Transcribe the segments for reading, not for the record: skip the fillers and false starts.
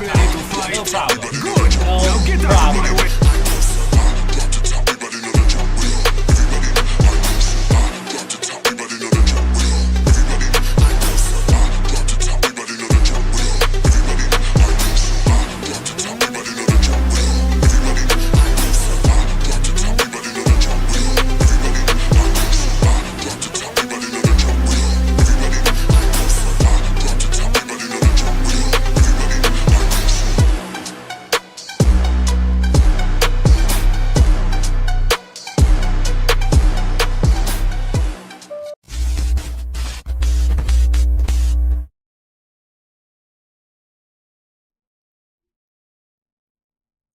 No problem. No problem.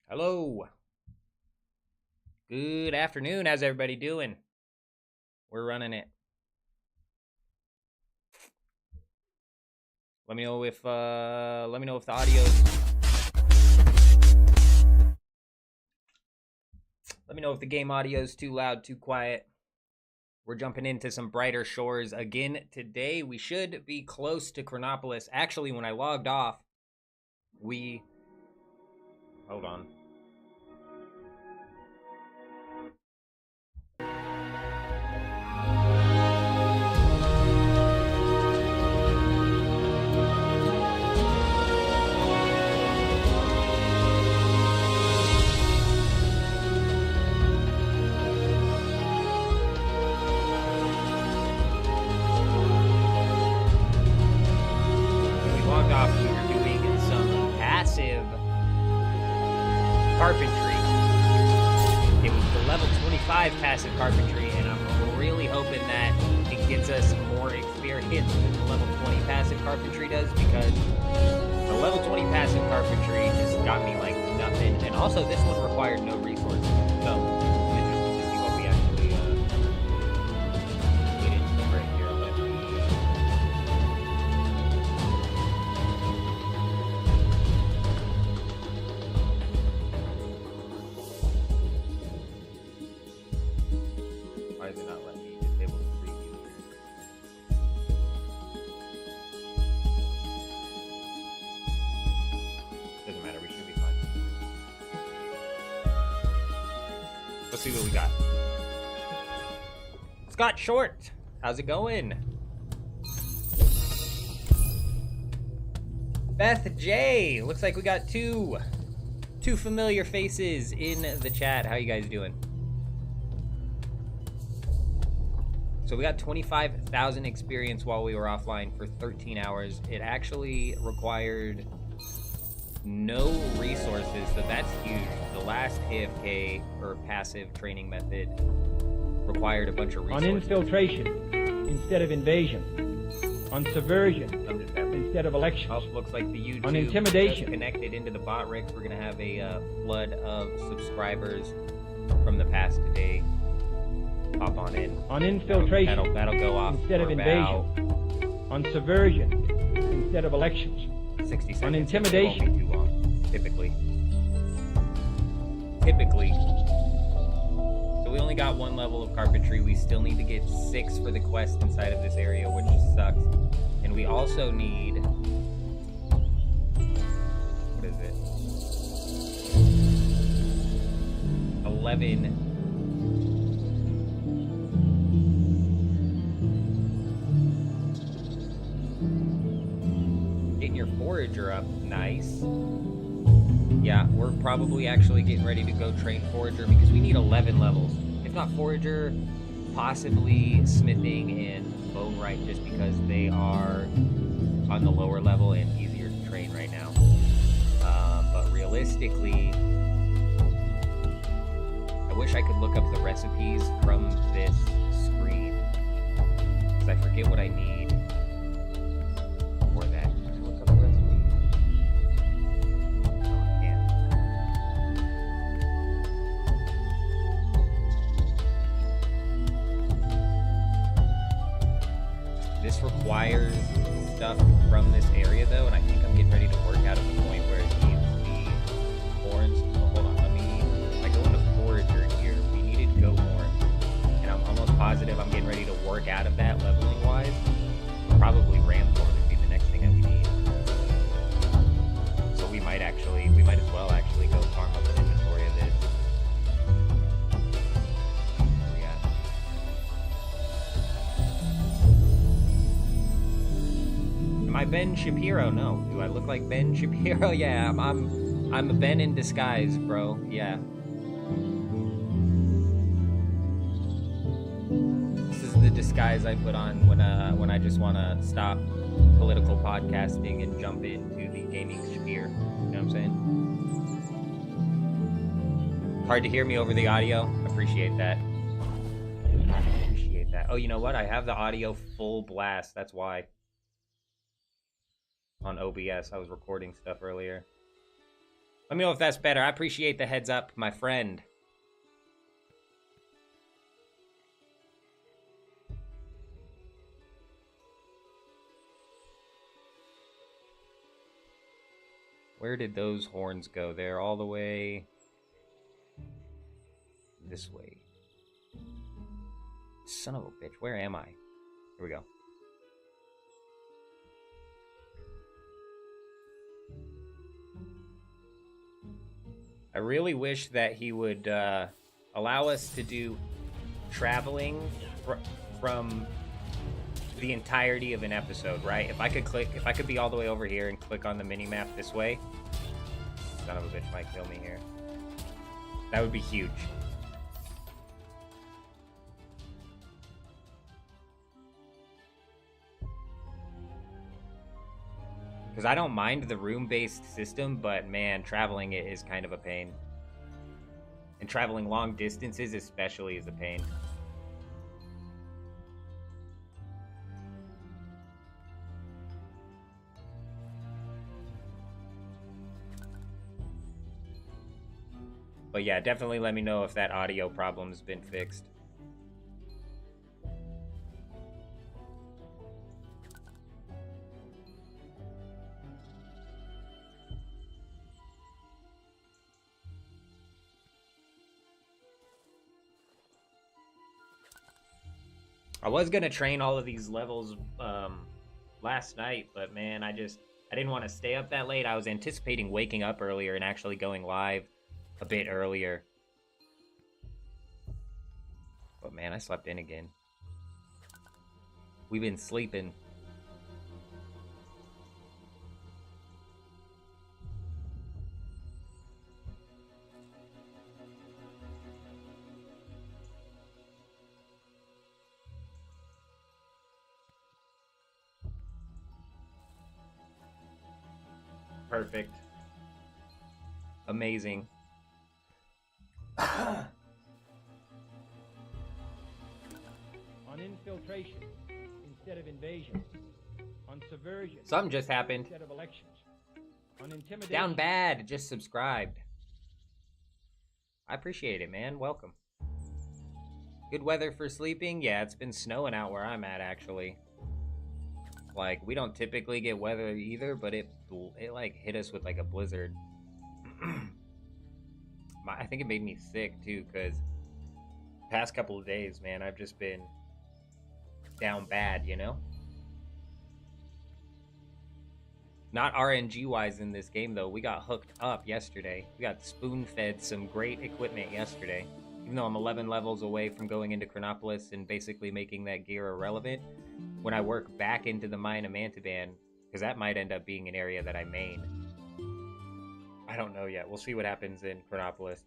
Hello. Good afternoon. How's everybody doing? We're running it. Let me know if the audio. Let me know if the game audio is too loud, too quiet. We're jumping into some brighter shores again today. We should be close to Crenopolis. Actually, when I logged off, hold on. We were doing some passive carpentry. It was the level 25 passive carpentry, and I'm really hoping that it gets us more experience than the level 20 passive carpentry does, because the level 20 passive carpentry just got me like nothing, and also this one required no resources. So I'm interested to see what we actually get into right here. Why is it not letting me disable the preview? Doesn't matter, we should be fine. Let's see what we got. Scott Short, how's it going? Beth J, looks like we got two familiar faces in the chat. How you guys doing? So we got 25,000 experience while we were offline for 13 hours. It actually required no resources, so that's huge. The last AFK, or passive training method, required a bunch of resources. On infiltration instead of invasion. On subversion instead of election. Oh, looks like the YouTube on intimidation just connected into the bot rigs. We're going to have a flood of subscribers from the past today. Hop on in. On infiltration that'll go off instead of invasion. On subversion instead of elections. 60 seconds. On intimidation. It won't be too long, typically. So we only got one level of carpentry. We still need to get 6 for the quest inside of this area, which sucks. And we also need... what is it? 11... Getting your forager up, nice. Yeah, we're probably actually getting ready to go train forager because we need 11 levels. If not forager, possibly smithing and bone right, just because they are on the lower level and easier to train right now. But realistically, I wish I could look up the recipes from this screen, because I forget what I need for that. Can I look up the recipe? No, I can't. This requires stuff from this area though, and I think I'm getting ready to work out at the point where it needs the horns. Oh, hold on, if I go into forager here, we needed go horns, and I'm almost positive I'm getting ready to work out of that leveling wise. actually, we might as well actually go farm up an inventory of this. Where we at? Am I Ben Shapiro? No. Do I look like Ben Shapiro? Yeah, I'm a Ben in disguise, bro. Yeah. This is the disguise I put on when I just want to stop political podcasting and jump into the gaming sphere. You know what I'm saying? Hard to hear me over the audio. Appreciate that. Appreciate that. Oh, you know what? I have the audio full blast. That's why. On OBS, I was recording stuff earlier. Let me know if that's better. I appreciate the heads up, my friend. Where did those horns go? They're all the way this way. Son of a bitch, where am I? Here we go. I really wish that he would allow us to do traveling from the entirety of an episode, right? If I could be all the way over here and click on the mini-map this way, son of a bitch might kill me here. That would be huge. Because I don't mind the room-based system, but man, traveling it is kind of a pain. And traveling long distances especially is a pain. But yeah, definitely let me know if that audio problem's been fixed. I was gonna train all of these levels last night, but man, I didn't want to stay up that late. I was anticipating waking up earlier and actually going live a bit earlier. But man, I slept in again. We've been sleeping. Perfect. Amazing. On infiltration instead of invasion. On subversion. Something just happened. Instead of elections. On intimidation. Down bad. Just subscribed. I appreciate it, man. Welcome. Good weather for sleeping? Yeah, it's been snowing out where I'm at, actually. Like, we don't typically get weather either, but it like hit us with like a blizzard. I think it made me sick too, because past couple of days, man, I've just been down bad, you know? Not RNG wise in this game though. We got hooked up yesterday. We got spoon fed some great equipment yesterday. Even though I'm 11 levels away from going into Crenopolis and basically making that gear irrelevant, when I work back into the mine of Mantaban, because that might end up being an area that I main. I don't know yet. We'll see what happens in Crenopolis.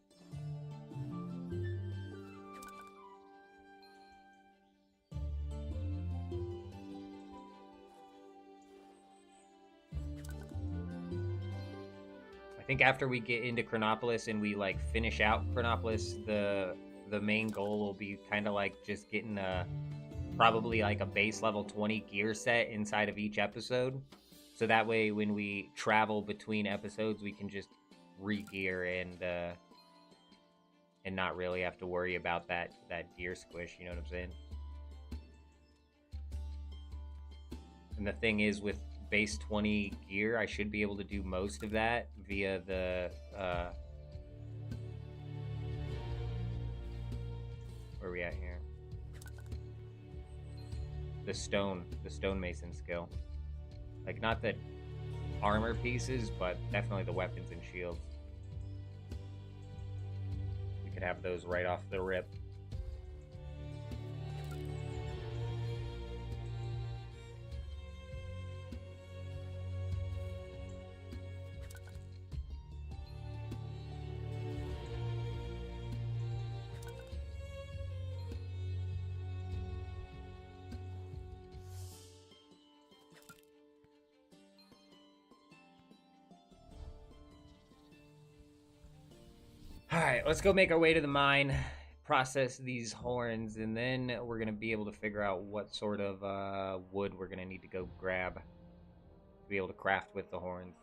I think after we get into Crenopolis and we like finish out Crenopolis, the main goal will be kind of like just getting probably like a base level 20 gear set inside of each episode. So that way when we travel between episodes, we can just re-gear and not really have to worry about that gear squish, you know what I'm saying? And the thing is, with base 20 gear, I should be able to do most of that via the where are we at here? The stonemason skill. Like, not that armor pieces, but definitely the weapons and shields. We could have those right off the rip. Alright, let's go make our way to the mine, process these horns, and then we're going to be able to figure out what sort of wood we're going to need to go grab to be able to craft with the horns.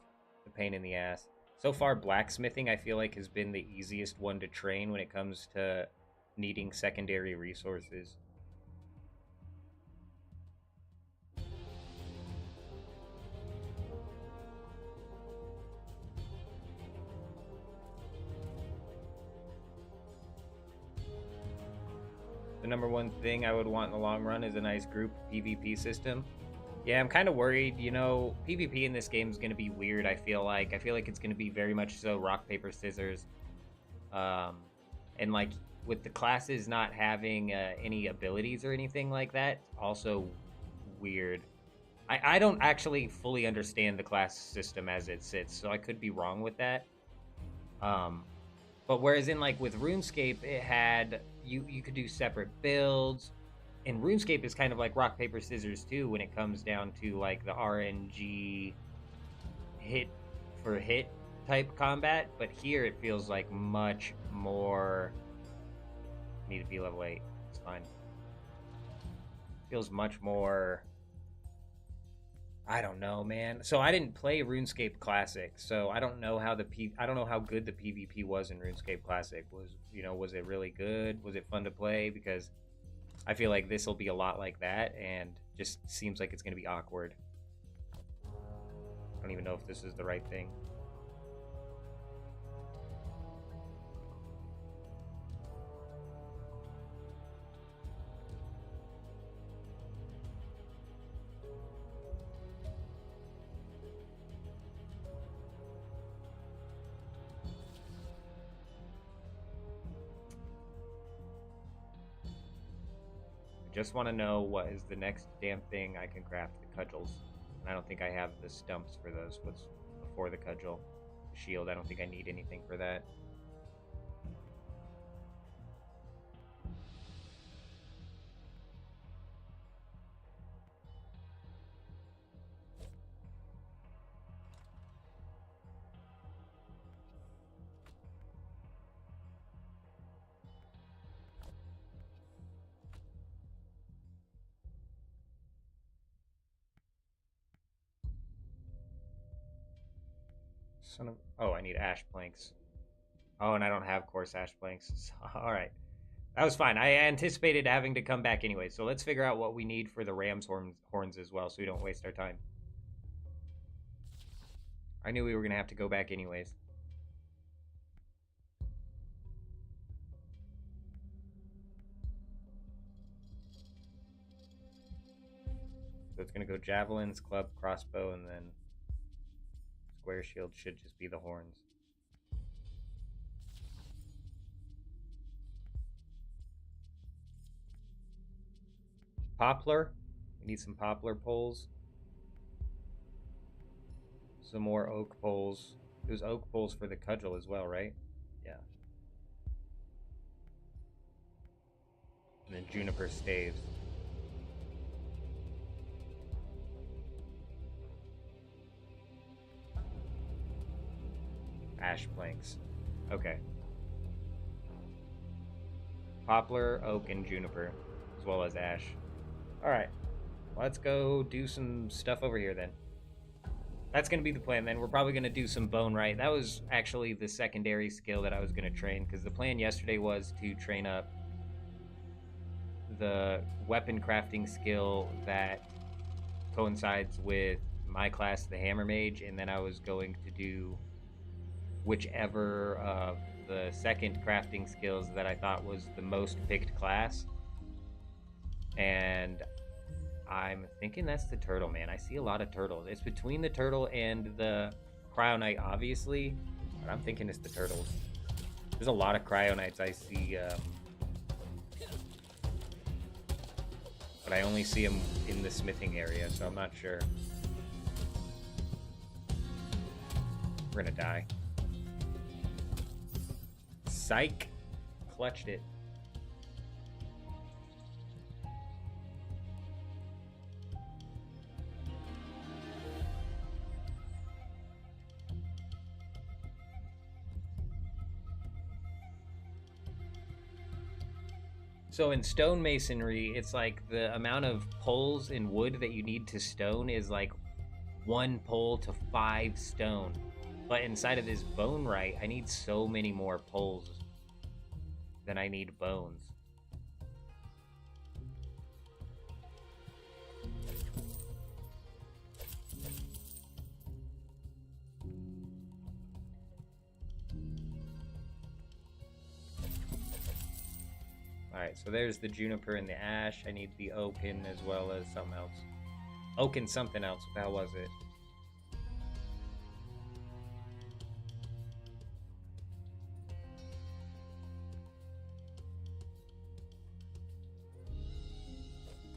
The pain in the ass. So far, blacksmithing, I feel like, has been the easiest one to train when it comes to needing secondary resources. The number one thing I would want in the long run is a nice group PvP system. Yeah, I'm kind of worried, you know, PvP in this game is going to be weird, I feel like. I feel like it's going to be very much so rock, paper, scissors. And, like, with the classes not having any abilities or anything like that, also weird. I don't actually fully understand the class system as it sits, so I could be wrong with that. But whereas in, like, with RuneScape, it had... You could do separate builds, and RuneScape is kind of like rock, paper, scissors, too, when it comes down to, like, the RNG hit-for-hit type combat, but here it feels like much more... I need to be level 8. It's fine. Feels much more... I don't know, man. So I didn't play RuneScape Classic, so I don't know how I don't know how good the PvP was in RuneScape Classic. Was it really good? Was it fun to play? Because I feel like this will be a lot like that, and just seems like it's going to be awkward. I don't even know if this is the right thing. Just want to know what is the next damn thing I can craft. The cudgels. And I don't think I have the stumps for those. What's before the cudgel? The shield. I don't think I need anything for that. Son of... Oh, I need ash planks. Oh, and I don't have coarse ash planks. Alright. That was fine. I anticipated having to come back anyway, so let's figure out what we need for the ram's horns as well, so we don't waste our time. I knew we were going to have to go back anyways. So it's going to go javelins, club, crossbow, and then square shield should just be the horns. Poplar. We need some poplar poles. Some more oak poles. There's oak poles for the cudgel as well, right? Yeah. And then juniper staves. Ash planks. Okay. Poplar, oak, and juniper, as well as ash. Alright. Let's go do some stuff over here then. That's going to be the plan then. We're probably going to do some bone right. That was actually the secondary skill that I was going to train, because the plan yesterday was to train up the weapon crafting skill that coincides with my class, the Hammer Mage, and then I was going to do whichever of the second crafting skills that I thought was the most picked class. And I'm thinking that's the turtle, man. I see a lot of turtles. It's between the turtle and the cryonite, obviously, but I'm thinking it's the turtles. There's a lot of cryonites I see, but I only see them in the smithing area, so I'm not sure. We're gonna die. Psych! Clutched it. So in stonemasonry, it's like the amount of poles in wood that you need to stone is like 1 pole to 5 stone. But inside of this bone right, I need so many more poles than I need bones. Alright, so there's the juniper and the ash. I need the oaken as well as something else. Oak and something else. What the hell was it?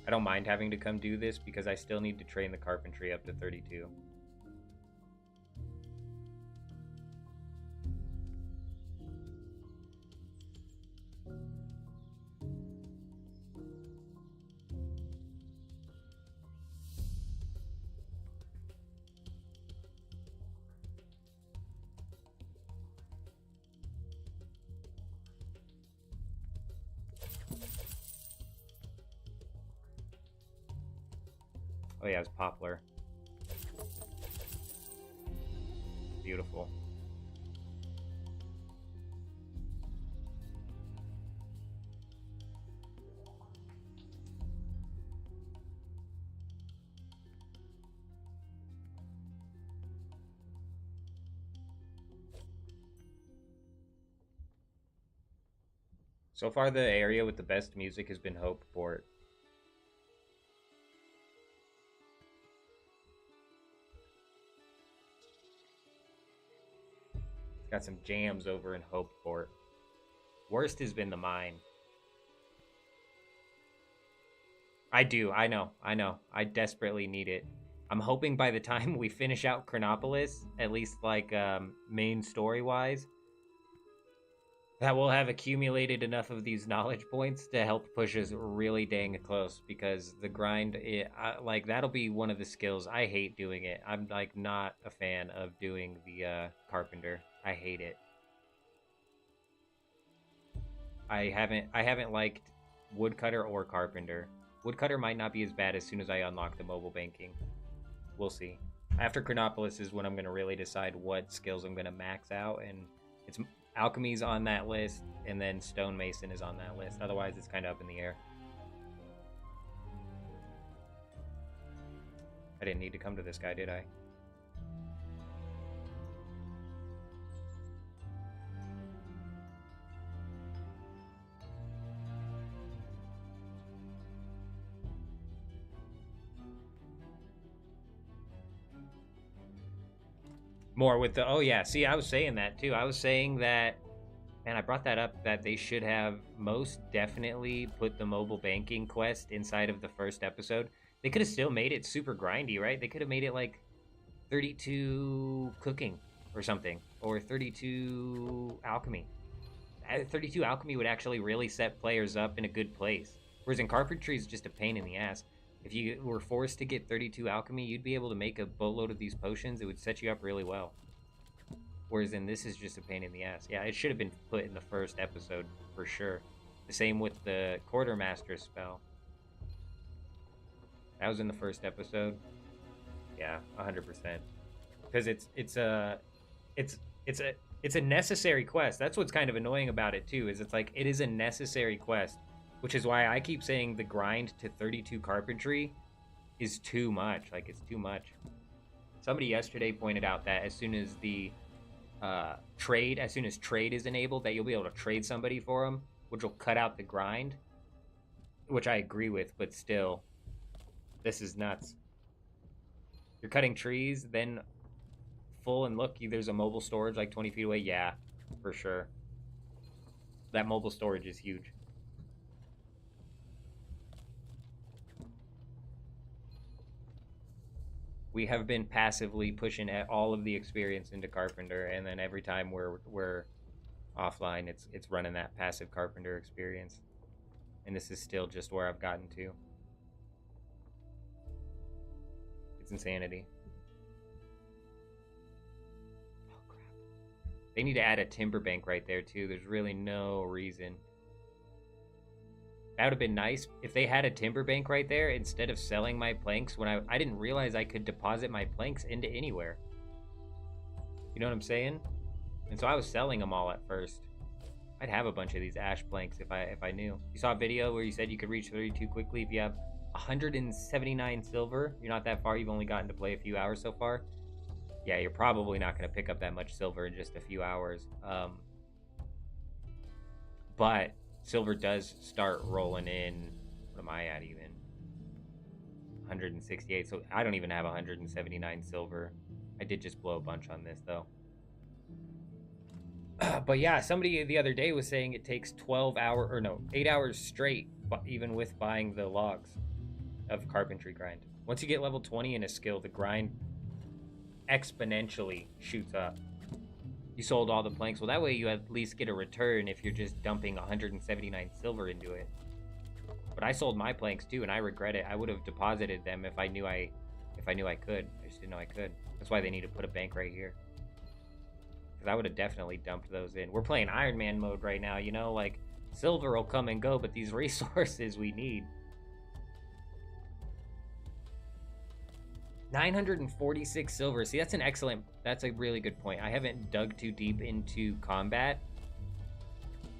I don't mind having to come do this because I still need to train the carpentry up to 32. Oh yeah, it's poplar. Beautiful. So far, the area with the best music has been Hopeport. Got some jams over in Hopeport. Worst has been the mine. I do, I know. I desperately need it. I'm hoping by the time we finish out Crenopolis, at least like main story-wise, that we'll have accumulated enough of these knowledge points to help push us really dang close, because the grind, like, that'll be one of the skills. I hate doing it. I'm, like, not a fan of doing the carpenter. I hate it. I haven't liked woodcutter or carpenter. Woodcutter might not be as bad as soon as I unlock the mobile banking. We'll see. After Crenopolis is when I'm going to really decide what skills I'm going to max out, and it's alchemy's on that list, and then stonemason is on that list. Otherwise, it's kind of up in the air. I didn't need to come to this guy, did I? More with the, oh yeah, see, I was saying that too. I was saying that, man, I brought that up, that they should have most definitely put the mobile banking quest inside of the first episode. They could have still made it super grindy, right? They could have made it like 32 cooking or something, or 32 alchemy. 32 alchemy would actually really set players up in a good place. Whereas in carpentry is just a pain in the ass. If you were forced to get 32 alchemy, you'd be able to make a boatload of these potions. It would set you up really well. Whereas in this is just a pain in the ass. Yeah, it should have been put in the first episode for sure. The same with the quartermaster spell. That was in the first episode. Yeah, 100%. Because it's a necessary quest. That's what's kind of annoying about it too. Is it's like it is a necessary quest. Which is why I keep saying the grind to 32 carpentry is too much. Like, it's too much. Somebody yesterday pointed out that as soon as the trade is enabled, that you'll be able to trade somebody for them, which will cut out the grind. Which I agree with, but still, This is nuts. You're cutting trees, then full, and look, there's a mobile storage like 20 feet away. Yeah, for sure. That mobile storage is huge. We have been passively pushing all of the experience into Carpenter, and then every time we're offline, it's running that passive Carpenter experience. And this is still just where I've gotten to. It's insanity. Oh, crap. They need to add a timber bank right there, too. There's really no reason. That would have been nice if they had a timber bank right there instead of selling my planks when I didn't realize I could deposit my planks into anywhere. You know what I'm saying? And so I was selling them all at first. I'd have a bunch of these ash planks if I knew. You saw a video where you said you could reach 32 quickly if you have 179 silver. You're not that far. You've only gotten to play a few hours so far. Yeah, you're probably not going to pick up that much silver in just a few hours. But silver does start rolling in. What am I at even? 168. So I don't even have 179 silver. I did just blow a bunch on this though. But yeah, somebody the other day was saying it takes 8 hours straight, even with buying the logs of carpentry grind. Once you get level 20 in a skill, the grind exponentially shoots up. You sold all the planks. Well, that way you at least get a return if you're just dumping 179 silver into it. But I sold my planks too, and I regret it. I would have deposited them if I knew I could. I just didn't know I could. That's why they need to put a bank right here. Because I would have definitely dumped those in. We're playing Iron Man mode right now, you know? Like, silver will come and go, but these resources we need. 946 silver. See, that's a really good point. I haven't dug too deep into combat.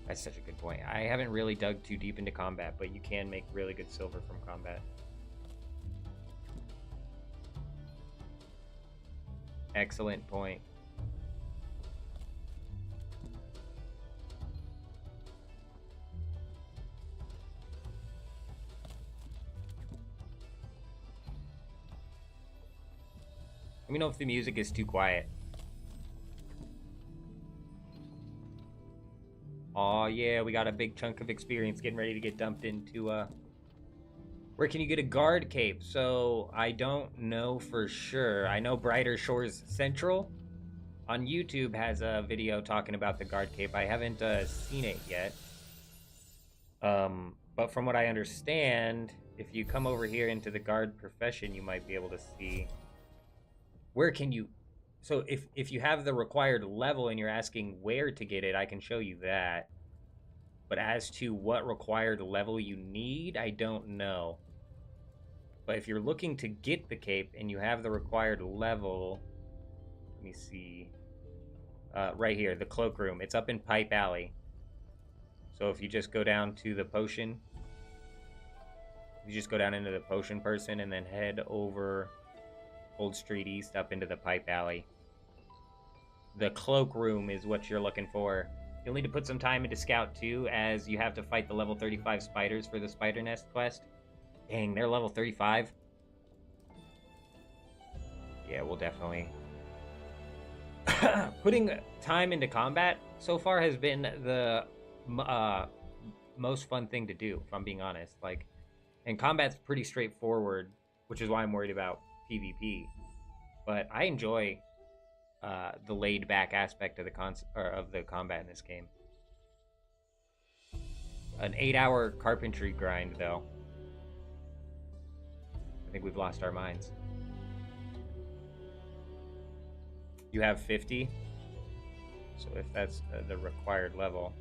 That's such a good point. I haven't really dug too deep into combat, but you can make really good silver from combat. Excellent point. Let me know if the music is too quiet. Oh yeah, we got a big chunk of experience getting ready to get dumped into, where can you get a guard cape? So, I don't know for sure. I know Brighter Shores Central on YouTube has a video talking about the guard cape. I haven't seen it yet. But from what I understand, if you come over here into the guard profession, you might be able to see... Where can you... So if you have the required level and you're asking where to get it, I can show you that. But as to what required level you need, I don't know. But if you're looking to get the cape and you have the required level... Let me see. Right here, the cloakroom. It's up in Pipe Alley. So if you just go down to the potion... You just go down into the potion person and then head over... Old Street East up into the Pipe Alley. The cloakroom is what you're looking for. You'll need to put some time into Scout too, as you have to fight the level 35 spiders for the Spider Nest quest. Dang, they're level 35. Yeah, we'll definitely... Putting time into combat so far has been the most fun thing to do, if I'm being honest. Like, and combat's pretty straightforward, which is why I'm worried about PvP, but I enjoy the laid-back aspect of the combat in this game. An 8-hour carpentry grind, though. I think we've lost our minds. You have 50, so if that's the required level.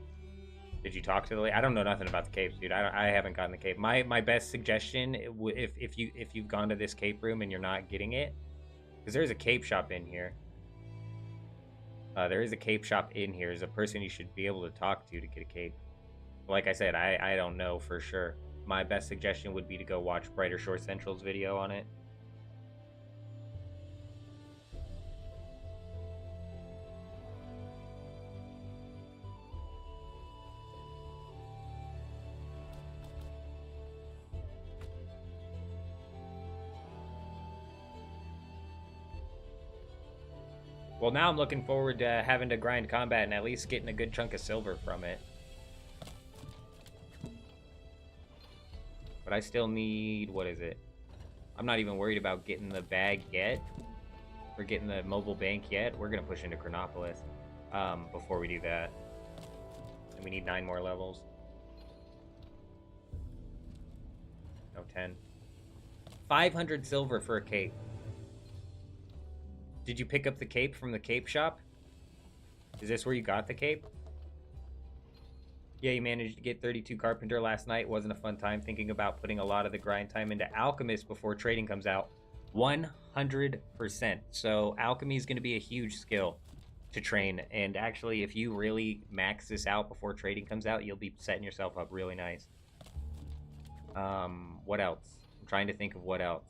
Did you talk to the lady? I don't know nothing about the capes, dude. I haven't gotten the cape. My best suggestion, if you've gone to this cape room and you're not getting it, because there's a cape shop in here. There is a cape shop in here. There's a person you should be able to talk to get a cape. Like I said, I don't know for sure. My best suggestion would be to go watch Brighter Shore Central's video on it. Well, now I'm looking forward to having to grind combat and at least getting a good chunk of silver from it. But I still need, what is it? I'm not even worried about getting the bag yet. Or getting the mobile bank yet. We're going to push into Crenopolis before we do that. And we need 9 more levels. No, 10. 500 silver for a cape. Did you pick up the cape from the cape shop? Is this where you got the cape? Yeah, you managed to get 32 Carpenter last night. Wasn't a fun time thinking about putting a lot of the grind time into Alchemist before trading comes out. 100%. So Alchemy is going to be a huge skill to train. And actually, if you really max this out before trading comes out, you'll be setting yourself up really nice. What else? I'm trying to think of what else.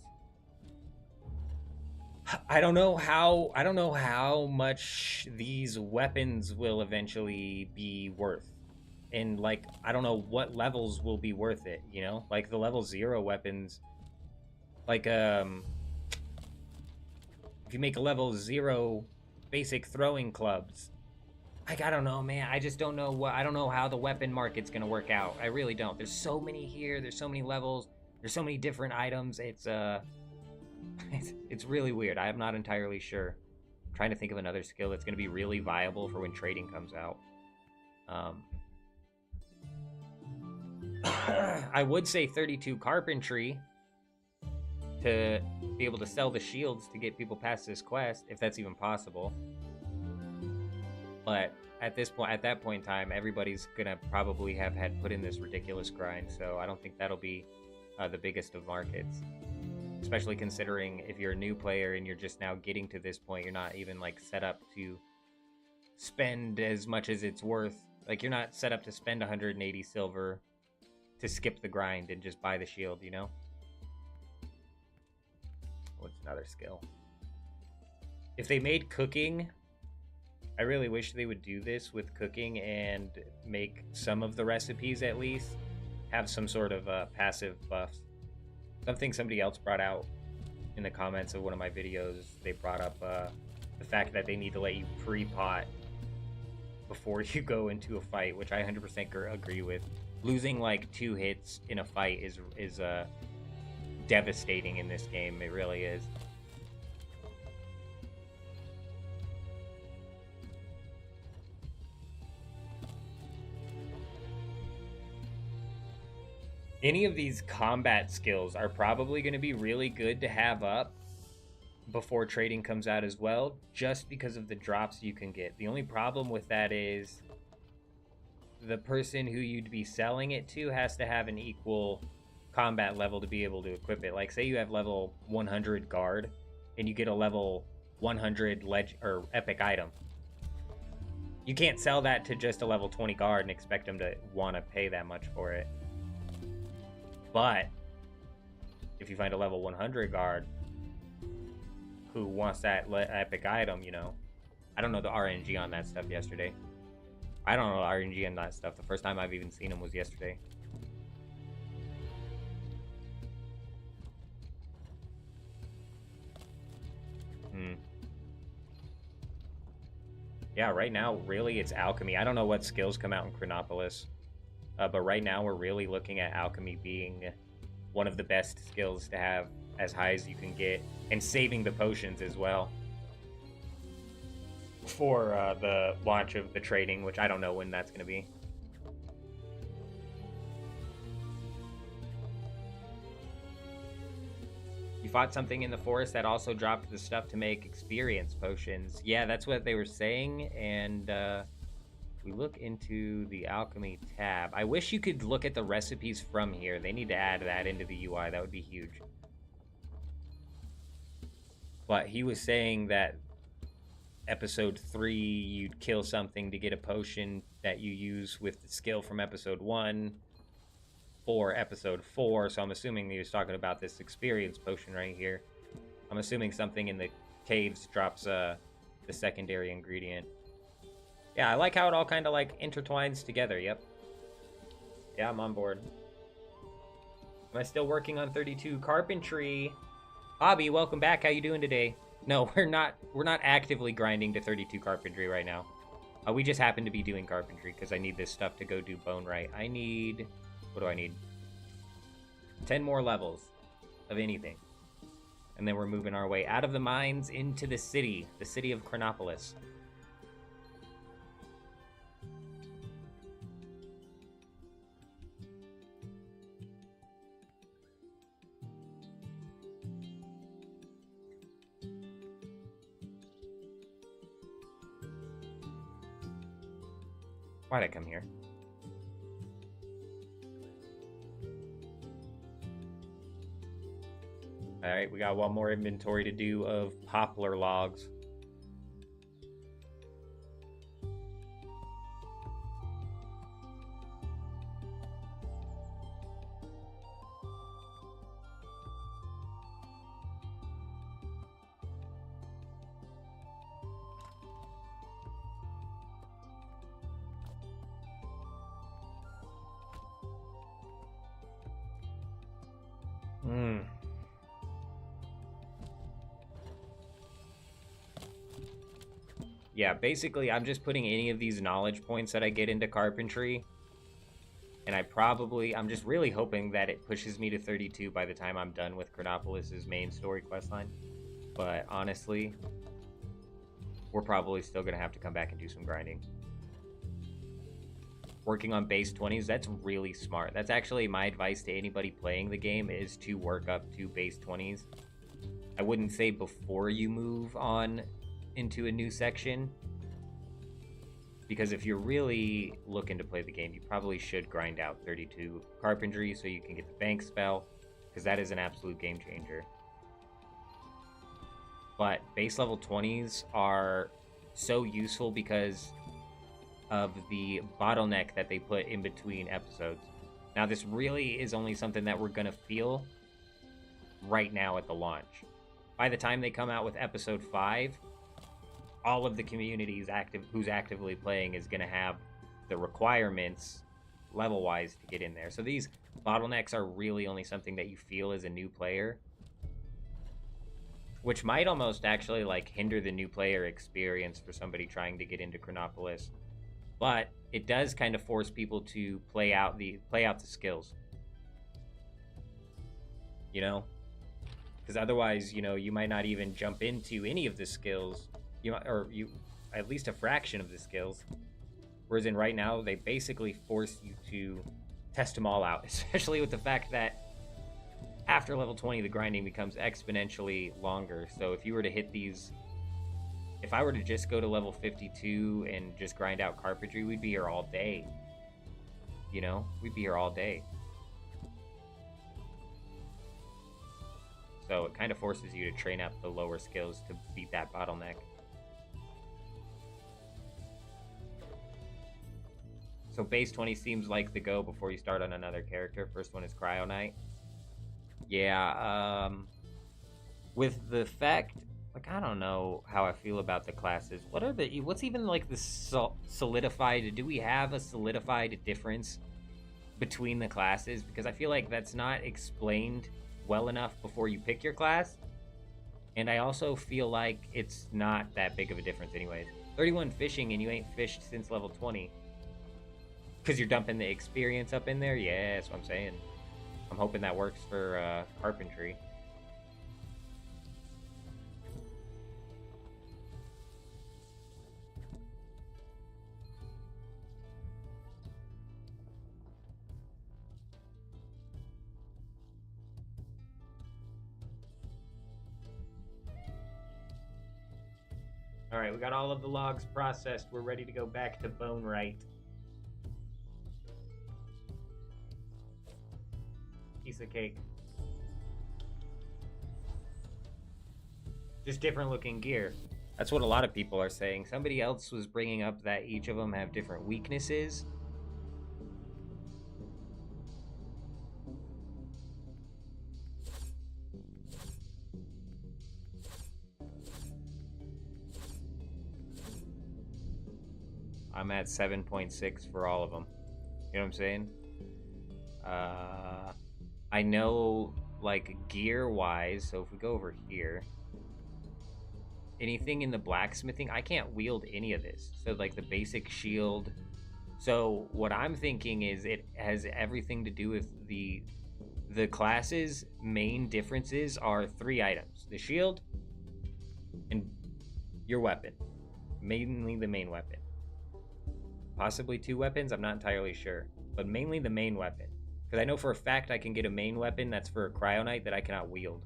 I don't know how much these weapons will eventually be worth. And, like, I don't know what levels will be worth it, you know? Like, the level 0 weapons, like, if you make a level 0 basic throwing clubs, like, I don't know, man. I just don't know I don't know how the weapon market's gonna work out. I really don't. There's so many here. There's so many levels. There's so many different items. It's really weird. I'm not entirely sure. I'm trying to think of another skill that's gonna be really viable for when trading comes out. I would say 32 Carpentry to be able to sell the shields to get people past this quest, if that's even possible. But at that point in time, everybody's gonna probably have had put in this ridiculous grind, so I don't think that'll be the biggest of markets. Especially considering if you're a new player and you're just now getting to this point, you're not even like set up to spend as much as it's worth. Like, you're not set up to spend 180 silver to skip the grind and just buy the shield, you know? What's another skill? If they made cooking, I really wish they would do this with cooking and make some of the recipes at least have some sort of passive buffs. Something somebody else brought out in the comments of one of my videos, they brought up the fact that they need to let you pre-pot before you go into a fight, which I 100% agree with. Losing like 2 hits in a fight is devastating in this game. It really is. Any of these combat skills are probably going to be really good to have up before trading comes out as well, just because of the drops you can get. The only problem with that is the person who you'd be selling it to has to have an equal combat level to be able to equip it. Like, say you have level 100 guard and you get a level 100 epic item. You can't sell that to just a level 20 guard and expect them to want to pay that much for it. But if you find a level 100 guard who wants that epic item, you know, I don't know the RNG on that stuff yesterday. I don't know the RNG on that stuff. The first time I've even seen them was yesterday. Yeah, right now, really, it's alchemy. I don't know what skills come out in Crenopolis. But right now, we're really looking at alchemy being one of the best skills to have as high as you can get. And saving the potions as well. For the launch of the trading, which I don't know when that's going to be. You fought something in the forest that also dropped the stuff to make experience potions. Yeah, that's what they were saying, and we look into the alchemy tab. I wish you could look at the recipes from here. They need to add that into the UI. That would be huge. But he was saying that episode 3, you'd kill something to get a potion that you use with the skill from episode 1 for episode 4. So I'm assuming he was talking about this experience potion right here. I'm assuming something in the caves drops the secondary ingredient. Yeah, I like how it all kind of like intertwines together. Yep. Yeah, I'm on board. Am I still working on 32 carpentry? Bobby, welcome back. How you doing today? No, we're not. We're not actively grinding to 32 carpentry right now. We just happen to be doing carpentry because I need this stuff to go do bone right. I need... What do I need? 10 more levels of anything. And then we're moving our way out of the mines into the city of Crenopolis. Why'd I come here? Alright, we got one more inventory to do of poplar logs. Yeah, basically, I'm just putting any of these knowledge points that I get into carpentry. And I'm just really hoping that it pushes me to 32 by the time I'm done with Crenopolis' main story questline. But honestly, we're probably still going to have to come back and do some grinding. Working on base 20s, that's really smart. That's actually my advice to anybody playing the game, is to work up to base 20s. I wouldn't say before you move on into a new section, because if you're really looking to play the game, you probably should grind out 32 carpentry so you can get the bank spell, because that is an absolute game changer. But base level 20s are so useful because of the bottleneck that they put in between episodes. Now, this really is only something that we're going to feel right now at the launch. By the time they come out with episode 5, all of the communities who's actively playing is going to have the requirements level-wise to get in there. So these bottlenecks are really only something that you feel as a new player, which might almost actually like hinder the new player experience for somebody trying to get into Crenopolis. But it does kind of force people to play out the skills. You know? Because otherwise, you know, you might not even jump into any of the skills, at least a fraction of the skills. Whereas in right now, they basically force you to test them all out, especially with the fact that after level 20, the grinding becomes exponentially longer. So if you were to hit these, if I were to just go to level 52 and just grind out carpentry, we'd be here all day. You know, we'd be here all day. So it kind of forces you to train up the lower skills to beat that bottleneck. So base 20 seems like the go before you start on another character. First one is Cryo Knight. Yeah, with the fact, like, I don't know how I feel about the classes. What's even like the solidified, do we have a solidified difference between the classes? Because I feel like that's not explained well enough before you pick your class. And I also feel like it's not that big of a difference anyways. 31 fishing and you ain't fished since level 20. Because you're dumping the experience up in there? Yeah, that's what I'm saying. I'm hoping that works for carpentry. Alright, we got all of the logs processed. We're ready to go back to Bone Right. Piece of cake. Just different looking gear. That's what a lot of people are saying. Somebody else was bringing up that each of them have different weaknesses. I'm at 7.6 for all of them. You know what I'm saying? I know, like, gear-wise, so if we go over here, anything in the blacksmithing, I can't wield any of this. So like the basic shield. So what I'm thinking is it has everything to do with the classes' main differences are 3 items: the shield and your weapon, mainly the main weapon, possibly 2 weapons, I'm not entirely sure, but mainly the main weapon, because I know for a fact I can get a main weapon that's for a cryonite that I cannot wield,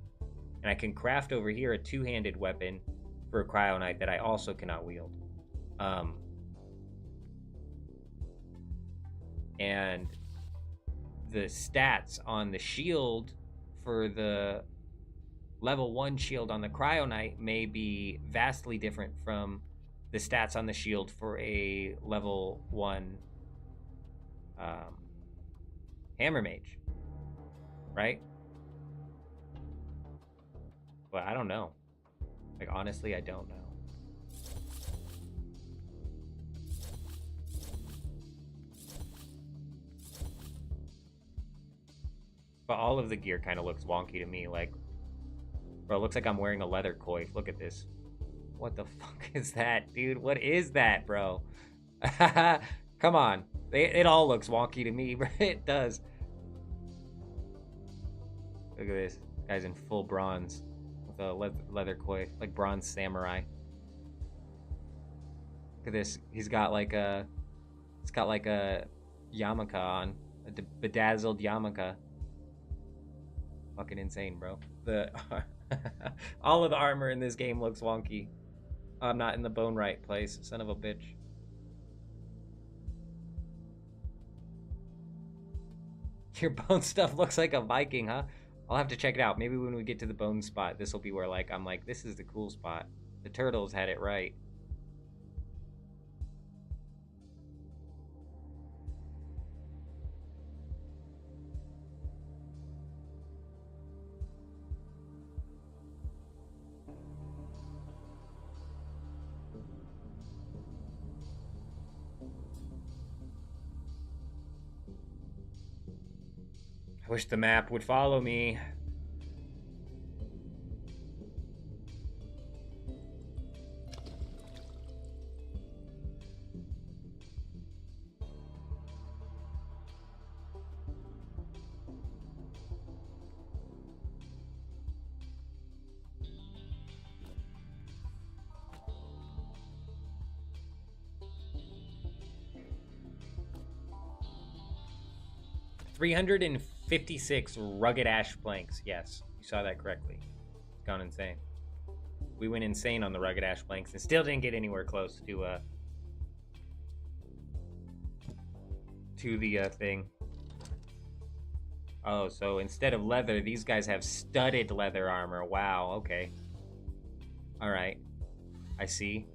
and I can craft over here a 2-handed weapon for a cryonite that I also cannot wield. And the stats on the shield for the level 1 shield on the cryonite may be vastly different from the stats on the shield for a level 1 hammer mage, right? But I don't know. Like, honestly, I don't know. But all of the gear kind of looks wonky to me. Like, bro, it looks like I'm wearing a leather coif. Look at this. What the fuck is that, dude? What is that, bro? Come on. It all looks wonky to me, bro. It does. Look at this. Guy's in full bronze with a leather coif, like bronze samurai. Look at this. He's got like a yarmulke on, a bedazzled yarmulke. Fucking insane, bro. All of the armor in this game looks wonky. I'm not in the bone right place, son of a bitch. Your bone stuff looks like a Viking, huh? I'll have to check it out. Maybe when we get to the bone spot, this will be where like I'm like, this is the cool spot. The turtles had it right. I wish the map would follow me. $356 rugged ash planks. Yes, you saw that correctly. It's gone insane. We went insane on the rugged ash planks and still didn't get anywhere close to the thing. Oh, so instead of leather, these guys have studded leather armor. Wow, okay. All right. I see.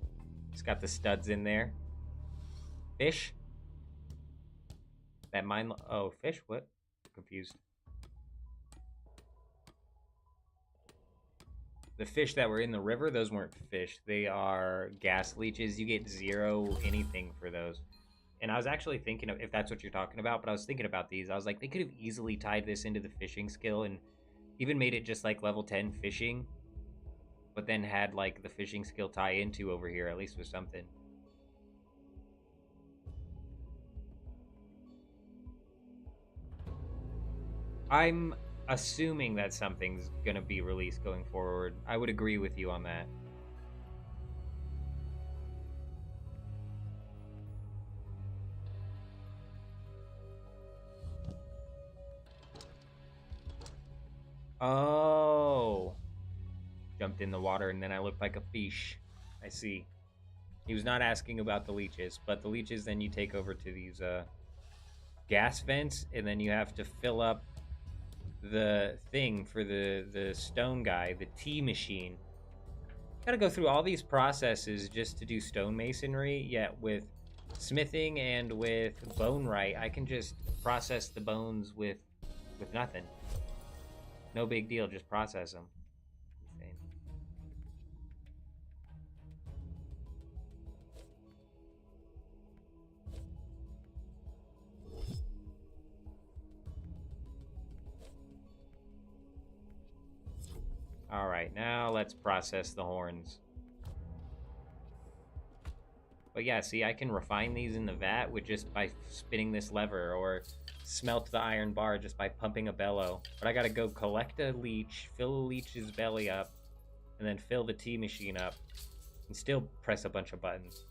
It's got the studs in there. Fish? That mine... Oh, fish? What? Confused. The fish that were in the river, those weren't fish. They are gas leeches. You get 0 anything for those. And I was actually thinking of, if that's what you're talking about, but I was thinking about these. I was like, they could have easily tied this into the fishing skill and even made it just like level 10 fishing, but then had like the fishing skill tie into over here, at least with something. I'm assuming that something's gonna be released going forward. I would agree with you on that. Oh. Jumped in the water and then I looked like a fish. I see. He was not asking about the leeches, but the leeches then you take over to these gas vents, and then you have to fill up the thing for the stone guy, the tea machine. Gotta go through all these processes just to do stonemasonry, yet with smithing and with bone right, I can just process the bones with nothing. No big deal, just process them. Insane. All right, now let's process the horns. But yeah, see, I can refine these in the vat with just by spinning this lever, or smelt the iron bar just by pumping a bellow. But I gotta go collect a leech, fill a leech's belly up, and then fill the tea machine up, and still press a bunch of buttons.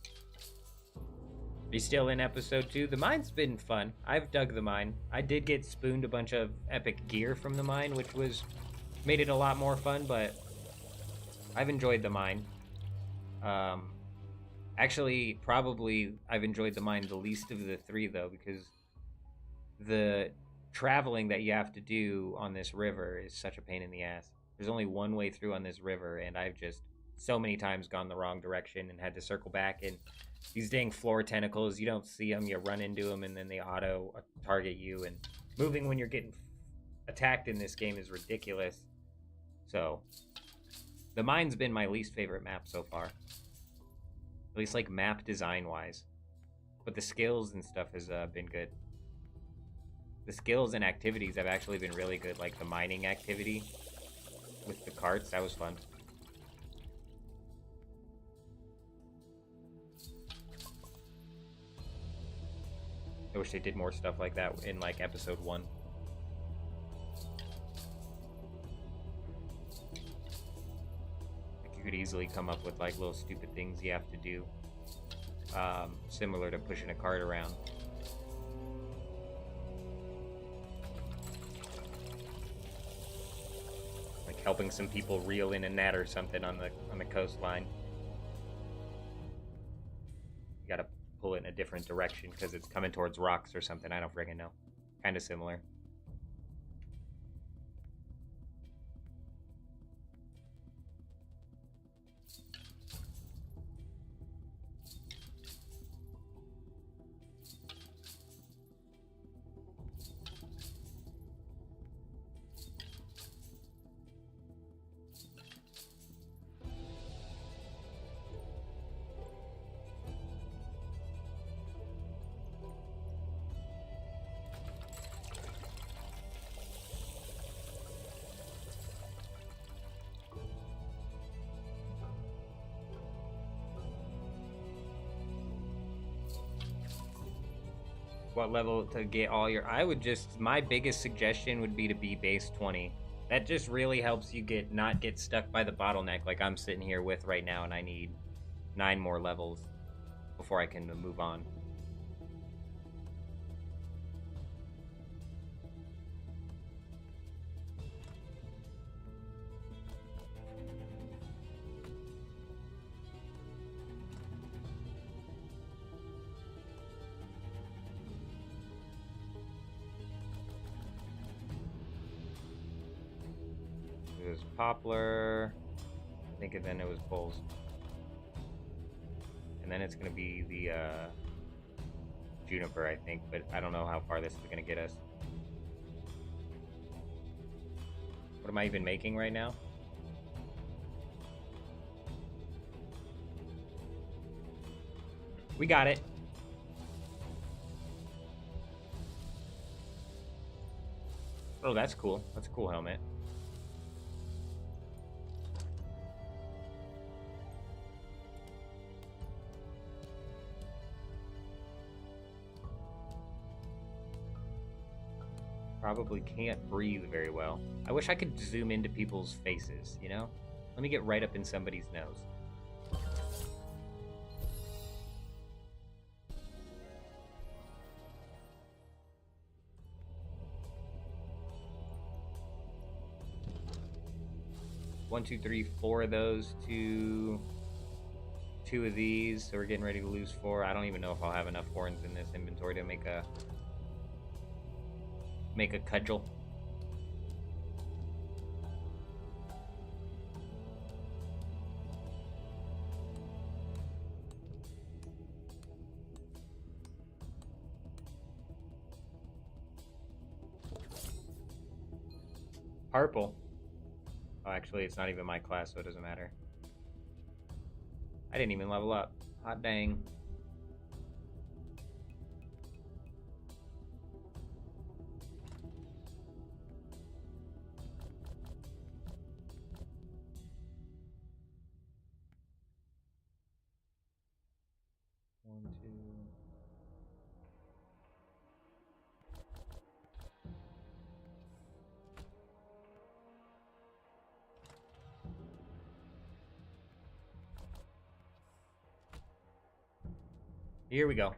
Are you still in episode 2? The mine's been fun. I've dug the mine. I did get spooned a bunch of epic gear from the mine, which made it a lot more fun, but I've enjoyed the mine. Actually, probably I've enjoyed the mine the least of the 3, though, because the traveling that you have to do on this river is such a pain in the ass. There's only one way through on this river, and I've just so many times gone the wrong direction and had to circle back. And these dang floor tentacles, you don't see them, you run into them, and then they auto target you. And moving when you're getting attacked in this game is ridiculous. So, the mine's been my least favorite map so far. At least, like, map design-wise. But the skills and stuff has been good. The skills and activities have actually been really good. Like, the mining activity with the carts, that was fun. I wish they did more stuff like that in, like, episode 1. You could easily come up with like little stupid things you have to do, similar to pushing a cart around. Like helping some people reel in a net or something on the coastline. You gotta pull it in a different direction because it's coming towards rocks or something. I don't friggin' know. Kind of similar. What level to get all your... my biggest suggestion would be to be base 20. That just really helps you not get stuck by the bottleneck like I'm sitting here with right now, and I need 9 more levels before I can move on. It was poplar, I think, and then it was poles. And then it's gonna be the juniper, I think, but I don't know how far this is gonna get us. What am I even making right now? We got it. Oh, that's cool. That's a cool helmet. Probably can't breathe very well. I wish I could zoom into people's faces, you know? Let me get right up in somebody's nose. One, two, three, 4 of those, two of these. So we're getting ready to lose 4. I don't even know if I'll have enough horns in this inventory to make a cudgel. Purple. Oh, actually, it's not even my class, so it doesn't matter. I didn't even level up. Hot dang. Here we go.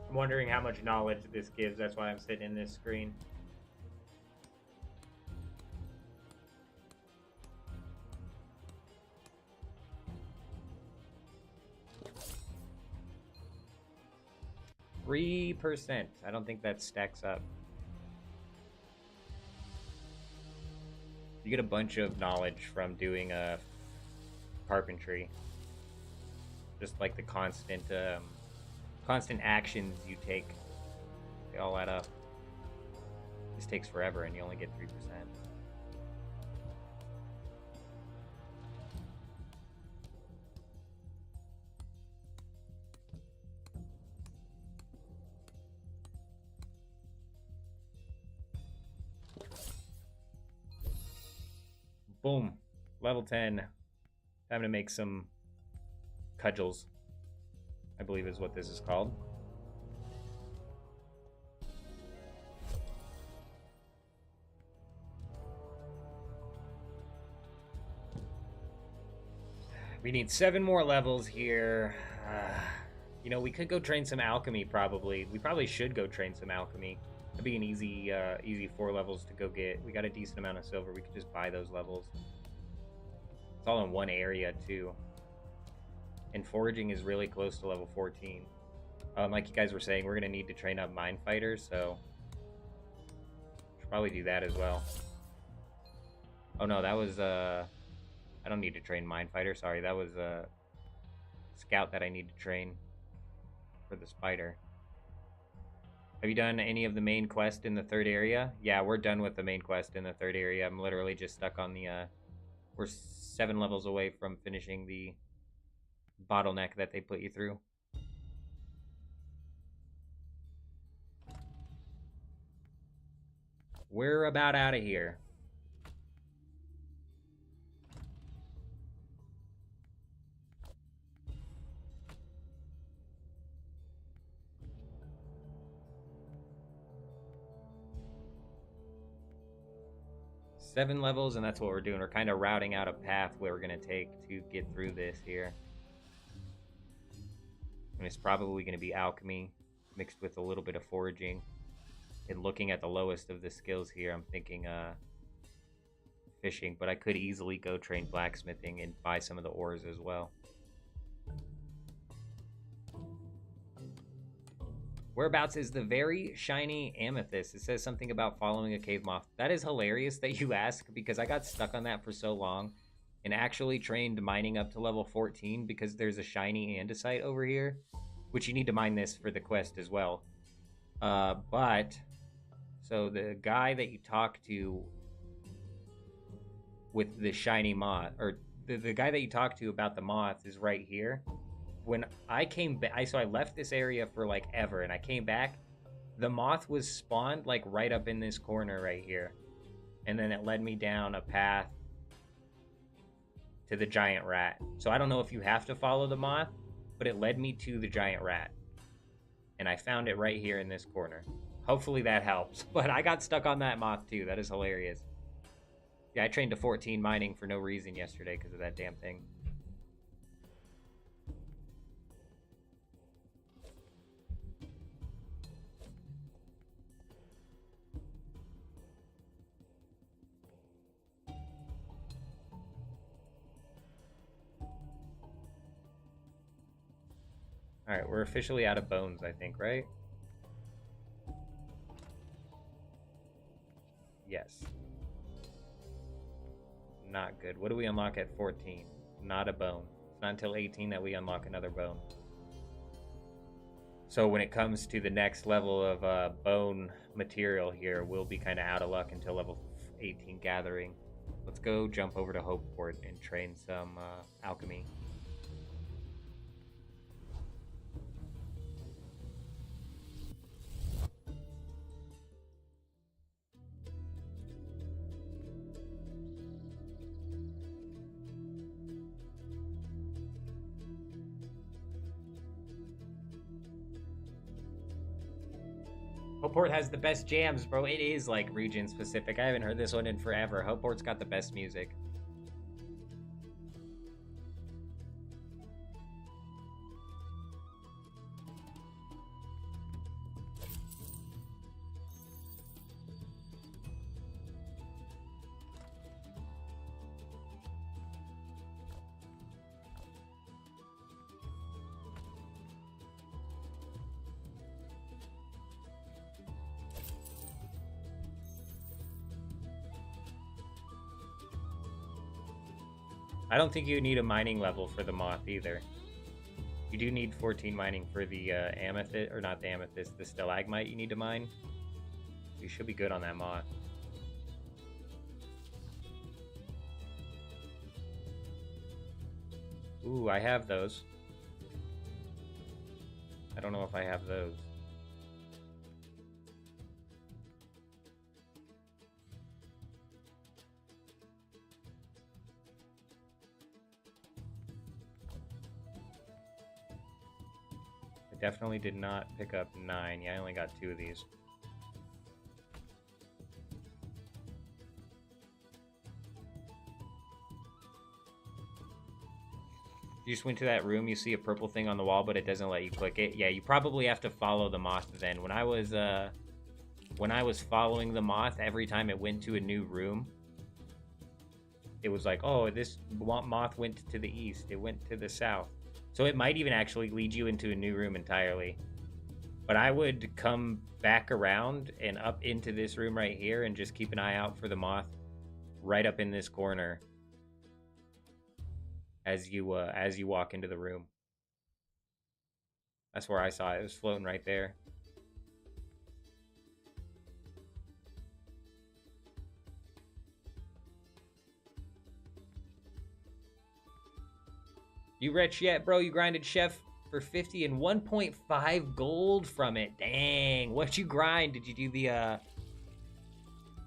I'm wondering how much knowledge this gives. That's why I'm sitting in this screen. %. I don't think that stacks up. You get a bunch of knowledge from doing carpentry. Just like the constant actions you take. They all add up. This takes forever and you only get 3%. Boom. Level 10. Time to make some cudgels, I believe is what this is called. We need 7 more levels here. You know, we could go train some alchemy probably. We probably should go train some alchemy. That'd be an easy 4 levels to go get. We got a decent amount of silver. We could just buy those levels. It's all in one area too. And foraging is really close to level 14. Like you guys were saying, we're gonna need to train up mine fighters, so should probably do that as well. Oh no, that was I don't need to train mine fighter. Sorry, that was a scout that I need to train for the spider. Have you done any of the main quest in the 3rd area? Yeah, we're done with the main quest in the 3rd area. I'm literally just stuck on the we're 7 levels away from finishing the bottleneck that they put you through. We're about out of here. Seven levels, and that's what we're doing. We're kind of routing out a path where we're going to take to get through this here. And it's probably going to be alchemy mixed with a little bit of foraging. And looking at the lowest of the skills here, I'm thinking fishing, but I could easily go train blacksmithing and buy some of the ores as well. Whereabouts is the very shiny amethyst? It says something about following a cave moth. That is hilarious that you ask, because I got stuck on that for so long and actually trained mining up to level 14 because there's a shiny andesite over here, which you need to mine this for the quest as well. So the guy that you talk to with the shiny moth, or the guy that you talk to about the moth is right here. When I came back, so I left this area for like ever, and I came back, the moth was spawned like right up in this corner right here. And then it led me down a path to the giant rat. So I don't know if you have to follow the moth, but it led me to the giant rat. And I found it right here in this corner. Hopefully that helps. But I got stuck on that moth too. That is hilarious. Yeah, I trained to 14 mining for no reason yesterday because of that damn thing. Alright, we're officially out of bones, I think, right? Yes. Not good. What do we unlock at 14? Not a bone. It's not until 18 that we unlock another bone. So when it comes to the next level of bone material here, we'll be kind of out of luck until level 18 gathering. Let's go jump over to Hopeport and train some alchemy. Hopeport has the best jams, bro. It is like region specific. I haven't heard this one in forever. Hopeport's got the best music. I don't think you need a mining level for the moth either. You do need 14 mining for the amethyst, or not the amethyst, the stalagmite you need to mine. You should be good on that moth. Ooh, I have those. I don't know if I have those. I definitely did not pick up 9. Yeah, I only got 2 of these. You just went to that room, you see a purple thing on the wall, but it doesn't let you click it. Yeah, you probably have to follow the moth then. When I was following the moth, every time it went to a new room, it was like, oh, this moth went to the east, it went to the south. So it might even actually lead you into a new room entirely. But I would come back around and up into this room right here and just keep an eye out for the moth right up in this corner as you walk into the room. That's where I saw it. It was floating right there. You rich yet, bro? You grinded chef for 50 and 1.5 gold from it. Dang. What you grind? Did you do the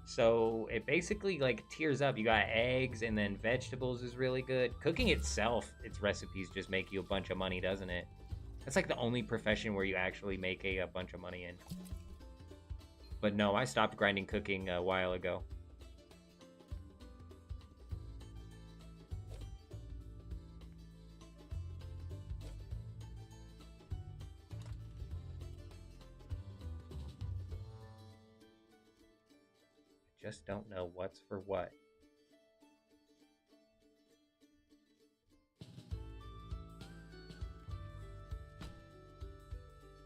So it basically like tiers up. You got eggs and then vegetables is really good. Cooking itself, its recipes just make you a bunch of money, doesn't it? That's like the only profession where you actually make a bunch of money in. But no, I stopped grinding cooking a while ago. Just don't know what's for what.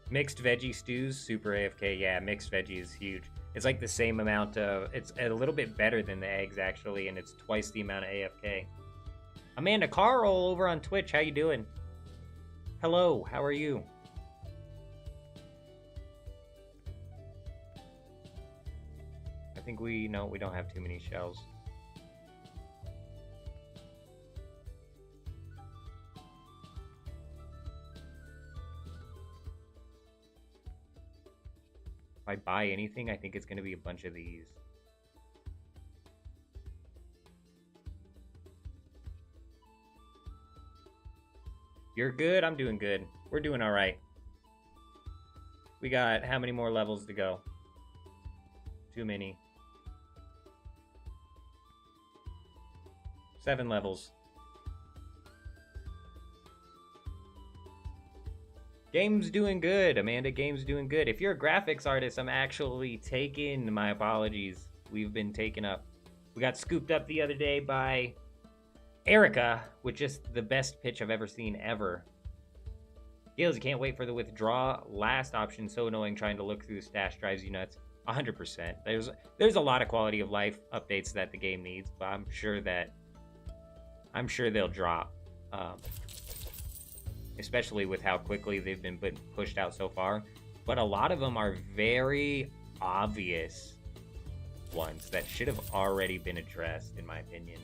Mixed veggie stews, super AFK. Yeah, mixed veggie is huge. It's like the same amount of, it's a little bit better than the eggs actually, and it's twice the amount of AFK. Amanda Carl over on Twitch, how you doing? Hello, how are you? I think we don't have too many shells. If I buy anything, I think it's going to be a bunch of these. You're good? I'm doing good. We're doing all right. We got how many more levels to go? Too many. 7 levels. Game's doing good, Amanda. Game's doing good. If you're a graphics artist, I'm actually taken. My apologies. We've been taken up. We got scooped up the other day by Erica with just the best pitch I've ever seen ever. Gills, you can't wait for the withdraw. Last option, so annoying trying to look through the stash drives you nuts. 100%. There's a lot of quality of life updates that the game needs, but I'm sure they'll drop. Especially with how quickly they've been pushed out so far. But a lot of them are very obvious ones that should have already been addressed, in my opinion.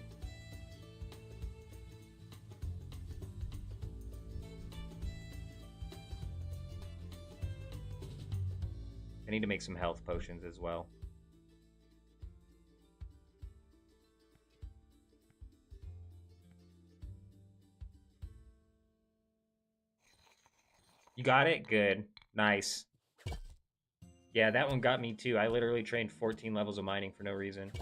I need to make some health potions as well. You got it? Good. Nice. Yeah, that one got me too. I literally trained 14 levels of mining for no reason.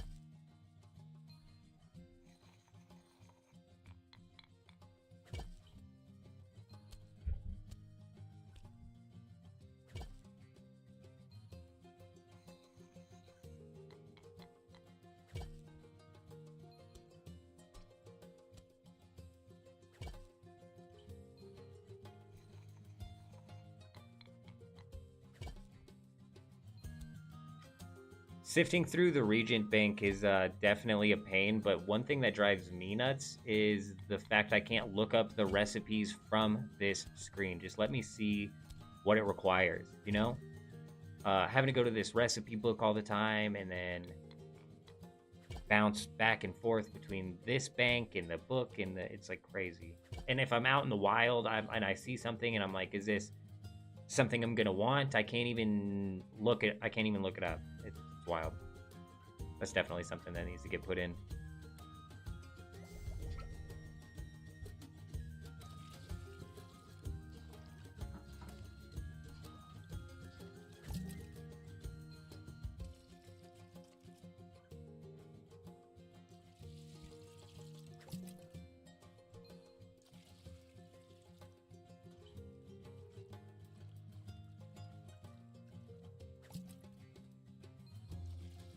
Sifting through the Regent Bank is definitely a pain, but one thing that drives me nuts is the fact I can't look up the recipes from this screen. Just let me see what it requires, you know? Having to go to this recipe book all the time and then bounce back and forth between this bank and the book and it's like crazy. And if I'm out in the wild and I see something and I'm like, is this something I'm gonna want? I can't even look it up. It's wild. That's definitely something that needs to get put in.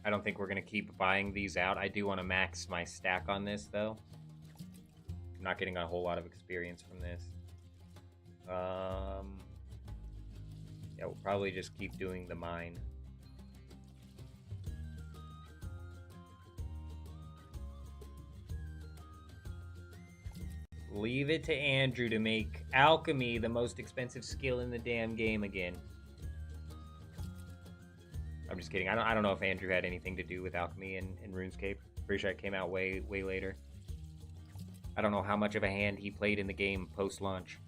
I don't think we're going to keep buying these out. I do want to max my stack on this, though. I'm not getting a whole lot of experience from this. Yeah, we'll probably just keep doing the mine. Leave it to Andrew to make alchemy the most expensive skill in the damn game again. I'm just kidding. I don't know if Andrew had anything to do with alchemy in RuneScape. Pretty sure it came out way later. I don't know how much of a hand he played in the game post-launch.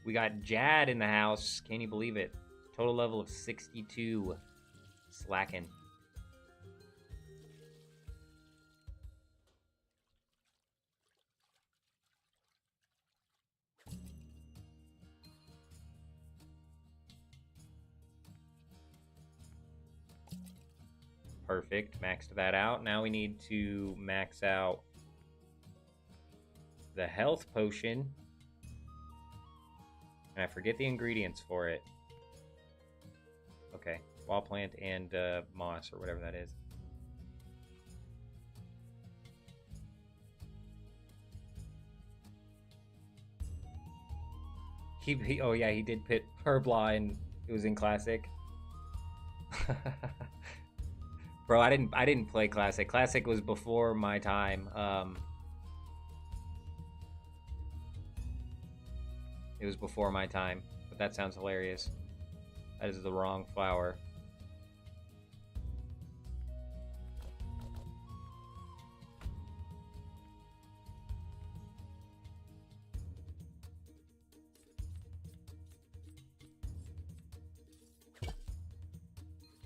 We got Jad in the house. Can you believe it? Total level of 62. Slacking. Perfect. Maxed that out. Now we need to max out the health potion. And I forget the ingredients for it. Okay. Wall plant and moss or whatever that is. Oh yeah, he did pit Herblaw and it was in Classic. Bro, I didn't play Classic. Classic was before my time. It was before my time, but that sounds hilarious. That is the wrong flower.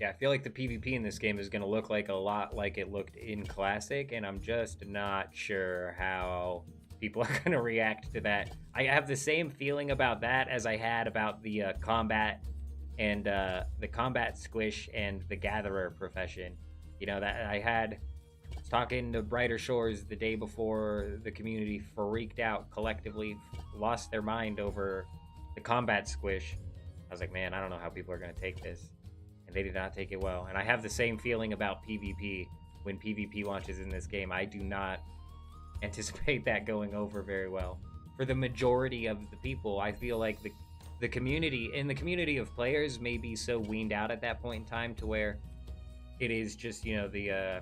Yeah, I feel like the PvP in this game is going to look like a lot like it looked in Classic, and I'm just not sure how people are going to react to that. I have the same feeling about that as I had about the combat and the combat squish and the gatherer profession. You know, that I was talking to Brighter Shores the day before the community freaked out collectively, lost their mind over the combat squish. I was like, man, I don't know how people are going to take this. And they did not take it well. And I have the same feeling about PvP when PvP launches in this game. I do not anticipate that going over very well. For the majority of the people, I feel like the community of players may be so weaned out at that point in time to where it is just, you know, I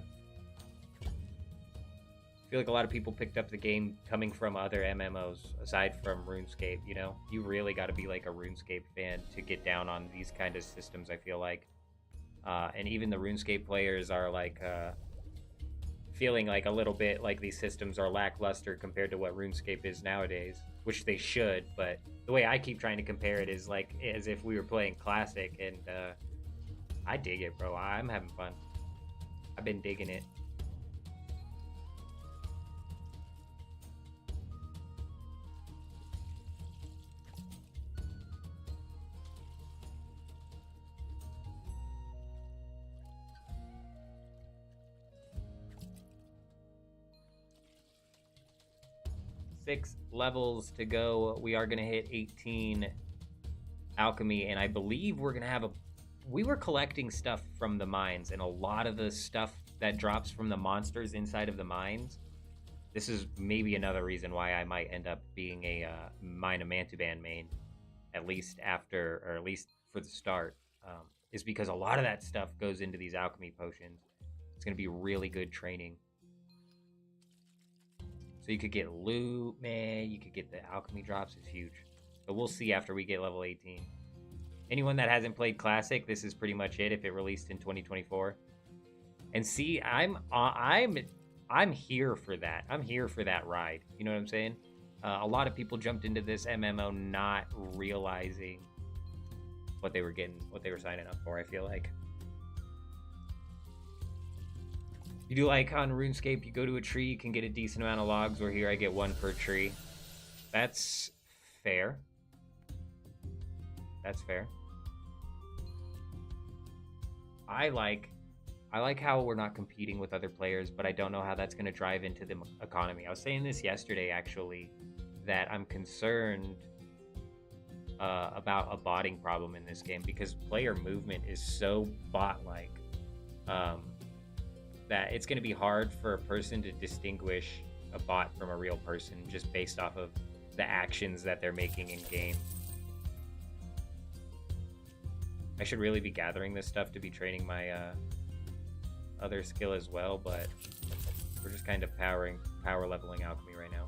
feel like a lot of people picked up the game coming from other MMOs aside from RuneScape, you know? You really got to be like a RuneScape fan to get down on these kind of systems, I feel like. And even the RuneScape players are like feeling like a little bit like these systems are lackluster compared to what RuneScape is nowadays, which they should, but the way I keep trying to compare it is like as if we were playing Classic, and I dig it, bro. I'm having fun. I've been digging it. Six levels to go. We are going to hit 18 alchemy, and I believe we're going to have a... We were collecting stuff from the mines, and a lot of the stuff that drops from the monsters inside of the mines, this is maybe another reason why I might end up being a Mine of Mantuban main, at least after, or at least for the start, is because a lot of that stuff goes into these alchemy potions. It's going to be really good training. So you could get loot, man. You could get the alchemy drops. It's huge. But we'll see after we get level 18. Anyone that hasn't played Classic, this is pretty much it if it released in 2024. And see, I'm here for that. I'm here for that ride. You know what I'm saying? A lot of people jumped into this MMO not realizing what they were getting, what they were signing up for, I feel like. You do like on RuneScape, you go to a tree, you can get a decent amount of logs, where here I get one per tree. That's fair. That's fair. I like how we're not competing with other players, but I don't know how that's going to drive into the economy. I was saying this yesterday, actually, that I'm concerned about a botting problem in this game, because player movement is so bot-like. That it's going to be hard for a person to distinguish a bot from a real person just based off of the actions that they're making in game. I should really be gathering this stuff to be training my other skill as well, but we're just kind of power leveling alchemy right now.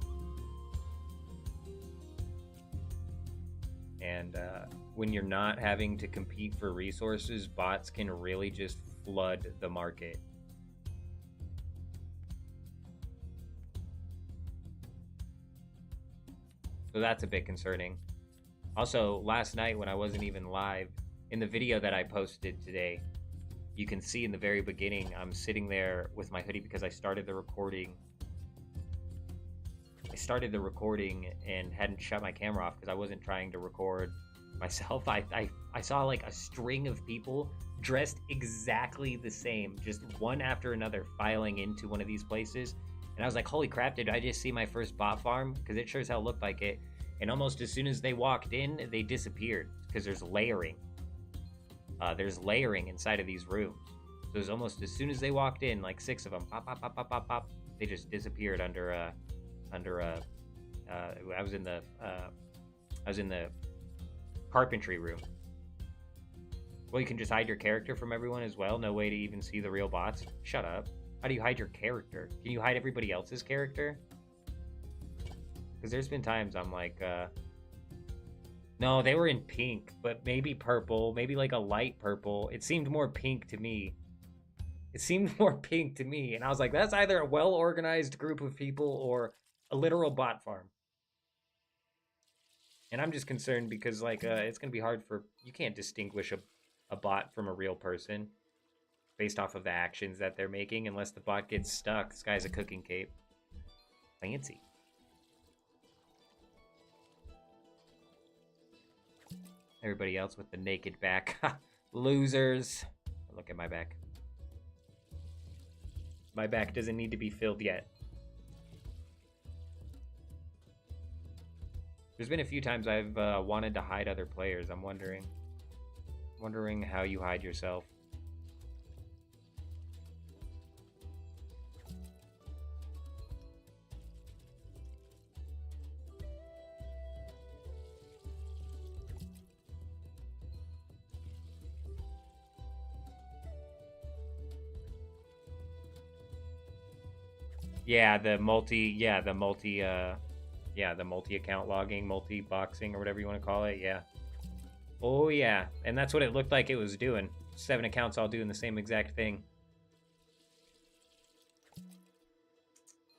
And when you're not having to compete for resources, bots can really just flood the market. So that's a bit concerning. Also, last night when I wasn't even live, in the video that I posted today, you can see in the very beginning, I'm sitting there with my hoodie because I started the recording. And hadn't shut my camera off because I wasn't trying to record myself. I saw like a string of people dressed exactly the same, just one after another, filing into one of these places. And I was like, holy crap, did I just see my first bot farm? Because it sure as hell looked like it. And almost as soon as they walked in, they disappeared because there's layering. There's layering inside of these rooms. So it was almost as soon as they walked in, like 6 of them, pop, pop, pop, pop, pop, pop, they just disappeared I was in the carpentry room. Well, you can just hide your character from everyone as well. No way to even see the real bots. Shut up. How do you hide your character? Can you hide everybody else's character? Because there's been times I'm like, no, they were in pink, but maybe purple, maybe like a light purple. It seemed more pink to me. And I was like, that's either a well-organized group of people or a literal bot farm. And I'm just concerned because like it's going to be hard for... You can't distinguish a bot from a real person based off of the actions that they're making unless the bot gets stuck. This guy's a cooking cape. Fancy. Everybody else with the naked back. Losers. Look at my back. My back doesn't need to be filled yet. There's been a few times I've wanted to hide other players. I'm wondering how you hide yourself. Yeah, the multi-account logging, multi-boxing, or whatever you want to call it, yeah. Oh, yeah, and that's what it looked like it was doing. 7 accounts all doing the same exact thing.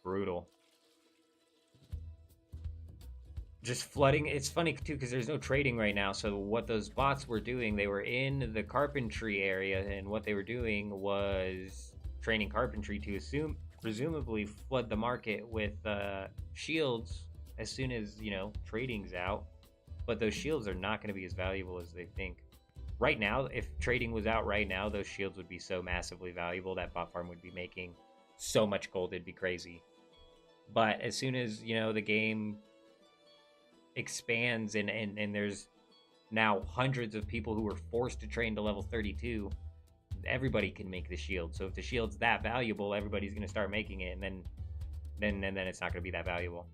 Brutal. Just flooding. It's funny, too, because there's no trading right now, so what those bots were doing, they were in the carpentry area, and what they were doing was training carpentry to presumably flood the market with shields as soon as, you know, trading's out. But those shields are not going to be as valuable as they think. Right now, if trading was out right now, those shields would be so massively valuable that bot farm would be making so much gold, it'd be crazy. But as soon as, you know, the game expands and there's now hundreds of people who were forced to train to level 32, everybody can make the shield. So if the shield's that valuable, everybody's going to start making it, and then it's not going to be that valuable.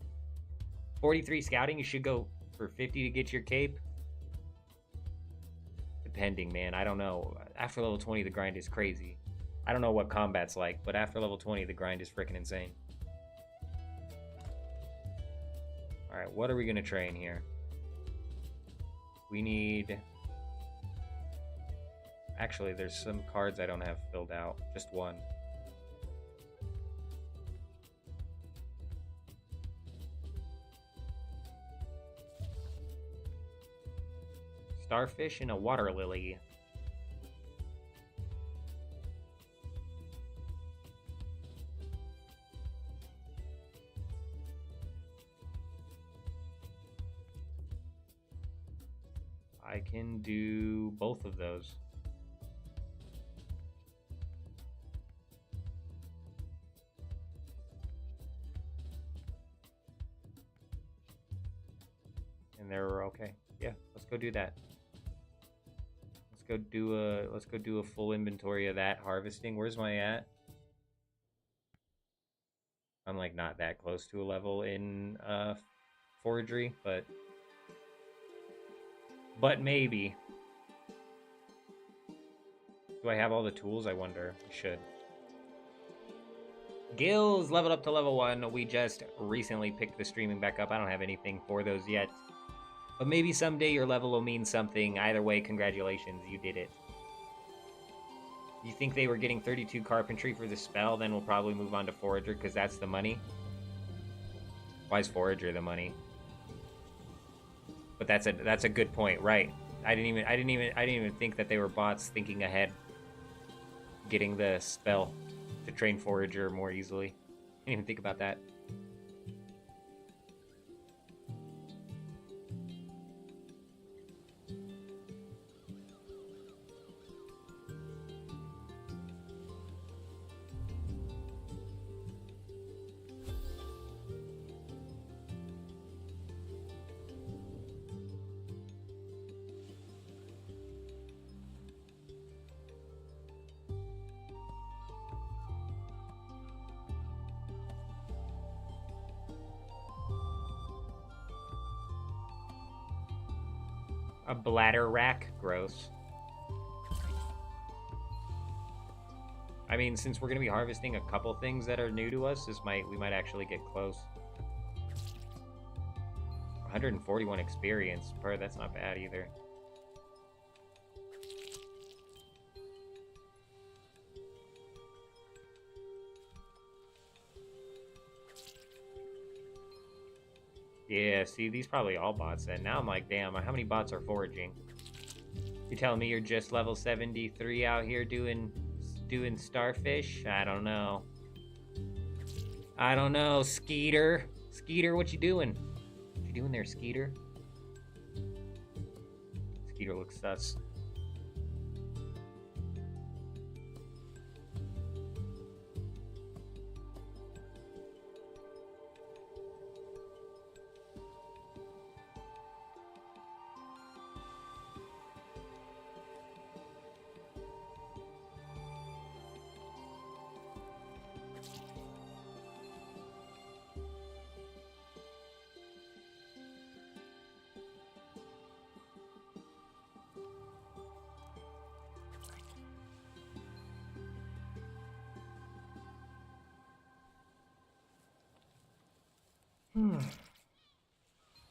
43 scouting, you should go for 50 to get your cape. Depending, man. I don't know. After level 20, the grind is crazy. I don't know what combat's like, but after level 20, the grind is freaking insane. Alright, what are we going to train here? We need... Actually, there's some cards I don't have filled out. Just one. Starfish and a water lily. I can do both of those. And they're okay. Yeah, let's go do that. Let's go do a full inventory of that harvesting. Where's my at? I'm like not that close to a level in forgery, but maybe. Do I have all the tools? I wonder. I should. Gills leveled up to level 1. We just recently picked the streaming back up. I don't have anything for those yet. But maybe someday your level will mean something. Either way, congratulations, you did it. You think they were getting 32 carpentry for the spell, then we'll probably move on to Forager, because that's the money. Why is Forager the money? But that's a good point, right? I didn't even think that they were bots thinking ahead, getting the spell to train Forager more easily. Didn't even think about that. A bladder rack? Gross. I mean, since we're going to be harvesting a couple things that are new to us, we might actually get close. 141 experience per, that's not bad either. Yeah, see, these probably all bots then. Now I'm like, damn, how many bots are foraging? You're telling me you're just level 73 out here doing starfish? I don't know. I don't know, Skeeter. Skeeter, what you doing? What you doing there, Skeeter? Skeeter looks sus.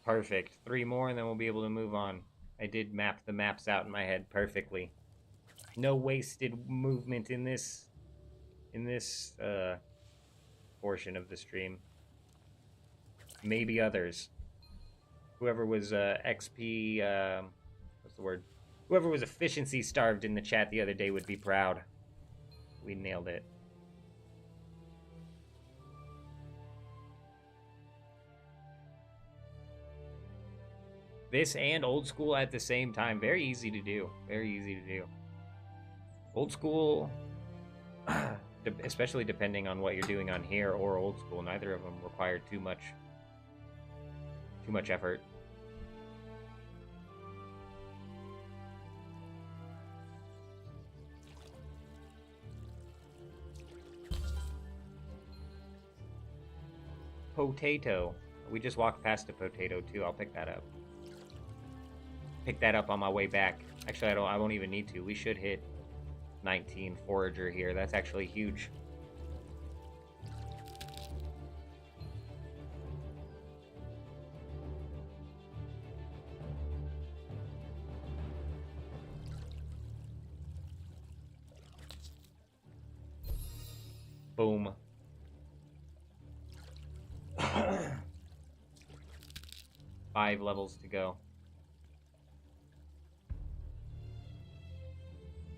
Perfect. 3 more and then we'll be able to move on. I did map the maps out in my head perfectly. No wasted movement in this portion of the stream. Maybe others. Whoever was XP what's the word? Whoever was efficiency starved in the chat the other day would be proud. We nailed it. This and old school at the same time. Very easy to do. Very easy to do. Old school, especially depending on what you're doing on here or old school, neither of them require too much effort. Potato. We just walked past a potato too. I'll pick that up. Pick that up on my way back. Actually, I won't even need to. We should hit 19 forager here. That's actually huge. Boom. 5 levels to go.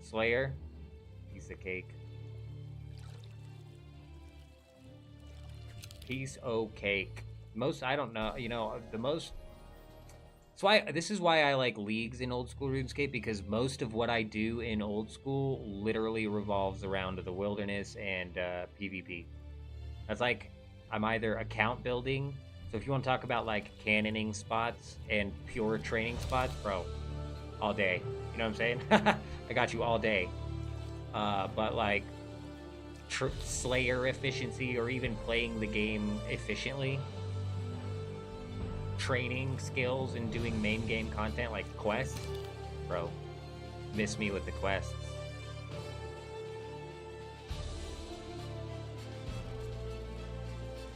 Slayer, piece of cake. Piece of cake. Most, I don't know, you know, the most. This is why I like leagues in old school RuneScape, because most of what I do in old school literally revolves around the wilderness and PvP. That's like, I'm either account building. So if you want to talk about like cannoning spots and pure training spots, bro, all day. You know what I'm saying? I got you all day. But like Slayer efficiency, or even playing the game efficiently, training skills and doing main game content like quests, bro, miss me with the quests.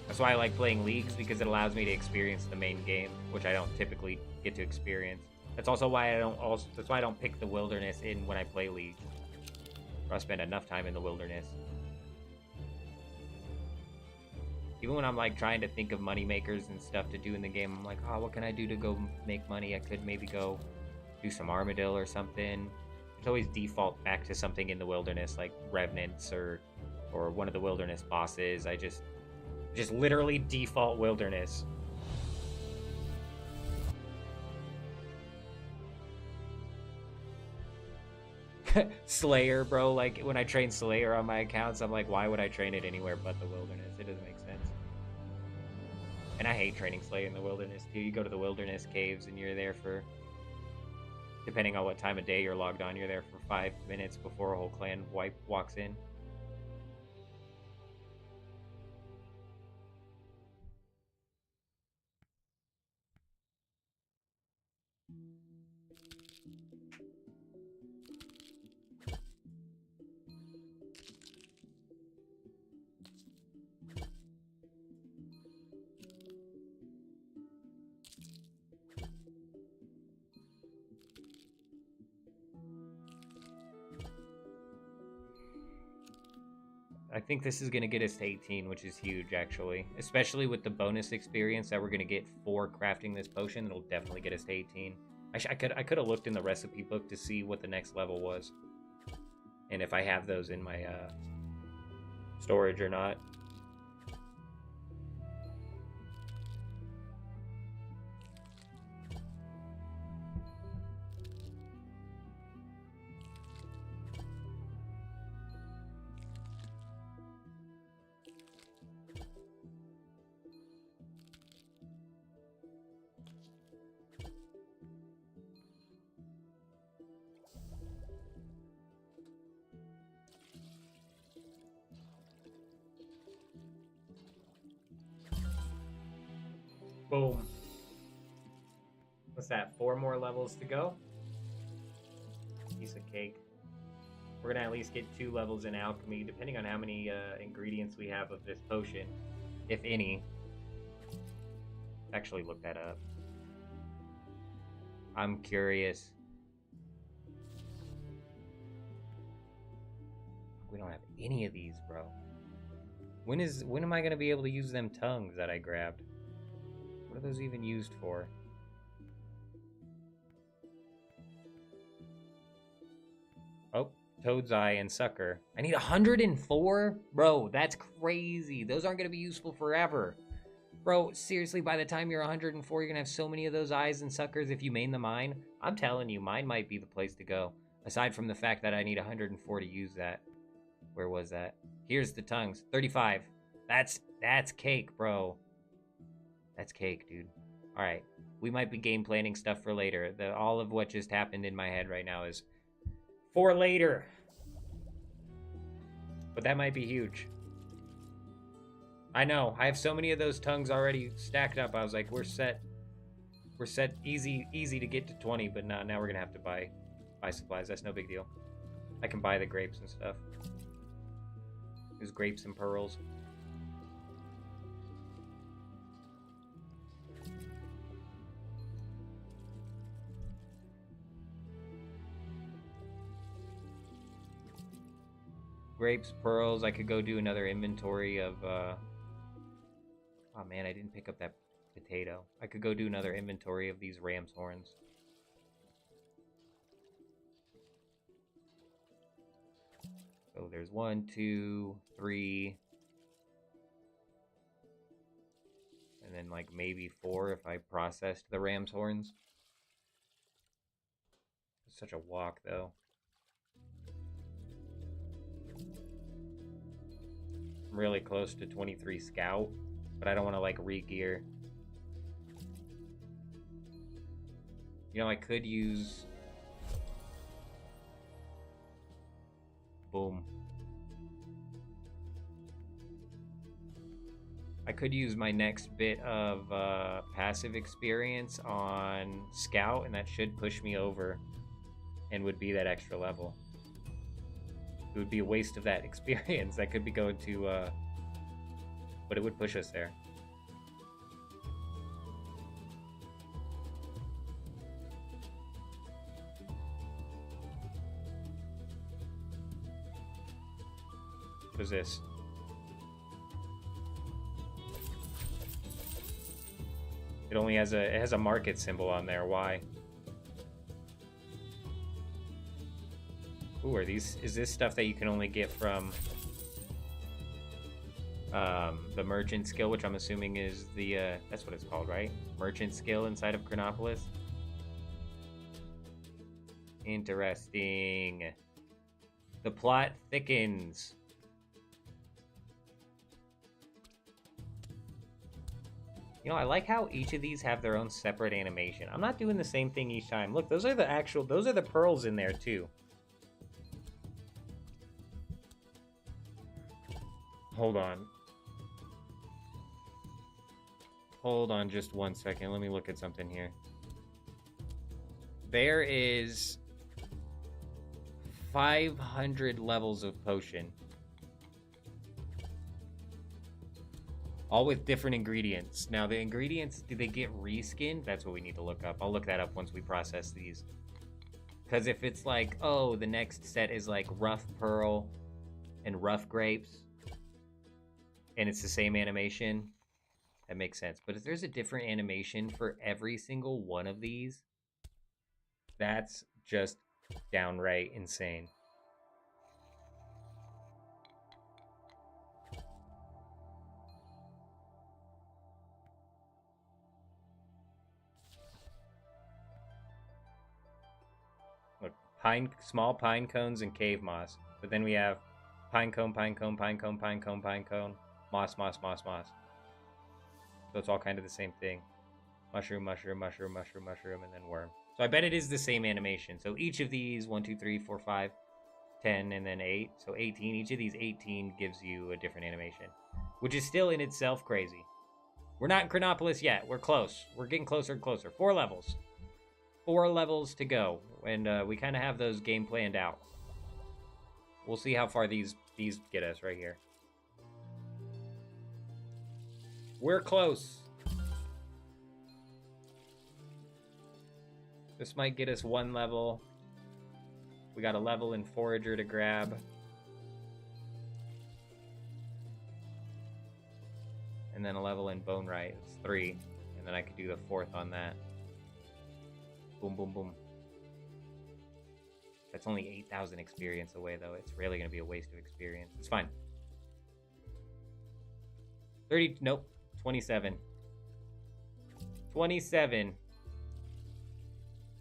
That's why I like playing leagues, because it allows me to experience the main game, which I don't typically get to experience. That's also why I don't pick the wilderness in when I play leagues. I spend enough time in the wilderness. Even when I'm like trying to think of money makers and stuff to do in the game, I'm like, oh, what can I do to go make money? I could maybe go do some Armadillo or something. It's always default back to something in the wilderness, like revenants or one of the wilderness bosses. I just literally default wilderness. Slayer, bro. Like when I train Slayer on my accounts, I'm like, why would I train it anywhere but the wilderness? It doesn't make sense. And I hate training Slayer in the wilderness too. You go to the wilderness caves and you're there for, depending on what time of day you're logged on, you're there for 5 minutes before a whole clan walks in. I think this is going to get us to 18, which is huge, actually. Especially with the bonus experience that we're going to get for crafting this potion. It'll definitely get us to 18. I could have looked in the recipe book to see what the next level was. And if I have those in my storage or not. Boom. What's that? 4 more levels to go? Piece of cake. We're gonna at least get 2 levels in alchemy, depending on how many ingredients we have of this potion, if any. Actually, look that up. I'm curious. We don't have any of these, bro. When am I gonna be able to use them tongues that I grabbed? What are those even used for? Oh, Toad's Eye and Sucker. I need 104? Bro, that's crazy. Those aren't going to be useful forever. Bro, seriously, by the time you're 104, you're gonna have so many of those eyes and suckers if you main the mine. I'm telling you, mine might be the place to go. Aside from the fact that I need 104 to use that. Where was that? Here's the tongues. 35. That's cake, bro. That's cake, dude. Alright. We might be game planning stuff for later. All of what just happened in my head right now is for later. But that might be huge. I know. I have so many of those tongues already stacked up. I was like, we're set. We're set easy to get to 20, but now we're gonna have to buy supplies. That's no big deal. I can buy the grapes and stuff. There's grapes and pearls. Grapes, pearls. I could go do another inventory of oh man, I didn't pick up that potato. I could go do another inventory of these ram's horns. So there's 1, 2, 3. And then like maybe 4 if I processed the ram's horns. It's such a walk though. I'm really close to 23 scout, but I don't want to like re-gear. You know, I could use... Boom. I could use my next bit of passive experience on Scout, and that should push me over and would be that extra level. It would be a waste of that experience. That could be going to... but it would push us there. What is this? It only has a market symbol on there. Why? Ooh, are these? Is this stuff that you can only get from the merchant skill, which I'm assuming is the that's what it's called, right? Merchant skill inside of Crenopolis. Interesting. The plot thickens. You know, I like how each of these have their own separate animation. I'm not doing the same thing each time. Look, those are the pearls in there too. Hold on. Hold on just 1 second. Let me look at something here. There is 500 levels of potion. All with different ingredients. Now, the ingredients, do they get reskinned? That's what we need to look up. I'll look that up once we process these. Because if it's like, oh, the next set is like rough pearl and rough grapes, and it's the same animation, that makes sense. But if there's a different animation for every single one of these, that's just downright insane. Look, small pine cones and cave moss. But then we have pine cone, pine cone, pine cone, pine cone, pine cone, moss, moss, moss, moss. So it's all kind of the same thing. Mushroom, mushroom, mushroom, mushroom, mushroom, and then worm. So I bet it is the same animation. So each of these, 1, 2, 3, 4, 5, 10, and then 8. So 18. Each of these 18 gives you a different animation, which is still in itself crazy. We're not in Crenopolis yet. We're close. We're getting closer and closer. 4 levels. 4 levels to go. And we kind of have those game planned out. We'll see how far these get us right here. We're close. This might get us 1 level. We got a level in Forager to grab. And then a level in Bone Right. It's 3. And then I could do the 4th on that. Boom, boom, boom. That's only 8,000 experience away, though. It's really going to be a waste of experience. It's fine. 30, nope, 27. 27.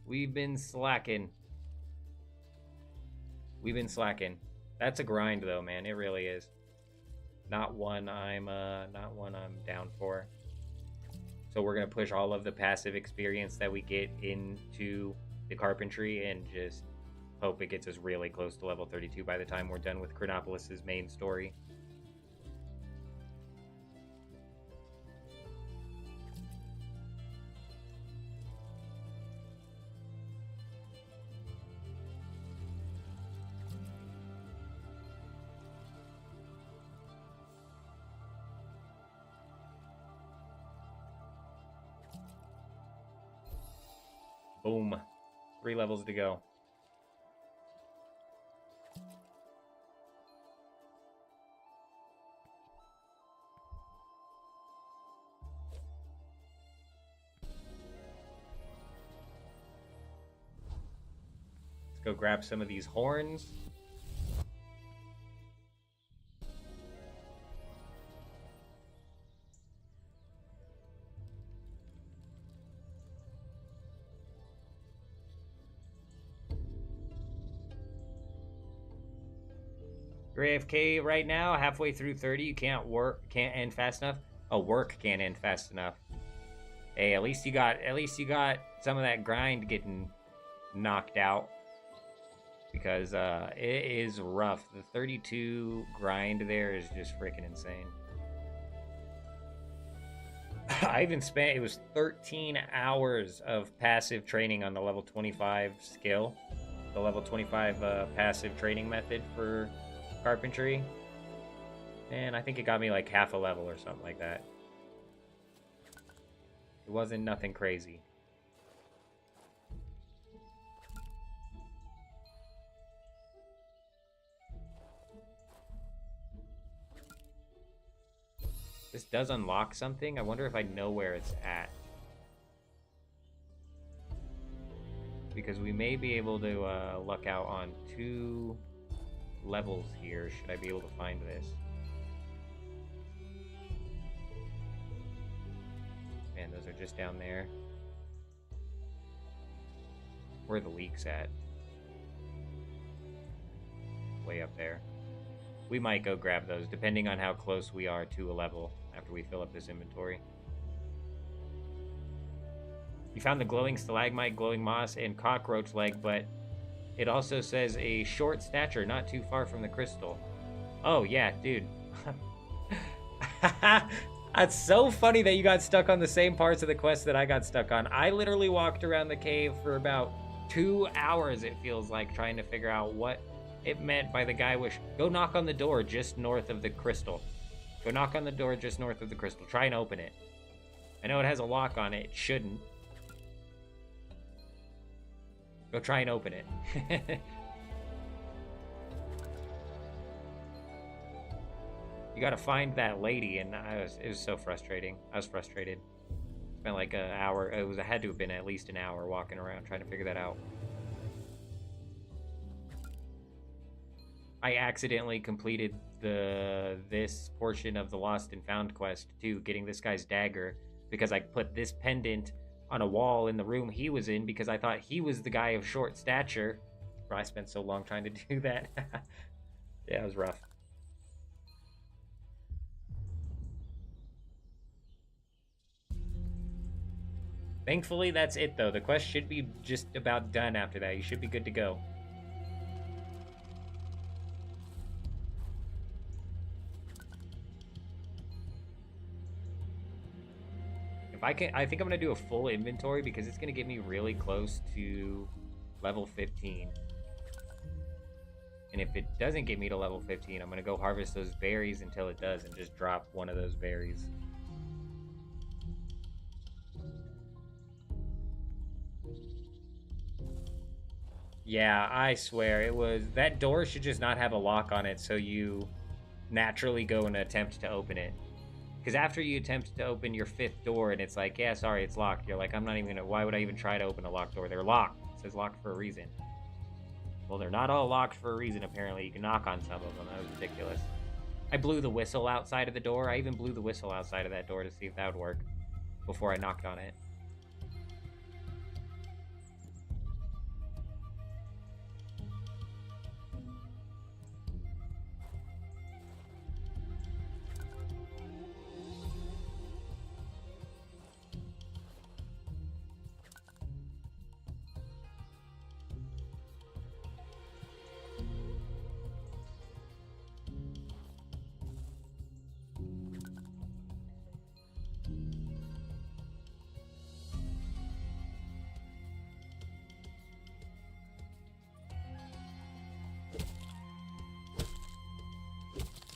We've been slacking. We've been slacking. That's a grind though, man. It really is. Not one I'm down for. So we're gonna push all of the passive experience that we get into the carpentry and just hope it gets us really close to level 32 by the time we're done with Crenopolis' main story. Boom. 3 levels to go. Let's go grab some of these horns. You're AFK right now, halfway through 30. You can't end fast enough. Oh, work can't end fast enough. Hey, at least you got some of that grind getting knocked out. Because it is rough. The 32 grind there is just freaking insane. I even spent, it was 13 hours of passive training on the level 25 skill. The level 25 passive training method for carpentry. And I think it got me like half a level or something like that. It wasn't nothing crazy. This does unlock something. I wonder if I know where it's at. Because we may be able to luck out on 2 levels here. Should I be able to find this? Man, those are just down there. Where are the leaks at? Way up there. We might go grab those, depending on how close we are to a level after we fill up this inventory. You found the glowing stalagmite, glowing moss, and cockroach leg, but it also says a short stature not too far from the crystal. Oh, yeah, dude. That's so funny that you got stuck on the same parts of the quest that I got stuck on. I literally walked around the cave for about 2 hours, it feels like, trying to figure out what it meant by the guy wish. Go knock on the door just north of the crystal. Go knock on the door just north of the crystal. Try and open it. I know it has a lock on it. It shouldn't. Go try and open it. You gotta find that lady, and it was so frustrating. I was frustrated. Spent like an hour. It had to have been at least an hour walking around trying to figure that out. I accidentally completed this portion of the Lost and Found quest too, getting this guy's dagger, because I put this pendant on a wall in the room he was in because I thought he was the guy of short stature. Bro, I spent so long trying to do that. Yeah, it was rough. Thankfully, that's it though. The quest should be just about done after that. You should be good to go. I think I'm gonna do a full inventory because it's gonna get me really close to level 15. And if it doesn't get me to level 15, I'm gonna go harvest those berries until it does and just drop one of those berries. Yeah, I swear it was, that door should just not have a lock on it so you naturally go and attempt to open it. Because after you attempt to open your 5th door and it's like, yeah, sorry, it's locked. You're like, I'm not even gonna, why would I even try to open a locked door? They're locked. It says locked for a reason. Well, they're not all locked for a reason, apparently. You can knock on some of them. That was ridiculous. I blew the whistle outside of the door. I even blew the whistle outside of that door to see if that would work before I knocked on it.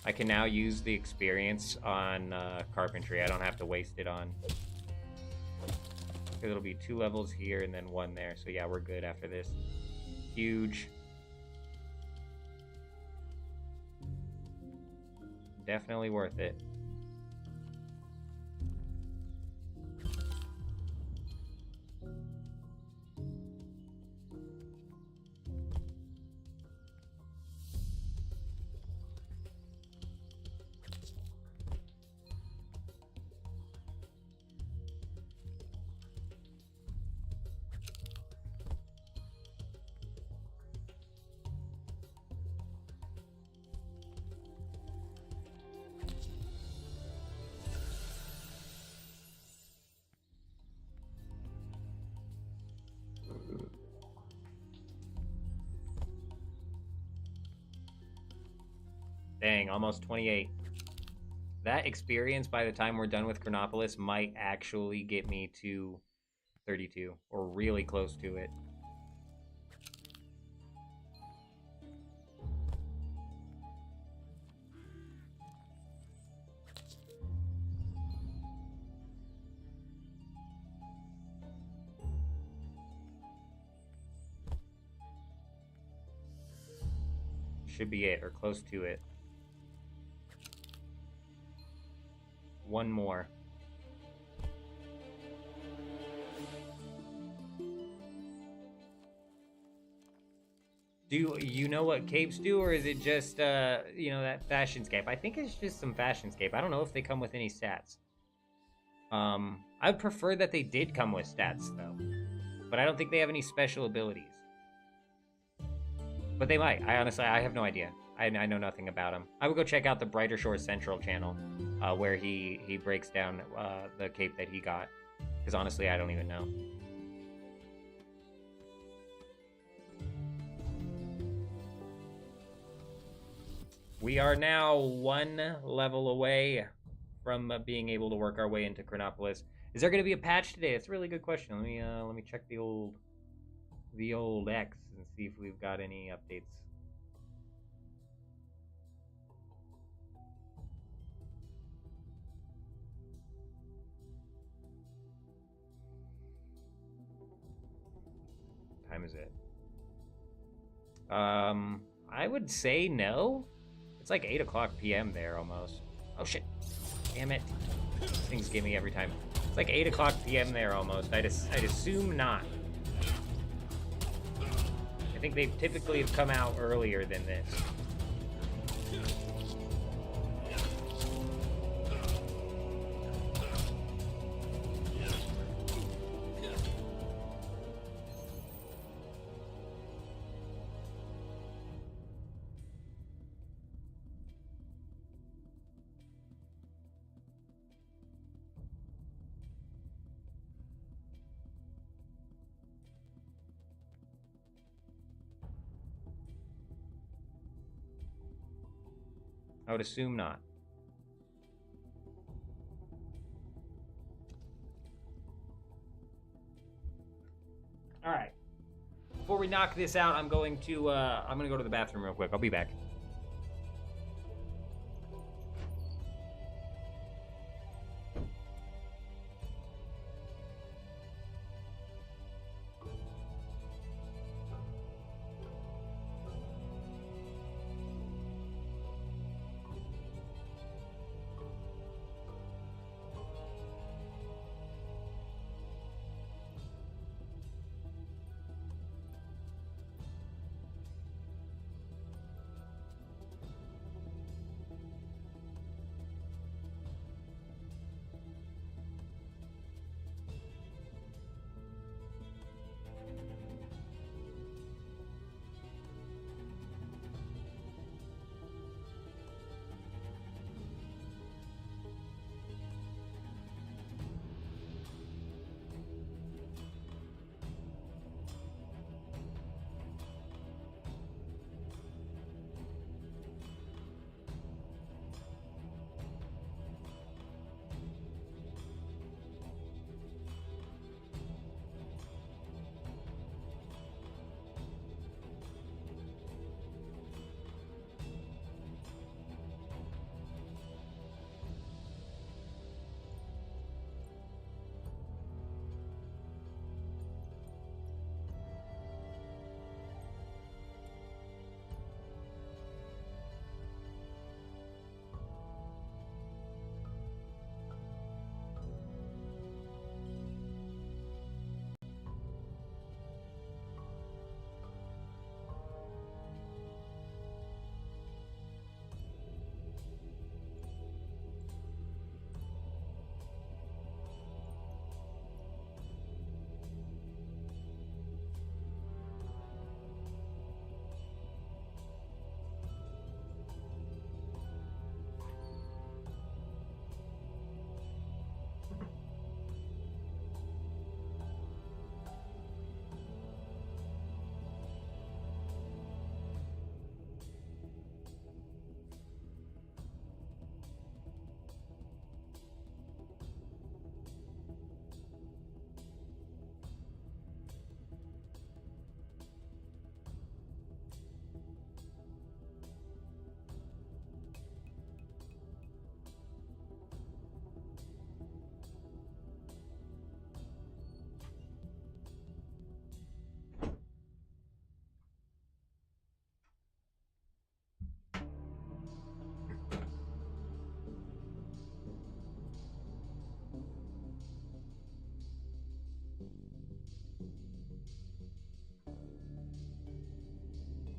I can now use the experience on carpentry. I don't have to waste it on... It'll be 2 levels here and then 1 there. So yeah, we're good after this. Huge. Definitely worth it. Dang, almost 28. That experience, by the time we're done with Crenopolis, might actually get me to 32, or really close to it. Should be it, or close to it. 1 more. Do you know what capes do, or is it just, you know, that fashionscape? I think it's just some fashionscape. I don't know if they come with any stats. I'd prefer that they did come with stats, though. But I don't think they have any special abilities. But they might. I have no idea. I know nothing about him. I would go check out the Brighter Shore Central channel, where he breaks down the cape that he got. Because honestly, I don't even know. We are now 1 level away from being able to work our way into Crenopolis. Is there going to be a patch today? That's a really good question. Let me check the old X and see if we've got any updates. What time is it? I would say no. It's like 8 o'clock p.m. there almost. Oh shit. Damn it. These things get me every time. It's like 8 o'clock p.m. there almost. I'd assume not. I think they typically have come out earlier than this. I would assume not. All right. Before we knock this out, I'm going to go to the bathroom real quick. I'll be back.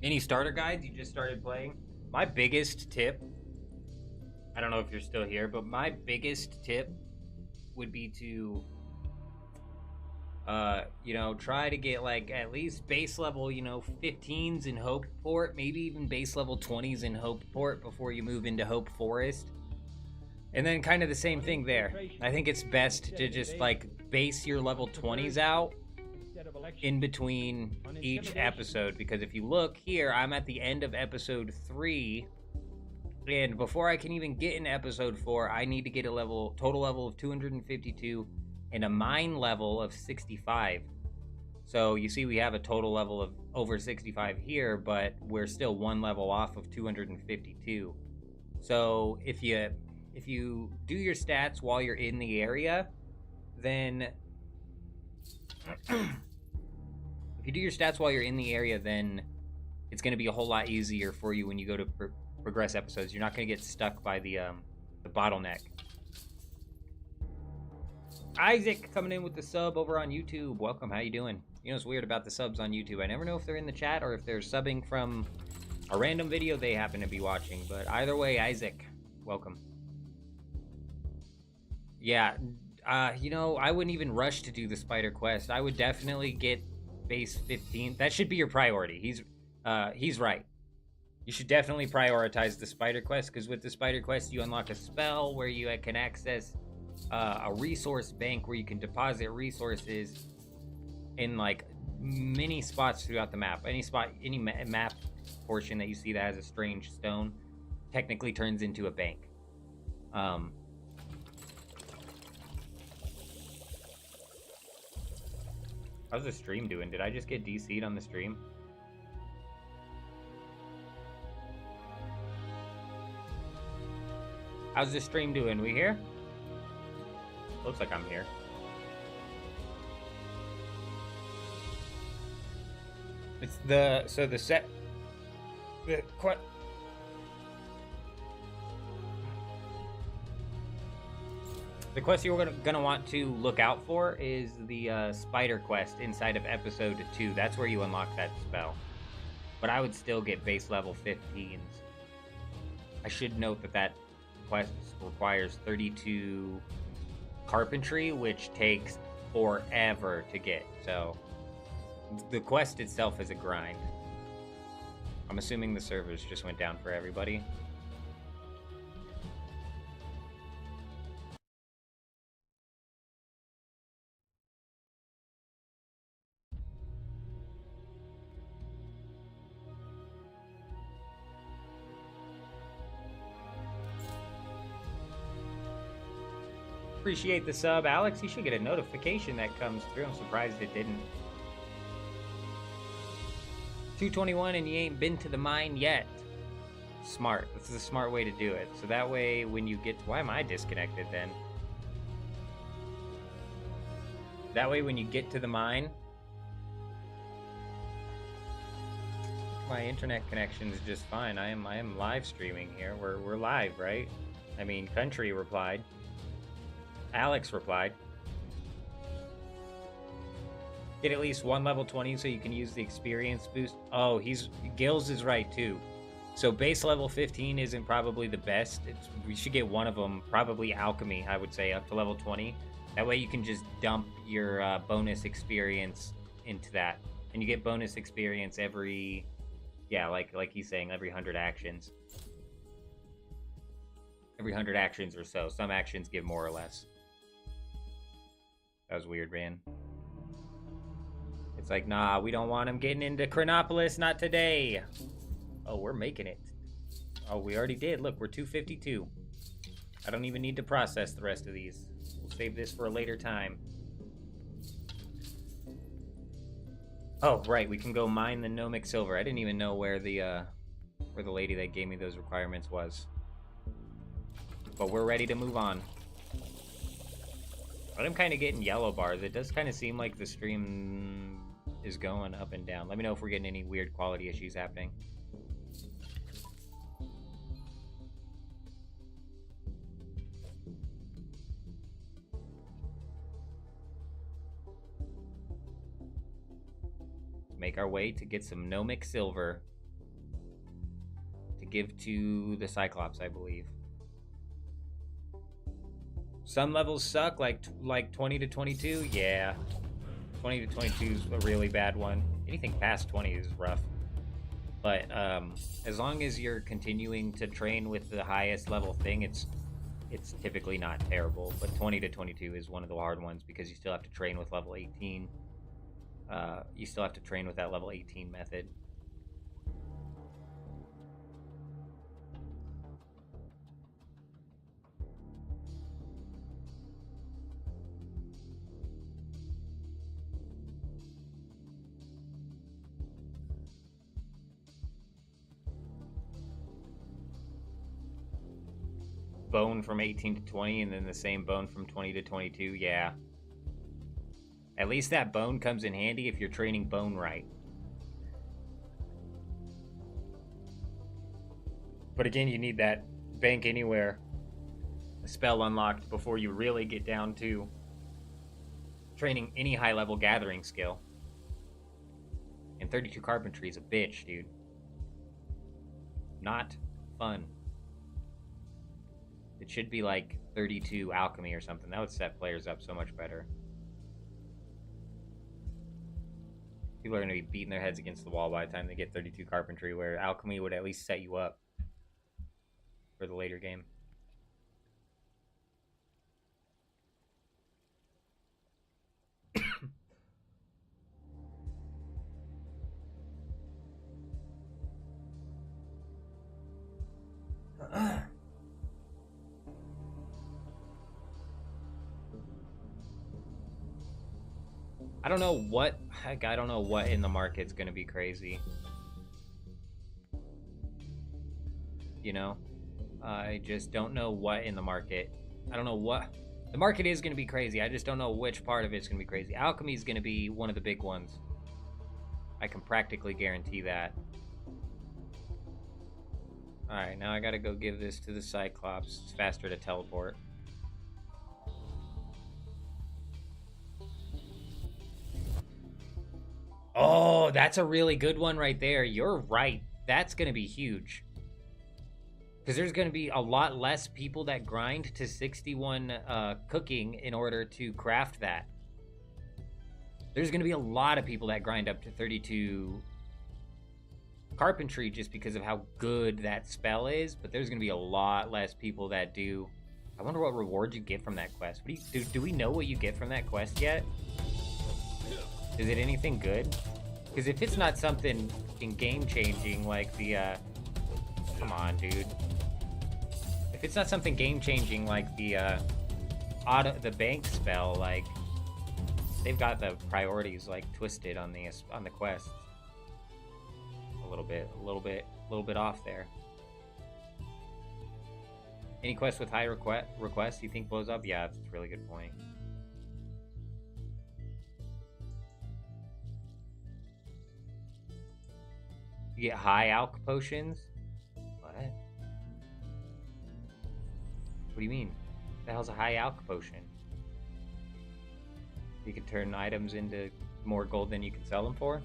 Any starter guides you just started playing? My biggest tip, I don't know if you're still here, but my biggest tip would be to try to get like at least base level, 15s in Hopeport, maybe even base level 20s in Hopeport before you move into Hope Forest. And then kind of the same thing there. I think it's best to just like base your level 20s out in between each episode, because if you look here, I'm at the end of episode 3, and before I can even get in episode 4, I need to get a total level of 252 and a mine level of 65. So you see we have a total level of over 65 here, but we're still one level off of 252. So if you do your stats while you're in the area, then if you do your stats while you're in the area, then it's going to be a whole lot easier for you when you go to progress episodes. You're not going to get stuck by the bottleneck. Isaac coming in with the sub over on YouTube. Welcome. How you doing? You know what's weird about the subs on YouTube? I never know if they're in the chat or if they're subbing from a random video they happen to be watching. But either way, Isaac, welcome. Yeah, I wouldn't even rush to do the spider quest. I would definitely get base 15. That should be your priority. He's right. You should definitely prioritize the spider quest, because with the spider quest you unlock a spell where you can access a resource bank where you can deposit resources in like many spots throughout the map. Any map portion that you see that has a strange stone technically turns into a bank. How's the stream doing? Did I just get DC'd on the stream? How's the stream doing? We here? Looks like I'm here. It's the quest you're gonna want to look out for is the spider quest inside of episode 2. That's where you unlock that spell. But I would still get base level 15s. I should note that quest requires 32 carpentry, which takes forever to get. So the quest itself is a grind. I'm assuming the servers just went down for everybody. Appreciate the sub, Alex. You should get a notification that comes through. I'm surprised it didn't. 221 and you ain't been to the mine yet. Smart. This is a smart way to do it. So that way when you get to... Why am I disconnected then? That way when you get to the mine... My internet connection is just fine. I am live streaming here. We're live, right? I mean, Country replied. Alex replied. Get at least one level 20 so you can use the experience boost. Oh, Gills is right too. So base level 15 isn't probably the best. We should get one of them, probably Alchemy, I would say, up to level 20. That way you can just dump your bonus experience into that. And you get bonus experience every, yeah, like he's saying, every 100 actions. Every 100 actions or so. Some actions give more or less. That was weird, man. It's like, nah, we don't want him getting into Crenopolis, not today. Oh, we're making it. Oh, we already did. Look, we're 252. I don't even need to process the rest of these. We'll save this for a later time. Oh, right, we can go mine the gnomic silver. I didn't even know where the lady that gave me those requirements was. But we're ready to move on. I'm kind of getting yellow bars. It does kind of seem like the stream is going up and down. Let me know if we're getting any weird quality issues happening. Make our way to get some gnomic silver give to the Cyclops, I believe. Some levels suck, like 20 to 22. Yeah, 20 to 22 is a really bad one. Anything past 20 is rough. But as long as you're continuing to train with the highest level thing, it's typically not terrible. But 20 to 22 is one of the hard ones because you still have to train with level 18. You still have to train with that level 18 method. Bone from 18 to 20 and then the same bone from 20 to 22. Yeah. At least that bone comes in handy if you're training bone right. But again, you need that bank anywhere spell unlocked before you really get down to training any high level gathering skill. And 32 carpentry is a bitch, dude. Not fun. It should be like 32 alchemy or something. That would set players up so much better. People are going to be beating their heads against the wall by the time they get 32 carpentry, where alchemy would at least set you up for the later game. I don't know what, heck, I don't know what in the market's gonna be crazy. You know? I just don't know what in the market. I don't know what. The market is gonna be crazy. I just don't know which part of it's gonna be crazy. Alchemy is gonna be one of the big ones. I can practically guarantee that. Alright, now I gotta go give this to the Cyclops. It's faster to teleport. Oh, that's a really good one right there. You're right. That's going to be huge. Because there's going to be a lot less people that grind to 61 cooking in order to craft that. There's going to be a lot of people that grind up to 32 carpentry just because of how good that spell is. But there's going to be a lot less people that do. I wonder what reward you get from that quest. What do we know what you get from that quest yet? Is it anything good? Because if it's not something game-changing like the, come on, dude. If it's not something game-changing like the bank spell, like, they've got the priorities, like, twisted on the quest. A little bit off there. Any quest with high requests you think blows up? Yeah, that's a really good point. You get high alch potions? What? What do you mean? What the hell's a high alch potion? You can turn items into more gold than you can sell them for?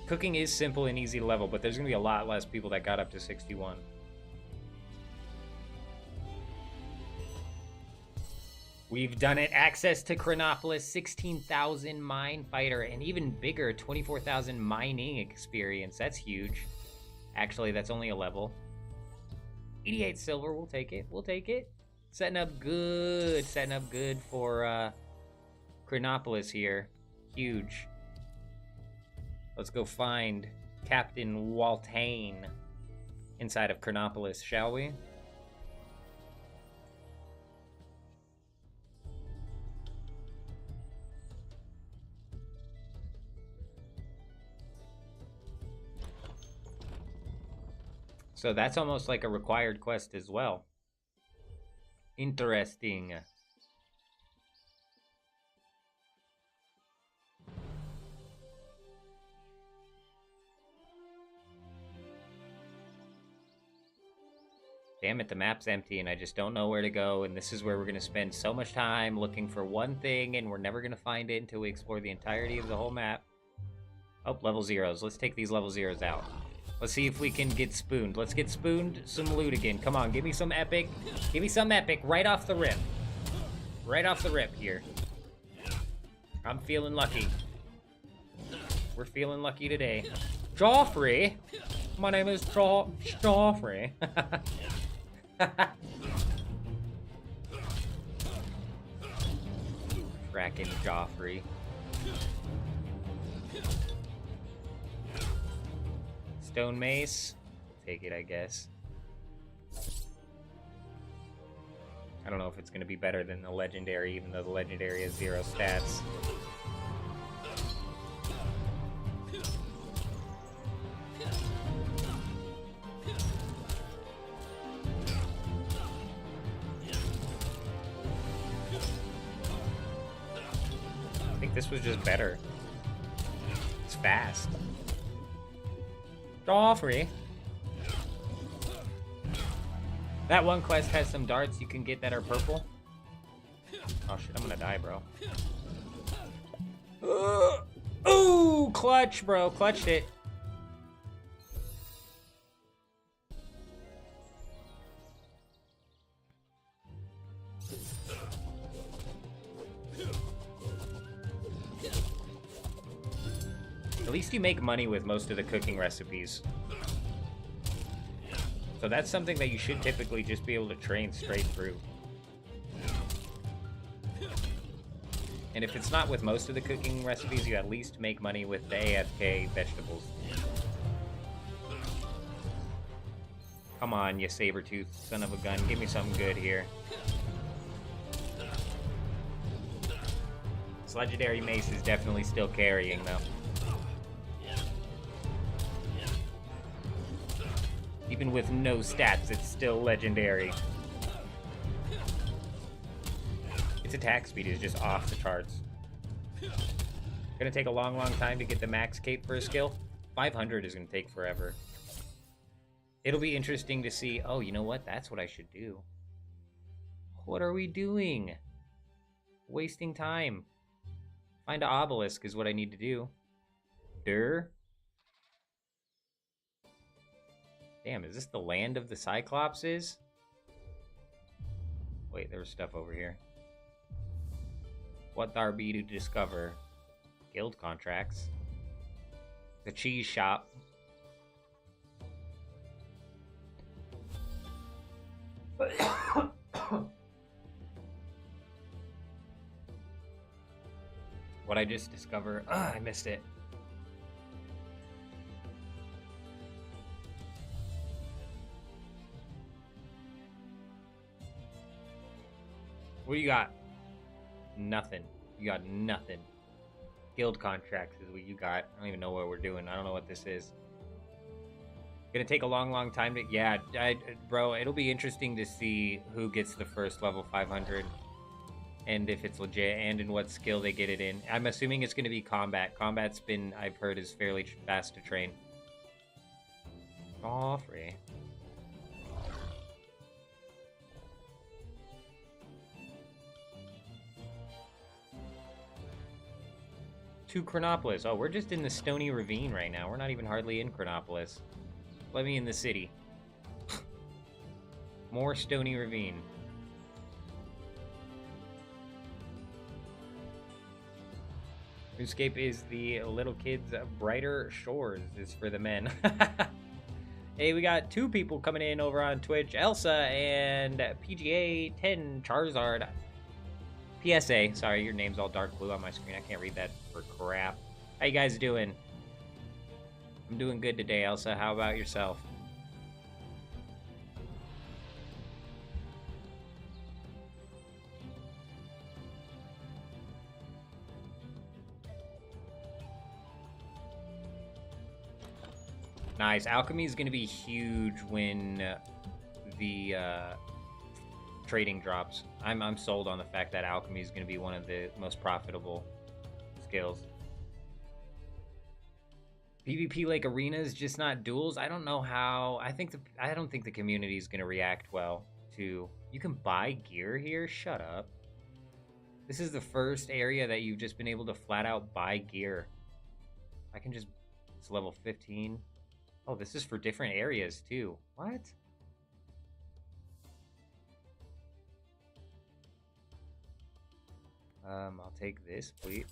Cooking is simple and easy to level, but there's going to be a lot less people that got up to 61. We've done it. Access to Crenopolis, 16,000 mine fighter, and even bigger, 24,000 mining experience. That's huge. Actually, that's only a level. 88 silver, we'll take it. We'll take it. Setting up good for Crenopolis here. Huge. Let's go find Captain Waltane inside of Crenopolis, shall we? So that's almost like a required quest as well. Interesting. Damn it, the map's empty and I just don't know where to go, and this is where we're going to spend so much time looking for one thing and we're never going to find it until we explore the entirety of the whole map. Oh, level 0s. Let's take these level 0s out. Let's see if we can get spooned. Let's get spooned some loot again. Come on, give me some epic. Give me some epic right off the rip. Right off the rip here. I'm feeling lucky. We're feeling lucky today. Joffrey? My name is Joffrey. Frackin' Joffrey. Stone mace. Take it, I guess. I don't know if it's going to be better than the legendary, even though the legendary has 0 stats. I think this was just better. It's fast. Joffrey. That one quest has some darts you can get that are purple. Oh shit, I'm gonna die, bro. Ooh, clutch, bro. Clutched it. At least you make money with most of the cooking recipes. So that's something that you should typically just be able to train straight through. And if it's not with most of the cooking recipes, you at least make money with the AFK vegetables. Come on, you saber-tooth son of a gun. Give me something good here. This legendary mace is definitely still carrying, though. Even with no stats, it's still legendary. Its attack speed is just off the charts. Gonna take a long, long time to get the max cape for a skill. 500 is gonna take forever. It'll be interesting to see. Oh, you know what? That's what I should do. What are we doing? Wasting time. Find an obelisk is what I need to do. Durr. Damn, is this the land of the Cyclopses? Wait, there was stuff over here. What there be to discover? Guild contracts. The cheese shop. What I just discovered. I missed it. What do you got? Nothing. You got nothing. Guild contracts is what you got. I don't even know what we're doing. I don't know what this is. Gonna take a long, long time to... Yeah, bro, it'll be interesting to see who gets the first level 500. And if it's legit, and in what skill they get it in. I'm assuming it's gonna be combat. Combat's been, I've heard, is fairly fast to train. Joffrey. To Crenopolis. Oh, we're just in the Stony Ravine right now. We're not even hardly in Crenopolis. Let me in the city. More Stony Ravine. RuneScape is the little kids' brighter shores. Is for the men. Hey, we got 2 people coming in over on Twitch. Elsa and PGA 10 Charizard. PSA, sorry, your name's all dark blue on my screen. I can't read that for crap. How you guys doing? I'm doing good today, Elsa. How about yourself? Nice. Alchemy is going to be huge when the trading drops. I'm sold on the fact that alchemy is going to be one of the most profitable skills. PvP like arenas, just not duels. I don't know how. I don't think the community is going to react well to. You can buy gear here. Shut up. This is the first area that you've just been able to flat out buy gear. I can just... It's level 15. Oh, this is for different areas, too. What? I'll take this, please.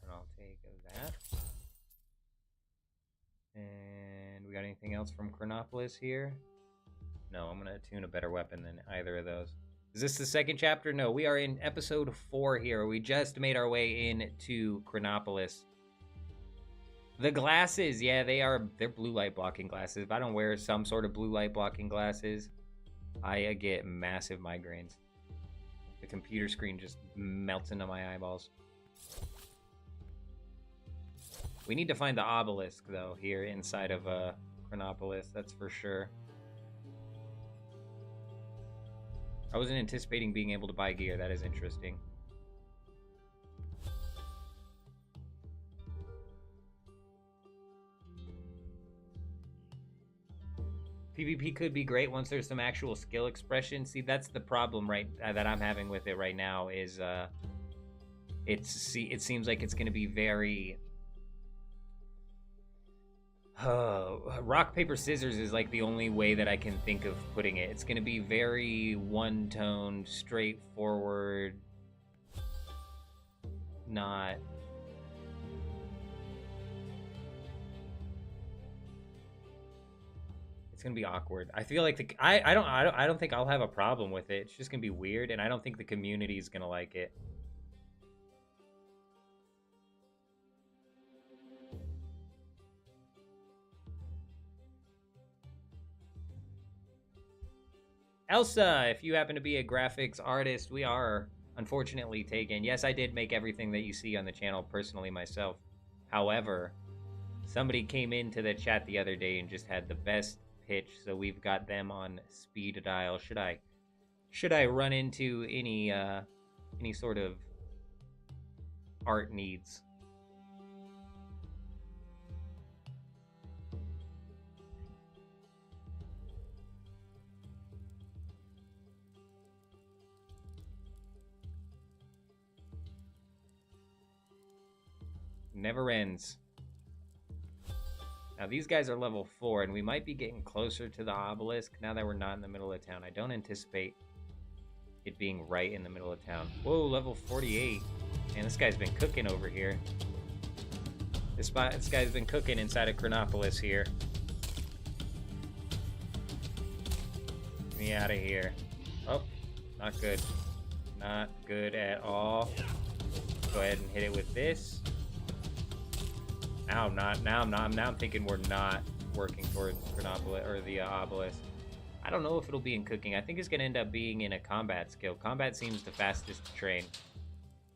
And I'll take that. And we got anything else from Crenopolis here? No, I'm gonna tune a better weapon than either of those. Is this the second chapter? No, we are in episode 4 here. We just made our way into Crenopolis. The glasses, yeah, they're blue light blocking glasses. If I don't wear some sort of blue light blocking glasses, I get massive migraines. The computer screen just melts into my eyeballs. We need to find the obelisk, though, here inside of Crenopolis, that's for sure. I wasn't anticipating being able to buy gear. That is interesting. PvP could be great once there's some actual skill expression. See, that's the problem that I'm having with it right now is it seems like it's going to be very rock paper scissors is like the only way that I can think of putting it. It's going to be very one-toned, straightforward, not... It's gonna be awkward. I feel like I don't think I'll have a problem with it. It's just gonna be weird, and I don't think the community is gonna like it. Elsa, if you happen to be a graphics artist, we are unfortunately taken. Yes, I did make everything that you see on the channel personally myself. However, somebody came into the chat the other day and just had the best pitch, so we've got them on speed dial. Should I run into any sort of art needs? Never ends. Now, these guys are level 4, and we might be getting closer to the obelisk now that we're not in the middle of town. I don't anticipate it being right in the middle of town. Whoa, level 48. Man, this guy's been cooking over here. This guy's been cooking inside of Crenopolis here. Get me out of here. Oh, not good. Not good at all. Go ahead and hit it with this. Now I'm thinking we're not working towards Crenopolis or the obelisk. I don't know if it'll be in cooking. I think it's gonna end up being in a combat skill. Combat seems the fastest to train.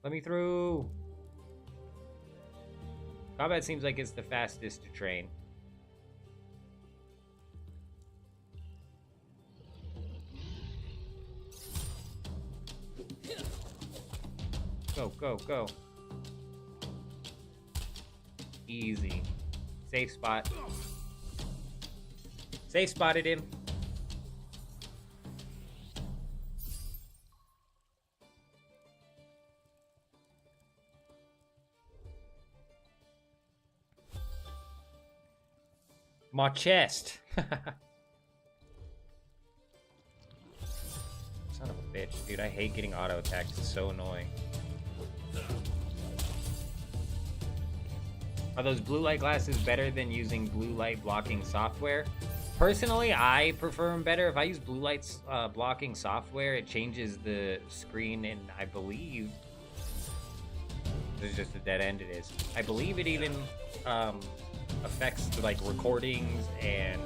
Let me through. Combat seems like it's the fastest to train. Go, go, go. Easy. Safe spot. Safe spotted him. My chest. Son of a bitch, dude. I hate getting auto attacked. It's so annoying. Are those blue light glasses better than using blue light blocking software? Personally, I prefer them better. If I use blue light blocking software, it changes the screen, and I believe there's just a dead end. It is. I believe it even affects the, like, recordings and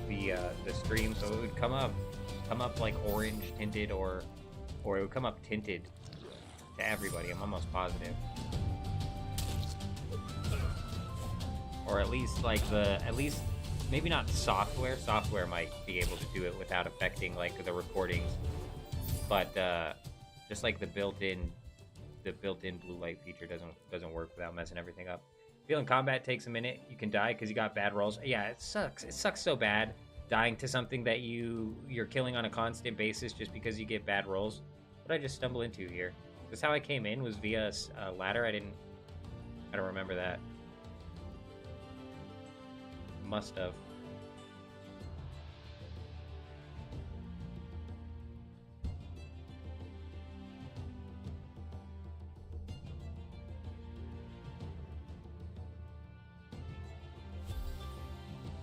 the stream, so it would come up like orange tinted, or it would come up tinted to everybody. I'm almost positive. Or at least like maybe not software. Software might be able to do it without affecting like the recordings, but just like the built-in blue light feature doesn't work without messing everything up. Feeling combat takes a minute. You can die because you got bad rolls. Yeah, it sucks. It sucks so bad dying to something that you're killing on a constant basis just because you get bad rolls. What did I just stumble into here? This is how I came in, was via a ladder. I didn't I don't remember that. Must have.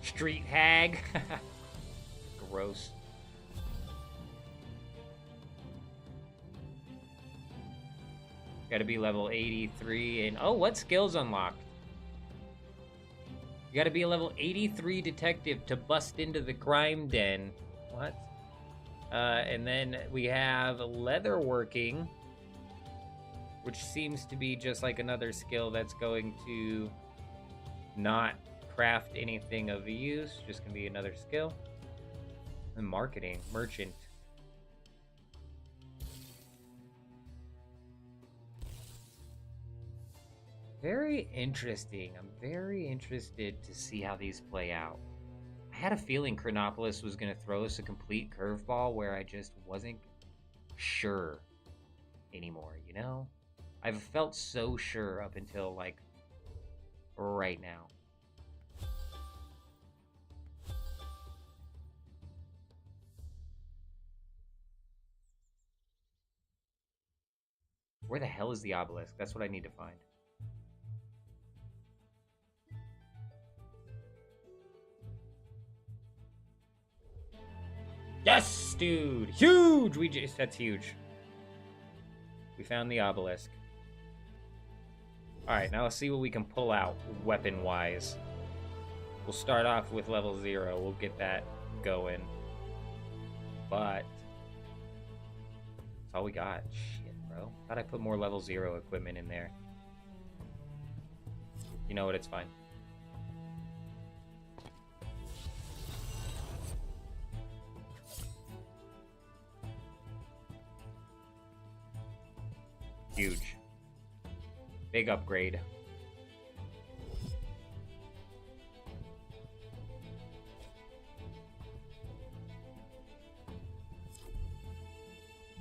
Street hag. Gross. Gotta be level 83 and oh, what skills unlocked? You gotta be a level 83 detective to bust into the crime den. What? And then we have leatherworking, which seems to be just like another skill that's going to not craft anything of use, just gonna be another skill. And marketing, merchant. Very interesting. I'm very interested to see how these play out. I had a feeling Crenopolis was going to throw us a complete curveball where I just wasn't sure anymore, you know? I've felt so sure up until, like, right now. Where the hell is the obelisk? That's what I need to find. Yes, dude! Huge! That's huge. We found the obelisk. Alright, now let's see what we can pull out weapon-wise. We'll start off with level 0. We'll get that going. But that's all we got. Shit, bro. Thought I put more level 0 equipment in there. You know what? It's fine. Huge. Big upgrade.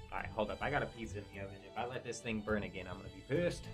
Alright, hold up. I got a pizza in the oven. If I let this thing burn again, I'm gonna be pissed.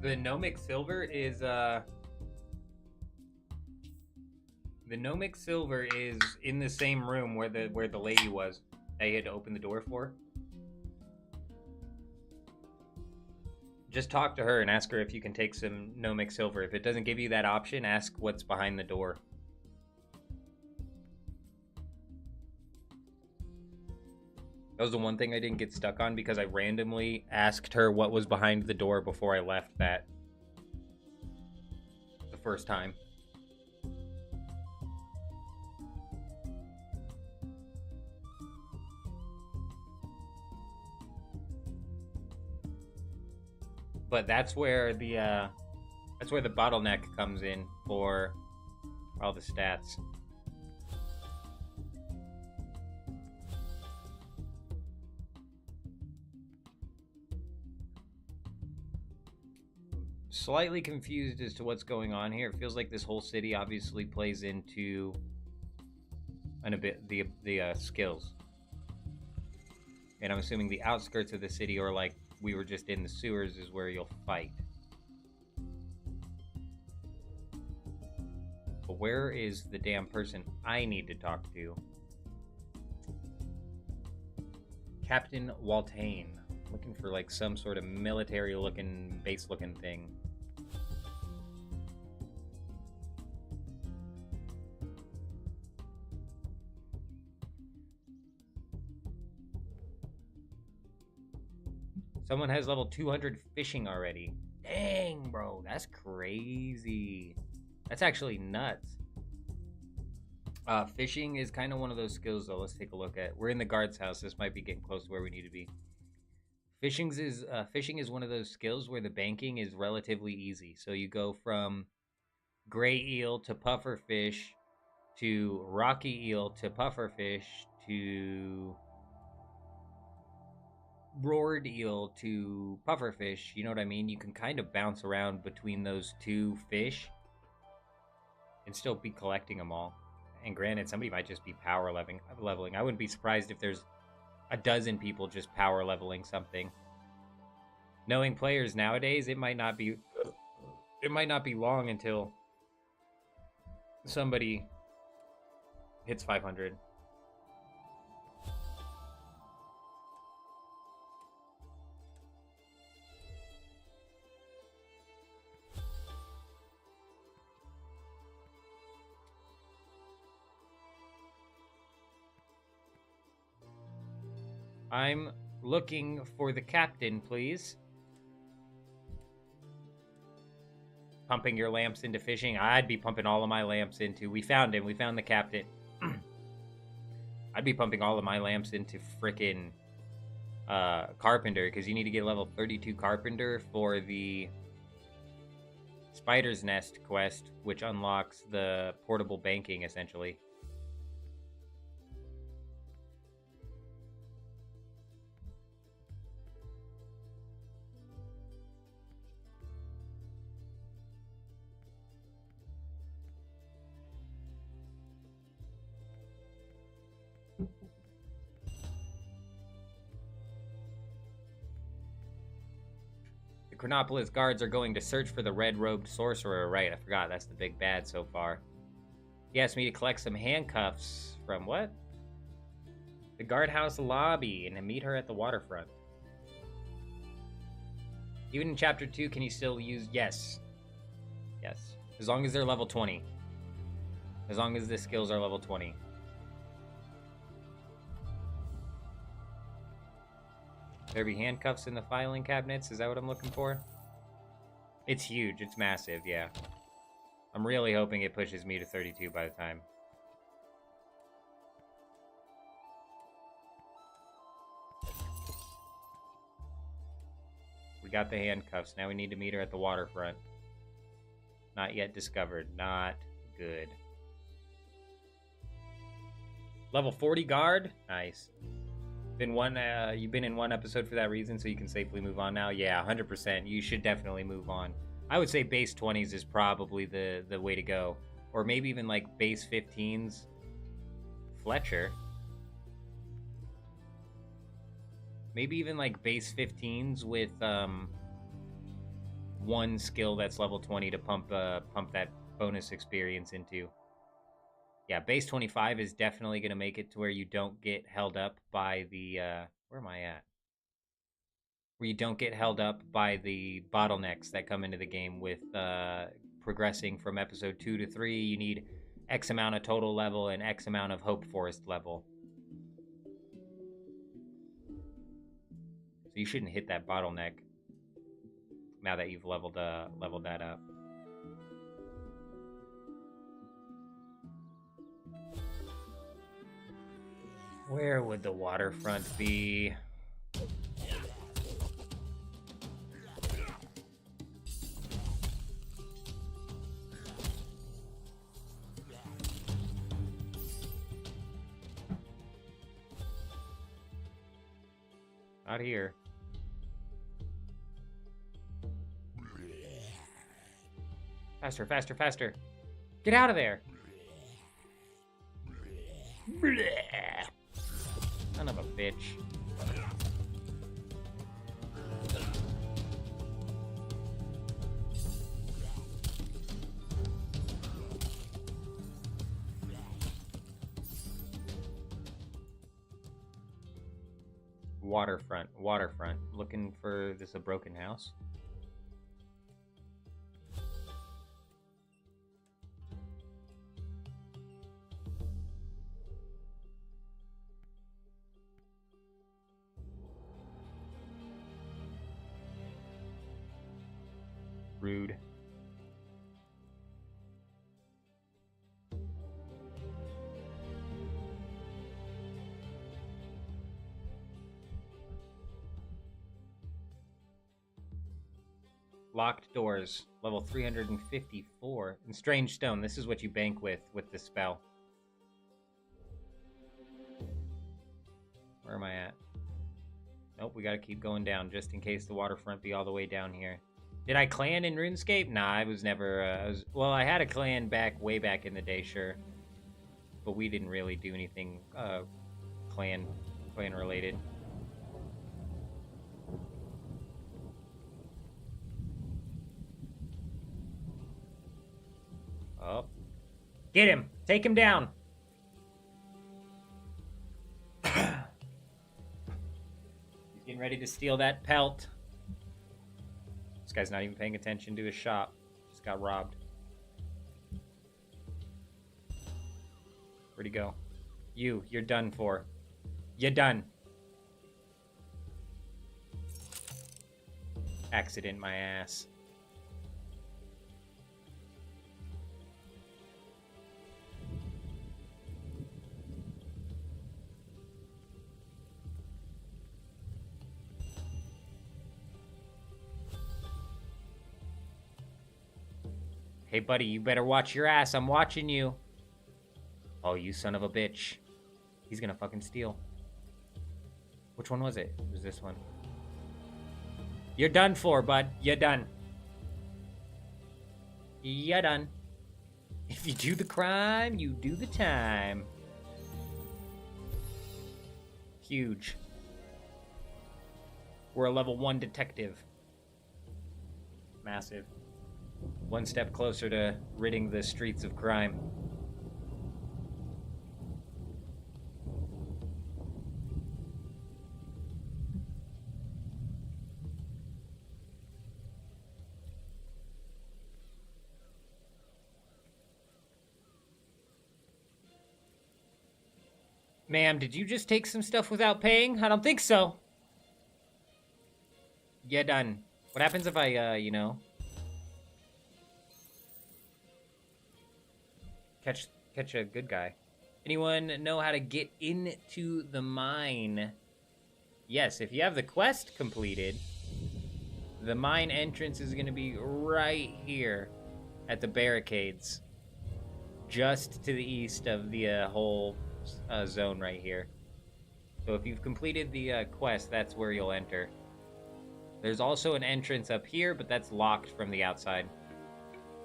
The Gnomic Silver is in the same room where the lady was that you had to open the door for. Just talk to her and ask her if you can take some Gnomic Silver. If it doesn't give you that option, ask what's behind the door. That was the one thing I didn't get stuck on because I randomly asked her what was behind the door before I left that the first time. But that's where the bottleneck comes in for all the stats. Slightly confused as to what's going on here. It feels like this whole city obviously plays into a bit the skills. And I'm assuming the outskirts of the city, or like we were just in the sewers, is where you'll fight. But where is the damn person I need to talk to? Captain Waltane. Looking for like some sort of military looking, base looking thing. Someone has level 200 fishing already. Dang, bro, that's crazy. That's actually nuts. Fishing is kind of one of those skills, though. Let's take a look at. We're in the guard's house. This might be getting close to where we need to be. Fishing is one of those skills where the banking is relatively easy. So you go from gray eel to pufferfish to rocky eel to pufferfish to roared eel to pufferfish. You know what I mean? You can kind of bounce around between those two fish and still be collecting them all. And granted, somebody might just be power leveling. I wouldn't be surprised if there's a dozen people just power leveling something. Knowing players nowadays, it might not be long until somebody hits 500. I'm looking for the captain, please. Pumping your lamps into fishing? I'd be pumping all of my lamps into... We found him. We found the captain. I'd be pumping all of my lamps into frickin' carpenter, because you need to get level 32 carpenter for the Spider's Nest quest, which unlocks the portable banking, essentially. Crenopolis guards are going to search for the red-robed sorcerer. Right, I forgot. That's the big bad so far. He asked me to collect some handcuffs from what? The guardhouse lobby and to meet her at the waterfront. Even in Chapter 2, can you still use... Yes. Yes. As long as they're level 20. As long as the skills are level 20. There be handcuffs in the filing cabinets? Is that what I'm looking for? It's huge. It's massive, yeah. I'm really hoping it pushes me to 32 by the time. We got the handcuffs. Now we need to meet her at the waterfront. Not yet discovered. Not good. Level 40 guard? Nice. You've been in one episode for that reason, so you can safely move on now? Yeah, 100%. You should definitely move on. I would say base 20s is probably the way to go. Or maybe even like base 15s. Fletcher. Maybe even like base 15s with one skill that's level 20 to pump that bonus experience into. Yeah, base 25 is definitely going to make it to where you don't get held up by the where am I at? Where you don't get held up by the bottlenecks that come into the game with progressing from episode 2 to 3. You need X amount of total level and X amount of Hope Forest level. So you shouldn't hit that bottleneck now that you've leveled that up. Where would the waterfront be? Not here. Faster, faster, faster. Get out of there. Son of a bitch. Waterfront. Looking for a broken house. Rude. Locked doors, level 354. And strange stone, this is what you bank with this spell. Where am I at? Nope, we gotta keep going down just in case the waterfront be all the way down here. Did I clan in RuneScape? Nah, I was never, well, I had a clan way back in the day, sure. But we didn't really do anything, clan related. Oh. Get him! Take him down! He's getting ready to steal that pelt. This guy's not even paying attention to his shop. Just got robbed. Where'd he go? You're done for. You're done. Accident my ass. Hey, buddy, you better watch your ass. I'm watching you. Oh, you son of a bitch. He's gonna fucking steal. Which one was it? It was this one. You're done for, bud. You're done. You're done. If you do the crime, you do the time. Huge. We're a level 1 detective. Massive. One step closer to ridding the streets of crime. Ma'am, did you just take some stuff without paying? I don't think so. Yeah, done. What happens if I, you know... Catch a good guy. Anyone know how to get into the mine? Yes, if you have the quest completed, the mine entrance is going to be right here at the barricades, just to the east of the whole zone right here. So if you've completed the quest, that's where you'll enter. There's also an entrance up here, but that's locked from the outside.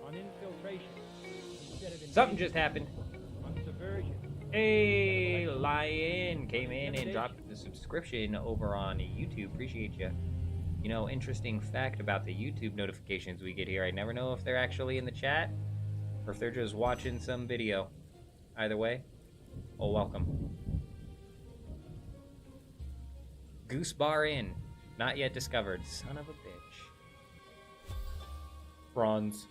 On infiltration. Something just happened. On subversion. Hey, Lion came in and dropped the subscription over on YouTube. Appreciate you. You know, interesting fact about the YouTube notifications we get here. I never know if they're actually in the chat or if they're just watching some video. Either way, oh, welcome. Goose Bar Inn. Not yet discovered. Son of a bitch. Bronze.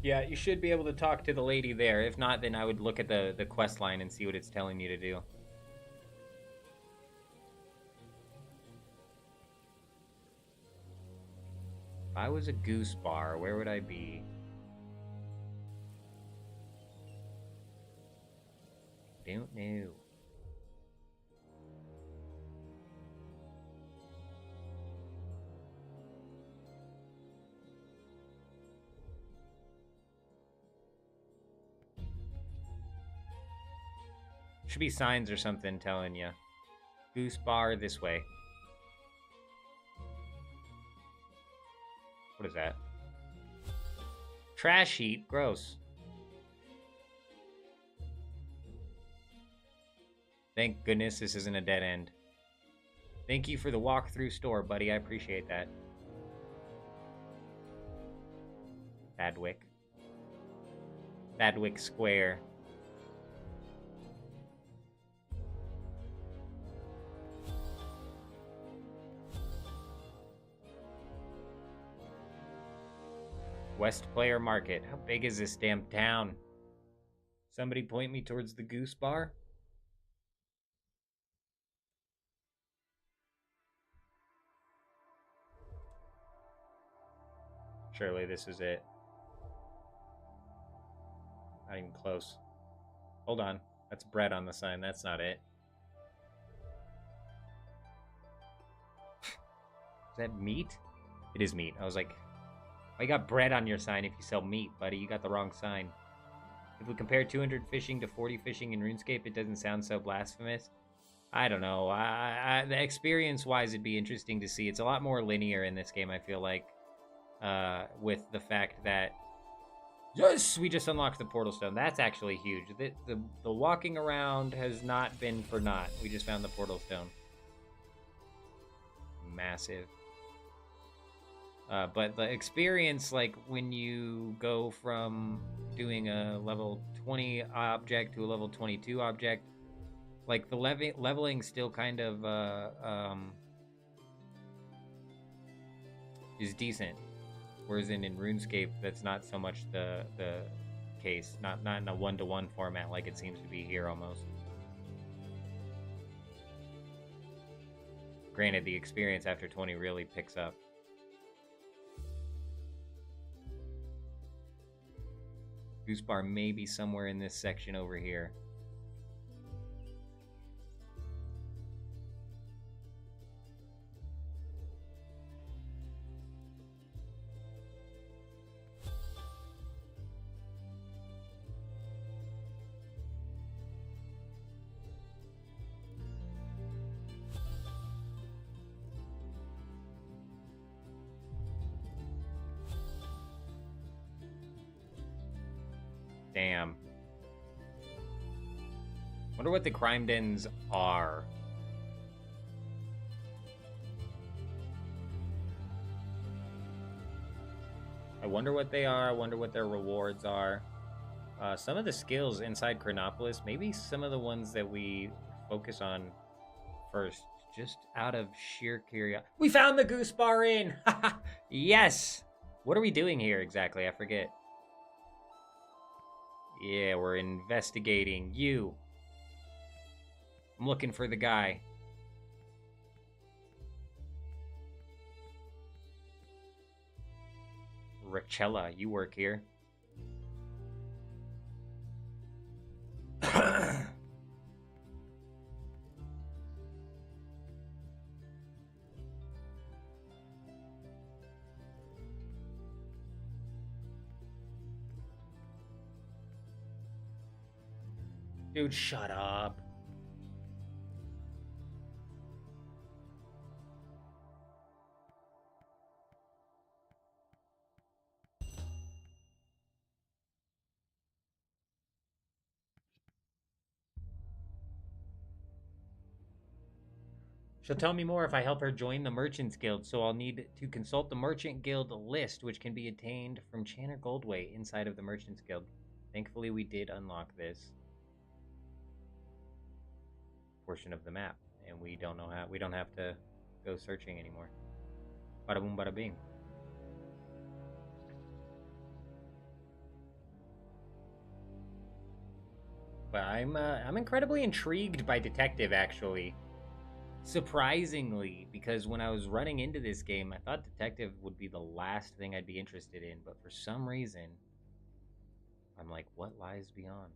Yeah, you should be able to talk to the lady there. If not, then I would look at the quest line and see what it's telling you to do. If I was a goose bar, where would I be? Don't know. Should be signs or something telling you. Goose bar this way. What is that? Trash heap. Gross. Thank goodness this isn't a dead end. Thank you for the walk-through store, buddy. I appreciate that. Thadwick. Thadwick Square. West Player Market. How big is this damn town? Somebody point me towards the Goose Bar? Surely this is it. Not even close. Hold on. That's bread on the sign. That's not it. Is that meat? It is meat. I was like, why you got bread on your sign if you sell meat, buddy? You got the wrong sign. If we compare 200 fishing to 40 fishing in RuneScape, it doesn't sound so blasphemous. I don't know. The experience-wise, it'd be interesting to see. It's a lot more linear in this game, I feel like. With the fact that... Yes! We just unlocked the portal stone. That's actually huge. The walking around has not been for naught. We just found the portal stone. Massive. But the experience, like, when you go from doing a level 20 object to a level 22 object, like, the leveling still kind of, is decent. Whereas in RuneScape, that's not so much the case. Not in a one-to-one format like it seems to be here, almost. Granted, the experience after 20 really picks up. Goose Bar may be somewhere in this section over here. Damn. Wonder what the crime dens are. I wonder what they are. I wonder what their rewards are. Some of the skills inside Crenopolis, maybe some of the ones that we focus on first, just out of sheer curiosity. We found the Goose Bar Inn! Yes! What are we doing here exactly? I forget. Yeah, we're investigating you. I'm looking for the guy. Rachella, you work here. Dude, shut up. She'll tell me more if I help her join the Merchants Guild, so I'll need to consult the Merchant Guild list, which can be obtained from Channer Goldway inside of the Merchants Guild. Thankfully, we did unlock this portion of the map, and we don't have to go searching anymore. Bada boom, bada bing. But I'm incredibly intrigued by Detective, actually. Surprisingly, because when I was running into this game, I thought Detective would be the last thing I'd be interested in, but for some reason, I'm like, what lies beyond?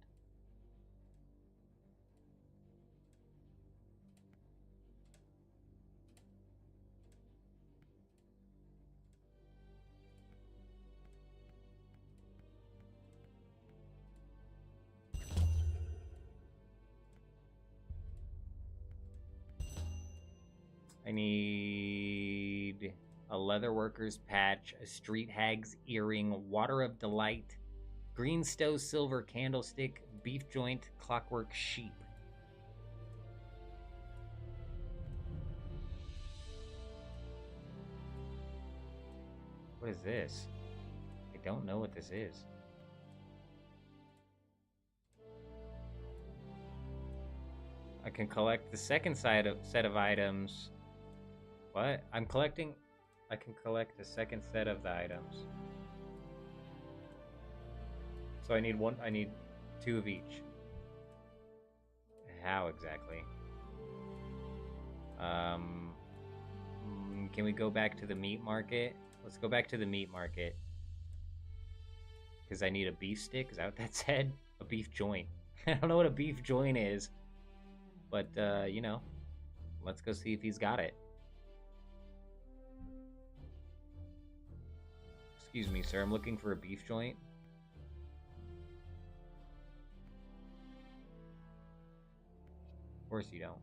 I need a leather worker's patch, a street hag's earring, water of delight, green stove silver candlestick, beef joint, clockwork sheep. What is this? I don't know what this is. I can collect the second set of items. What? I can collect the second set of the items. So I need 2 of each. How exactly? Can we go back to the meat market? Let's go back to the meat market. Because I need a beef stick. Is that what that said? A beef joint. I don't know what a beef joint is. But, you know, let's go see if he's got it. Excuse me, sir. I'm looking for a beef joint. Of course you don't.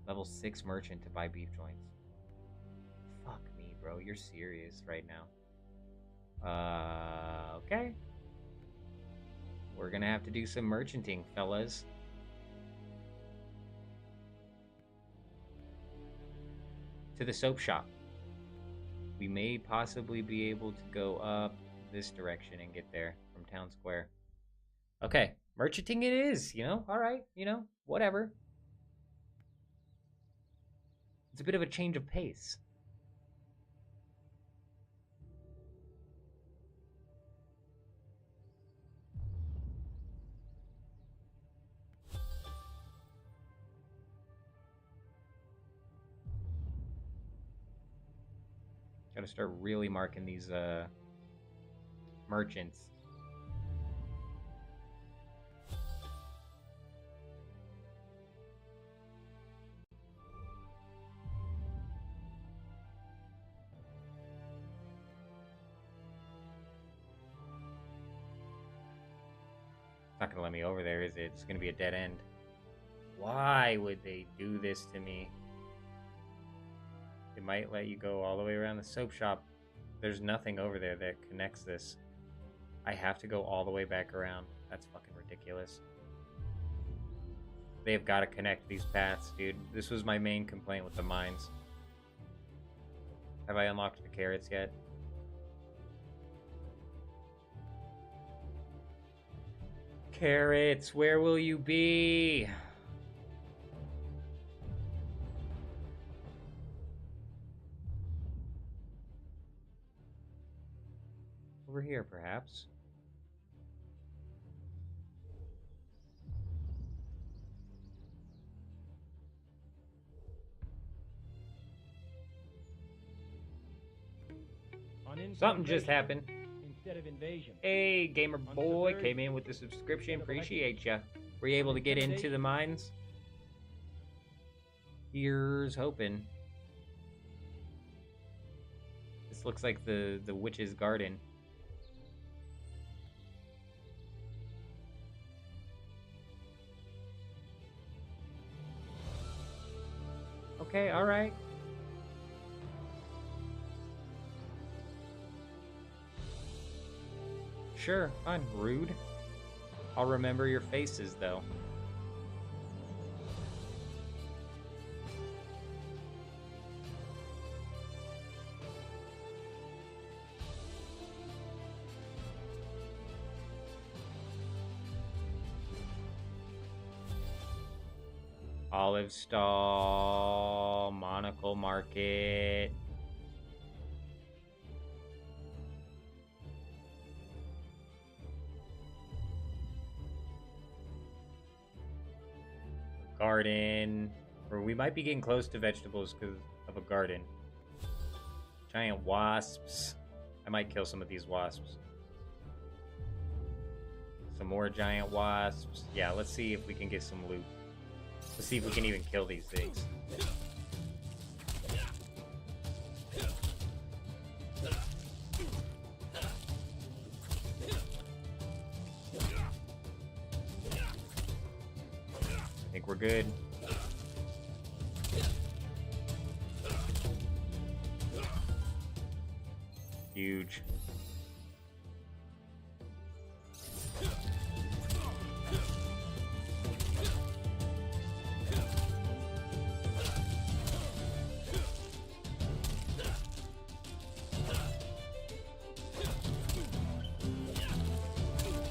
Level 6 merchant to buy beef joints. Fuck me, bro. You're serious right now. Okay. We're gonna have to do some merchanting, fellas. To the soap shop. We may possibly be able to go up this direction and get there from Town Square. Okay, merchanting it is, you know? Alright, you know, whatever. It's a bit of a change of pace. Gotta start really marking these merchants. It's not gonna let me over there, is it? It's gonna be a dead end. Why would they do this to me? It might let you go all the way around the soap shop. There's nothing over there that connects this. I have to go all the way back around. That's fucking ridiculous. They've got to connect these paths, dude. This was my main complaint with the mines. Have I unlocked the carrots yet? Carrots, where will you be? Over here, perhaps. Something just happened. Instead of invasion. Hey, gamer boy, came in with the subscription. Appreciate ya. Were you able to get into the mines? Here's hoping. This looks like the witch's garden. Okay, alright. Sure, fine. Rude. I'll remember your faces, though. Olive stall, monocle market. Garden. Or we might be getting close to vegetables because of a garden. Giant wasps. I might kill some of these wasps. Some more giant wasps. Yeah, let's see if we can get some loot. Let's see if we can even kill these things. I think we're good. Huge.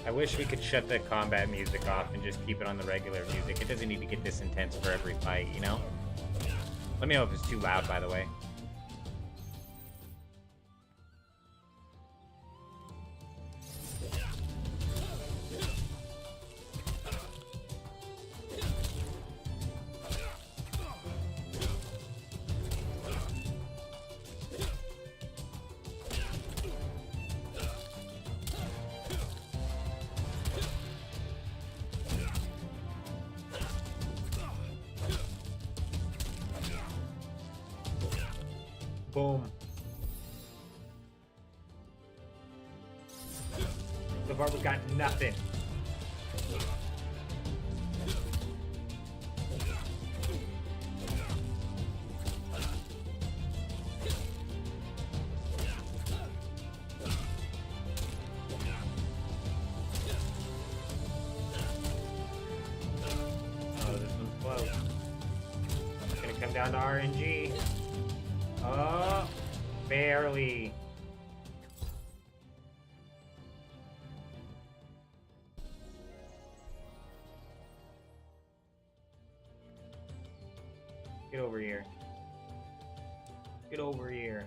I wish we could shut the combat music off and just keep it on the regular music. It doesn't need to get this intense for every fight, you know? Let me know if it's too loud, by the way. Boom. So far we've got nothing. Oh, this one's close. It's gonna come down to RNG. Oh, barely. Get over here. Get over here.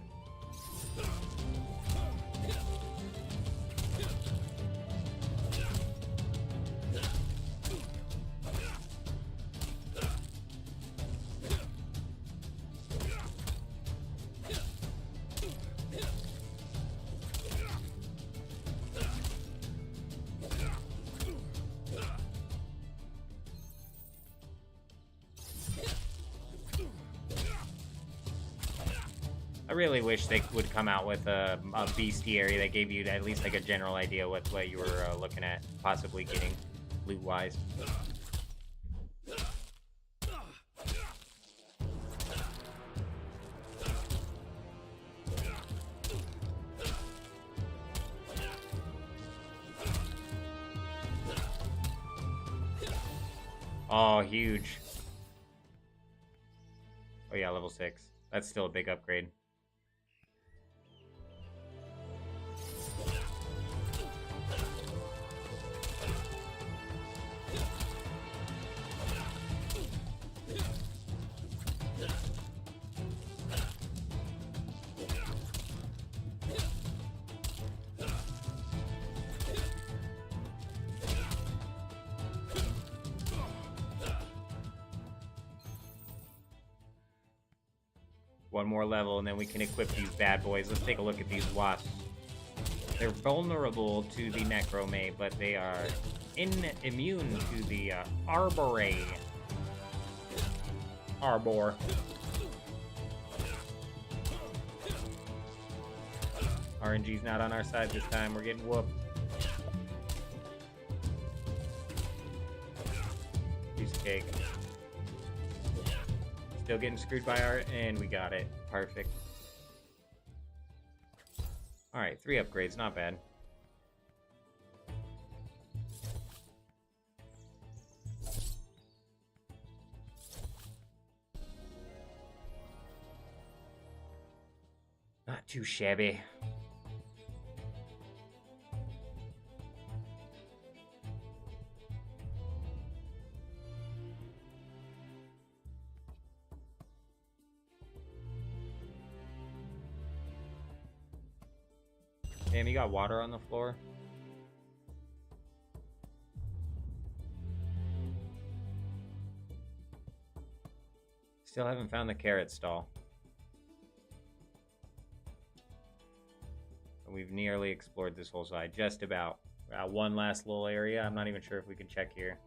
I really wish they would come out with a bestiary that gave you at least like a general idea what you were looking at possibly getting loot-wise. Oh, huge. Oh yeah, level 6. That's still a big upgrade. One more level and then we can equip these bad boys. Let's take a look at these wasps. They're vulnerable to the Necromate, but they are immune to the Arbor. RNG's not on our side this time. We're getting whooped. Piece of cake. Still getting screwed by our... And we got it. Perfect. Alright, 3 upgrades. Not bad. Not too shabby. Damn, you got water on the floor? Still haven't found the carrot stall. We've nearly explored this whole side, just about. One last little area. I'm not even sure if we can check here.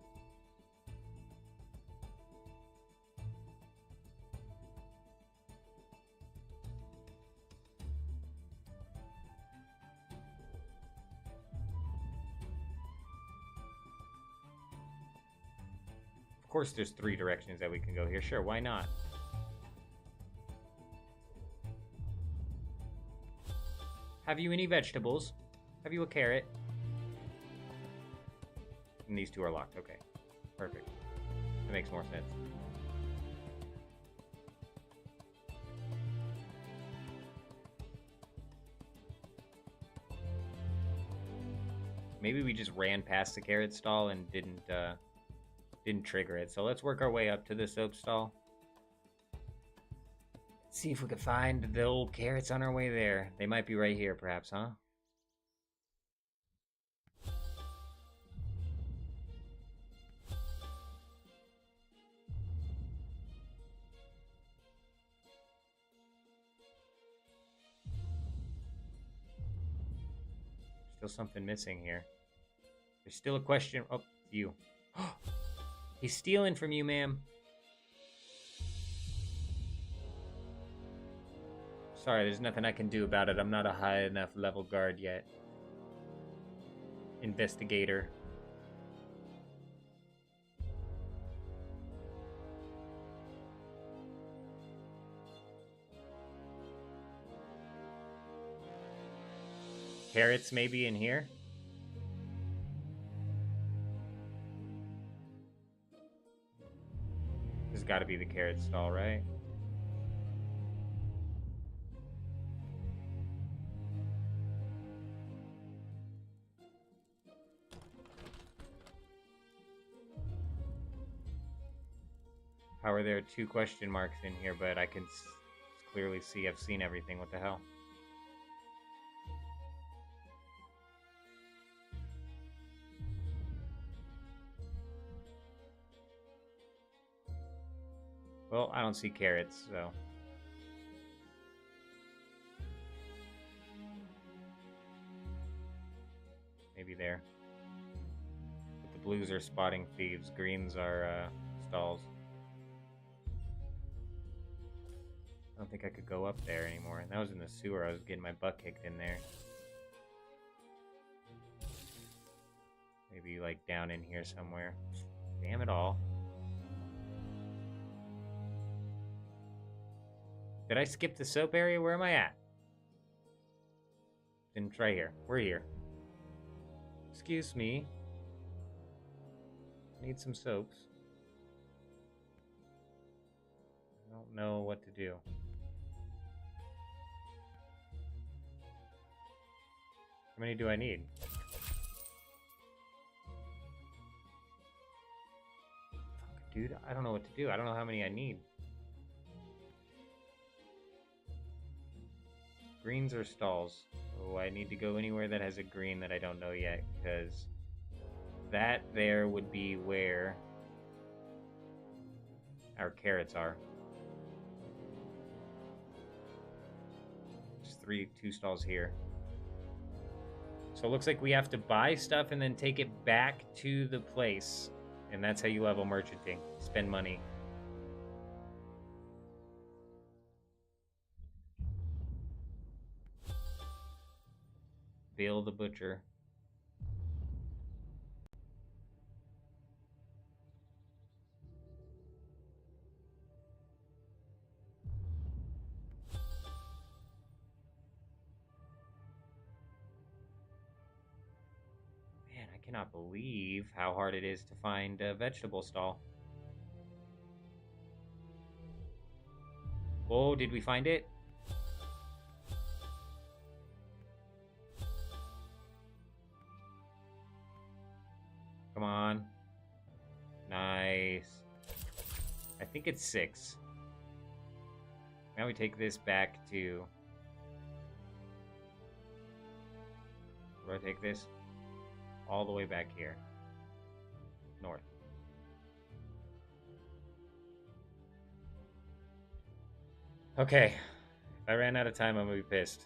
Of course, there's 3 directions that we can go here. Sure, why not? Have you any vegetables? Have you a carrot? And these 2 are locked. Okay. Perfect. That makes more sense. Maybe we just ran past the carrot stall and didn't trigger it. So let's work our way up to the soap stall. See if we can find the old carrots on our way there. They might be right here, perhaps, huh? Still something missing here. There's still a question. Oh, you. He's stealing from you, ma'am. Sorry, there's nothing I can do about it. I'm not a high enough level guard yet. Investigator. Carrots maybe in here? There's got to be the carrot stall, right? How are there 2 question marks in here, but I can clearly see I've seen everything. What the hell? Well, I don't see carrots, so... maybe there. But the blues are spotting thieves. Greens are, stalls. I don't think I could go up there anymore. And that was in the sewer. I was getting my butt kicked in there. Maybe, like, down in here somewhere. Damn it all. Did I skip the soap area? Where am I at? Didn't try here. We're here. Excuse me. Need some soaps. I don't know what to do. How many do I need? Fuck, dude, I don't know what to do. I don't know how many I need. Greens or stalls? Oh, I need to go anywhere that has a green that I don't know yet, because that there would be where our carrots are. There's 2 stalls here. So it looks like we have to buy stuff and then take it back to the place. And that's how you level merchanting. Spend money. Bill the Butcher. Man, I cannot believe how hard it is to find a vegetable stall. Oh, did we find it? Come on. Nice. I think it's 6. Now we take this back to... Where do I take this? All the way back here. North. Okay. If I ran out of time, I'm gonna be pissed.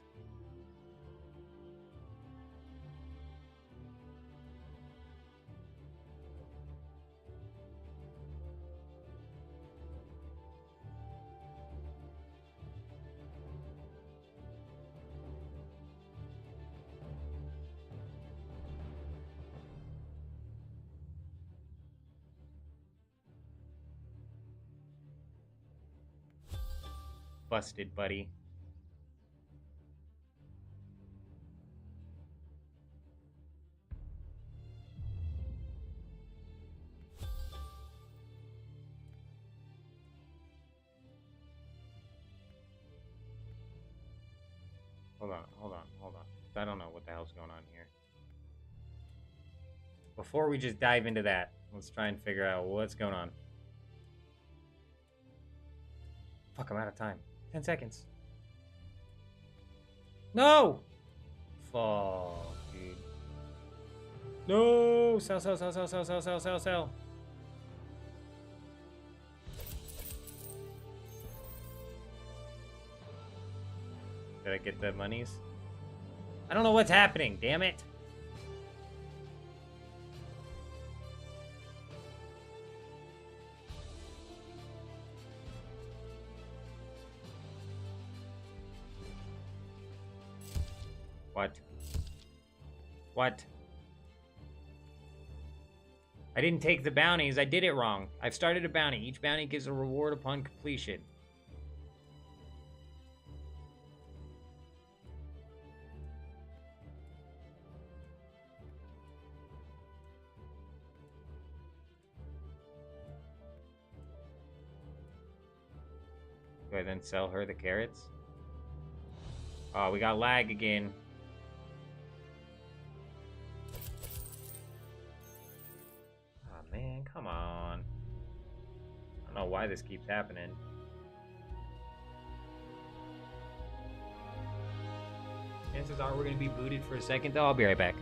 Busted, buddy. Hold on. I don't know what the hell's going on here. Before we just dive into that, let's try and figure out what's going on. Fuck, I'm out of time. 10 seconds. No! Fuck, dude. No! Sell. Did I get the monies? I don't know what's happening, damn it. What? I didn't take the bounties. I did it wrong. I've started a bounty. Each bounty gives a reward upon completion. Do I then sell her the carrots? Oh, we got lag again. Oh, man, come on. I don't know why this keeps happening. Chances are we're going to be booted for a second, though. I'll be right back.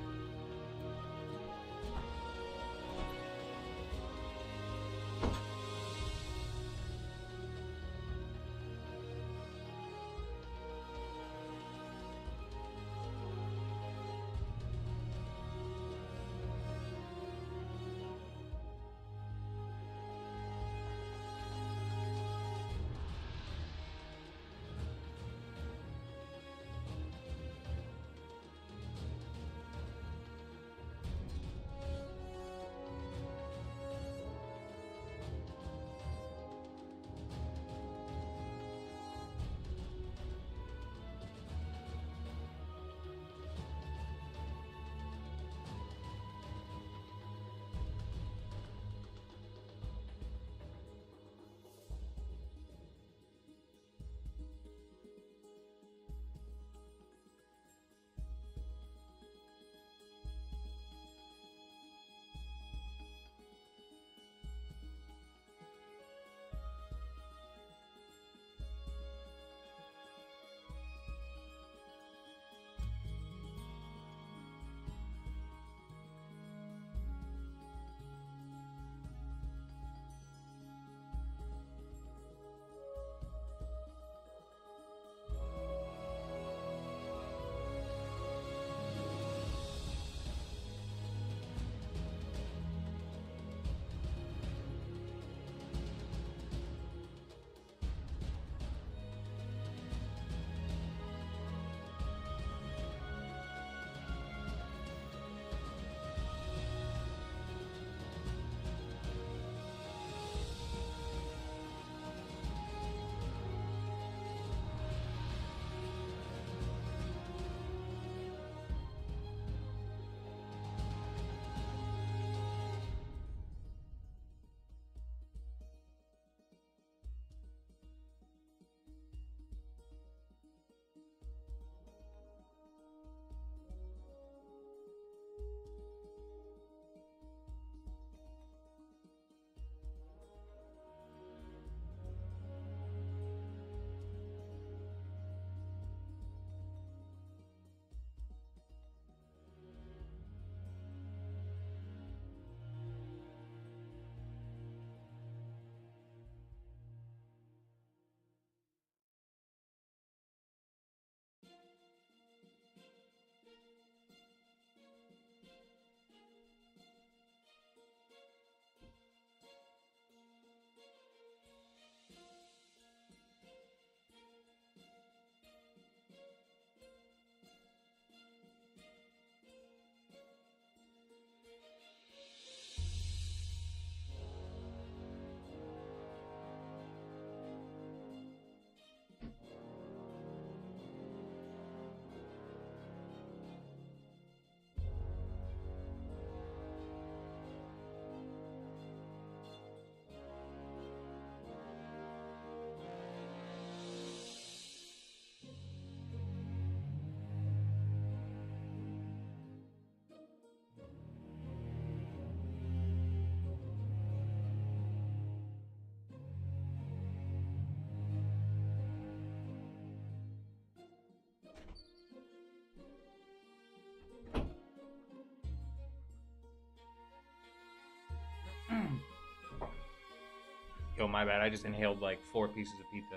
Oh, my bad. I just inhaled like 4 pieces of pizza.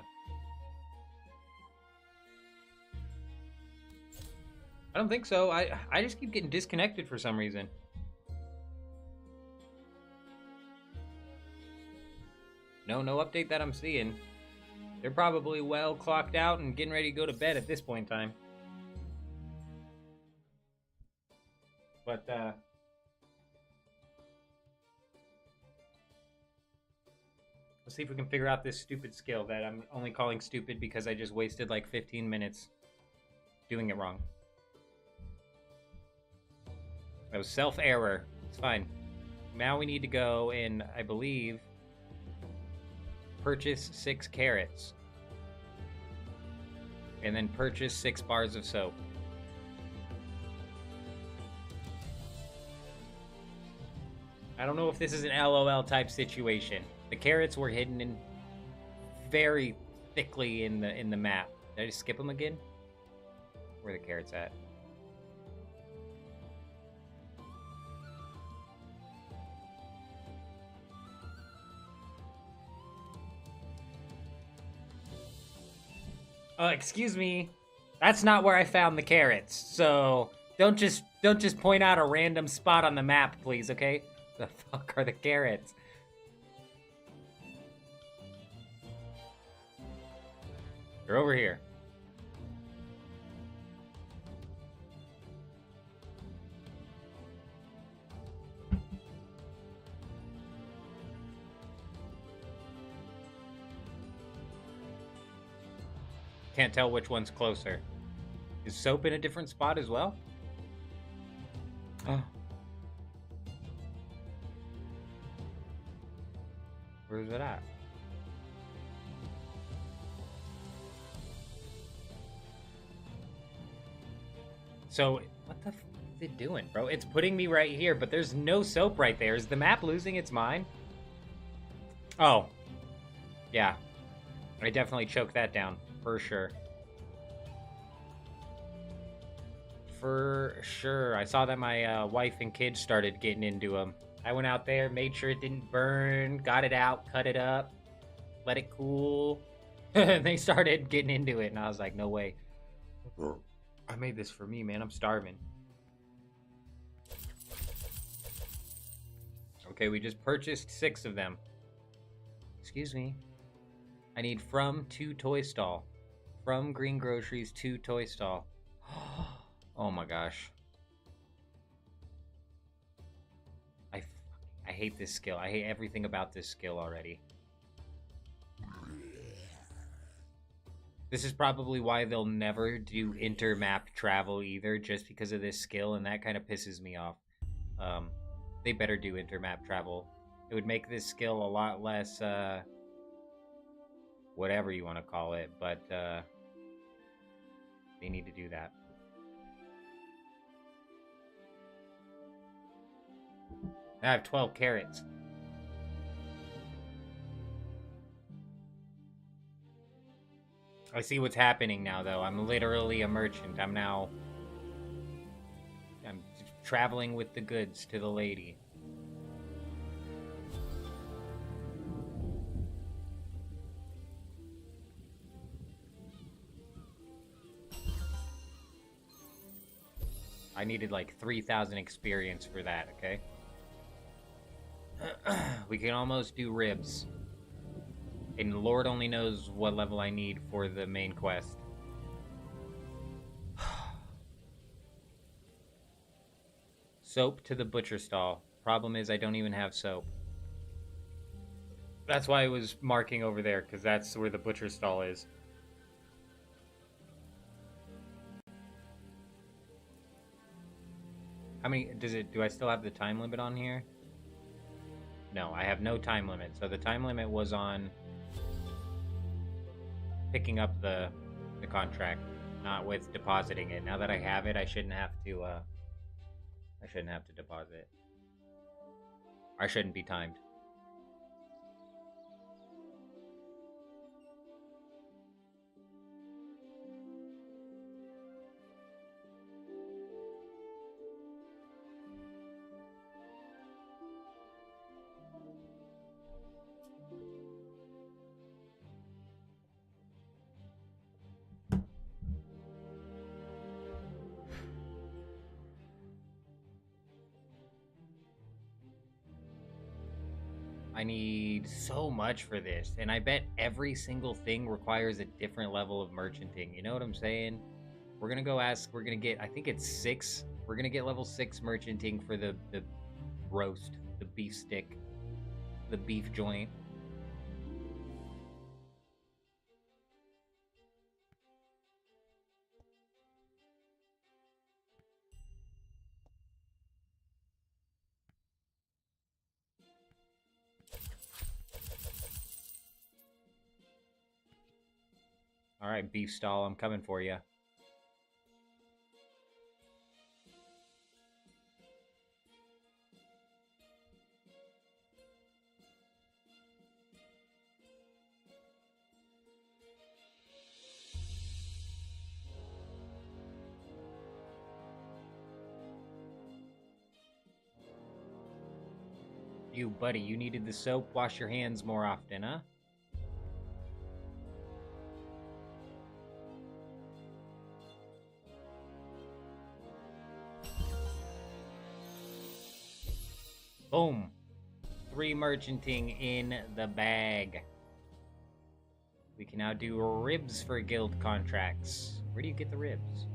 I don't think so. I just keep getting disconnected for some reason. No update that I'm seeing. They're probably well clocked out and getting ready to go to bed at this point in time. But, let's see if we can figure out this stupid skill that I'm only calling stupid because I just wasted like 15 minutes doing it wrong. That was self-error. It's fine. Now we need to go and, I believe, purchase 6 carrots. And then purchase 6 bars of soap. I don't know if this is an LOL type situation. The carrots were hidden in very thickly in the map. Did I just skip them again? Where are the carrots at? Excuse me. That's not where I found the carrots. So don't just point out a random spot on the map, please, okay? The fuck are the carrots? They're over here. Can't tell which one's closer. Is soap in a different spot as well? Oh. Where's it at? So, what the f is it doing, bro? It's putting me right here, but there's no soap right there. Is the map losing its mind? Oh. Yeah. I definitely choked that down. For sure. For sure. I saw that my wife and kids started getting into them. I went out there, made sure it didn't burn, got it out, cut it up, let it cool. They started getting into it, and I was like, no way. I made this for me, man. I'm starving. Okay, we just purchased 6 of them. Excuse me. I need from to toy stall. From green groceries to toy stall. Oh my gosh. I hate this skill. I hate everything about this skill already. This is probably why they'll never do inter-map travel either, just because of this skill, and that kind of pisses me off. They better do inter-map travel. It would make this skill a lot less, whatever you want to call it, but, they need to do that. I have 12 carrots. I see what's happening now, though. I'm literally a merchant. I'm traveling with the goods to the lady. I needed like 3,000 experience for that, okay? We can almost do ribs. And Lord only knows what level I need for the main quest. Soap to the butcher stall. Problem is I don't even have soap. That's why I was marking over there, because that's where the butcher stall is. How many, do I still have the time limit on here? No, I have no time limit. So the time limit was on picking up the contract, not with depositing it. Now that I have it, I shouldn't have to deposit. I shouldn't be timed. I need so much for this, and I bet every single thing requires a different level of merchanting. You know what I'm saying? We're gonna go ask. We're gonna get. I think it's 6. We're gonna get level 6 merchanting for the roast, the beef stick, the beef joint. All right, beef stall, I'm coming for you. You, buddy, you needed the soap. Wash your hands more often, huh? Boom. 3 merchanting in the bag. We can now do ribs for guild contracts. Where do you get the ribs?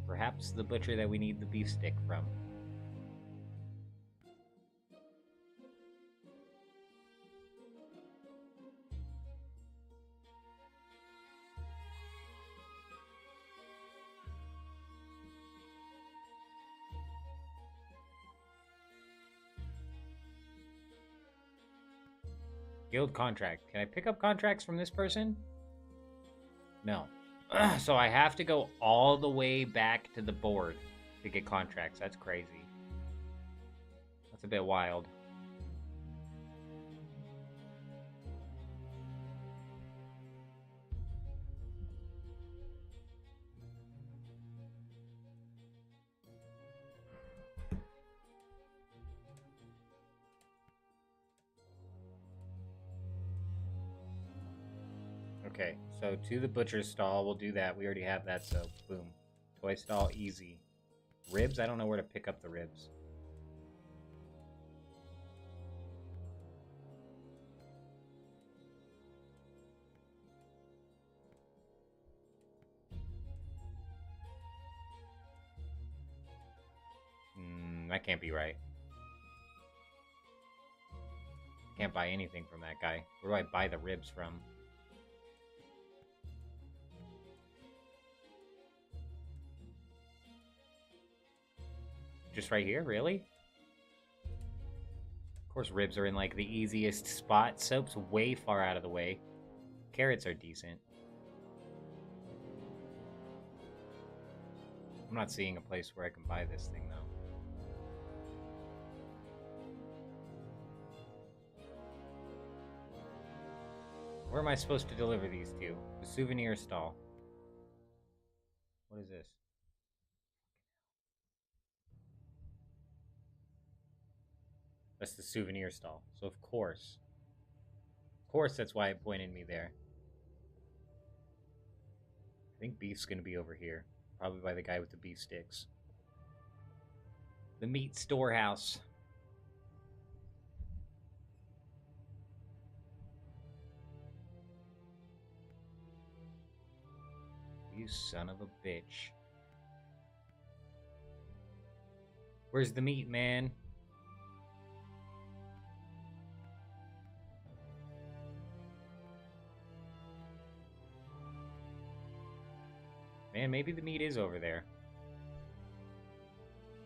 Perhaps the butcher that we need the beef stick from. Guild contract. Can I pick up contracts from this person? No. So I have to go all the way back to the board to get contracts. That's crazy. That's a bit wild. Okay, so to the butcher's stall, we'll do that. We already have that, so boom. Toy stall, easy. Ribs? I don't know where to pick up the ribs. That can't be right. Can't buy anything from that guy. Where do I buy the ribs from? Just right here, really? Of course, ribs are in, like, the easiest spot. Soap's way far out of the way. Carrots are decent. I'm not seeing a place where I can buy this thing, though. Where am I supposed to deliver these to? The souvenir stall. What is this? That's the souvenir stall. So of course that's why it pointed me there. I think beef's gonna be over here. Probably by the guy with the beef sticks. The meat storehouse. You son of a bitch. Where's the meat, man? Man, maybe the meat is over there.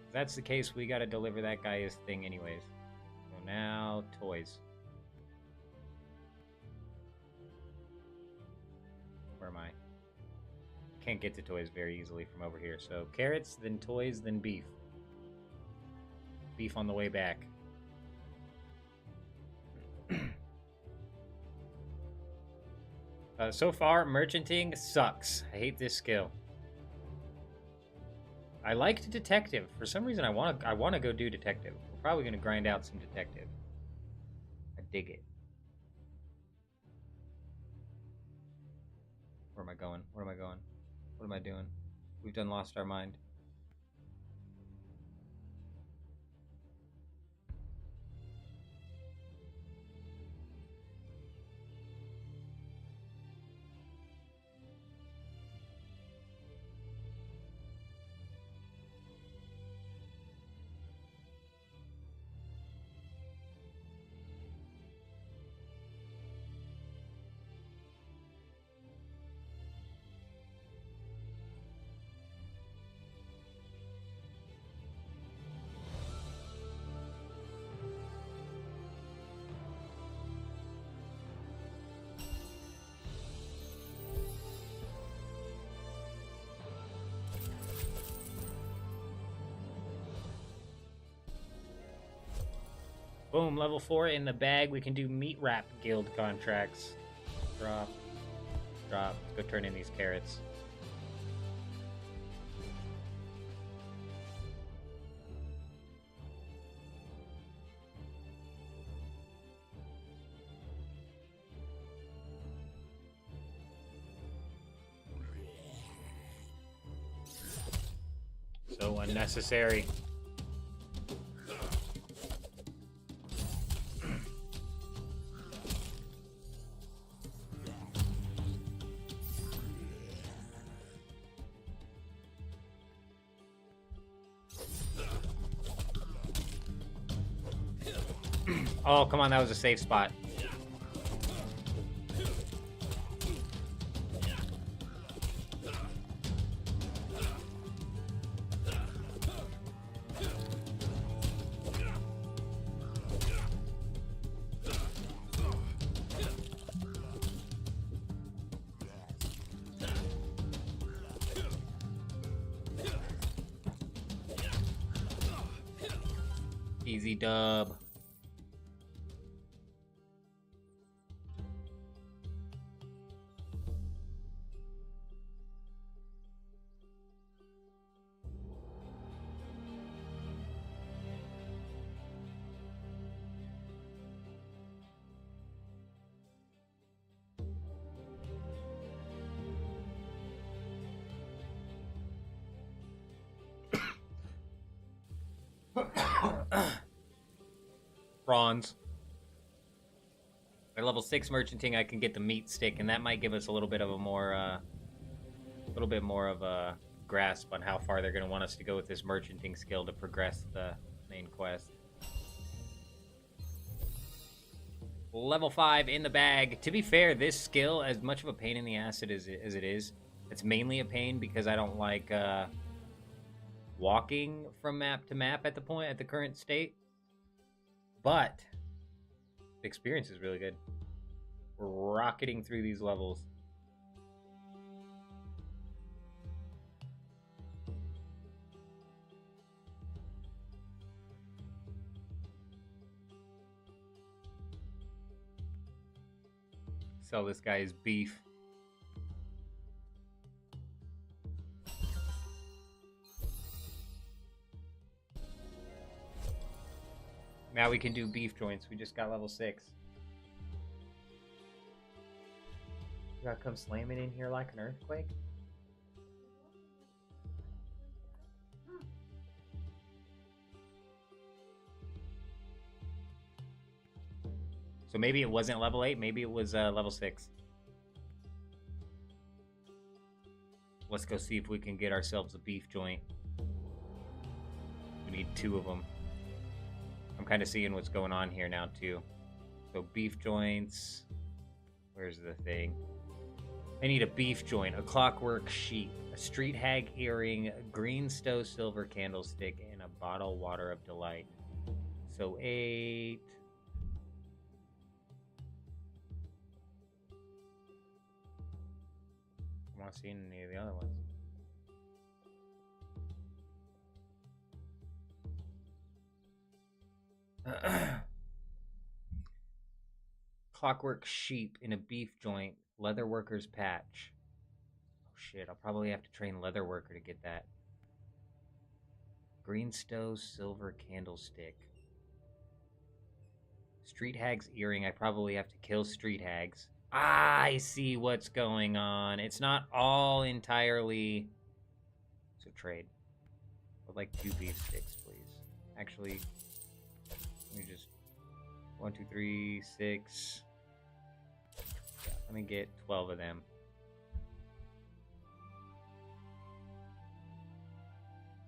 If that's the case, we gotta deliver that guy his thing anyways. So now, toys. Where am I? Can't get to toys very easily from over here. So carrots, then toys, then beef. Beef on the way back. So far, merchanting sucks. I hate this skill. I liked detective. For some reason, I want to go do detective. We're probably gonna grind out some detective. I dig it. Where am I going? Where am I going? What am I doing? We've done lost our mind. Boom, level 4 in the bag. We can do meat wrap guild contracts. Drop. Drop. Let's go turn in these carrots. So unnecessary. Oh, come on, that was a safe spot. Easy dub. Bronze. At level 6 merchanting, I can get the meat stick, and that might give us a little bit of a more, of a grasp on how far they're going to want us to go with this merchanting skill to progress the main quest. Level 5 in the bag. To be fair, this skill, as much of a pain in the ass as it is, it's mainly a pain because I don't like walking from map to map at the current state. But the experience is really good. We're rocketing through these levels. Sell this guy his beef. Now we can do beef joints. We just got level 6. You gotta come slamming in here like an earthquake? So maybe it wasn't level 8, maybe it was level 6. Let's go see if we can get ourselves a beef joint. We need 2 of them. I'm kind of seeing what's going on here now, too. So beef joints. Where's the thing? I need a beef joint, a clockwork sheep, a street hag earring, a green stow silver candlestick, and a bottle water of delight. So 8. I'm not seeing any of the other ones. Clockwork sheep in a beef joint, leatherworker's patch. Oh shit, I'll probably have to train leatherworker to get that. Green stow silver candlestick. Street hag's earring, I probably have to kill street hags. I see what's going on. It's not all entirely... So trade. I'd like 2 beef sticks, please. Actually... Let me just 1, 2, 3, 6. Yeah, let me get 12 of them.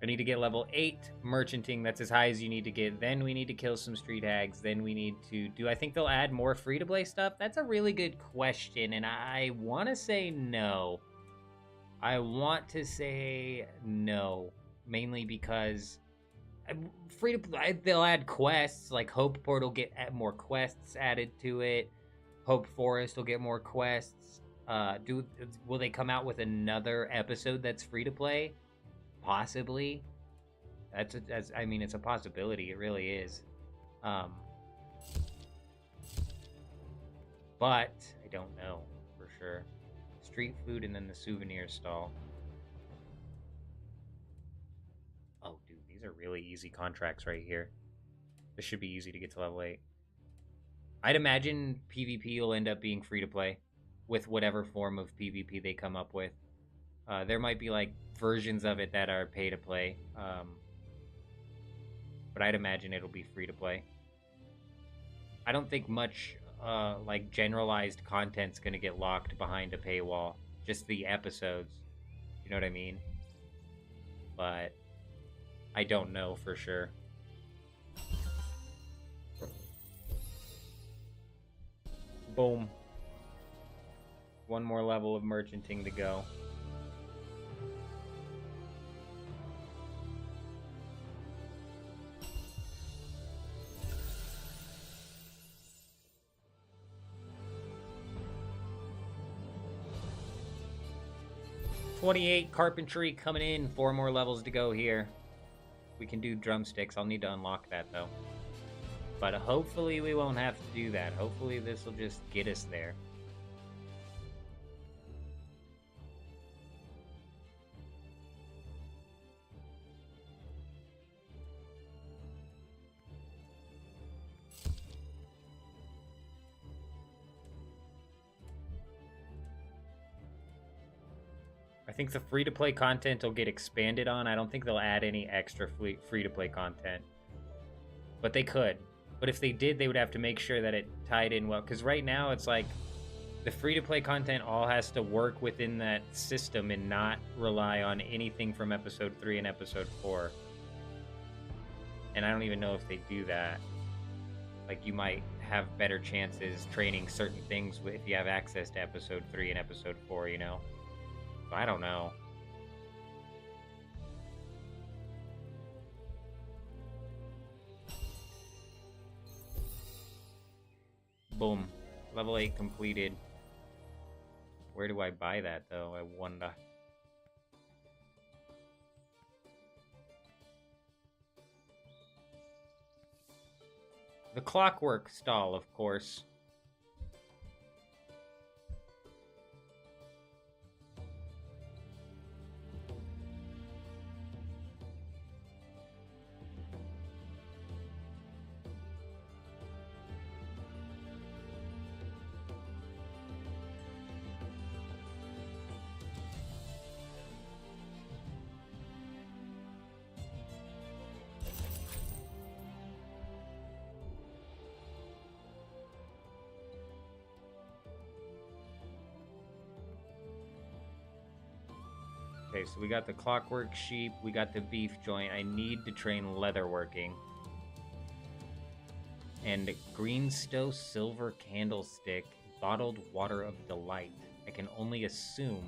I need to get level 8 merchanting. That's as high as you need to get. Then we need to kill some street hags. Then we need to do... I think they'll add more free-to-play stuff? That's a really good question, and I want to say no. I want to say no. Mainly because... they'll add quests, like Hope Port will get more quests added to it. Hope Forest will get more quests. Will they come out with another episode that's free to play? Possibly. I mean, it's a possibility. It really is. but I don't know for sure. Street food and then the souvenir stall. Oh, dude, these are really easy contracts right here. This should be easy to get to level 8. I'd imagine PvP will end up being free to play with whatever form of PvP they come up with. There might be like versions of it that are pay to play, but I'd imagine it'll be free to play. I don't think much like generalized content's gonna get locked behind a paywall. Just the episodes, you know what I mean? But I don't know for sure. Boom. One more level of merchanting to go. $28 carpentry coming in. 4 more levels to go here. We can do drumsticks. I'll need to unlock that though. But hopefully we won't have to do that. Hopefully this will just get us there. I think the free-to-play content will get expanded on. I don't think they'll add any extra free-to-play content. But they could. But if they did, they would have to make sure that it tied in well. Because right now, it's like the free-to-play content all has to work within that system and not rely on anything from Episode 3 and Episode 4. And I don't even know if they do that. Like, you might have better chances training certain things if you have access to Episode 3 and Episode 4, you know? So I don't know. Boom. Level 8 completed. Where do I buy that, though? I wonder. The clockwork stall, of course. Okay, so we got the clockwork sheep, we got the beef joint. I need to train leatherworking. And greenstone silver candlestick, bottled water of delight. I can only assume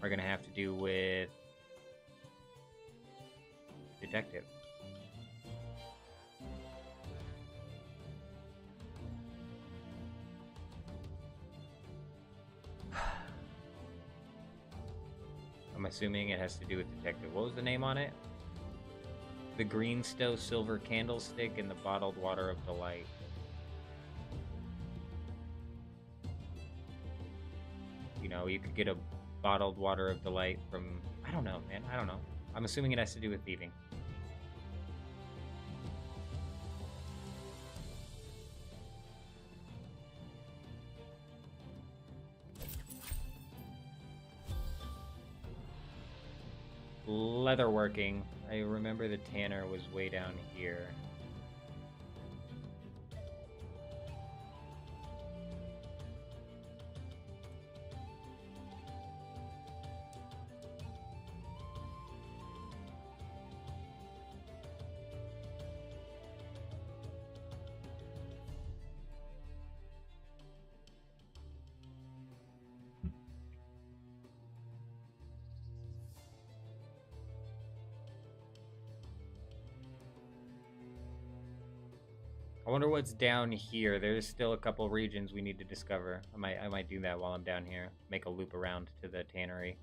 we're gonna have to do with detective. I'm assuming it has to do with detective. What was the name on it? The greenstone silver candlestick and the bottled water of delight. You know, you could get a bottled water of delight from... I don't know, man. I don't know. I'm assuming it has to do with thieving. Leatherworking. I remember the tanner was way down here. I wonder what's down here. There's still a couple regions we need to discover. I might do that while I'm down here. Make a loop around to the tannery.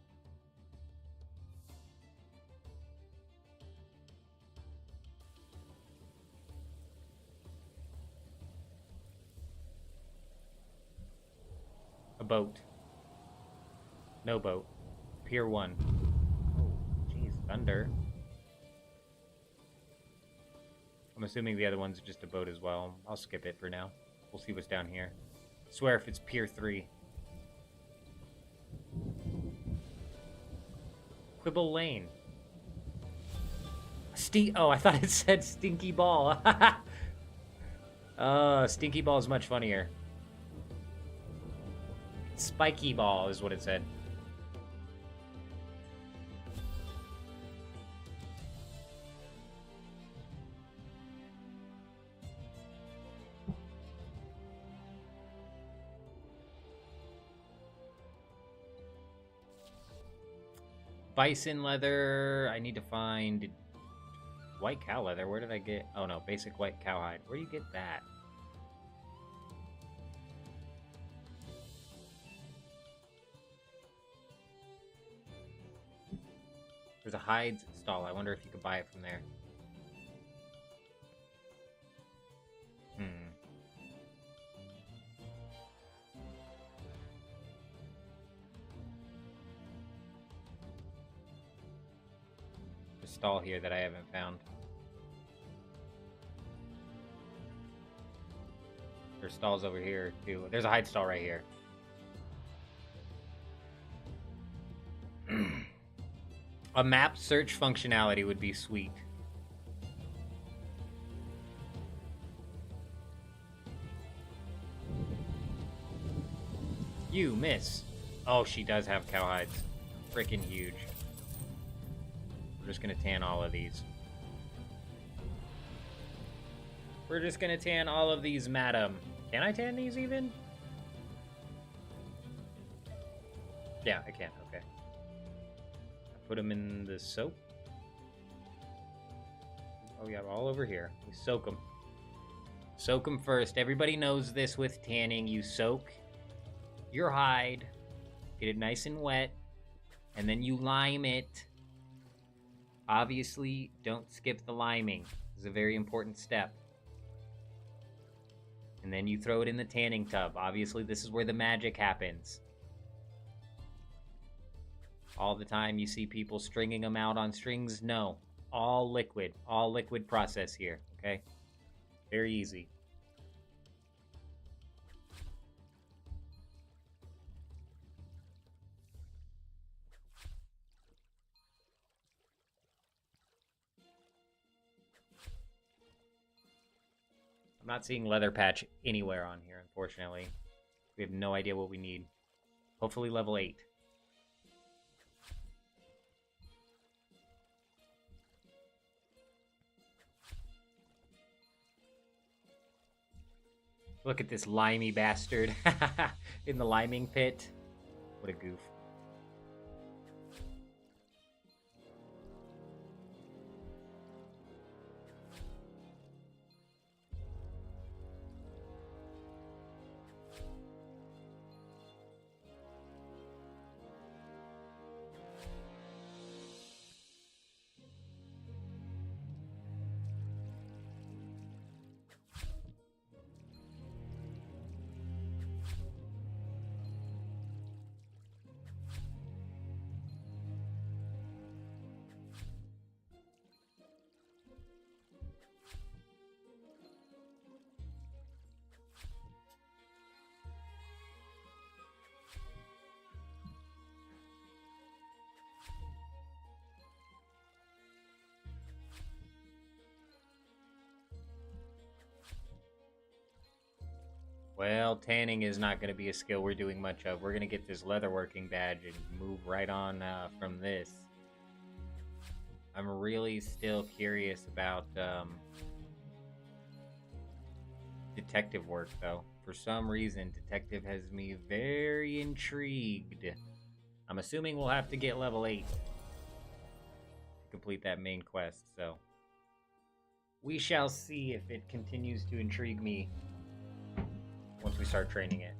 boat. No boat. Pier 1. Oh, jeez, thunder. I'm assuming the other one's just a boat as well. I'll skip it for now. We'll see what's down here. I swear if it's Pier 3. Quibble Lane. Oh, I thought it said Stinky Ball. Stinky Ball is much funnier. Spiky Ball is what it said. Bison leather. I need to find white cow leather. Where did I get? Oh no, basic white cowhide. Where do you get that? There's a hides stall. I wonder if you could buy it from there. There's a stall here that I haven't found. There's stalls over here too. There's a hide stall right here. A map search functionality would be sweet. You miss. Oh, she does have cowhides. Freaking huge. We're just gonna tan all of these. We're just gonna tan all of these, madam. Can I tan these even? Yeah, I can. Okay. Put them in the soap. Oh yeah, all over here. We soak them. Soak them first. Everybody knows this with tanning. You soak your hide, get it nice and wet, and then you lime it. Obviously, don't skip the liming. This is a very important step. And then you throw it in the tanning tub. Obviously, this is where the magic happens. All the time you see people stringing them out on strings. No, all liquid process here, okay? Very easy. I'm not seeing leather patch anywhere on here, unfortunately. We have no idea what we need. Hopefully level 8. Look at this limey bastard in the liming pit. What a goof. Well, tanning is not going to be a skill we're doing much of. We're going to get this leatherworking badge and move right on from this. I'm really still curious about detective work, though. For some reason, detective has me very intrigued. I'm assuming we'll have to get level 8 to complete that main quest, so we shall see if it continues to intrigue me once we start training it.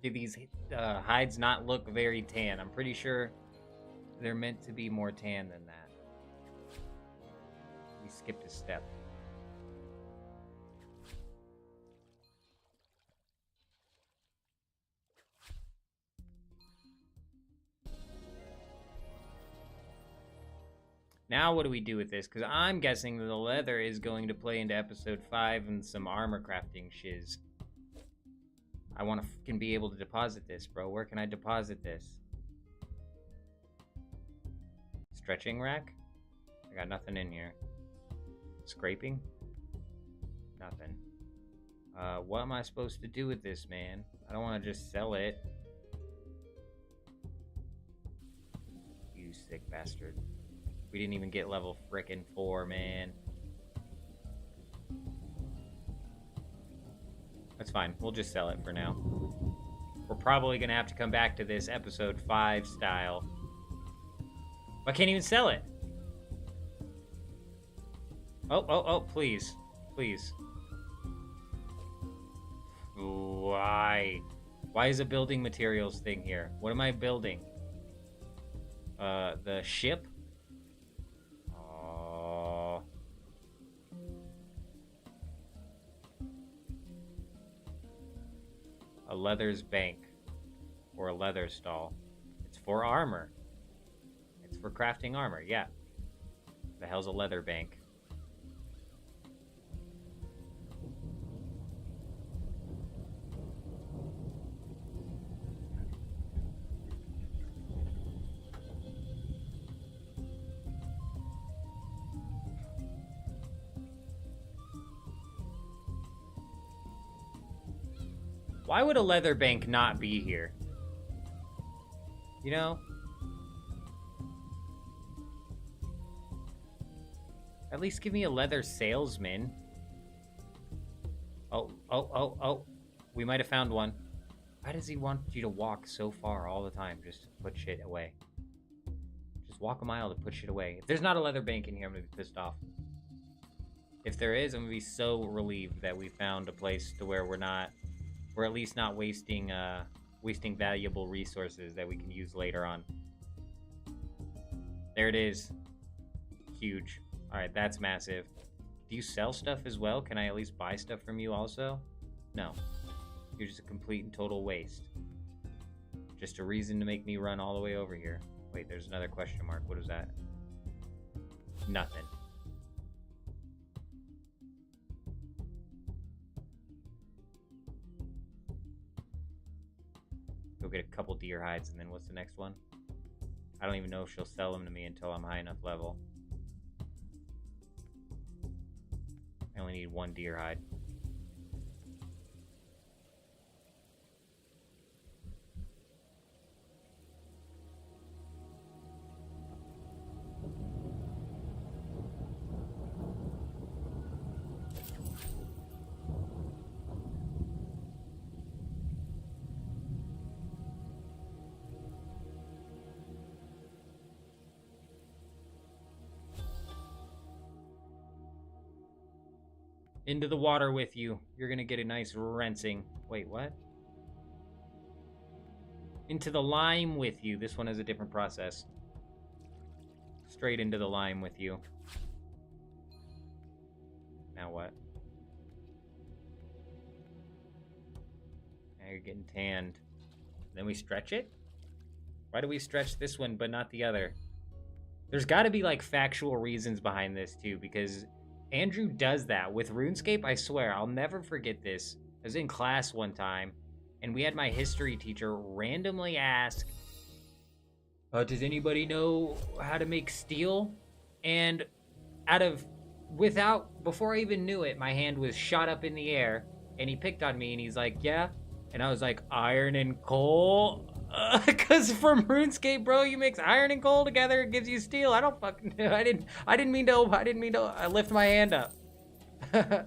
Do these hides not look very tan? I'm pretty sure they're meant to be more tan than that. We skipped a step. Now what do we do with this? Because I'm guessing that the leather is going to play into episode 5 and some armor crafting shiz. I want to can be able to deposit this, bro. Where can I deposit this? Stretching rack? I got nothing in here. Scraping? Nothing. What am I supposed to do with this, man? I don't want to just sell it. You sick bastard. We didn't even get level frickin' 4, man. That's fine. We'll just sell it for now. We're probably gonna have to come back to this episode 5 style. I can't even sell it. Oh, please. Please. Why? Why is a building materials thing here? What am I building? The ship? A leather's bank. Or a leather stall. It's for armor. It's for crafting armor, yeah. The hell's a leather bank? Why would a leather bank not be here? You know? At least give me a leather salesman. Oh. We might have found one. Why does he want you to walk so far all the time just to put shit away? Just walk a mile to put shit away. If there's not a leather bank in here, I'm gonna be pissed off. If there is, I'm gonna be so relieved that we found a place to where we're at least not wasting valuable resources that we can use later on. There it is. Huge. Alright, that's massive. Do you sell stuff as well? Can I at least buy stuff from you also? No. You're just a complete and total waste. Just a reason to make me run all the way over here. Wait, there's another question mark. What is that? Nothing. Go get a couple deer hides, and then what's the next one? I don't even know if she'll sell them to me until I'm high enough level. I only need one deer hide. Into the water with you. You're gonna get a nice rinsing. Wait, what? Into the lime with you. This one has a different process. Straight into the lime with you. Now what? Now you're getting tanned. Then we stretch it? Why do we stretch this one but not the other? There's gotta be like factual reasons behind this too, because Andrew does that with RuneScape. I swear, I'll never forget this. I was in class one time, and we had my history teacher randomly ask, does anybody know how to make steel? And before I even knew it, my hand was shot up in the air, and he picked on me, and he's like, yeah. And I was like, iron and coal? Because from RuneScape, bro, you mix iron and coal together, it gives you steel. I don't fucking know. I didn't mean to lift my hand up. And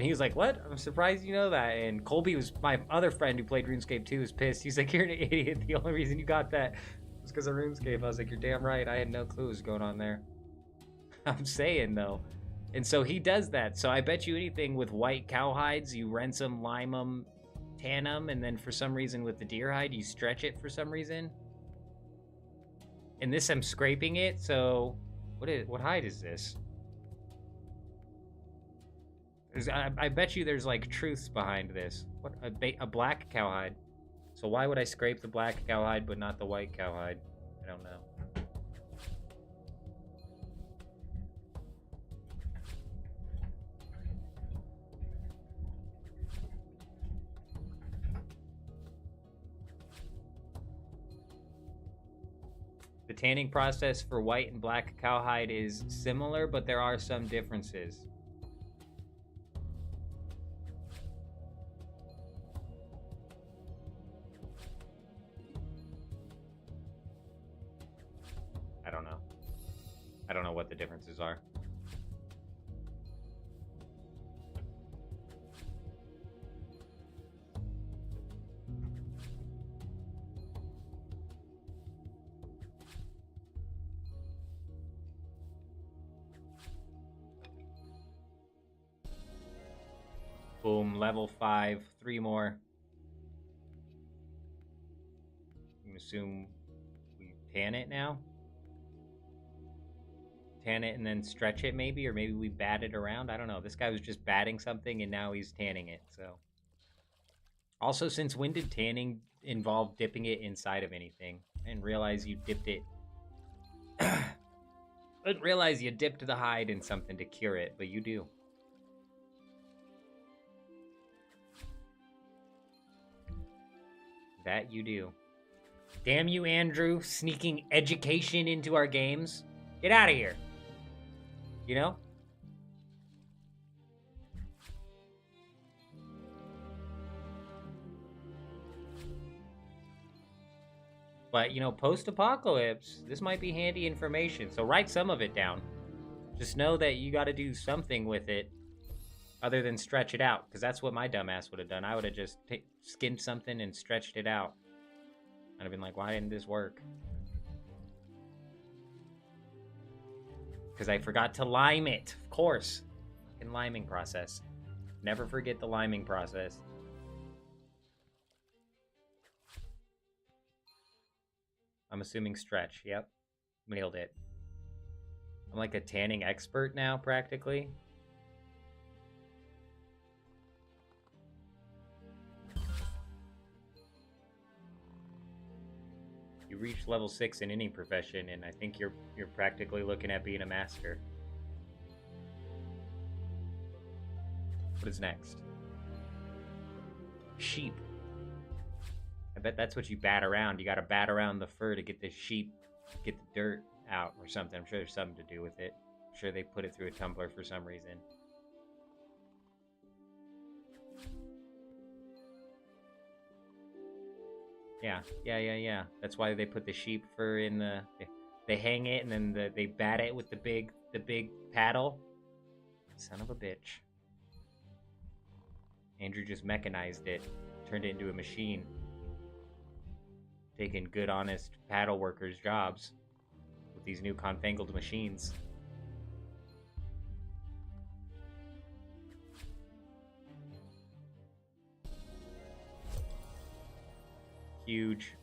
he was like, what? I'm surprised you know that. And Colby was my other friend who played RuneScape 2 was pissed. He's like, you're an idiot. The only reason you got that was because of RuneScape. I was like, you're damn right. I had no clue what was going on there. I'm saying, though. And so he does that. So I bet you anything with white cow hides, you rinse them, lime them, tan them, and then for some reason with the deer hide, you stretch it for some reason. In this, I'm scraping it, so... What hide is this? I bet you there's, like, truths behind this. What? A black cowhide. So why would I scrape the black cowhide but not the white cowhide? I don't know. The tanning process for white and black cowhide is similar, but there are some differences. I don't know. I don't know what the differences are. Boom, level 5, 3 more. I'm gonna assume we tan it now. Tan it and then stretch it maybe, or maybe we bat it around. I don't know. This guy was just batting something and now he's tanning it, so. Also, since when did tanning involve dipping it inside of anything? I didn't realize you dipped it. I didn't realize you dipped the hide in something to cure it, but you do. That you do. Damn you, Andrew, sneaking education into our games. Get out of here. You know? But, you know, post-apocalypse, this might be handy information. So write some of it down. Just know that you got to do something with it other than stretch it out. Because that's what my dumbass would have done. I would have just skinned something and stretched it out. I'd have been like, why didn't this work? Because I forgot to lime it. Of course. Fucking liming process. Never forget the liming process. I'm assuming stretch. Yep. Nailed it. I'm like a tanning expert now, practically. You reach level 6 in any profession, and I think you're practically looking at being a master. What is next? Sheep. I bet that's what you bat around. You gotta bat around the fur to get the sheep, get the dirt out or something. I'm sure there's something to do with it. I'm sure they put it through a tumbler for some reason. Yeah. That's why they put the sheep fur in the... They hang it and then they bat it with the big paddle. Son of a bitch. Andrew just mechanized it. Turned it into a machine. Taking good, honest paddle workers' jobs with these new confangled machines. Huge.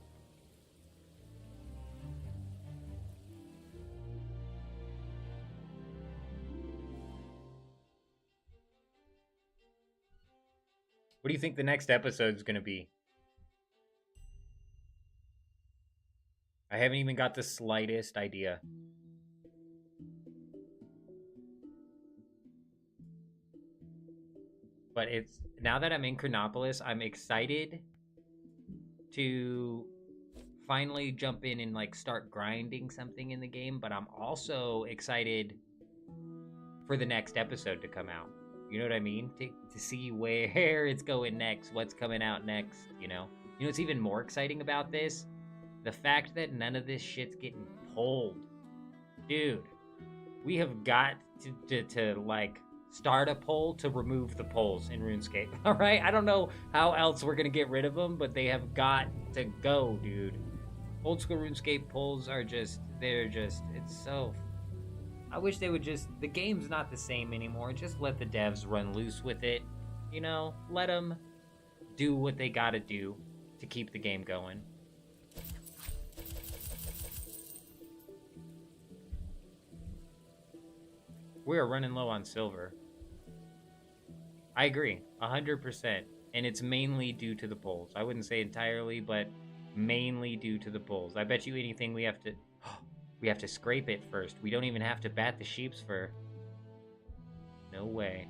What do you think the next episode is going to be? I haven't even got the slightest idea. But it's... Now that I'm in Crenopolis, I'm excited to finally jump in and like start grinding something in the game, but I'm also excited for the next episode to come out. You know what I mean? To see where it's going next, what's coming out next, you know? You know what's even more exciting about this? The fact that none of this shit's getting pulled. Dude, we have got to like start a poll to remove the polls in RuneScape. All right? I don't know how else we're going to get rid of them, but they have got to go, dude. Old school RuneScape polls are just, it's so... I wish they would just... The game's not the same anymore. Just let the devs run loose with it. You know? Let them do what they gotta do to keep the game going. We are running low on silver. I agree, 100%. And it's mainly due to the polls. I wouldn't say entirely, but mainly due to the polls. I bet you anything we have to... we have to scrape it first. We don't even have to bat the sheep's fur. No way.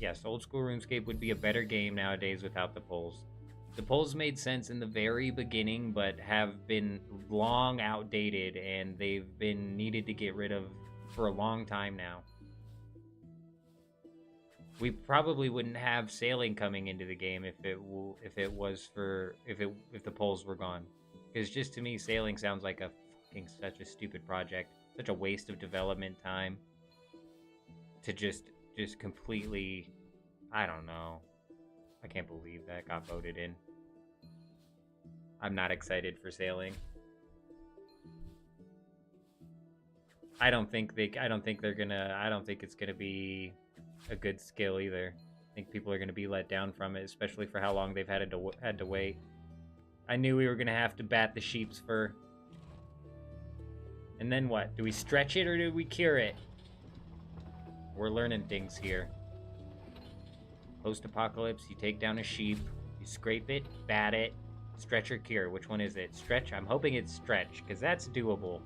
Yes, old school RuneScape would be a better game nowadays without the polls. The polls made sense in the very beginning, but have been long outdated, and they've been needed to get rid of for a long time now. We probably wouldn't have sailing coming into the game if the polls were gone. Because just to me, sailing sounds like such a stupid project, such a waste of development time. To just completely, I don't know. I can't believe that got voted in. I'm not excited for sailing. I don't think it's gonna be a good skill either. I think people are gonna be let down from it, especially for how long they've had to wait. I knew we were gonna have to bat the sheep's fur. And then what? Do we stretch it or do we cure it? We're learning things here. Post-apocalypse, you take down a sheep, you scrape it, bat it, stretch or cure. Which one is it? Stretch? I'm hoping it's stretch, because that's doable.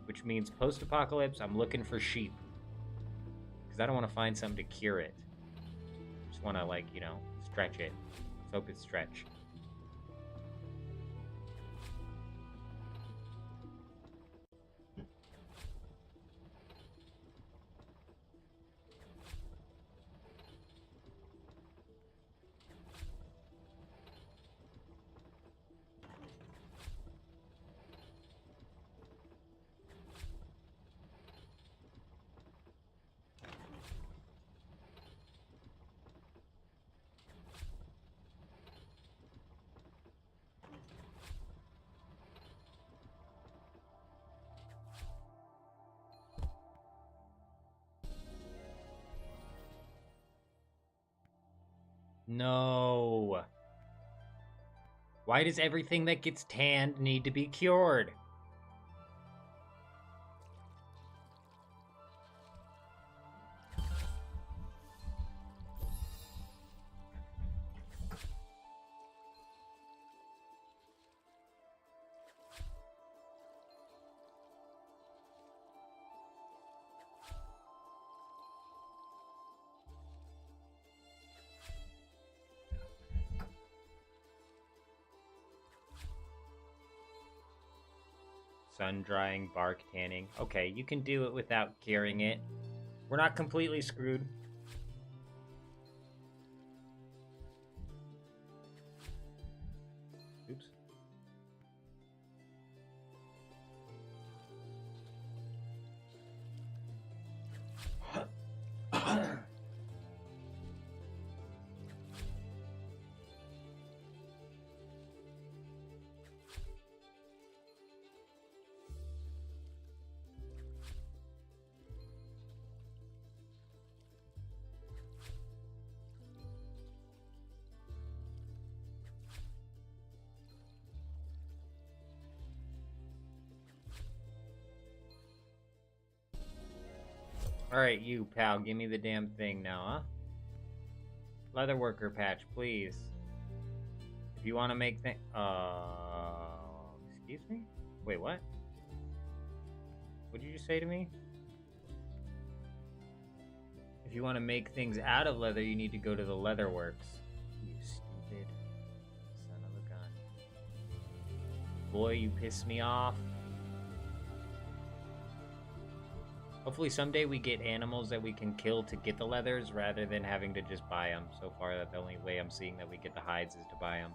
Which means post-apocalypse, I'm looking for sheep. Because I don't want to find something to cure it. Just want to, like, you know, stretch it. Let's hope it's stretch. No. Why does everything that gets tanned need to be cured? Sun drying, bark tanning. Okay, you can do it without curing it. We're not completely screwed. Oops. Alright, you, pal, give me the damn thing now, huh? Leatherworker patch, please. If you want to make excuse me? Wait, what? What did you just say to me? If you want to make things out of leather, you need to go to the Leatherworks. You stupid son of a gun. Boy, you piss me off. Hopefully someday we get animals that we can kill to get the leathers rather than having to just buy them. So far, that's the only way I'm seeing that we get the hides is to buy them.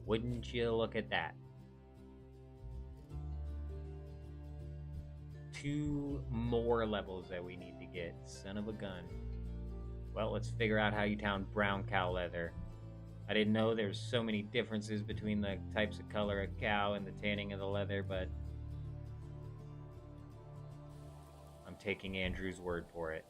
Wouldn't you look at that? 2 more levels that we need to get. Son of a gun. Well, let's figure out how you town brown cow leather. I didn't know there's so many differences between the types of color of cow and the tanning of the leather, but I'm taking Andrew's word for it.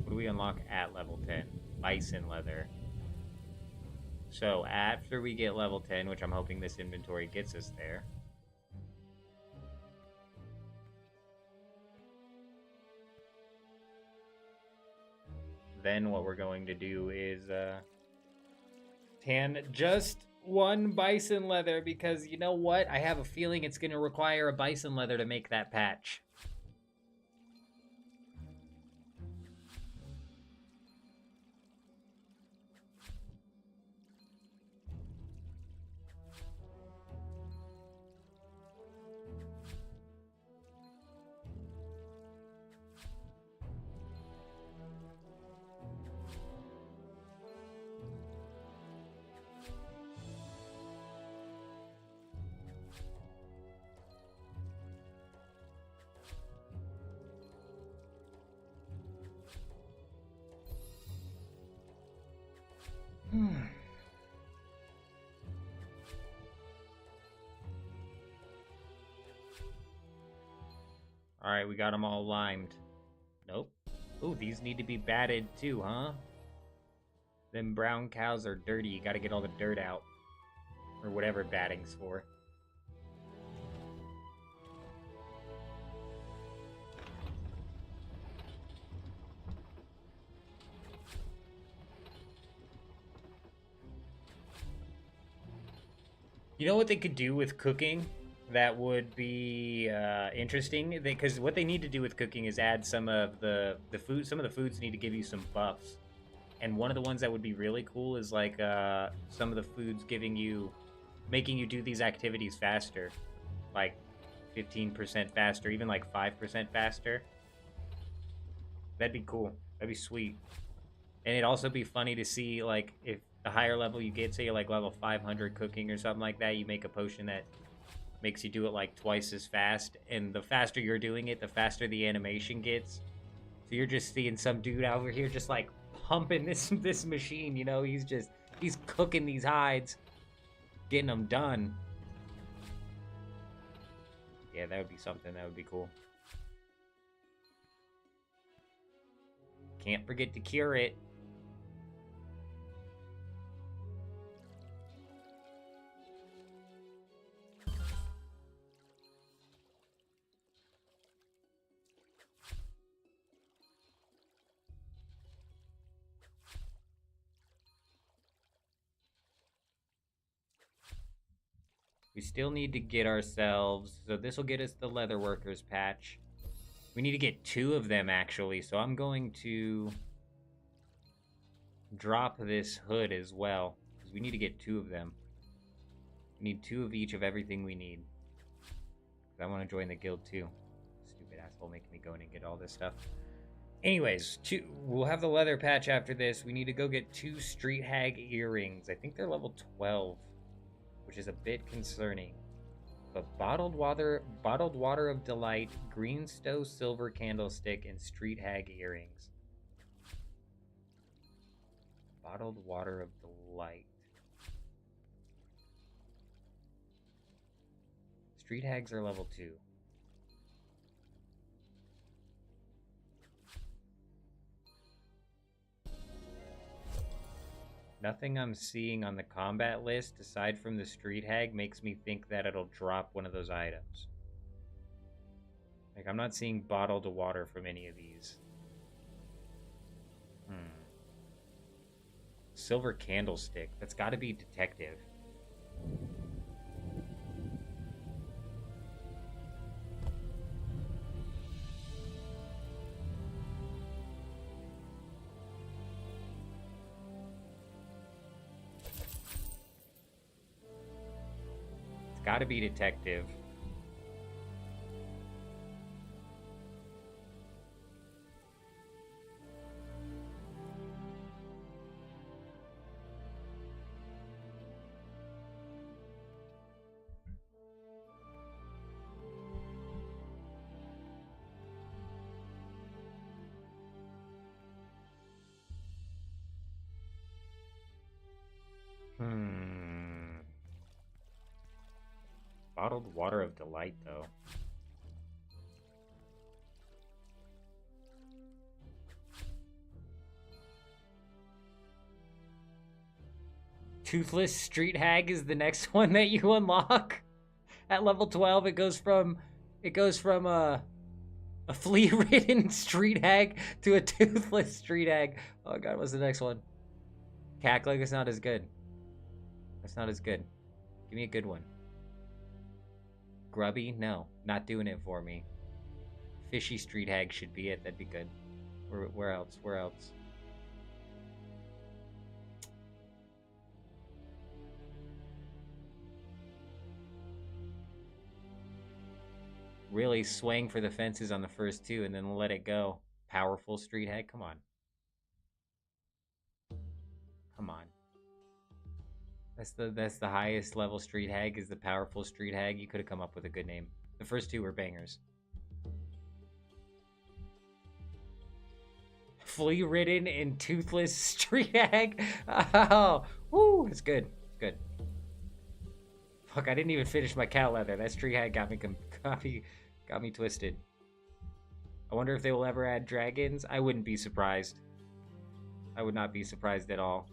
What do we unlock at level 10? Bison leather. So after we get level 10, which I'm hoping this inventory gets us there, then what we're going to do is tan just 1 bison leather, because you know what? I have a feeling it's going to require a bison leather to make that patch. Alright, we got them all limed. Nope. Ooh, these need to be batted too, huh? Them brown cows are dirty. You gotta get all the dirt out. Or whatever batting's for. You know what they could do with cooking that would be interesting? Because what they need to do with cooking is add some of the food. Some of the foods need to give you some buffs. And one of the ones that would be really cool is like some of the foods making you do these activities faster. Like 15% faster, even like 5% faster. That'd be cool. That'd be sweet. And it'd also be funny to see, like, if the higher level you get, say you're like level 500 cooking or something like that, you make a potion that makes you do it like twice as fast, and the faster you're doing it, the faster the animation gets. So you're just seeing some dude over here just like pumping this machine, you know, he's cooking these hides, getting them done. Yeah, that would be something. That would be cool. Can't forget to cure it. We still need to get ourselves, so this will get us the leather workers patch. We need to get 2 of them actually, so I'm going to drop this hood as well, because we need to get 2 of them. We need 2 of each of everything we need. I want to join the guild too. Stupid asshole making me go in and get all this stuff. Anyways, we'll have the leather patch after this. We need to go get 2 street hag earrings. I think they're level 12. Which is a bit concerning. But bottled water of delight, green stove silver candlestick, and street hag earrings. Bottled water of delight. Street hags are level 2. Nothing I'm seeing on the combat list, aside from the street hag, makes me think that it'll drop one of those items. Like, I'm not seeing bottled water from any of these. Silver candlestick. That's gotta be detective. Gotta be detective. Bottled water of delight, though. Toothless Street Hag is the next one that you unlock. At level 12, it goes from a flea-ridden street hag to a toothless street hag. Oh god, what's the next one? Cackling is not as good. That's not as good. Give me a good one. Grubby? No, not doing it for me. Fishy street hag should be it. That'd be good. Where else? Where else? Really swang for the fences on the first two and then let it go. Powerful street hag? Come on. Come on. That's the highest level street hag is the powerful street hag. You could have come up with a good name. The first two were bangers. Flea-ridden and toothless street hag. Oh, woo, it's good. It's good. Fuck, I didn't even finish my cow leather. That street hag got me twisted. I wonder if they will ever add dragons. I wouldn't be surprised. I would not be surprised at all.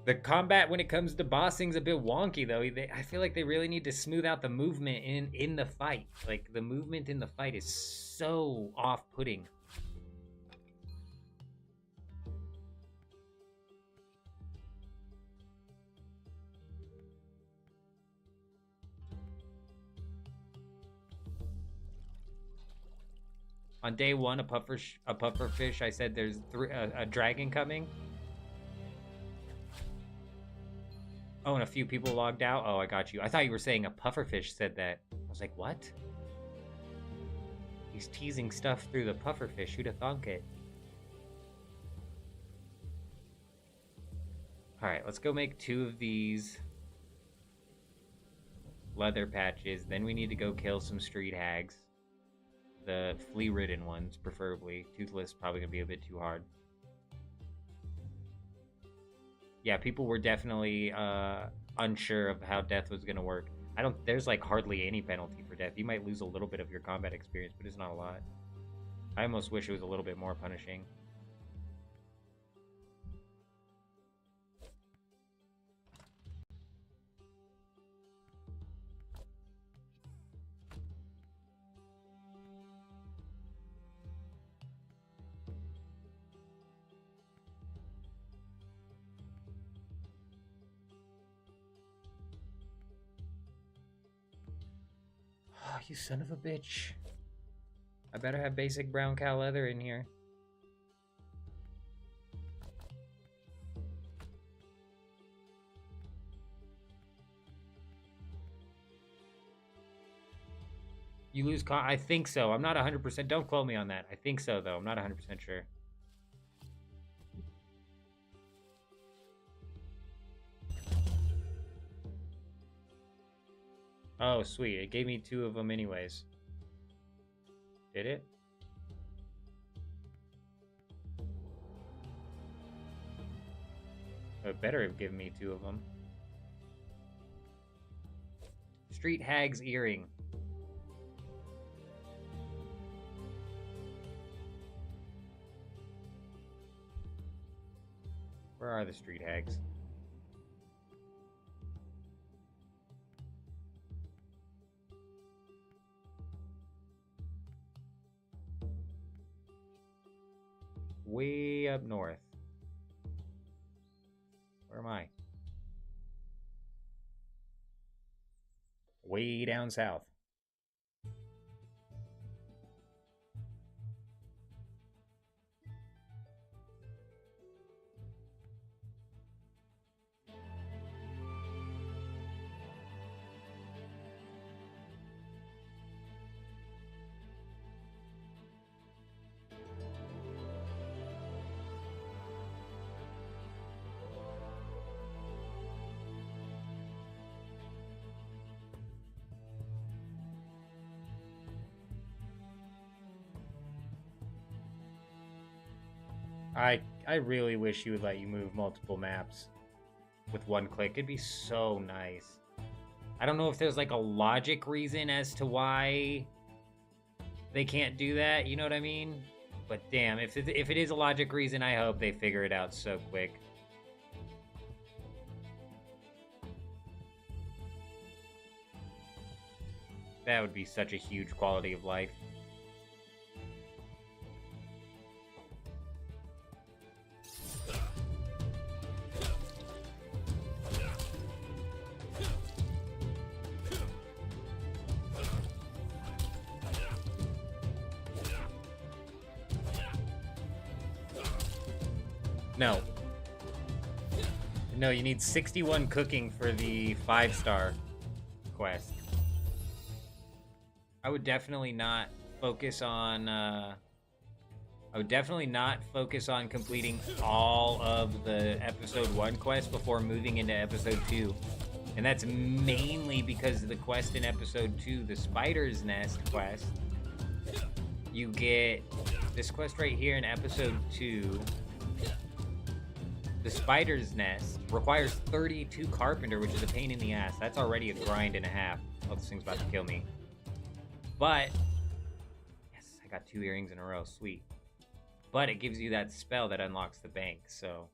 The combat when it comes to bossing's a bit wonky, though. I feel like they really need to smooth out the movement in the fight. Like, the movement in the fight is so off-putting. On day one, a pufferfish, I said there's a dragon coming. Oh, and a few people logged out? Oh, I got you. I thought you were saying a pufferfish said that. I was like, what? He's teasing stuff through the pufferfish. Who'd have thunk it? Alright, let's go make 2 of these leather patches. Then we need to go kill some street hags. The flea-ridden ones, preferably. Toothless probably gonna be a bit too hard. Yeah, people were definitely unsure of how death was gonna work. There's like hardly any penalty for death. You might lose a little bit of your combat experience, but it's not a lot. I almost wish it was a little bit more punishing. Oh, you son of a bitch. I better have basic brown cow leather in here. You lose I think so. I'm not 100%. Don't quote me on that. I think so, though. I'm not 100% sure. Oh, sweet. It gave me 2 of them anyways. Did it? It better have given me 2 of them. Street Hag's Earring. Where are the street hags? Way up north. Where am I? Way down south. I really wish you would let you move multiple maps with one click. It'd be so nice. I don't know if there's like a logic reason as to why they can't do that, you know what I mean? But damn, if it is a logic reason, I hope they figure it out so quick. That would be such a huge quality of life. No. No, you need 61 cooking for the 5-star quest. I would definitely not focus on completing all of the episode 1 quest before moving into episode 2. And that's mainly because of the quest in episode 2, the Spider's Nest quest. You get this quest right here in episode 2. The Spider's Nest requires 32 Carpenter, which is a pain in the ass. That's already a grind and a half. Oh, this thing's about to kill me. But, yes, I got 2 earrings in a row. Sweet. But it gives you that spell that unlocks the bank, so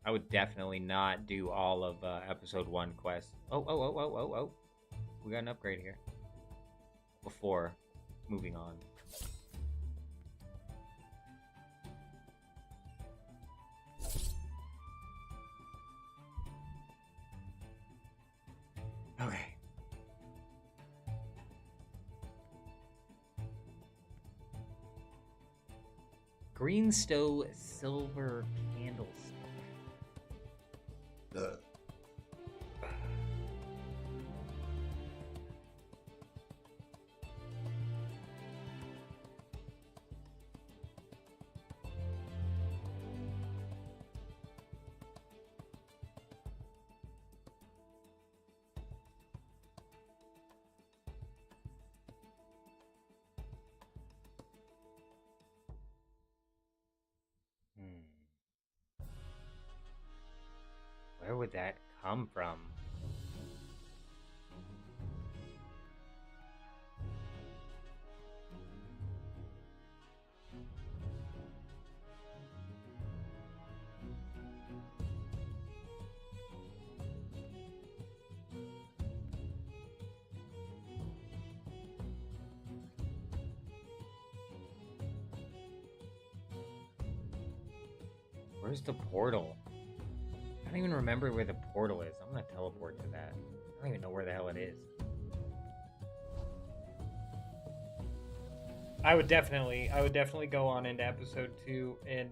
I would definitely not do all of episode 1 quests. Oh. We got an upgrade here. Before moving on. Okay. Greenstone silver candlestick. Where would that come from? Where's the portal? I don't even remember where the portal is. I'm gonna teleport to that. I don't even know where the hell it is. I would definitely go on into episode 2, and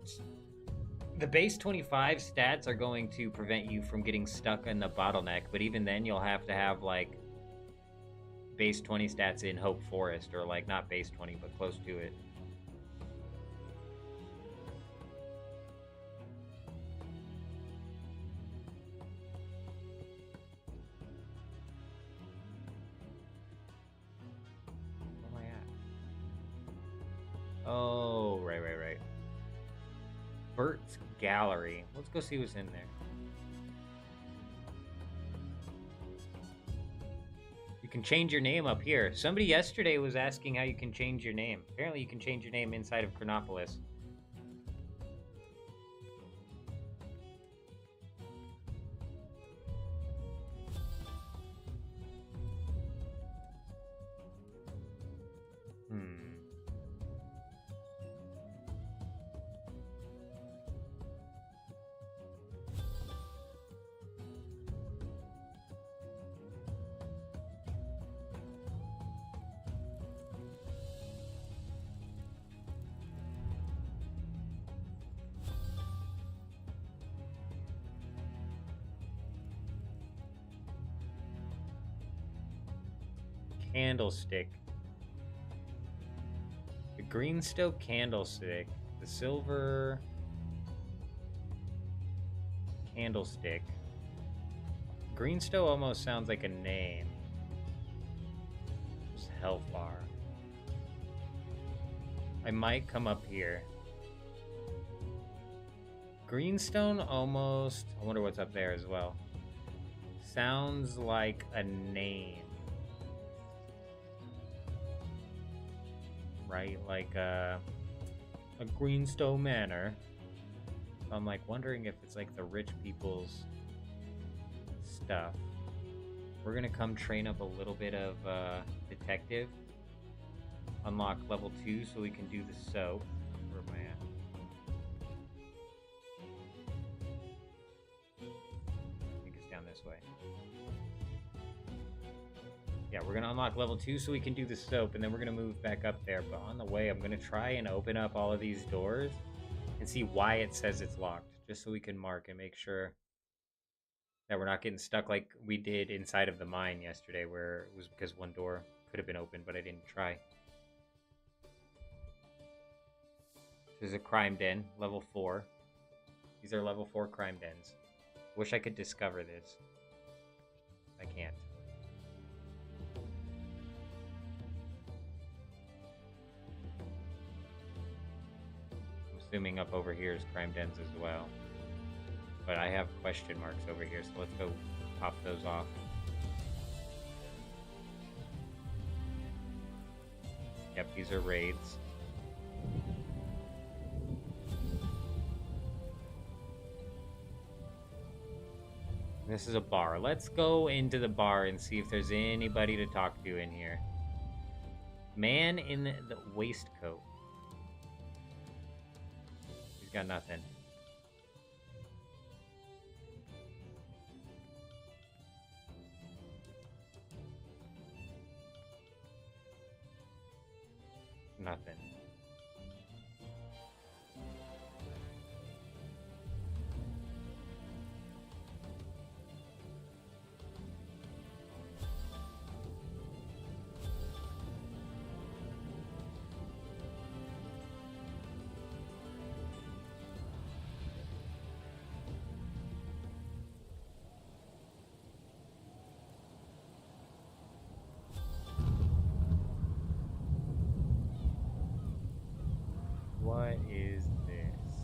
the base 25 stats are going to prevent you from getting stuck in the bottleneck, but even then you'll have to have like base 20 stats in Hope Forest, or like not base 20 but close to it. Oh, right. Bert's Gallery. Let's go see what's in there. You can change your name up here. Somebody yesterday was asking how you can change your name. Apparently you can change your name inside of Crenopolis. Candlestick. The greenstone candlestick. The silver candlestick. Greenstone almost sounds like a name. It's Hellfar. I might come up here. Greenstone almost... I wonder what's up there as well. Sounds like a name. Right? Like a Greenstone Manor. So I'm like wondering if it's like the rich people's stuff. We're gonna come train up a little bit of detective. Unlock level 2 so we can do the soap. Where am I at? I think it's down this way. Yeah, we're gonna unlock level 2 so we can do the soap, and then we're gonna move back up there. But on the way, I'm gonna try and open up all of these doors and see why it says it's locked, just so we can mark and make sure that we're not getting stuck like we did inside of the mine yesterday, where it was because one door could have been open, but I didn't try. There's a crime den, level 4. These are level 4 crime dens. Wish I could discover this. I can't. I'm assuming up over here is crime dens as well. But I have question marks over here, so let's go pop those off. Yep, these are raids. This is a bar. Let's go into the bar and see if there's anybody to talk to in here. Man in the waistcoat. He's got nothing. Nothing. What is this?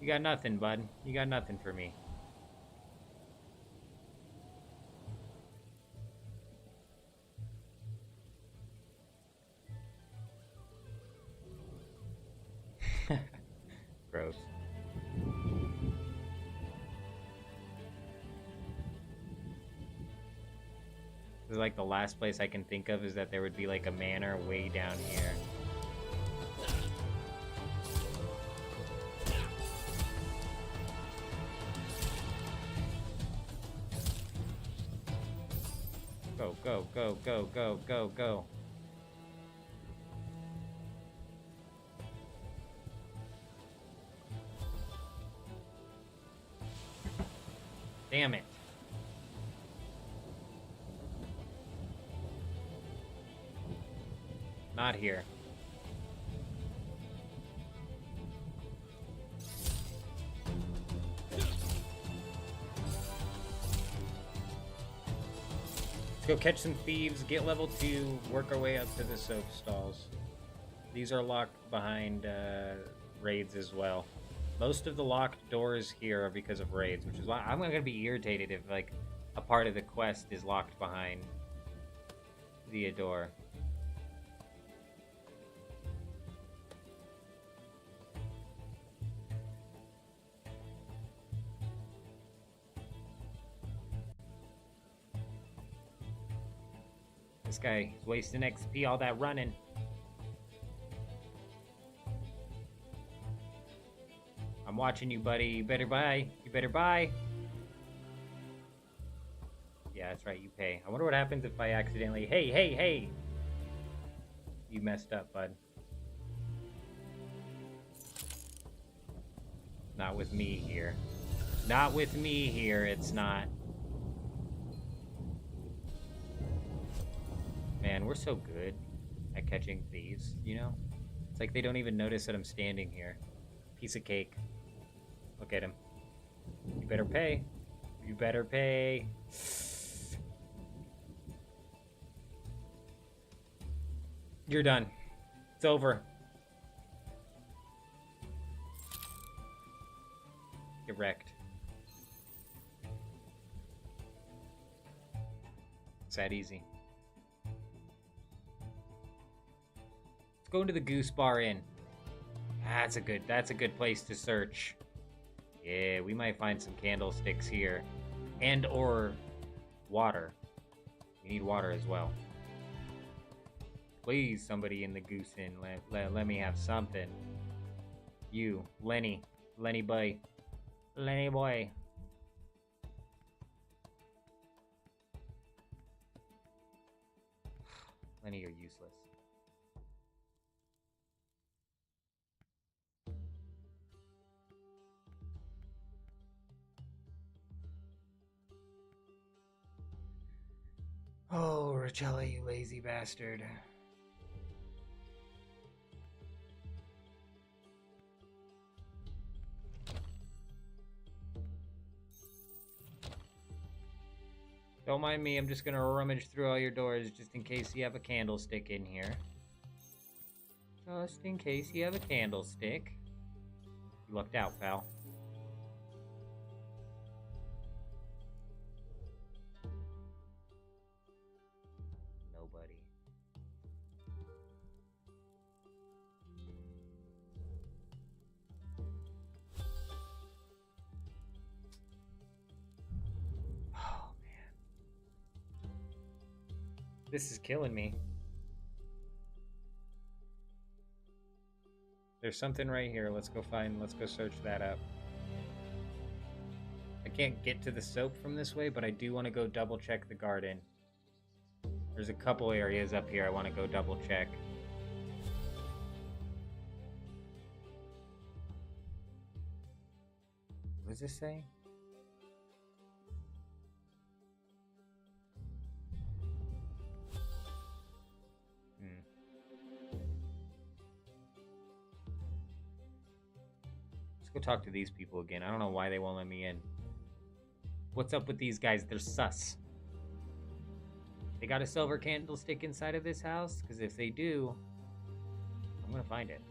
You got nothing, bud. You got nothing for me. Gross. This is like the last place I can think of is that there would be like a manor way down here. Go, go, go, go, go, go, go. Damn it. Not here. Let's go catch some thieves, get level 2, work our way up to the soap stalls. These are locked behind raids as well. Most of the locked doors here are because of raids, which is why I'm gonna be irritated if like a part of the quest is locked behind the door. This guy is wasting XP, all that running. I'm watching you, buddy. You better buy. You better buy. Yeah, that's right. You pay. I wonder what happens if I accidentally... Hey, hey, hey! You messed up, bud. Not with me here. Not with me here, it's not. Man, we're so good at catching thieves, you know? It's like they don't even notice that I'm standing here. Piece of cake. Look at him. You better pay. You better pay. You're done. It's over. Get wrecked. It's that easy. Let's go into the Goose Bar Inn. That's a good place to search. Yeah, we might find some candlesticks here. And or water. We need water as well. Please, somebody in the Goose Inn, let me have something. You, Lenny. Lenny boy. Lenny boy. Lenny, you're useless. Oh, Rachella, you lazy bastard. Don't mind me, I'm just gonna rummage through all your doors just in case you have a candlestick in here. Just in case you have a candlestick. You lucked out, pal. Nobody. Oh, man. This is killing me. There's something right here. Let's go search that up. I can't get to the soap from this way, but I do want to go double check the garden. There's a couple areas up here I want to go double check. What does this say? Let's go talk to these people again. I don't know why they won't let me in. What's up with these guys? They're sus. They got a silver candlestick inside of this house? Because if they do, I'm gonna find it.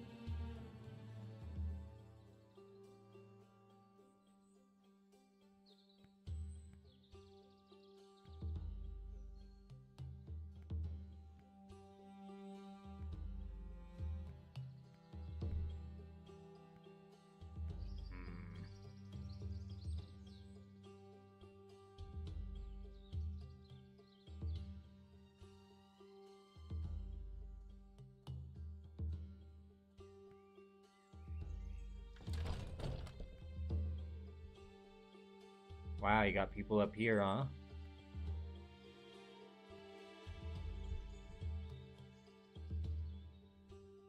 Wow, you got people up here, huh?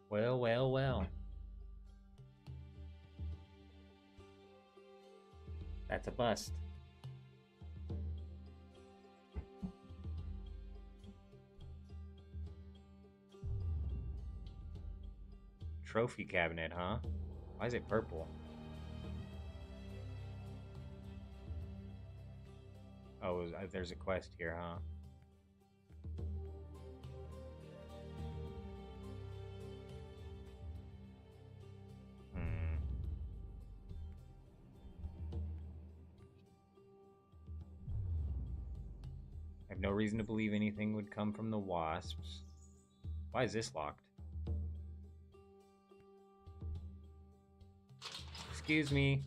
Well, well, well. That's a bust. Trophy cabinet, huh? Why is it purple? Oh, there's a quest here, huh? I have no reason to believe anything would come from the wasps. Why is this locked? Excuse me.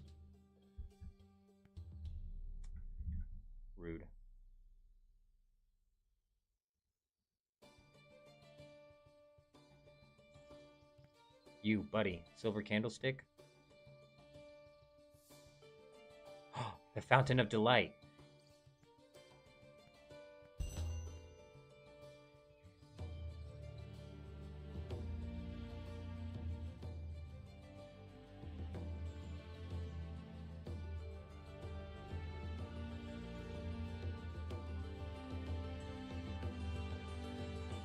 Rude. You, buddy. Silver candlestick? The Fountain of Delight.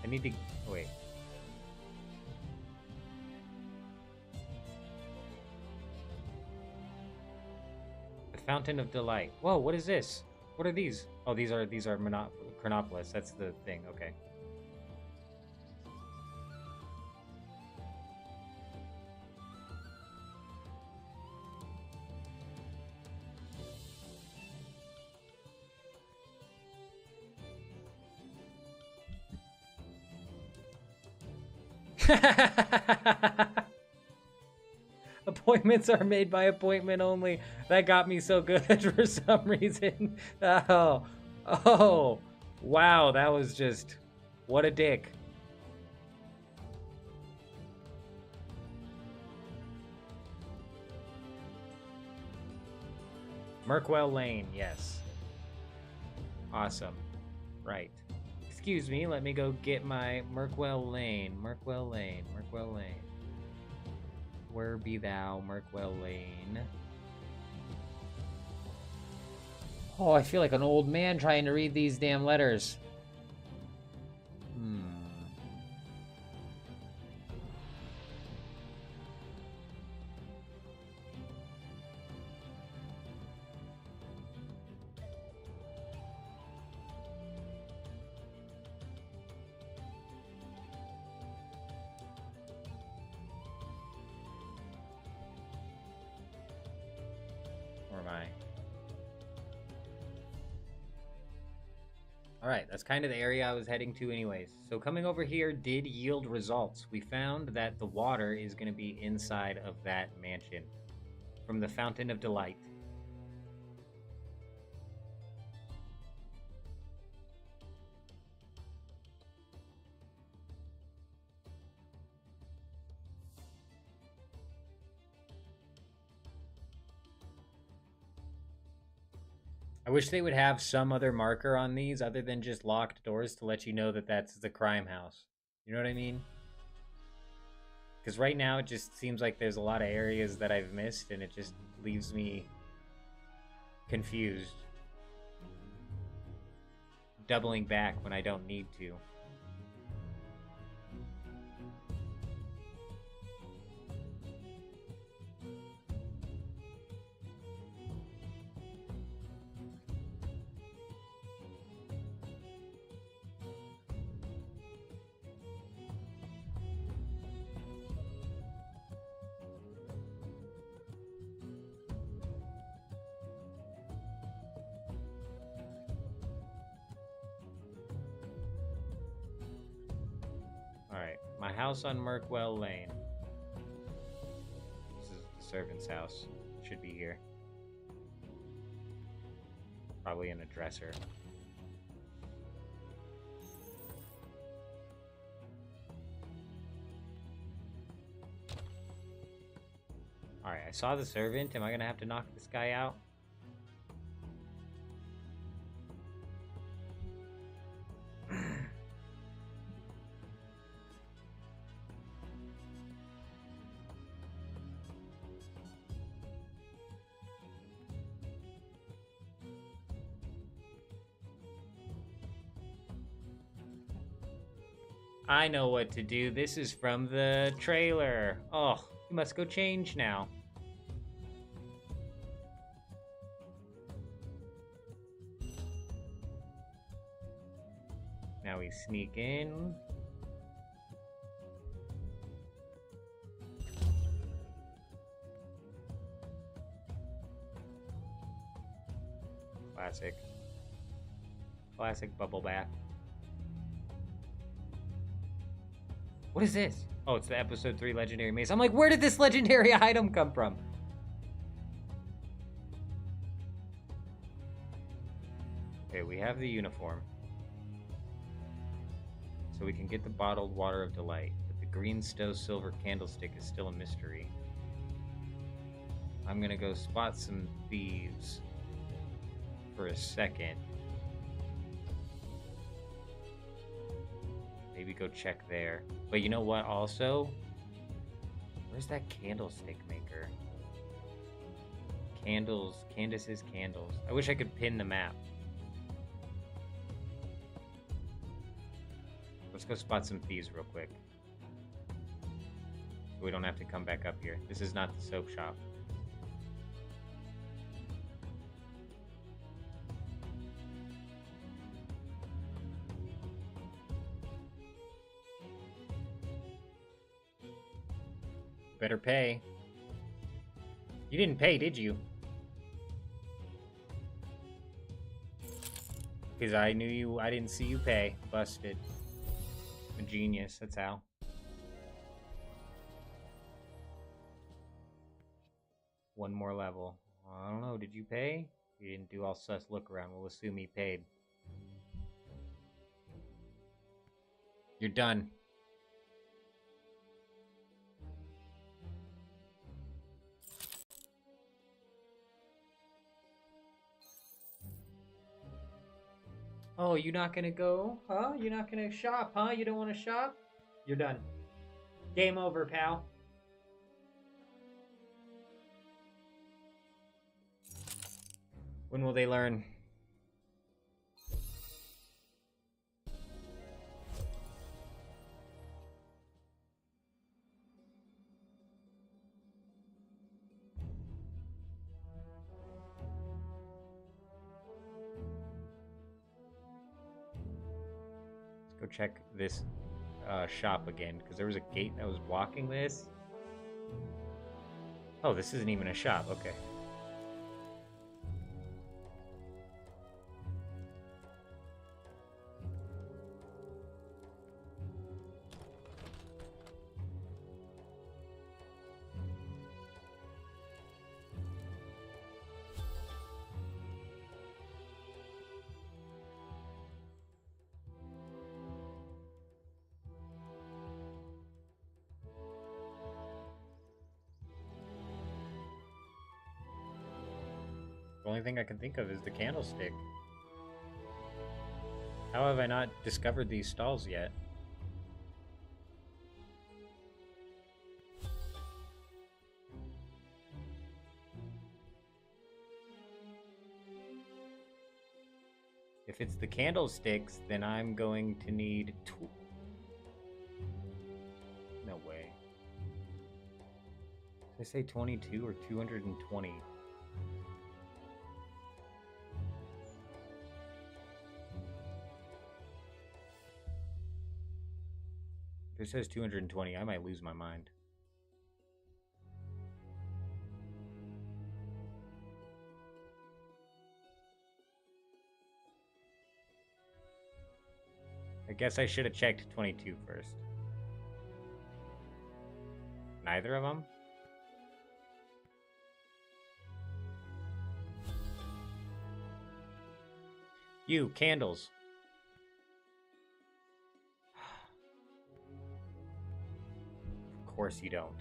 I need to... Oh, wait. The Fountain of Delight. Whoa, what is this? What are these? Oh, these are Crenopolis. That's the thing. Okay. Appointments are made by appointment only. That got me so good for some reason. Oh, wow, that was just, what a dick. Merkwell Lane, yes. Awesome. Right. Excuse me, let me go get my Merkwell Lane. Merkwell Lane. Merkwell Lane. Where be thou, Merkwell Lane? Oh, I feel like an old man trying to read these damn letters. Where am I? Alright, that's kind of the area I was heading to anyways. So coming over here did yield results. We found that the water is going to be inside of that mansion from the Fountain of Delight. I wish they would have some other marker on these other than just locked doors to let you know that that's the crime house. You know what I mean? Because right now it just seems like there's a lot of areas that I've missed and it just leaves me confused. Doubling back when I don't need to. Alright, my house on Merkwell Lane. This is the servant's house. Should be here. Probably in a dresser. Alright, I saw the servant. Am I gonna have to knock this guy out? I know what to do. This is from the trailer. Oh, you must go change now. Now we sneak in. Classic. Classic bubble bath. What is this? Oh, it's the episode 3 legendary mace. I'm like, where did this legendary item come from? Okay, we have the uniform. So we can get the bottled water of delight. But the green stove silver candlestick is still a mystery. I'm gonna go spot some thieves for a second. Maybe go check there. But you know what also? Where's that candlestick maker? Candles. Candace's candles. I wish I could pin the map. Let's go spot some thieves real quick. So we don't have to come back up here. This is not the soap shop. Better pay. You didn't pay, did you? Because I didn't see you pay. Busted. I'm a genius, that's how. One more level. I don't know. Did you pay? You didn't do all sus look around. We'll assume he paid. You're done. Oh, you not gonna go? Huh? You're not gonna shop, huh? You don't want to shop? You're done. Game over, pal. When will they learn? Let's go check this shop again, because there was a gate that was blocking this. Oh, this isn't even a shop. Okay. The only thing I can think of is the candlestick. How have I not discovered these stalls yet? If it's the candlesticks, then I'm going to need no way. Did I say 22 or 220? If it says 220, I might lose my mind. I guess I should have checked 22 first. Neither of them? You, candles. Of course you don't.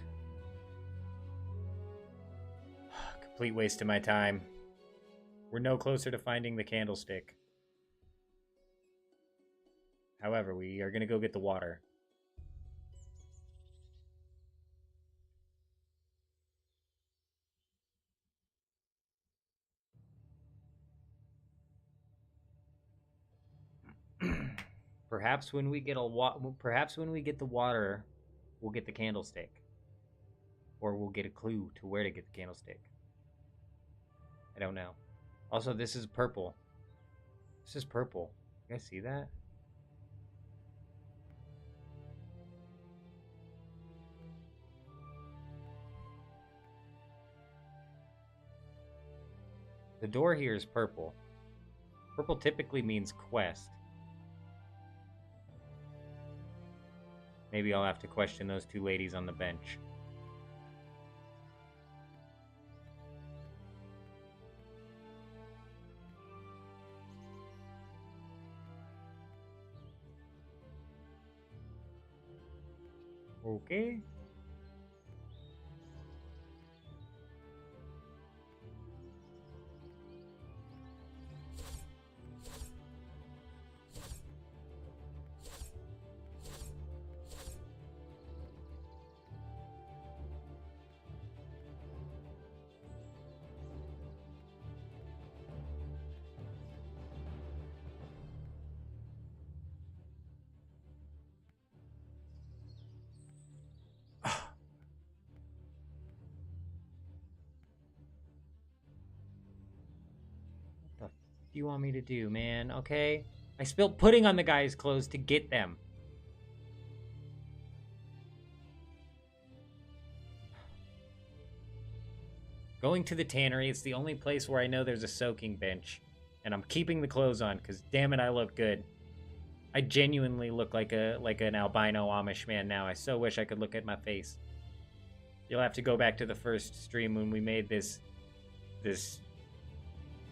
Complete waste of my time. We're no closer to finding the candlestick. However, we are going to go get the water. Perhaps when we get the water, we'll get the candlestick. Or we'll get a clue to where to get the candlestick. I don't know. Also, this is purple. This is purple. You guys see that? The door here is purple. Purple typically means quest. Maybe I'll have to question those two ladies on the bench. Okay. What do you want me to do, man? Okay? I spilled pudding on the guy's clothes to get them. Going to the tannery, it's the only place where I know there's a soaking bench. And I'm keeping the clothes on, because damn it, I look good. I genuinely look like an albino Amish man now. I so wish I could look at my face. You'll have to go back to the first stream when we made this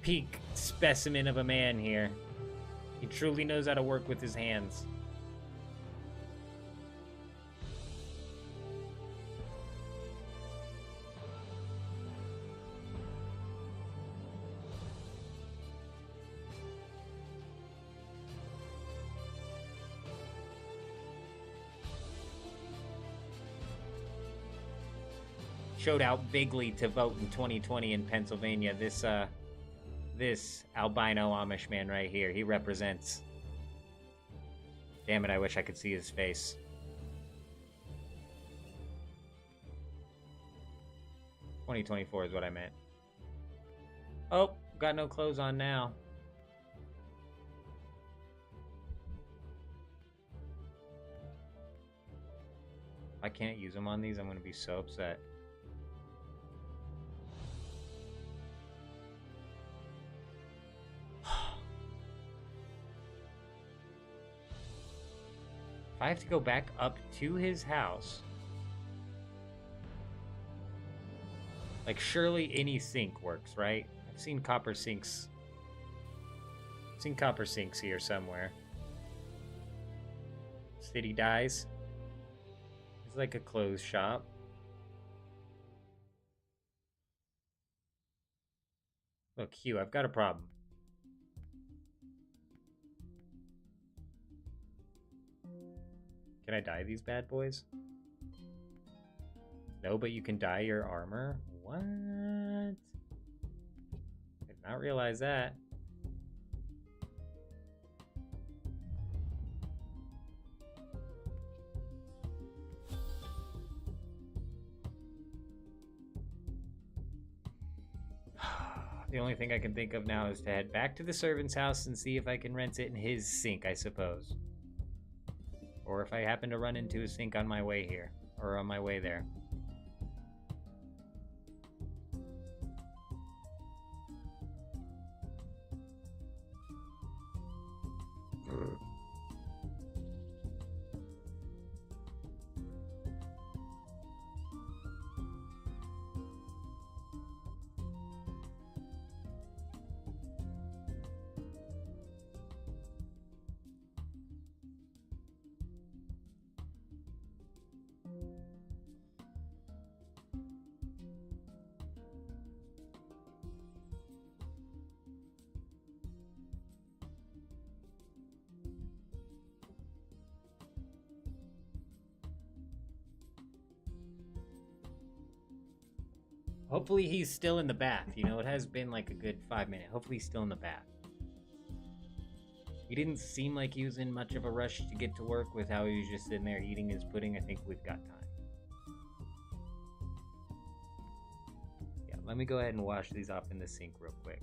peak specimen of a man here. He truly knows how to work with his hands. Showed out bigly to vote in 2020 in Pennsylvania. This albino Amish man right here, he represents. Damn it, I wish I could see his face. $2024 is what I meant. Oh, got no clothes on now. If I can't use them on these, I'm gonna be so upset. I have to go back up to his house. Like, surely any sink works, right? I've seen copper sinks. I've seen copper sinks here somewhere. City dies. It's like a clothes shop. Look, Hugh, I've got a problem. Can I dye these bad boys? No, but you can dye your armor? What? I did not realize that. The only thing I can think of now is to head back to the servant's house and see if I can rent it in his sink, I suppose. Or if I happen to run into a sink on my way here, or on my way there. Hopefully he's still in the bath. You know, it has been like a good 5 minutes. Hopefully he's still in the bath. He didn't seem like he was in much of a rush to get to work with how he was just sitting there eating his pudding. I think we've got time. Yeah, let me go ahead and wash these off in the sink real quick.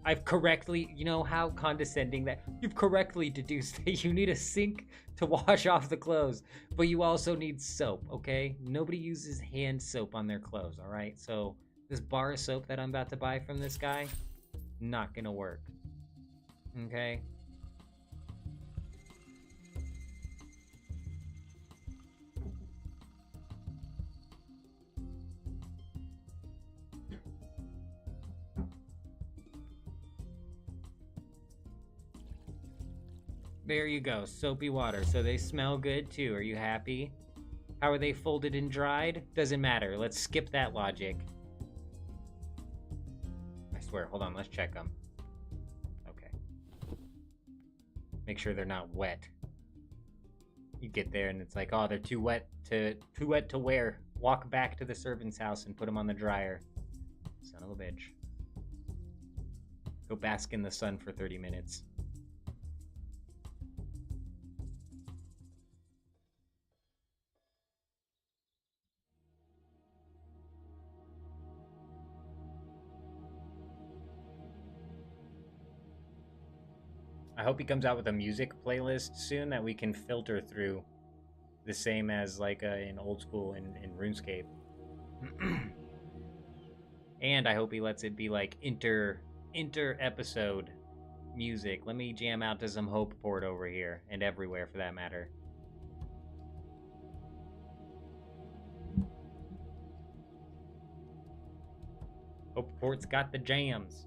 I've correctly, you know how condescending that, you've correctly deduced that you need a sink to wash off the clothes, but you also need soap, okay? Nobody uses hand soap on their clothes, all right? So this bar of soap that I'm about to buy from this guy, not gonna work, okay? There you go, soapy water. So they smell good too. Are you happy? How are they folded and dried? Doesn't matter. Let's skip that logic. I swear, hold on, let's check them. Okay. Make sure they're not wet. You get there and it's like, oh, they're too wet to wear. Walk back to the servant's house and put them on the dryer. Son of a bitch. Go bask in the sun for 30 minutes. I hope he comes out with a music playlist soon that we can filter through, the same as like in old school in RuneScape. And I hope he lets it be like inter episode music. Let me jam out to some Hope Port over here, and everywhere for that matter. Hope Port's got the jams.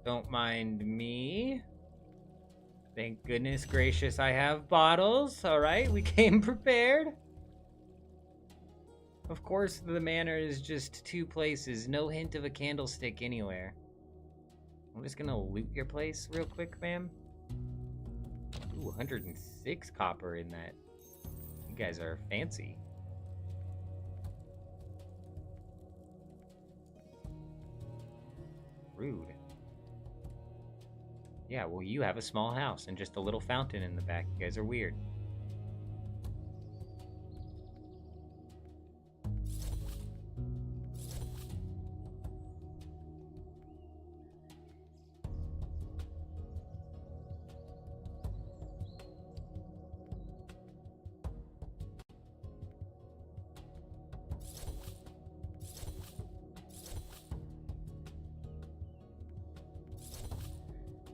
Don't mind me. Thank goodness gracious I have bottles. Alright, we came prepared. Of course, the manor is just 2 places. No hint of a candlestick anywhere. I'm just gonna loot your place real quick, ma'am. Ooh, 106 copper in that. You guys are fancy. Rude. Yeah, well, you have a small house and just a little fountain in the back. You guys are weird.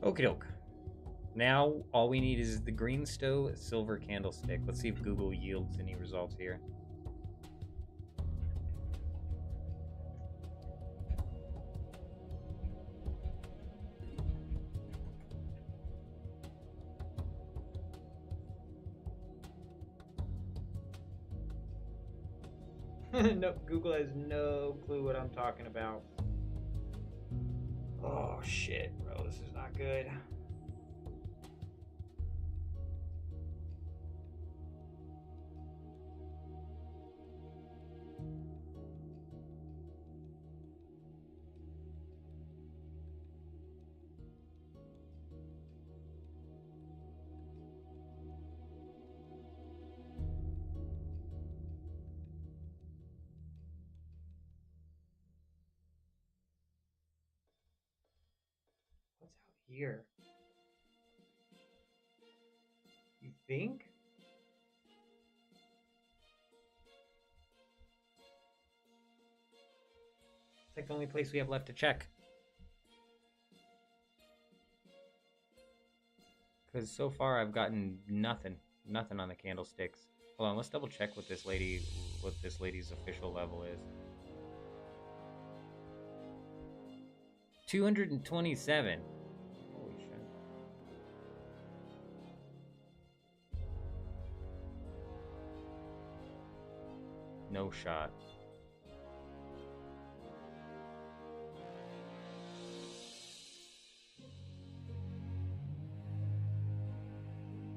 Okie doke. Now, all we need is the green stove, silver candlestick. Let's see if Google yields any results here. No, Google has no clue what I'm talking about. Oh shit, bro, this is not good. What's out here? You think? It's like the only place we have left to check. Because so far I've gotten nothing. Nothing on the candlesticks. Hold on, let's double check what this lady's official level is. 227. Holy shit. No shot.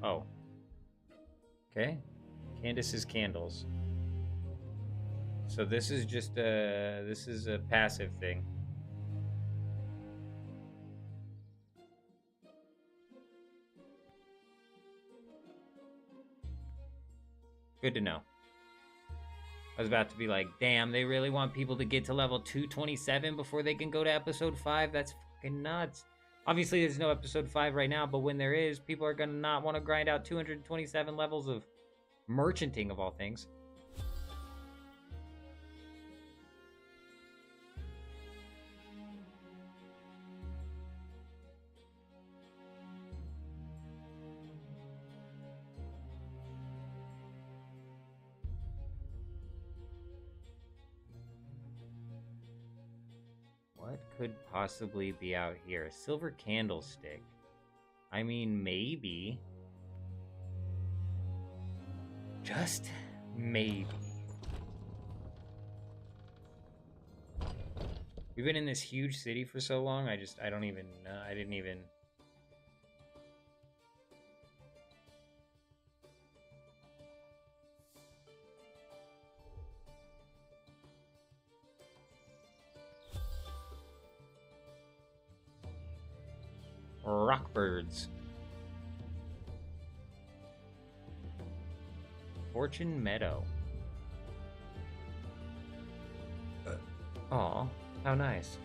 Oh. Okay. Candace's candles. So this is just a passive thing. Good to know. I was about to be like, damn, they really want people to get to level 227 before they can go to episode 5? That's fucking nuts. Obviously, there's no episode 5 right now, but when there is, people are gonna not want to grind out 227 levels of merchanting, of all things. What could possibly be out here? A silver candlestick. I mean, maybe. Just maybe. We've been in this huge city for so long, I don't even know. I didn't even... Rockbirds. Fortune Meadow. Aw, how nice.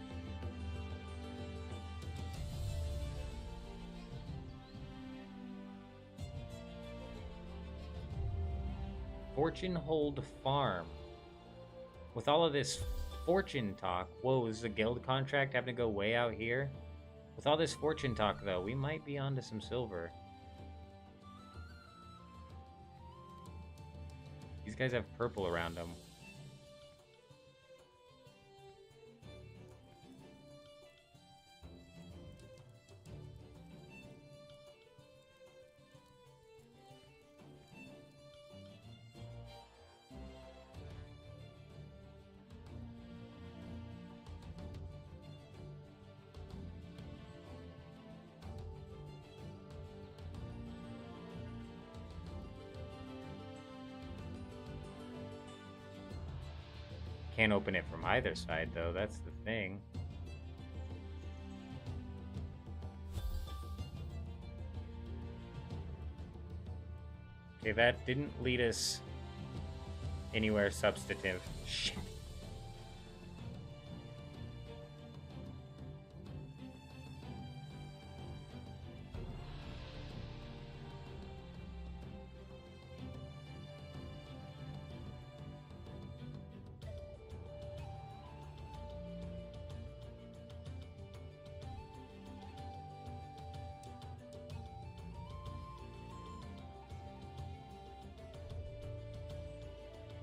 Fortune Hold Farm. With all of this fortune talk, whoa, is the guild contract having to go way out here? With all this fortune talk, though, we might be onto some silver. These guys have purple around them. Can't open it from either side, though. That's the thing. Okay, that didn't lead us anywhere substantive. Shit.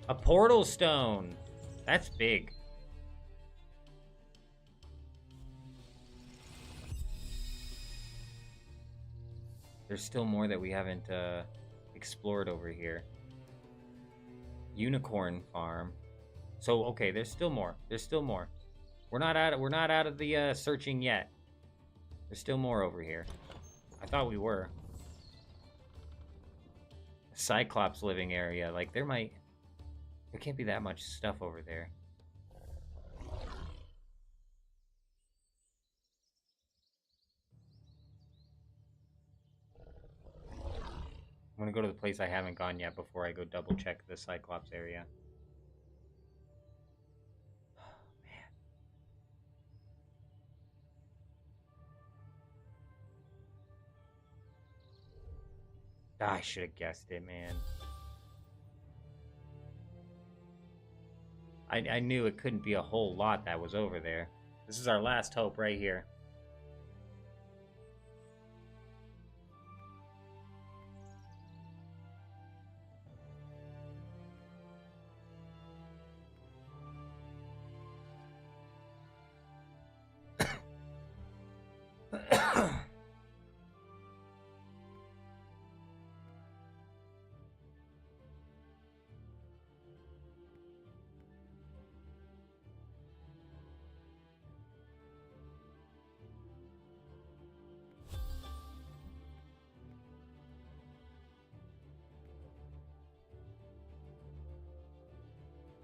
A portal stone. That's big. There's still more that we haven't explored over here. Unicorn farm. So okay, there's still more. There's still more. We're not out of the searching yet. There's still more over here. I thought we were. Cyclops living area. Like there can't be that much stuff over there. I'm gonna go to the place I haven't gone yet before I go double check the Cyclops area. Oh, man. I should have guessed it, man. I knew it couldn't be a whole lot that was over there. This is our last hope right here.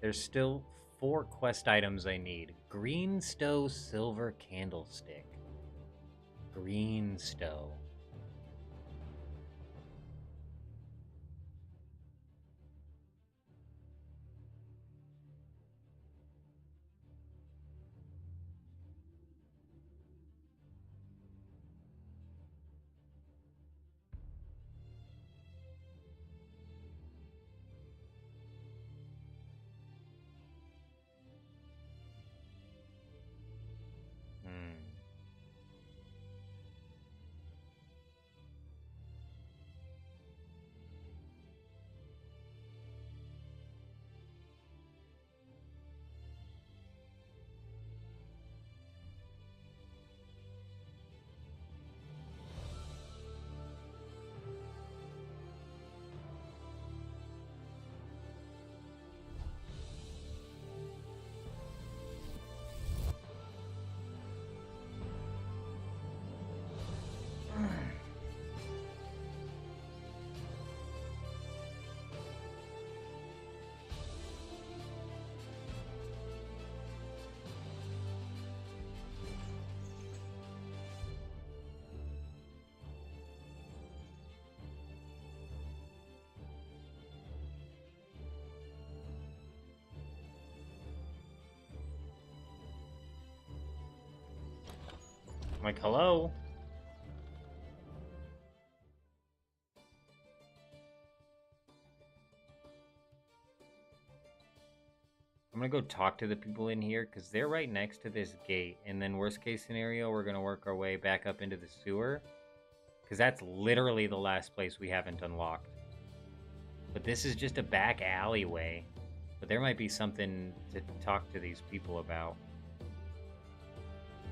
There's still 4 quest items I need. Greenstow Silver Candlestick. Greenstow. I'm like, hello? I'm gonna go talk to the people in here because they're right next to this gate. And then worst case scenario, we're gonna work our way back up into the sewer. Because that's literally the last place we haven't unlocked. But this is just a back alleyway. But there might be something to talk to these people about.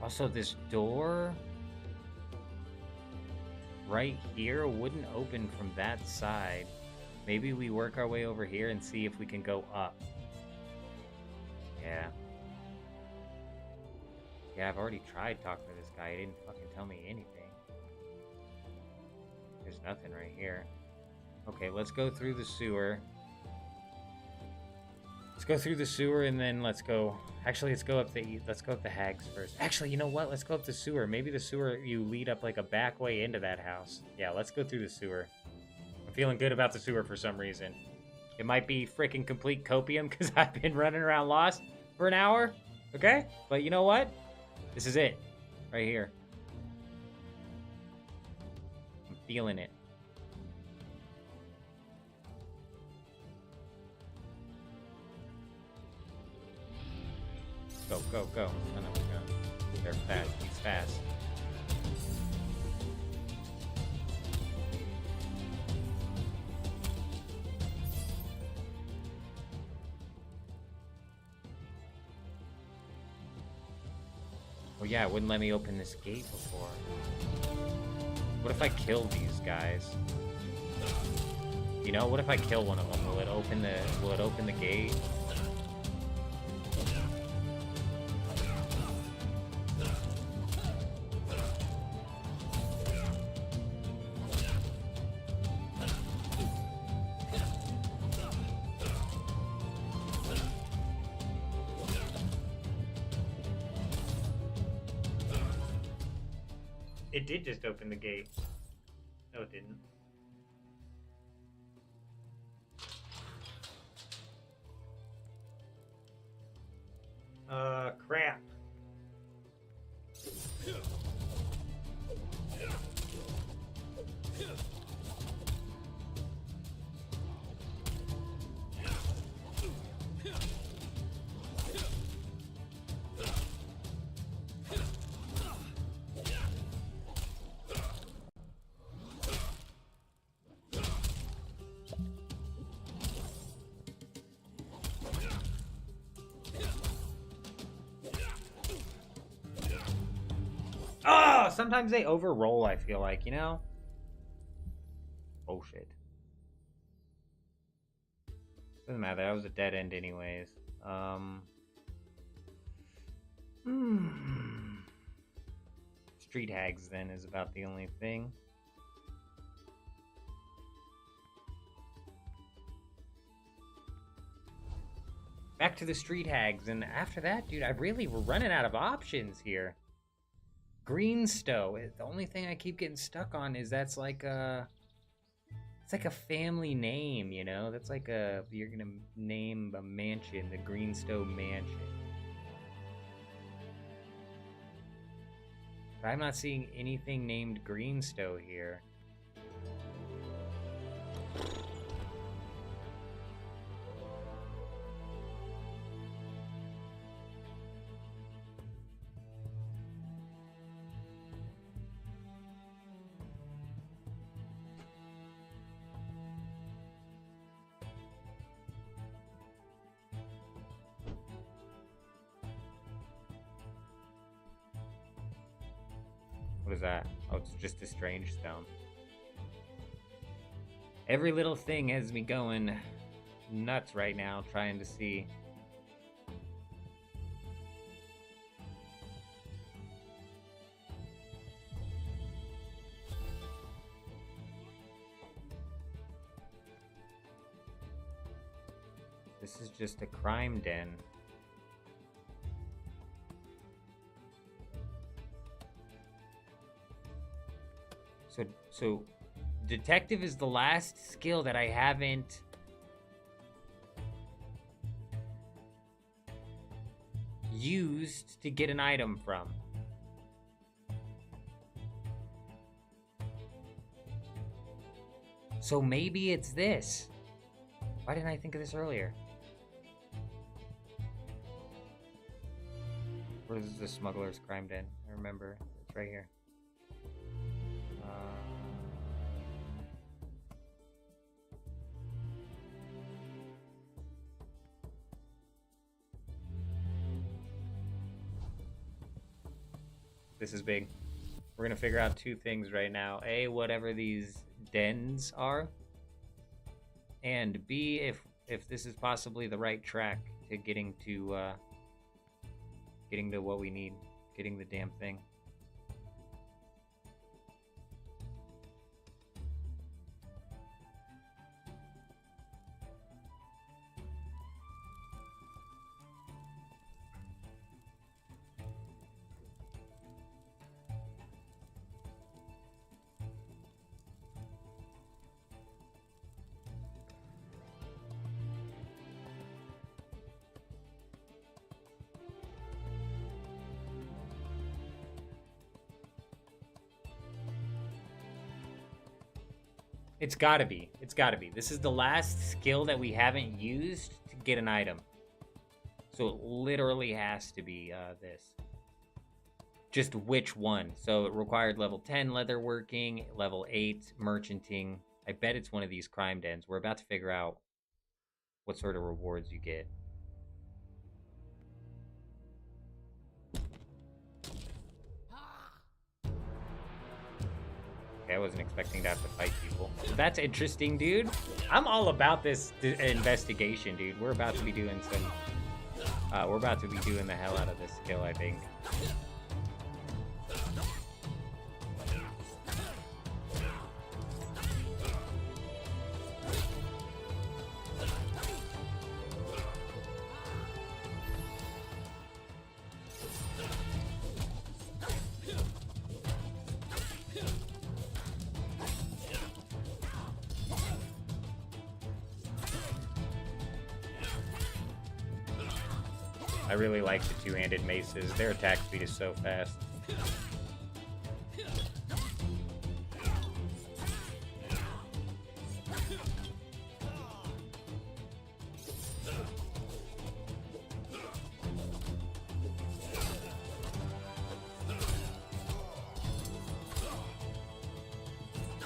Also, this door right here wouldn't open from that side. Maybe we work our way over here and see if we can go up. Yeah. Yeah, I've already tried talking to this guy. He didn't fucking tell me anything. There's nothing right here. Okay, let's go through the sewer. Let's go through the sewer and then let's go... Actually, let's go up the hags first. Actually, you know what? Let's go up the sewer. Maybe the sewer, you lead up like a back way into that house. Yeah, let's go through the sewer. I'm feeling good about the sewer for some reason. It might be freaking complete copium because I've been running around lost for an hour. Okay? But you know what? This is it. Right here. I'm feeling it. Go, go, go. Son of a gun. They're fast. He's fast. Oh yeah, it wouldn't let me open this gate before. What if I kill these guys? You know, what if I kill one of them? Will it open the gate? It did just open the gate. No, it didn't. Crap. Oh, sometimes they overroll, I feel like, you know? Oh, shit. Doesn't matter, that was a dead end anyways. Street hags, then, is about the only thing. Back to the street hags, and after that, dude, we're running out of options here. Greenstow. The only thing I keep getting stuck on is it's like a family name, you know? That's like you're gonna name a mansion, the Greenstow Mansion. But I'm not seeing anything named Greenstow here. What is that? Oh, it's just a strange stone. Every little thing has me going nuts right now, trying to see. This is just a crime den. So detective is the last skill that I haven't used to get an item from. So maybe it's this. Why didn't I think of this earlier? Where's the smuggler's crime den? I remember. It's right here. This is big. We're gonna figure out two things right now. A, whatever these dens are. And B, if this is possibly the right track to getting to what we need. Getting the damn thing. It's gotta be. It's gotta be. This is the last skill that we haven't used to get an item. So it literally has to be this. Just which one? So it required level 10 leatherworking, level 8 merchanting. I bet it's one of these crime dens. We're about to figure out what sort of rewards you get. Okay, I wasn't expecting to have to fight people. That's interesting, dude. I'm all about this investigation, dude. We're about to be doing some... we're about to be doing the hell out of this skill, I think. I really like the two-handed maces. Their attack speed is so fast.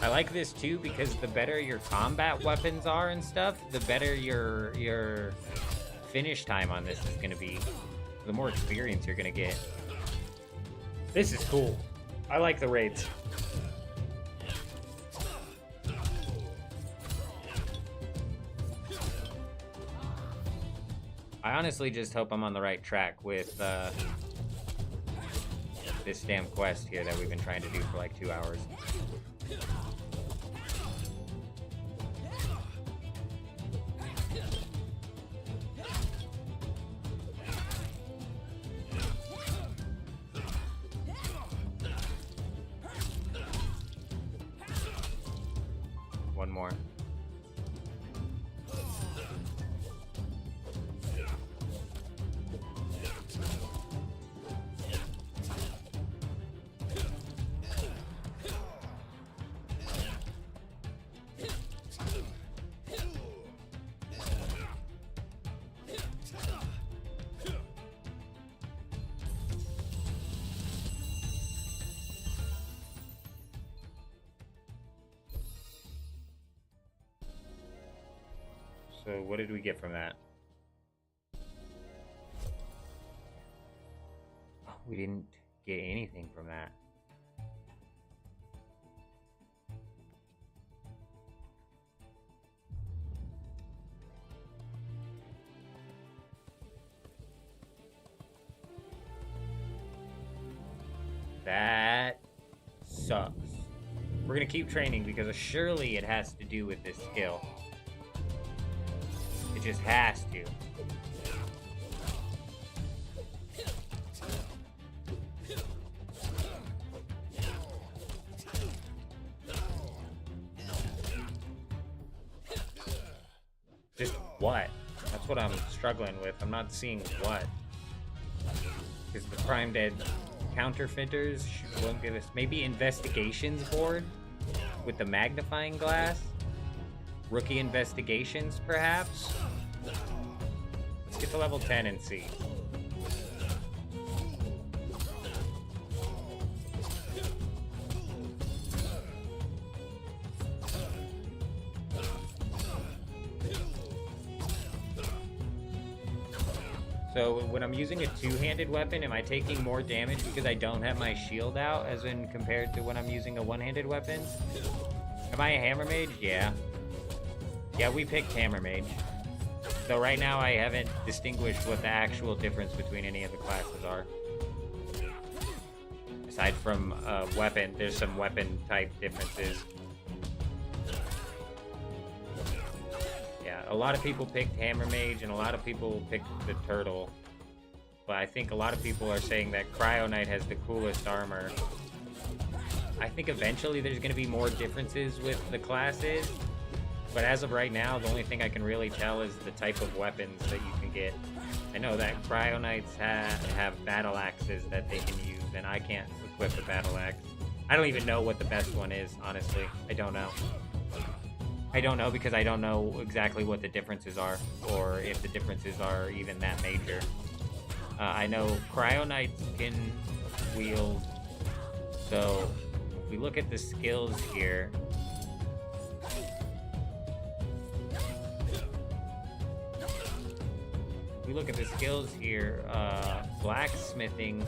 I like this too because the better your combat weapons are and stuff, the better your finish time on this is going to be, the more experience you're going to get. This is cool. I like the raids. I honestly just hope I'm on the right track with this damn quest here that we've been trying to do for like 2 hours. One more. So what did we get from that? Oh, we didn't get anything from that. That sucks. We're gonna keep training because surely it has to do with this skill. It just has to. Just what? That's what I'm struggling with. I'm not seeing what. Because the Prime Dead counterfeiters won't give us... Maybe investigations board with the magnifying glass? Rookie investigations, perhaps? Let's get to level 10 and see. So when I'm using a two-handed weapon, am I taking more damage because I don't have my shield out, as in compared to when I'm using a one-handed weapon? Am I a hammer mage? Yeah. Yeah, we picked hammer mage. So right now I haven't distinguished what the actual difference between any of the classes are. Aside from weapon, there's some weapon type differences. Yeah, a lot of people picked hammer mage and a lot of people picked the turtle. But I think a lot of people are saying that Cryo Knight has the coolest armor. I think eventually there's going to be more differences with the classes. But as of right now, the only thing I can really tell is the type of weapons that you can get. I know that Cryo Knights have battle axes that they can use, and I can't equip a battle axe. I don't even know what the best one is, honestly. I don't know. I don't know because I don't know exactly what the differences are, or if the differences are even that major. I know Cryo Knights can wield, so if we look at the skills here, blacksmithing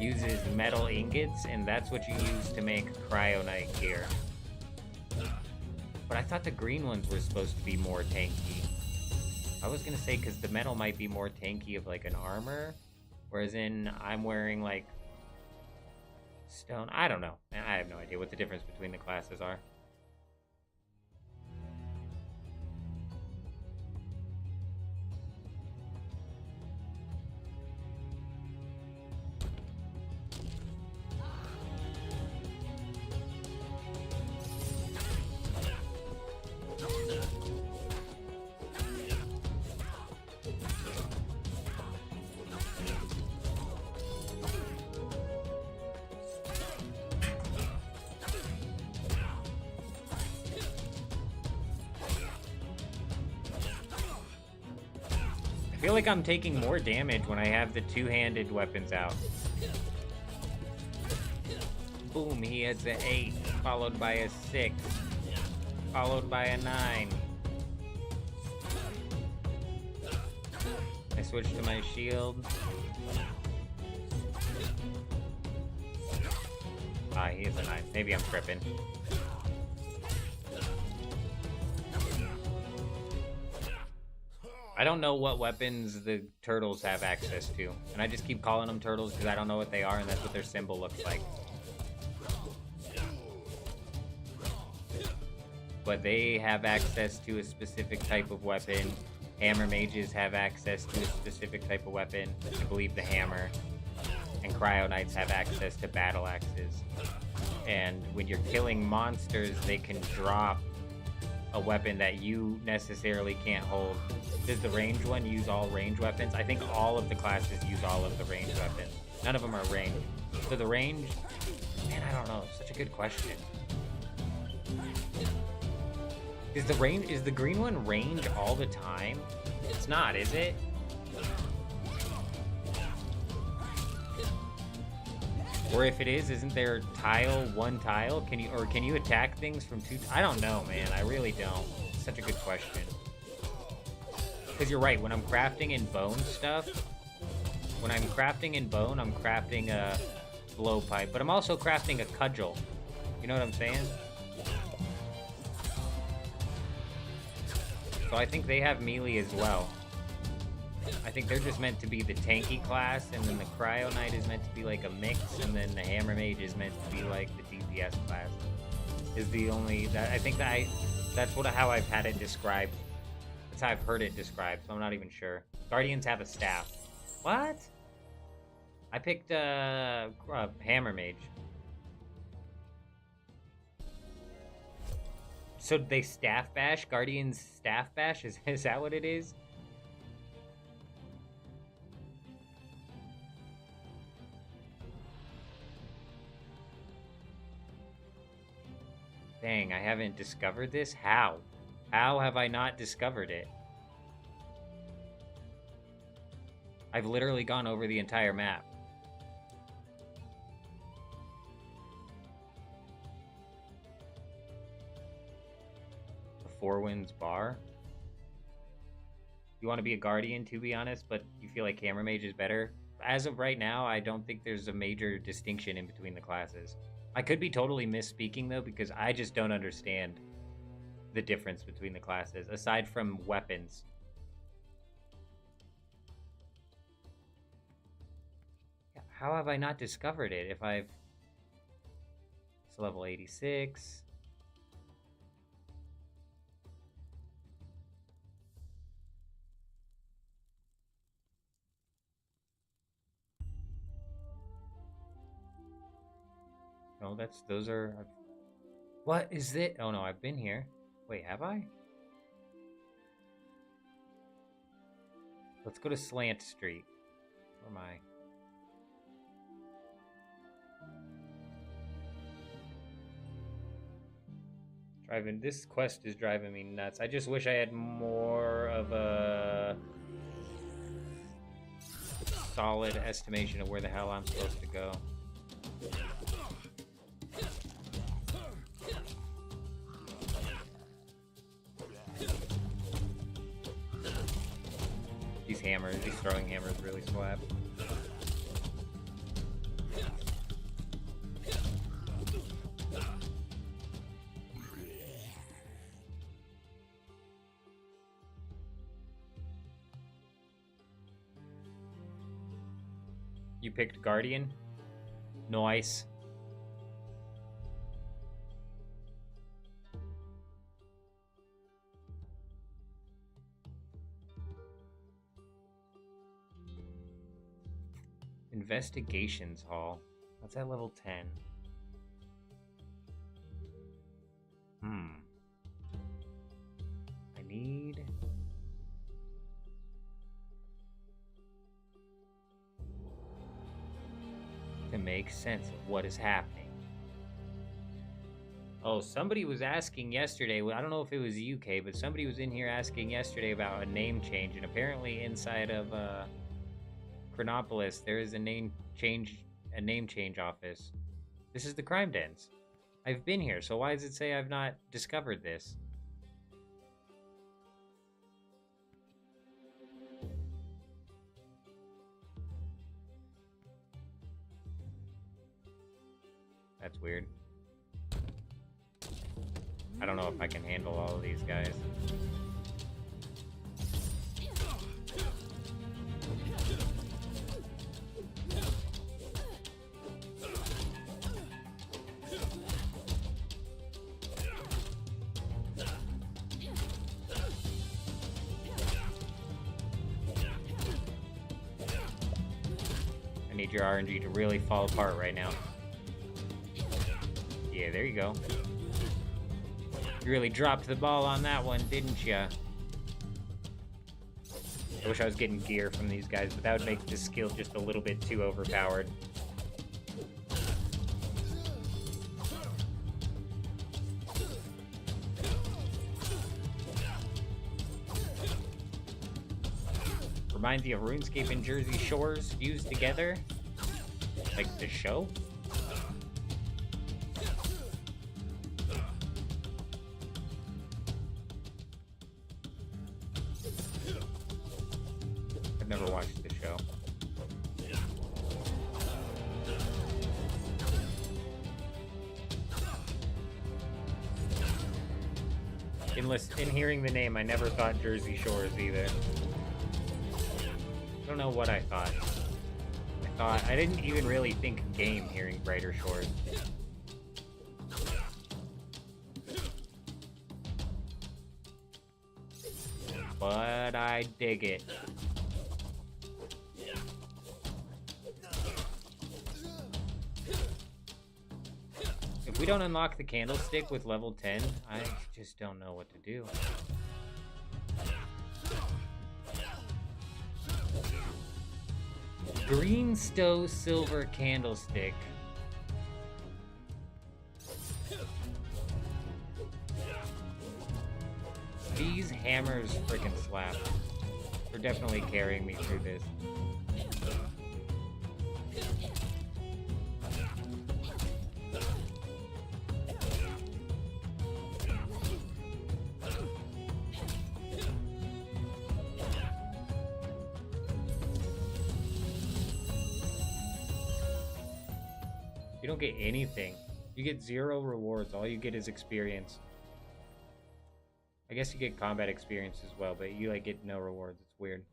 uses metal ingots, and that's what you use to make Cryo Knight gear. But I thought the green ones were supposed to be more tanky. I was gonna say because the metal might be more tanky of like an armor, whereas I'm wearing like stone. I don't know. I have no idea what the difference between the classes are. I feel like I'm taking more damage when I have the two-handed weapons out. Boom, he has an 8, followed by a 6, followed by a 9. I switch to my shield. Ah, he has a 9. Maybe I'm tripping. I don't know what weapons the turtles have access to, and I just keep calling them turtles because I don't know what they are, and that's what their symbol looks like. But they have access to a specific type of weapon. Hammer mages have access to a specific type of weapon, I believe the hammer. And Cryo Knights have access to battle axes. And when you're killing monsters, they can drop a weapon that you necessarily can't hold. Does the range one use all range weapons? I think all of the classes use all of the range weapons. None of them are range. So the range, man, I don't know. It's such a good question. Is the green one range all the time? It's not, is it? Or if it is, isn't there one tile? Can you attack things from two? I don't know, man. I really don't. It's such a good question. Because you're right, when I'm crafting in bone stuff, I'm crafting a blowpipe, but I'm also crafting a cudgel. You know what I'm saying? So I think they have melee as well. I think they're just meant to be the tanky class, and then the Cryo Knight is meant to be like a mix, and then the Hammer Mage is meant to be like the DPS class. Is the only that I think that that's how I've had it described. That's how I've heard it described, so I'm not even sure. Guardians have a staff. What? I picked Hammer Mage. So they staff bash? Guardians staff bash? Is that what it is? Dang, I haven't discovered this? How? How have I not discovered it? I've literally gone over the entire map. The Four Winds Bar? You want to be a Guardian, to be honest, but you feel like Camera Mage is better? As of right now, I don't think there's a major distinction in between the classes. I could be totally misspeaking, though, because I just don't understand the difference between the classes, aside from weapons. How have I not discovered it if I've... It's level 86. No, those are... What is it? Oh no, I've been here. Wait, have I? Let's go to Slant Street. Where am I? This quest is driving me nuts. I just wish I had more of a solid estimation of where the hell I'm supposed to go. These throwing hammers really slap. You picked Guardian? Nice. Investigations Hall. That's at level 10. I need... to make sense of what is happening. Oh, somebody was asking yesterday, I don't know if it was UK, but somebody was in here asking yesterday about a name change, and apparently inside of Crenopolis there is a name change office. This is the crime dens. I've been here, so why does it say I've not discovered this? That's weird. I don't know if I can handle all of these guys. I need your RNG to really fall apart right now. Yeah, there you go. You really dropped the ball on that one, didn't ya? I wish I was getting gear from these guys, but that would make this skill just a little bit too overpowered. Reminds you of RuneScape and Jersey Shores fused together? Like the show? I've never watched the show. In hearing the name, I never thought Jersey Shores either. I don't know what I thought. I didn't even really think game hearing Brighter Shores. But I dig it. If we don't unlock the candlestick with level 10, I just don't know what to do. Green Stowe Silver Candlestick. hammers freaking slap. They're definitely carrying me through this. You don't get anything. You get 0 rewards. All you get is experience. I guess you get combat experience as well, but you like get no rewards. It's weird.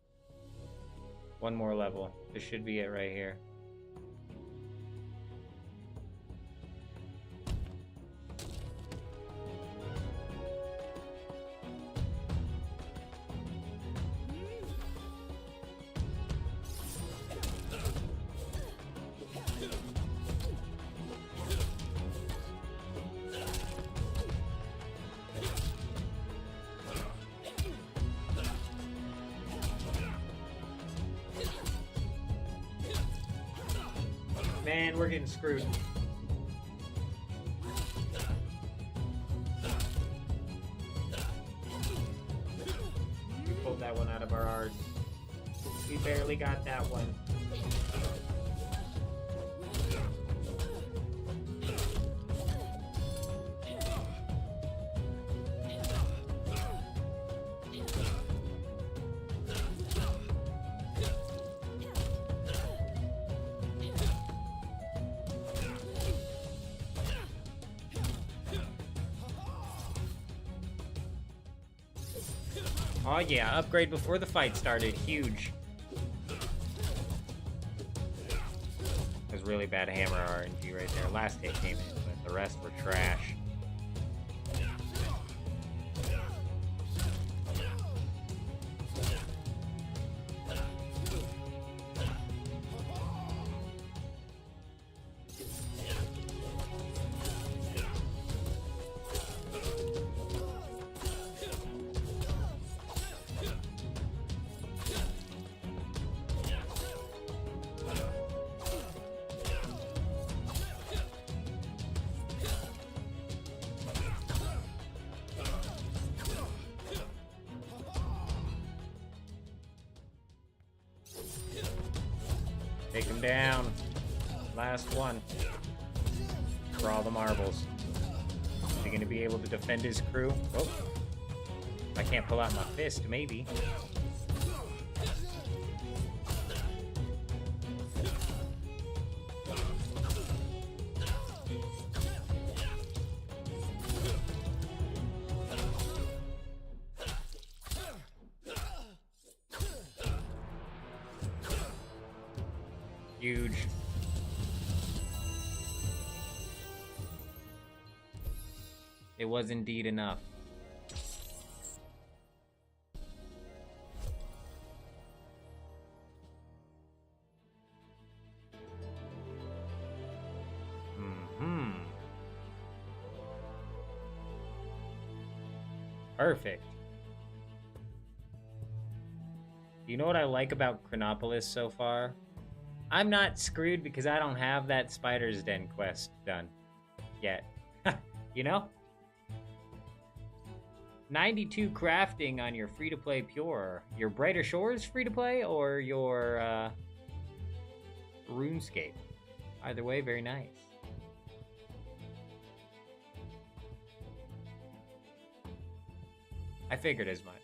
One more level. This should be it right here. Man, we're getting screwed. We pulled that one out of our arse. We barely got that one. Oh yeah, upgrade before the fight started. Huge. There's really bad hammer RNG right there. Last hit came in, but the rest were trash. Take him down. Last one. For all the marbles. Is he gonna be able to defend his crew? Oh. I can't pull out my fist, maybe. Huge. It was indeed enough. Perfect. You know what I like about Crenopolis so far? I'm not screwed because I don't have that Spider's Den quest done yet. You know? 92 crafting on your free-to-play Pure. Your Brighter Shores free-to-play or your RuneScape? Either way, very nice. I figured as much.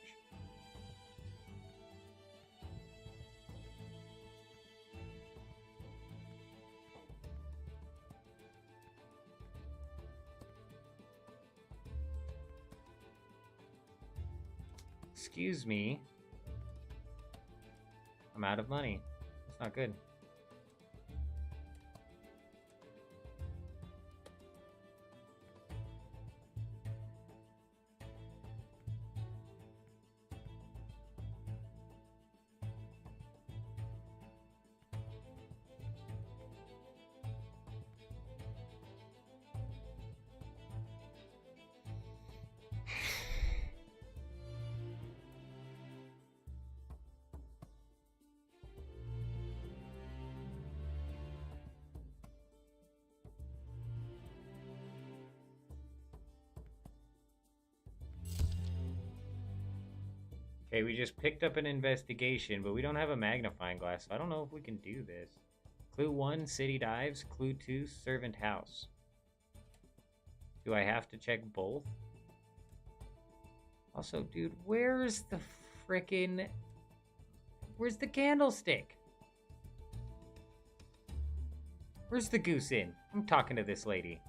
Excuse me. I'm out of money. That's not good. Okay, we just picked up an investigation, but we don't have a magnifying glass, so I don't know if we can do this. Clue 1, city dives. Clue 2, servant house. Do I have to check both? Also, dude, where's the frickin'... Where's the candlestick? Where's the goose in? I'm talking to this lady.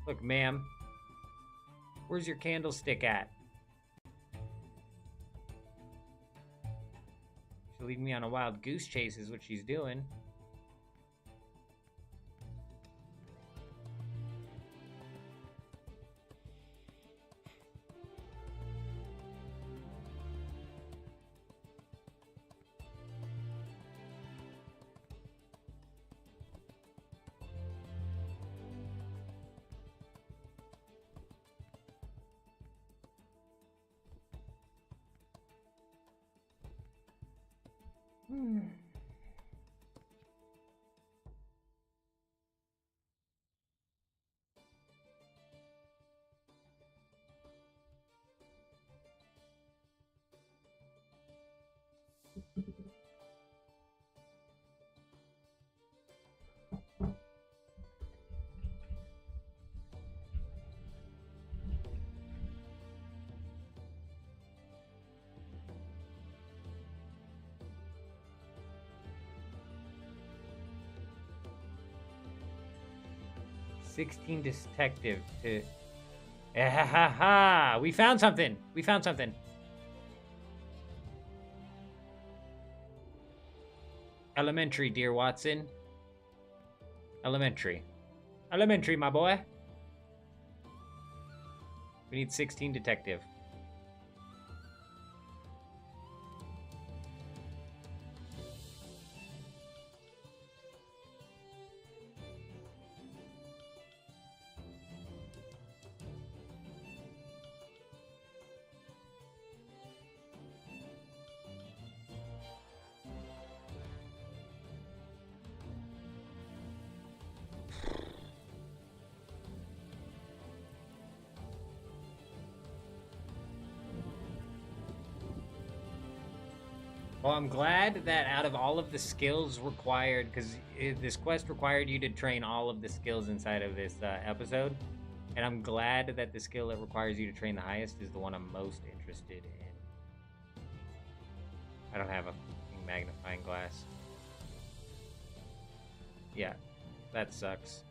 Look, ma'am. Where's your candlestick at? She'll lead me on a wild goose chase is what she's doing. "16 detective to..." Ha ha ha! We found something! We found something! Elementary, dear Watson. Elementary. Elementary, my boy. We need 16 detective. Well, I'm glad that out of all of the skills required, because this quest required you to train all of the skills inside of this episode, and I'm glad that the skill that requires you to train the highest is the one I'm most interested in. I don't have a magnifying glass. Yeah, that sucks.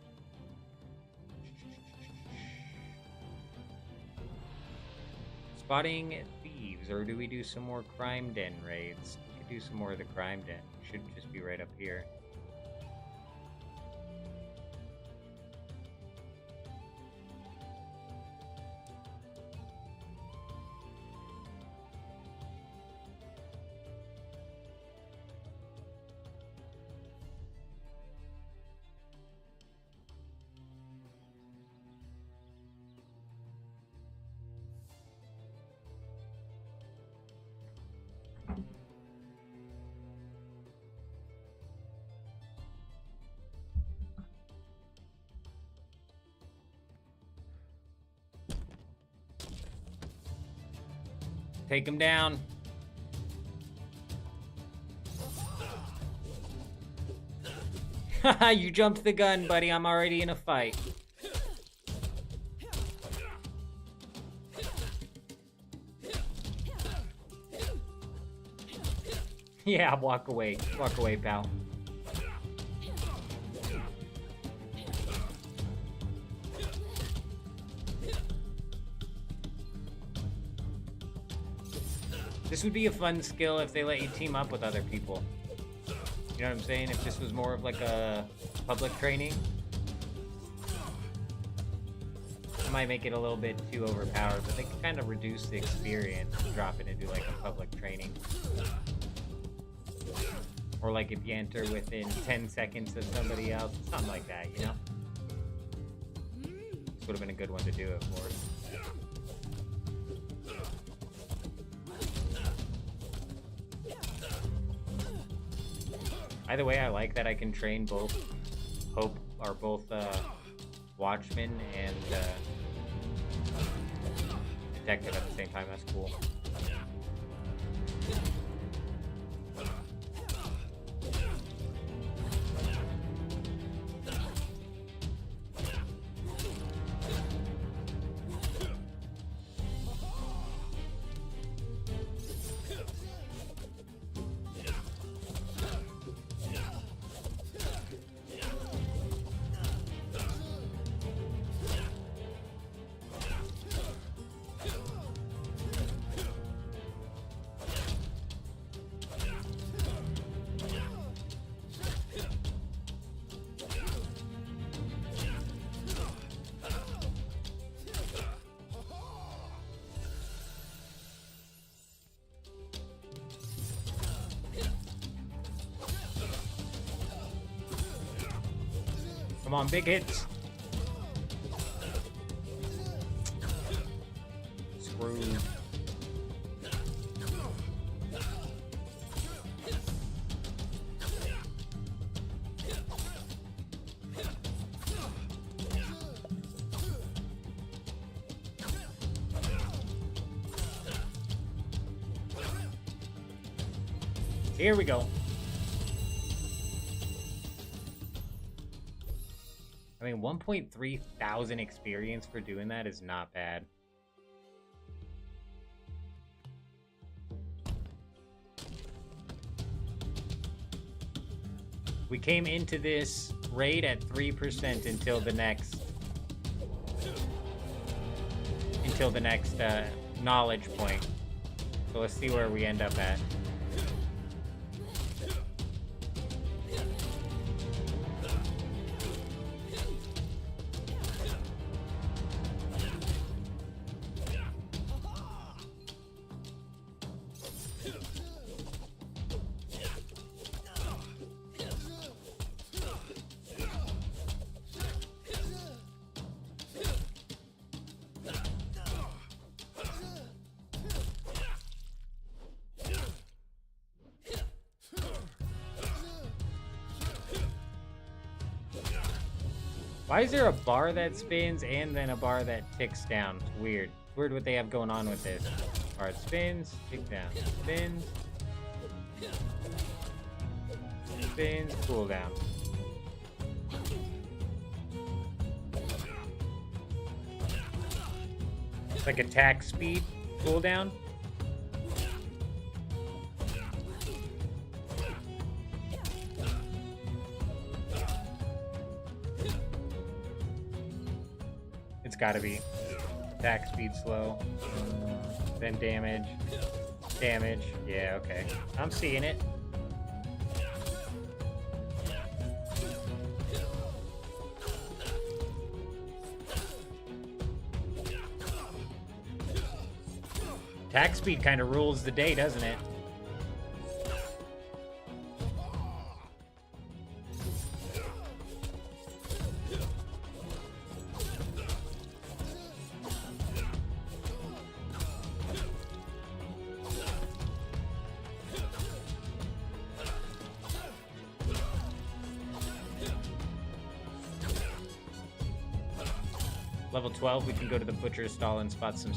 Spotting thieves, or do we do some more crime den raids? We could do some more of the crime den. Should just be right up here. Take him down. Haha, you jumped the gun, buddy. I'm already in a fight. Yeah, walk away. Walk away, pal. This would be a fun skill if they let you team up with other people. You know what I'm saying? If this was more of like a public training. It might make it a little bit too overpowered, but they can kind of reduce the experience and drop it into like a public training. Or like if you enter within 10 seconds of somebody else, something like that, you know? This would have been a good one to do it for. Either way, I like that I can train both watchman and detective at the same time. That's cool. Come on, big hits. Screwed. Here we go. I mean, 1.3 thousand experience for doing that is not bad. We came into this raid at 3% until the next knowledge point. So let's see where we end up at. Why is there a bar that spins and then a bar that ticks down? It's weird. It's weird what they have going on with this. Bar that spins, tick down. Spins. Spins, cool down. It's like attack speed, cooldown. It's gotta be. Attack speed slow. Then damage. Damage. Yeah, okay. I'm seeing it. Attack speed kind of rules the day, doesn't it? Level 12, we can go to the butcher's stall and spot some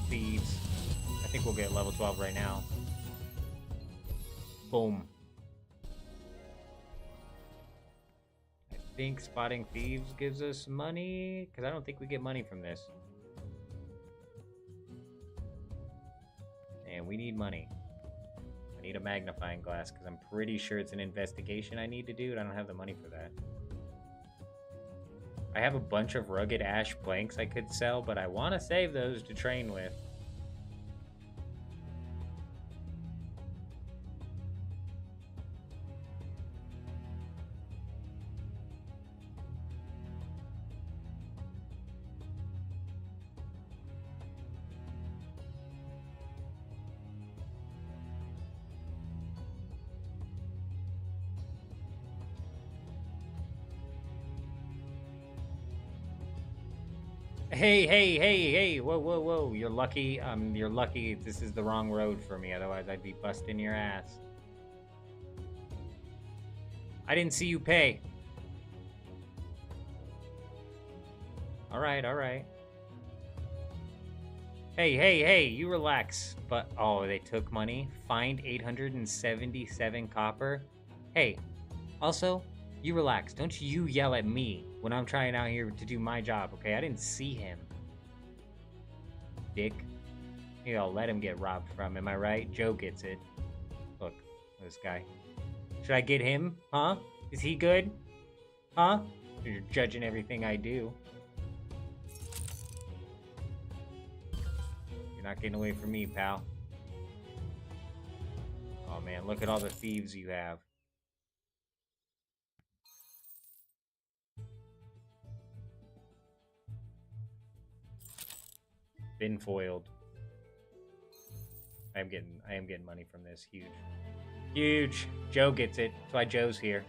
thieves. I think we'll get level 12 right now. Boom. I think spotting thieves gives us money, because I don't think we get money from this. And we need money. I need a magnifying glass, because I'm pretty sure it's an investigation I need to do, and I don't have the money for that. I have a bunch of rugged ash planks I could sell, but I want to save those to train with. Hey, whoa. You're lucky this is the wrong road for me, otherwise I'd be busting your ass. I didn't see you pay. Alright. Hey, you relax. But, oh, they took money? Find 877 copper? Hey, also, you relax. Don't you yell at me when I'm trying out here to do my job, okay? I didn't see him. Dick. Maybe I'll let him get robbed from, am I right? Joe gets it. Look, this guy. Should I get him? Huh? Is he good? Huh? You're judging everything I do. You're not getting away from me, pal. Oh man, look at all the thieves you have. Been foiled. I am getting money from this. Huge. Joe gets it. That's why Joe's here.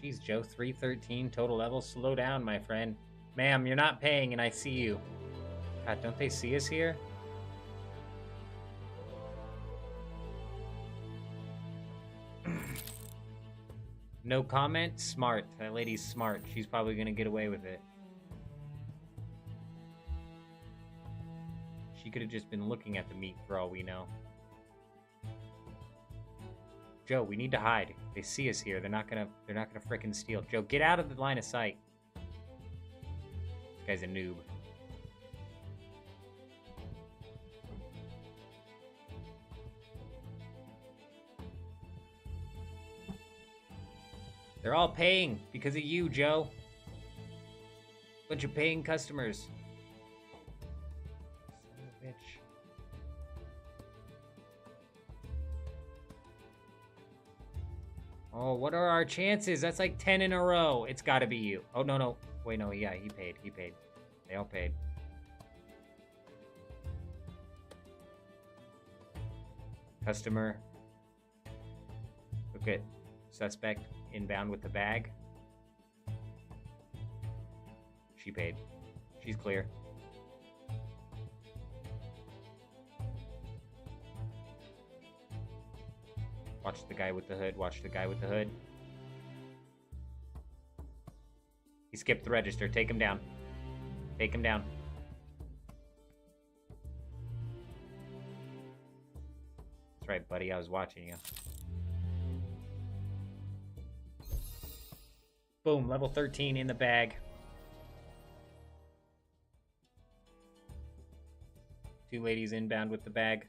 Jeez, Joe, 313 total levels. Slow down, my friend. Ma'am, you're not paying and I see you. God, don't they see us here? No comment? Smart. That lady's smart. She's probably gonna get away with it. She could have just been looking at the meat for all we know. Joe, we need to hide. They see us here. They're not gonna frickin' steal. Joe, get out of the line of sight. This guy's a noob. They're all paying because of you, Joe. Bunch of paying customers. Son of a bitch. Oh, what are our chances? That's like 10 in a row. It's gotta be you. Oh, no, no. Wait, no, yeah, he paid. He paid. They all paid. Customer. Look at suspect inbound with the bag. She paid. She's clear. Watch the guy with the hood. Watch the guy with the hood. He skipped the register. Take him down. Take him down. That's right, buddy. I was watching you. Boom. Level 13 in the bag. Two ladies inbound with the bag.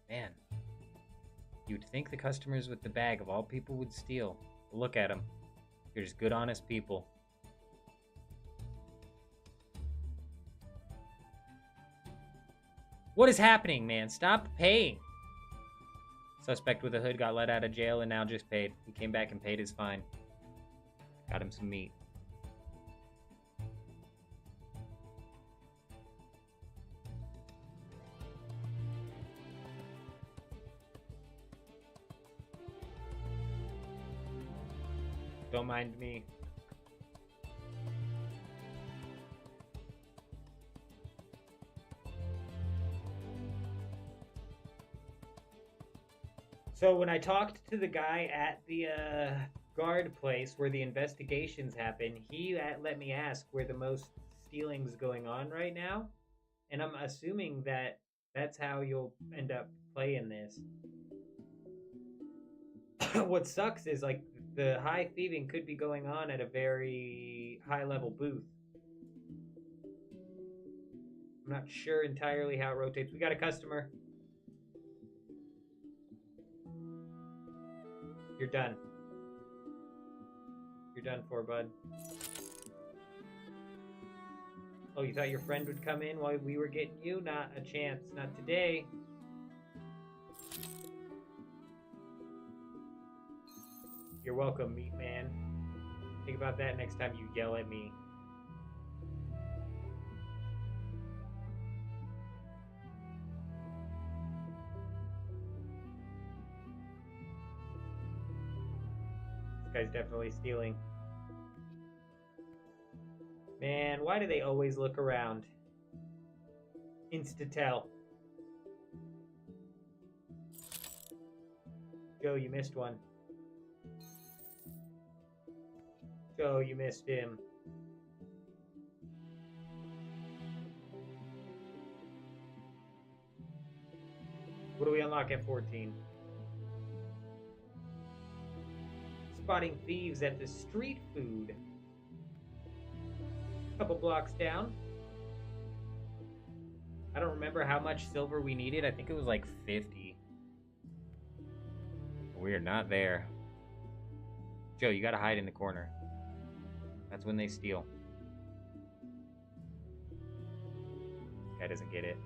Man. You'd think the customers with the bag of all people would steal. Look at them. They're just good, honest people. What is happening, man? Stop paying. Suspect with a hood got let out of jail and now just paid. He came back and paid his fine. Got him some meat. Don't mind me. So when I talked to the guy at the guard place where the investigations happen, he let me ask where the most stealing's going on right now. And I'm assuming that that's how you'll end up playing this. What sucks is like the high thieving could be going on at a very high level booth. I'm not sure entirely how it rotates. We got a customer. You're done. You're done for, bud. Oh, you thought your friend would come in while we were getting you? Not a chance. Not today. You're welcome, meat man. Think about that next time you yell at me. This guy's definitely stealing. Man, why do they always look around? Insta-tell. Joe, you missed one. Joe, you missed him. What do we unlock at 14? Spotting thieves at the street food. Couple blocks down. I don't remember how much silver we needed. I think it was like 50. We're not there. Joe, you gotta hide in the corner. That's when they steal. This guy doesn't get it.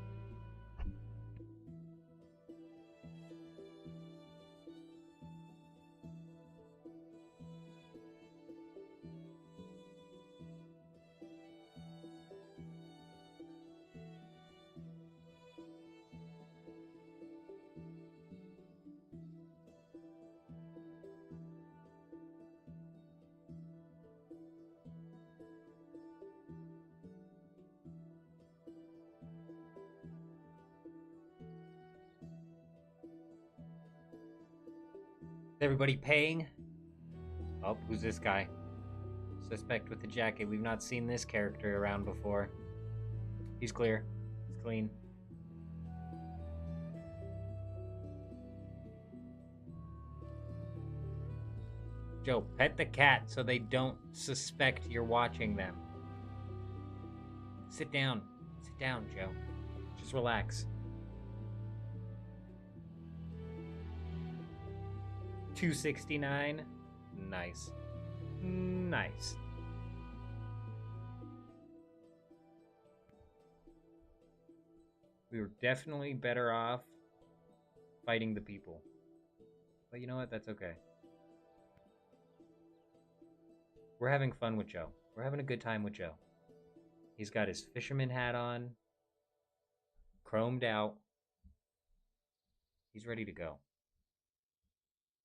everybody paying? Oh, who's this guy? Suspect with the jacket. We've not seen this character around before. He's clear. He's clean. Joe, pet the cat so they don't suspect you're watching them. Sit down. Sit down, Joe. Just relax. 269. Nice. Nice. We were definitely better off fighting the people. But you know what? That's okay. We're having fun with Joe. We're having a good time with Joe. He's got his fisherman hat on, chromed out. He's ready to go.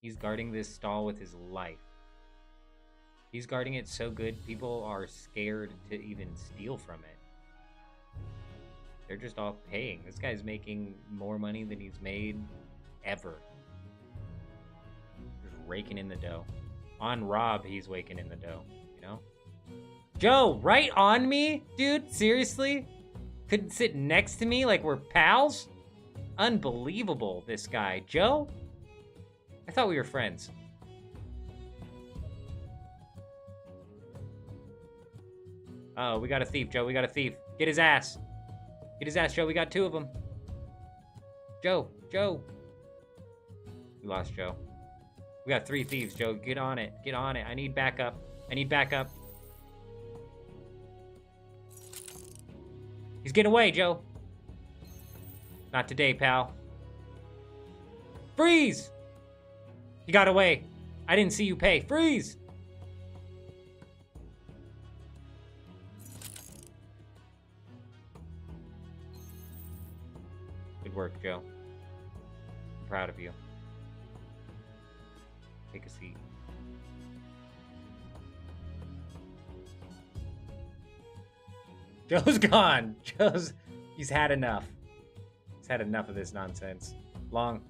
He's guarding this stall with his life. He's guarding it so good, people are scared to even steal from it. They're just all paying. This guy's making more money than he's made ever. Just raking in the dough. On Rob, he's waking in the dough, you know? Joe, right on me? Dude, seriously? Couldn't sit next to me like we're pals? Unbelievable, this guy. Joe? I thought we were friends. Oh, we got a thief, Joe. We got a thief. Get his ass. Get his ass, Joe. We got 2 of them. Joe. We lost Joe. We got 3 thieves, Joe. Get on it. Get on it. I need backup. He's getting away, Joe. Not today, pal. Freeze! He got away. I didn't see you pay. Freeze! Good work, Joe. I'm proud of you. Take a seat. Joe's gone. He's had enough. He's had enough of this nonsense. Long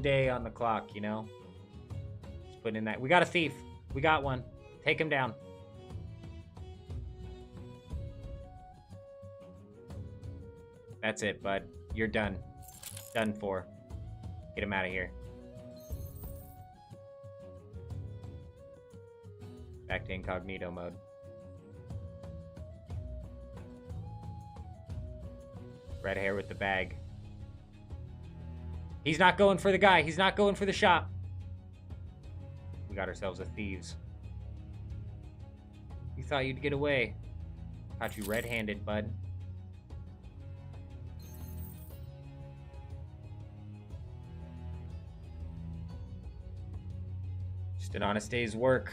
day on the clock, you know? Just putting in that. We got a thief. We got one. Take him down. That's it, bud. You're done. Done for. Get him out of here. Back to incognito mode. Red hair with the bag. He's not going for the guy. He's not going for the shop. We got ourselves a thieves. You thought you'd get away. Caught you red-handed, bud. Just an honest day's work.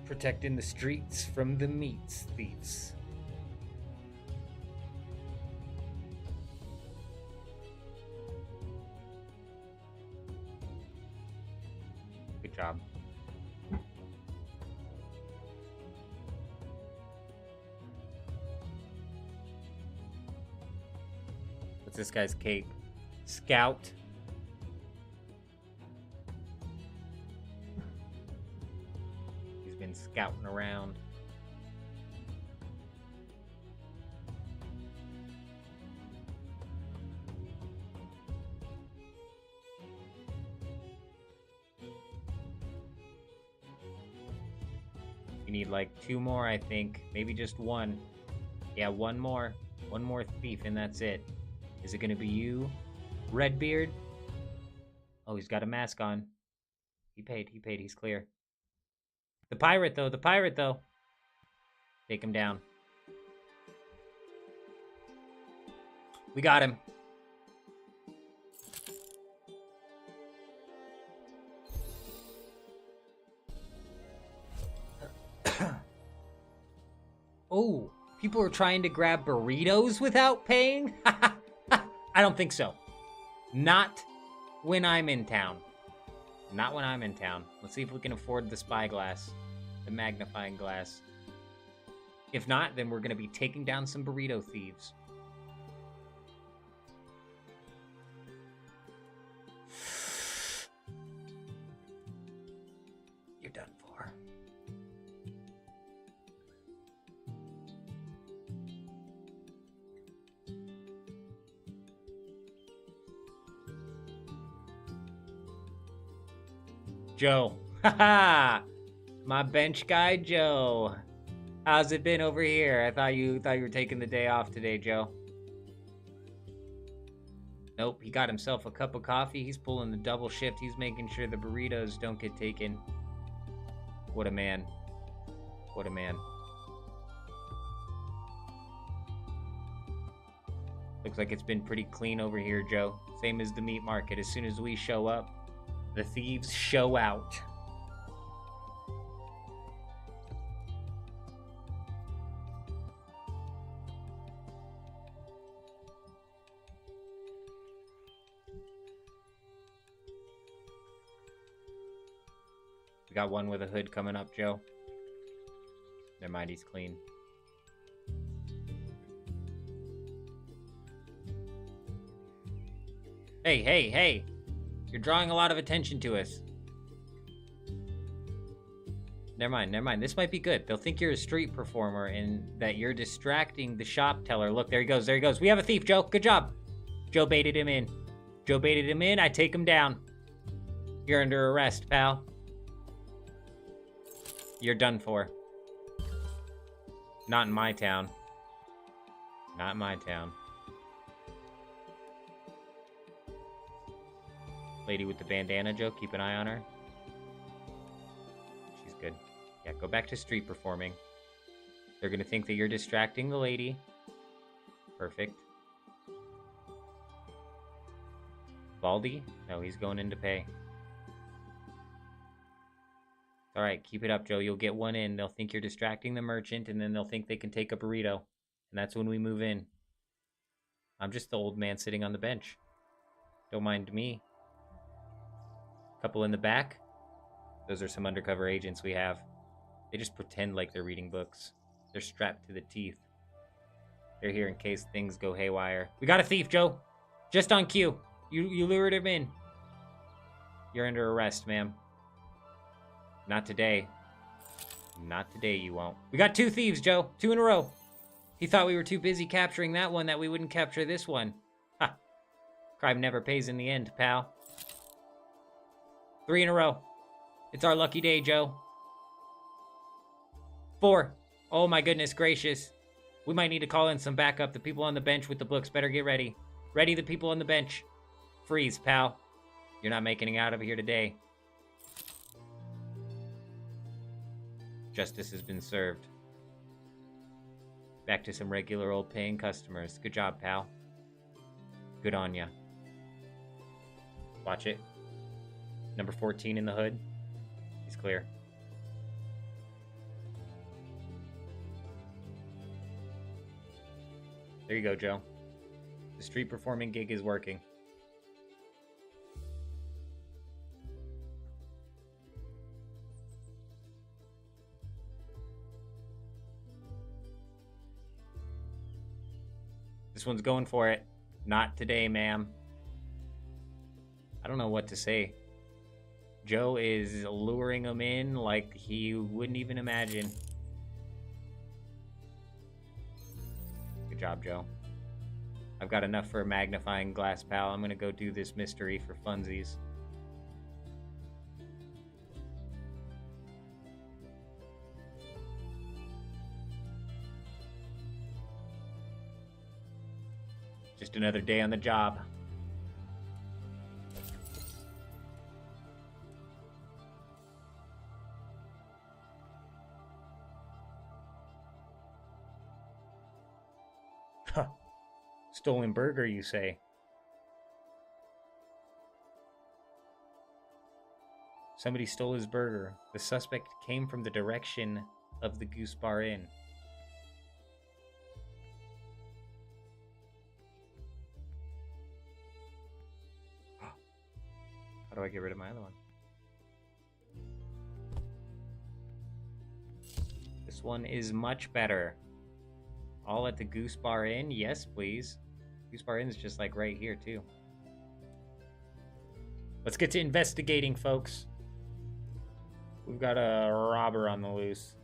Protecting the streets from the meats thieves. Good job. What's this guy's cape? Scout. He's been scouting around. You need like 2 more, I think. Maybe just 1. Yeah, 1 more. 1 more thief, and that's it. Is it gonna be you, Redbeard? Oh, he's got a mask on. He paid, he's clear. The pirate, though. Take him down. We got him. Oh, people are trying to grab burritos without paying? I don't think so. Not when I'm in town. Not when I'm in town. Let's see if we can afford the spyglass. The magnifying glass. If not, then we're going to be taking down some burrito thieves. done for. Joe. Haha. My bench guy, Joe. How's it been over here? I thought you were taking the day off today, Joe. Nope, he got himself a cup of coffee. He's pulling the double shift. He's making sure the burritos don't get taken. What a man. What a man. Looks like it's been pretty clean over here, Joe. Same as the meat market. As soon as we show up, the thieves show out. We got one with a hood coming up, Joe. Never mind, he's clean. Hey, hey, hey! You're drawing a lot of attention to us. Never mind, never mind. This might be good. They'll think you're a street performer and that you're distracting the shop teller. Look, there he goes, there he goes. We have a thief, Joe. Good job. Joe baited him in. Joe baited him in. I take him down. You're under arrest, pal. You're done for. Not in my town. Not in my town. Lady with the bandana, Joe, keep an eye on her. She's good. Yeah, go back to street performing. They're gonna think that you're distracting the lady. Perfect. Baldy? No, he's going in to pay. All right, keep it up, Joe. You'll get one in. They'll think you're distracting the merchant, and then they'll think they can take a burrito. And that's when we move in. I'm just the old man sitting on the bench. Don't mind me. Couple in the back. Those are some undercover agents we have. They just pretend like they're reading books. They're strapped to the teeth. They're here in case things go haywire. We got a thief, Joe. Just on cue. You lured him in. You're under arrest, ma'am. Not today. Not today, you won't. We got 2 thieves, Joe. 2 in a row. He thought we were too busy capturing that one that we wouldn't capture this one. Ha. Crime never pays in the end, pal. 3 in a row. It's our lucky day, Joe. 4. Oh my goodness gracious. We might need to call in some backup. The people on the bench with the books better get ready. Ready, the people on the bench. Freeze, pal. You're not making it out of here today. Justice has been served. Back to some regular old paying customers. Good job, pal. Good on ya. Watch it. Number 14 in the hood. He's clear. There you go, Joe. The street performing gig is working. This one's going for it. Not today, ma'am. I don't know what to say. Joe is luring him in like he wouldn't even imagine. Good job, Joe. I've got enough for a magnifying glass, pal. I'm gonna go do this mystery for funsies. Just another day on the job. Huh. Stolen burger, you say? Somebody stole his burger. The suspect came from the direction of the Goose Bar Inn. How do I get rid of my other one? This one is much better. All at the Goose Bar Inn? Yes, please. Goose Bar Inn is just like right here, too. Let's get to investigating, folks. We've got a robber on the loose.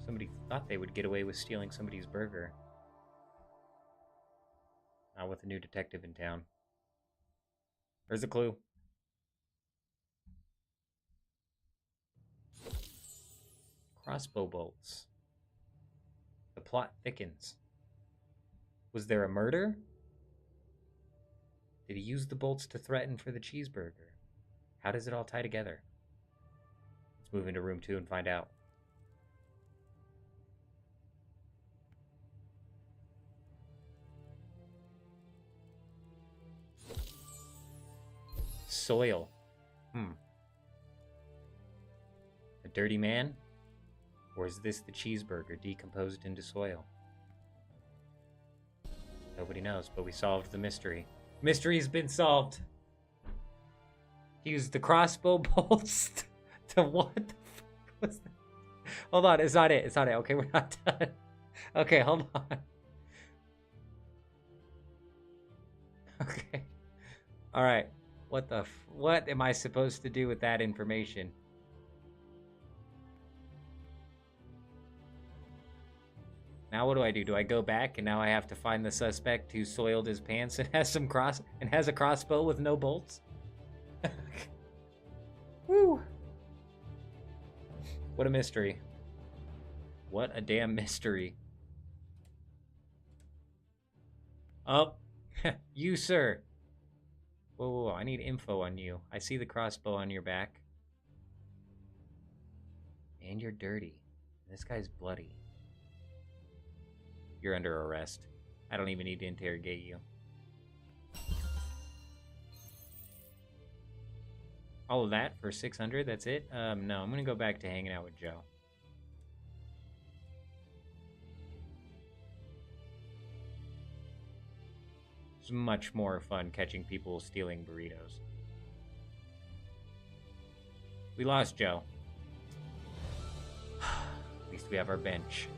Somebody thought they would get away with stealing somebody's burger. Not with a new detective in town. There's a clue. Crossbow bolts. The plot thickens. Was there a murder? Did he use the bolts to threaten for the cheeseburger? How does it all tie together? Let's move into room 2 and find out. Soil. A dirty man? Or is this the cheeseburger decomposed into soil? Nobody knows, but we solved the mystery. Mystery's been solved. He used the crossbow bolts to what the fuck was that? Hold on, it's not it. It's not it. Okay, we're not done. Okay, hold on. Okay. All right. What am I supposed to do with that information? Now what do? Do I go back and now I have to find the suspect who soiled his pants and has a crossbow with no bolts? Woo! What a mystery. What a damn mystery. Oh, you, sir. Whoa, whoa, whoa, I need info on you. I see the crossbow on your back. And you're dirty. This guy's bloody. You're under arrest. I don't even need to interrogate you. All of that for 600? That's it? No, I'm gonna go back to hanging out with Joe. It's much more fun catching people stealing burritos. We lost Joe. At least we have our bench.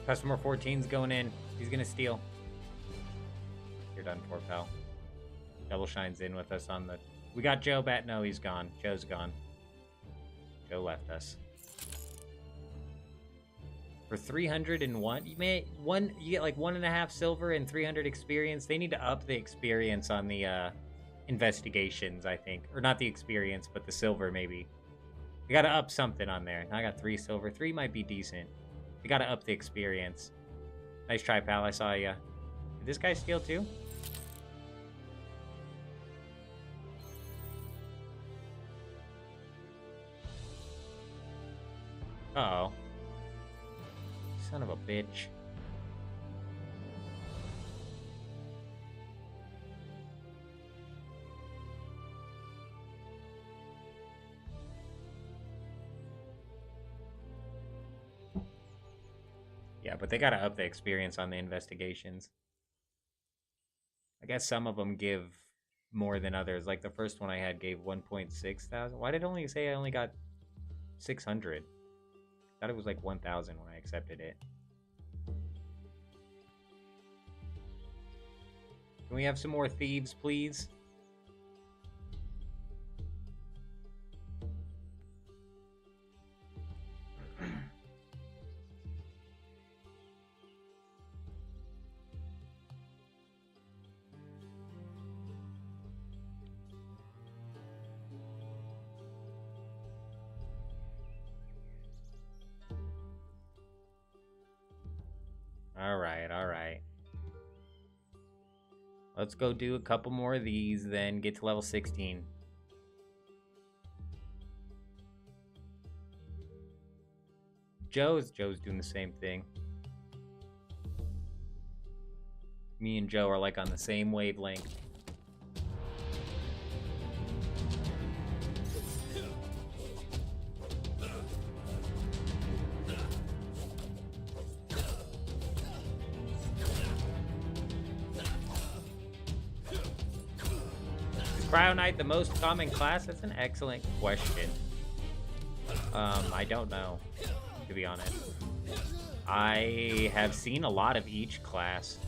Customer 14's going in. He's gonna steal. You're done for, pal. Double Shine's in with us on the... We got Joe back. No, he's gone. Joe's gone. Joe left us. For 301, you get like 1.5 silver and 300 experience. They need to up the experience on the investigations, I think. Or not the experience, but the silver maybe. We gotta up something on there. I got 3 silver. 3 might be decent. We gotta up the experience. Nice try, pal. I saw ya. Did this guy steal too? Uh-oh. Son of a bitch. Yeah, but they gotta up the experience on the investigations. I guess some of them give more than others. Like the first one I had gave 1.6 thousand. Why did it only say I only got 600? I thought it was like 1,000 when I accepted it. Can we have some more thieves, please? All right. Let's go do a couple more of these, then get to level 16. Joe's doing the same thing. Me and Joe are like on the same wavelength. Cryo Knight the most common class? That's an excellent question. I don't know, to be honest. I have seen a lot of each class.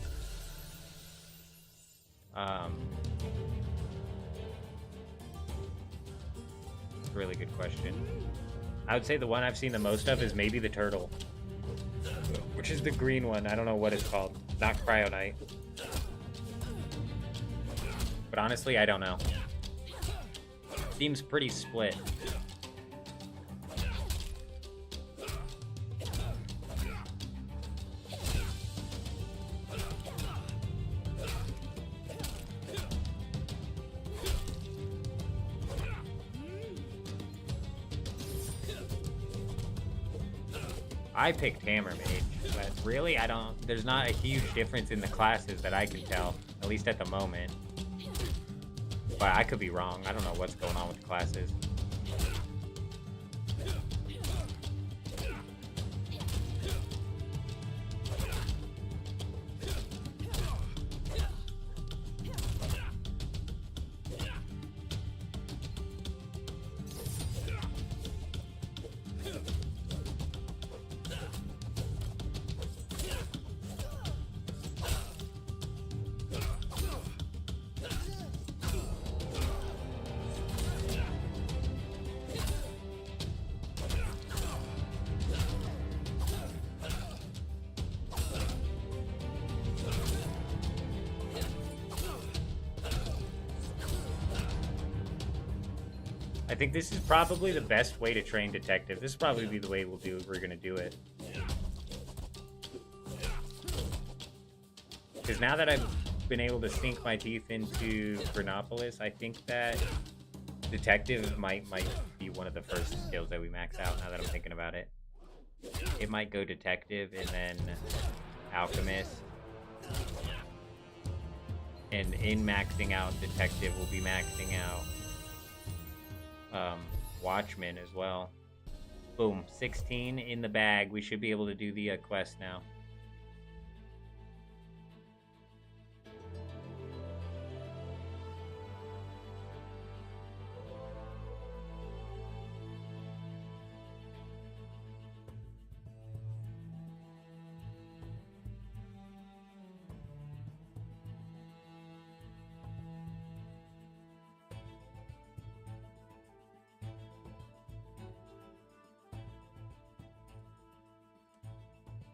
It's a really good question. I would say the one I've seen the most of is maybe the turtle, which is the green one. I don't know what it's called. Not Cryo Knight. But honestly, I don't know. Seems pretty split. I picked Hammer Mage, but really, there's not a huge difference in the classes that I can tell, at least at the moment. But I could be wrong. I don't know what's going on with the classes. I think this is probably the best way to train detective. This will probably be the way we're gonna do it. Because now that I've been able to sink my teeth into Crenopolis, I think that detective might be one of the first skills that we max out. Now that I'm thinking about it, it might go detective and then alchemist. And in maxing out detective, we'll be maxing out Watchman as well. Boom, 16 in the bag. We should be able to do the quest now.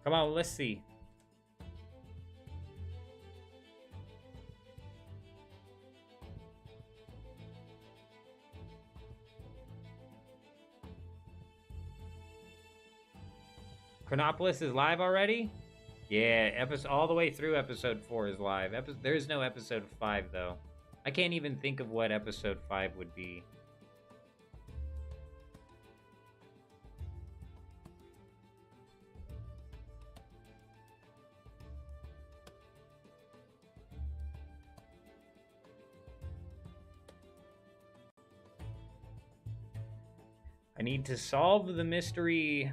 Come on, let's see. Crenopolis is live already? Yeah, all the way through episode 4 is live. There's no episode 5, though. I can't even think of what episode 5 would be. I need to solve the mystery.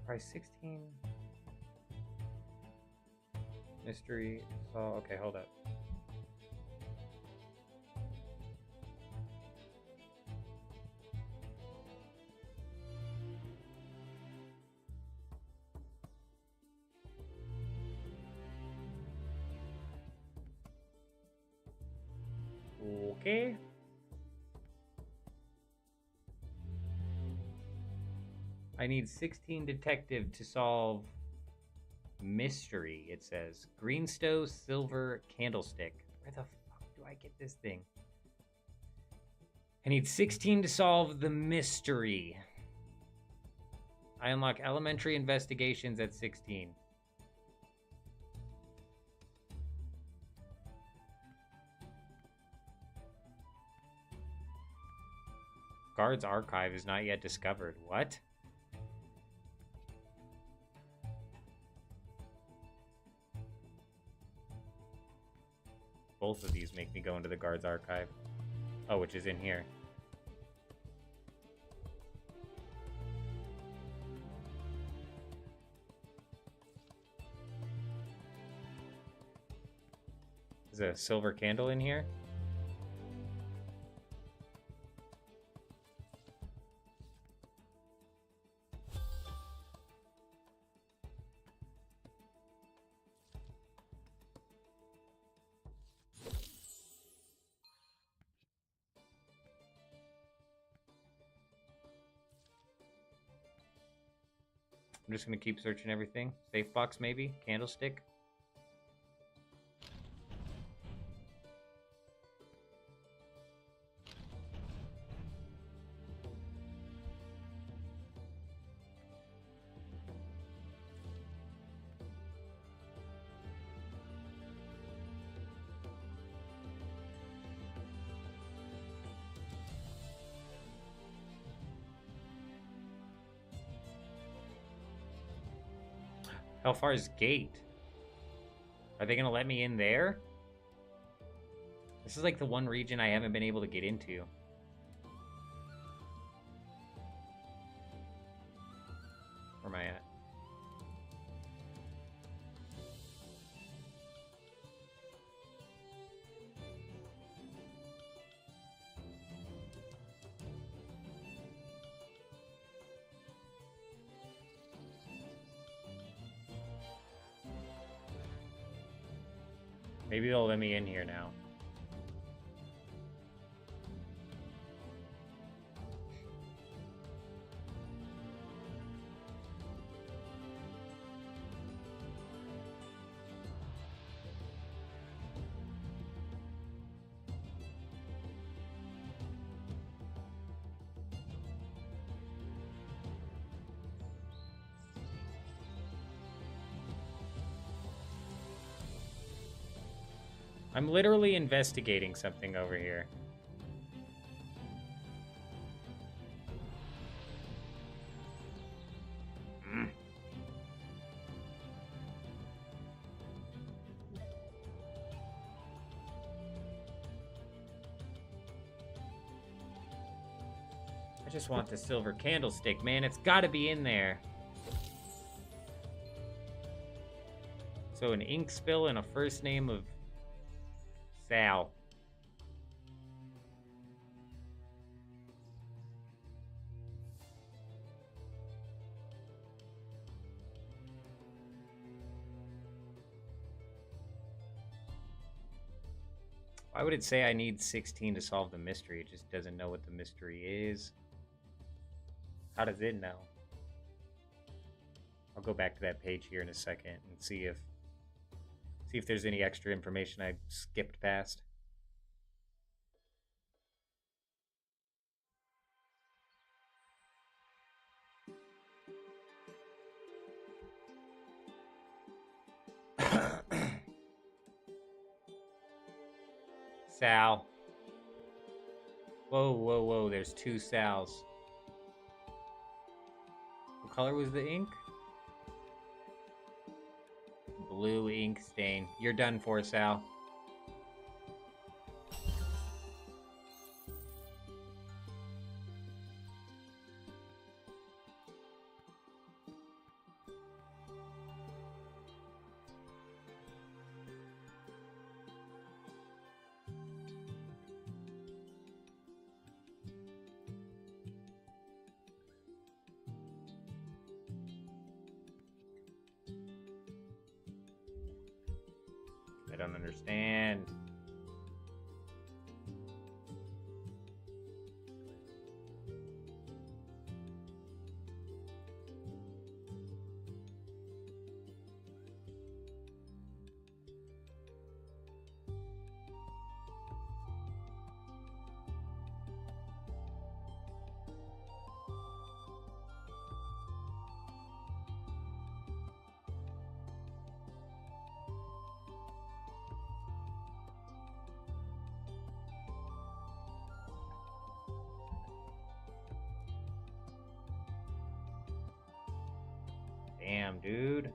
Price 16. Mystery. Okay, hold up. Okay. I need 16 detective to solve mystery, it says. Greenstone silver candlestick. Where the fuck do I get this thing? I need 16 to solve the mystery. I unlock elementary investigations at 16. Guard's archive is not yet discovered. What? Both of these make me go into the guard's archive. Oh, which is in here. Is there a silver candle in here? I'm just gonna keep searching everything. Safe box, maybe? Candlestick? How far is gate? Are they gonna let me in there? This is like the one region I haven't been able to get into. Where am I at? Maybe they'll let me in here now. I'm literally investigating something over here. I just want the silver candlestick, man. It's gotta be in there. So an ink spill and a first name of Sal. Why would it say I need 16 to solve the mystery? It just doesn't know what the mystery is. How does it know? I'll go back to that page here in a second and see if there's any extra information I skipped past. Sal. Whoa, whoa, whoa, there's two Sals. What color was the ink? Blue ink stain. You're done for, Sal. I don't understand. Damn, dude.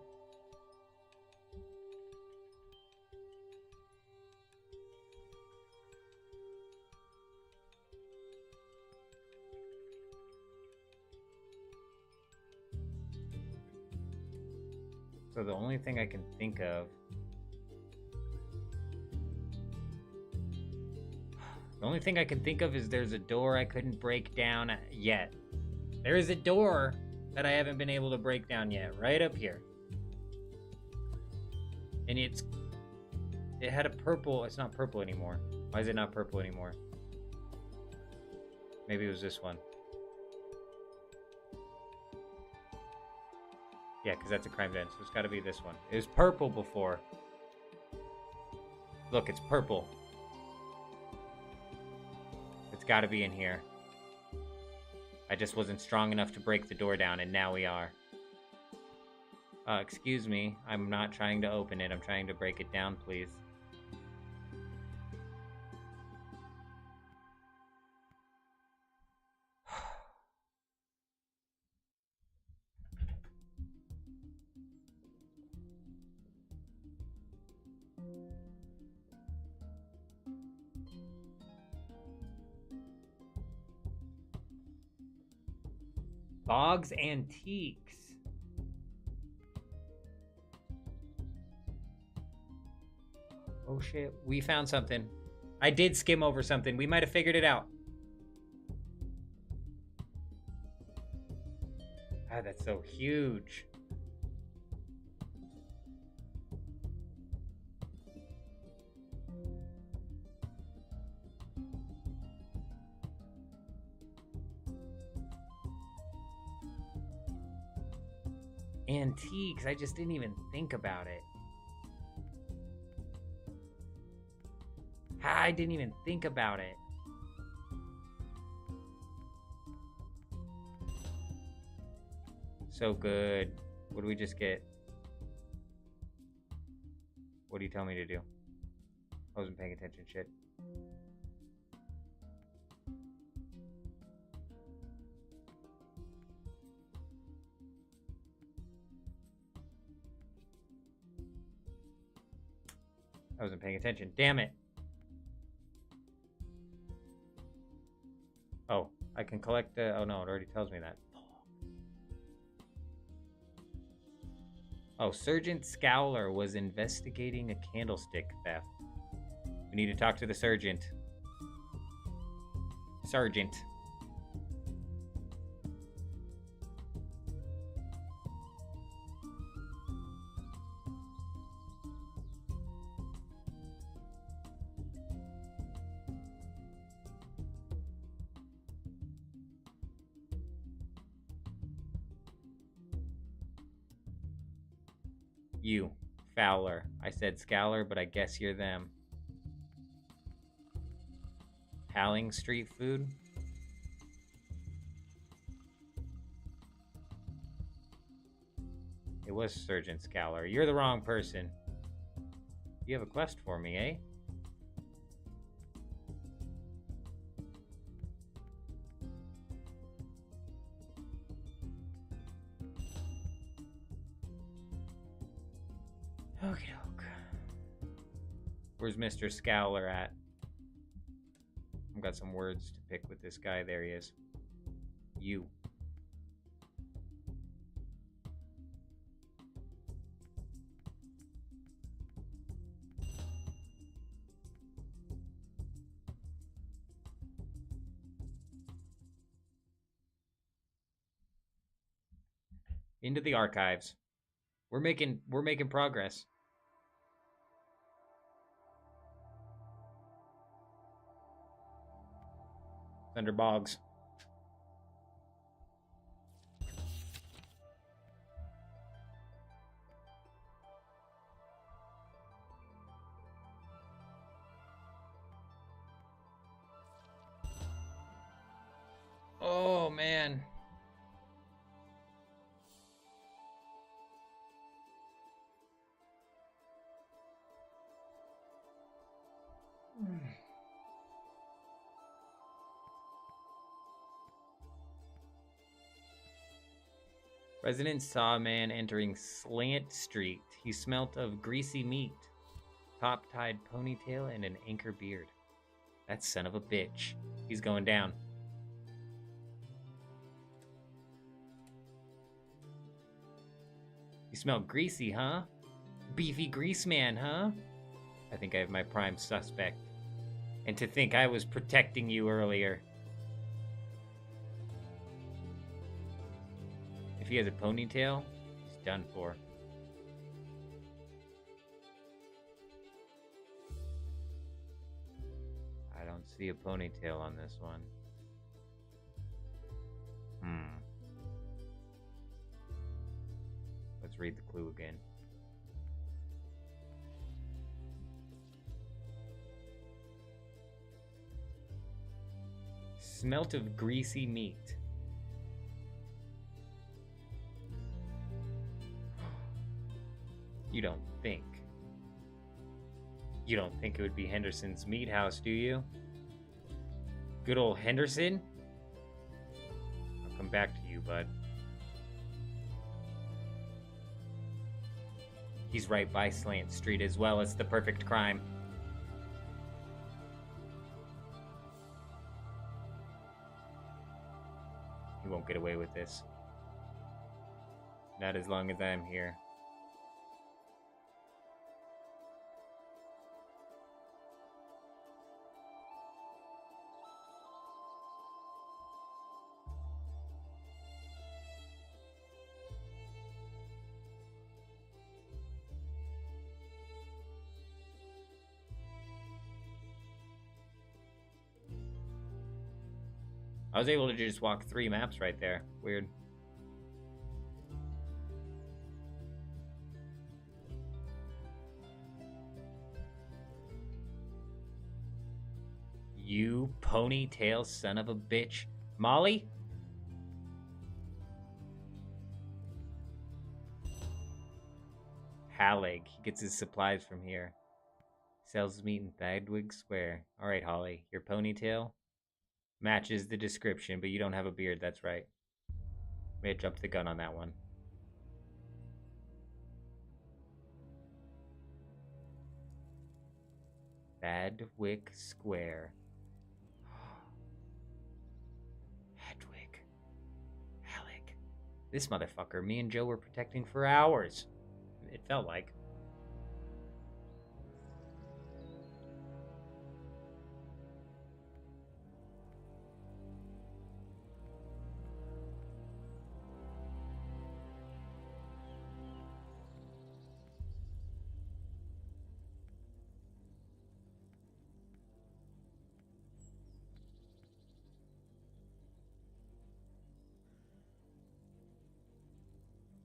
So the only thing I can think of... The only thing I can think of is there's a door I couldn't break down yet. There is a door that I haven't been able to break down yet, right up here. And it had a purple, it's not purple anymore. Why is it not purple anymore? Maybe it was this one. Yeah, because that's a crime den, so it's got to be this one. It was purple before. Look, it's purple. It's got to be in here. I just wasn't strong enough to break the door down, and now we are. Excuse me. I'm not trying to open it. I'm trying to break it down, please. Boggs Antiques. Oh shit, we found something. I did skim over something. We might have figured it out. Ah, that's so huge. Antiques, I just didn't even think about it. I didn't even think about it. So good. What do we just get? What do you tell me to do? I wasn't paying attention, shit. I wasn't paying attention. Damn it. Oh, I can collect the... Oh, no, it already tells me that. Oh, Sergeant Scowler was investigating a candlestick theft. We need to talk to the sergeant. Sergeant. You, Fowler. I said Scowler, but I guess you're them. Howling street food? It was Sergeant Scowler. You're the wrong person. You have a quest for me, eh? Okie doke. Where's Mr. Scowler at? I've got some words to pick with this guy. There he is. You. Into the archives. We're making progress. Thunder Boggs. Oh man. Residents saw a man entering Slant Street. He smelt of greasy meat, top-tied ponytail, and an anchor beard. That son of a bitch. He's going down. You smell greasy, huh? Beefy grease man, huh? I think I have my prime suspect. And to think I was protecting you earlier. If he has a ponytail, he's done for. I don't see a ponytail on this one. Let's read the clue again. Smelt of greasy meat. You don't think it would be Henderson's Meat House, do you? Good old Henderson? I'll come back to you, bud. He's right by Slant Street as well. It's the perfect crime. He won't get away with this. Not as long as I'm here. I was able to just walk 3 maps right there. Weird. You ponytail son of a bitch. Molly? Halleg. He gets his supplies from here. Sells meat in Thagwig Square. Alright, Holly. Your ponytail matches the description, but you don't have a beard. That's right. May have jumped the gun on that one. Thagwig Square. Hedwig. Halleck. This motherfucker, me and Joe were protecting for hours. It felt like.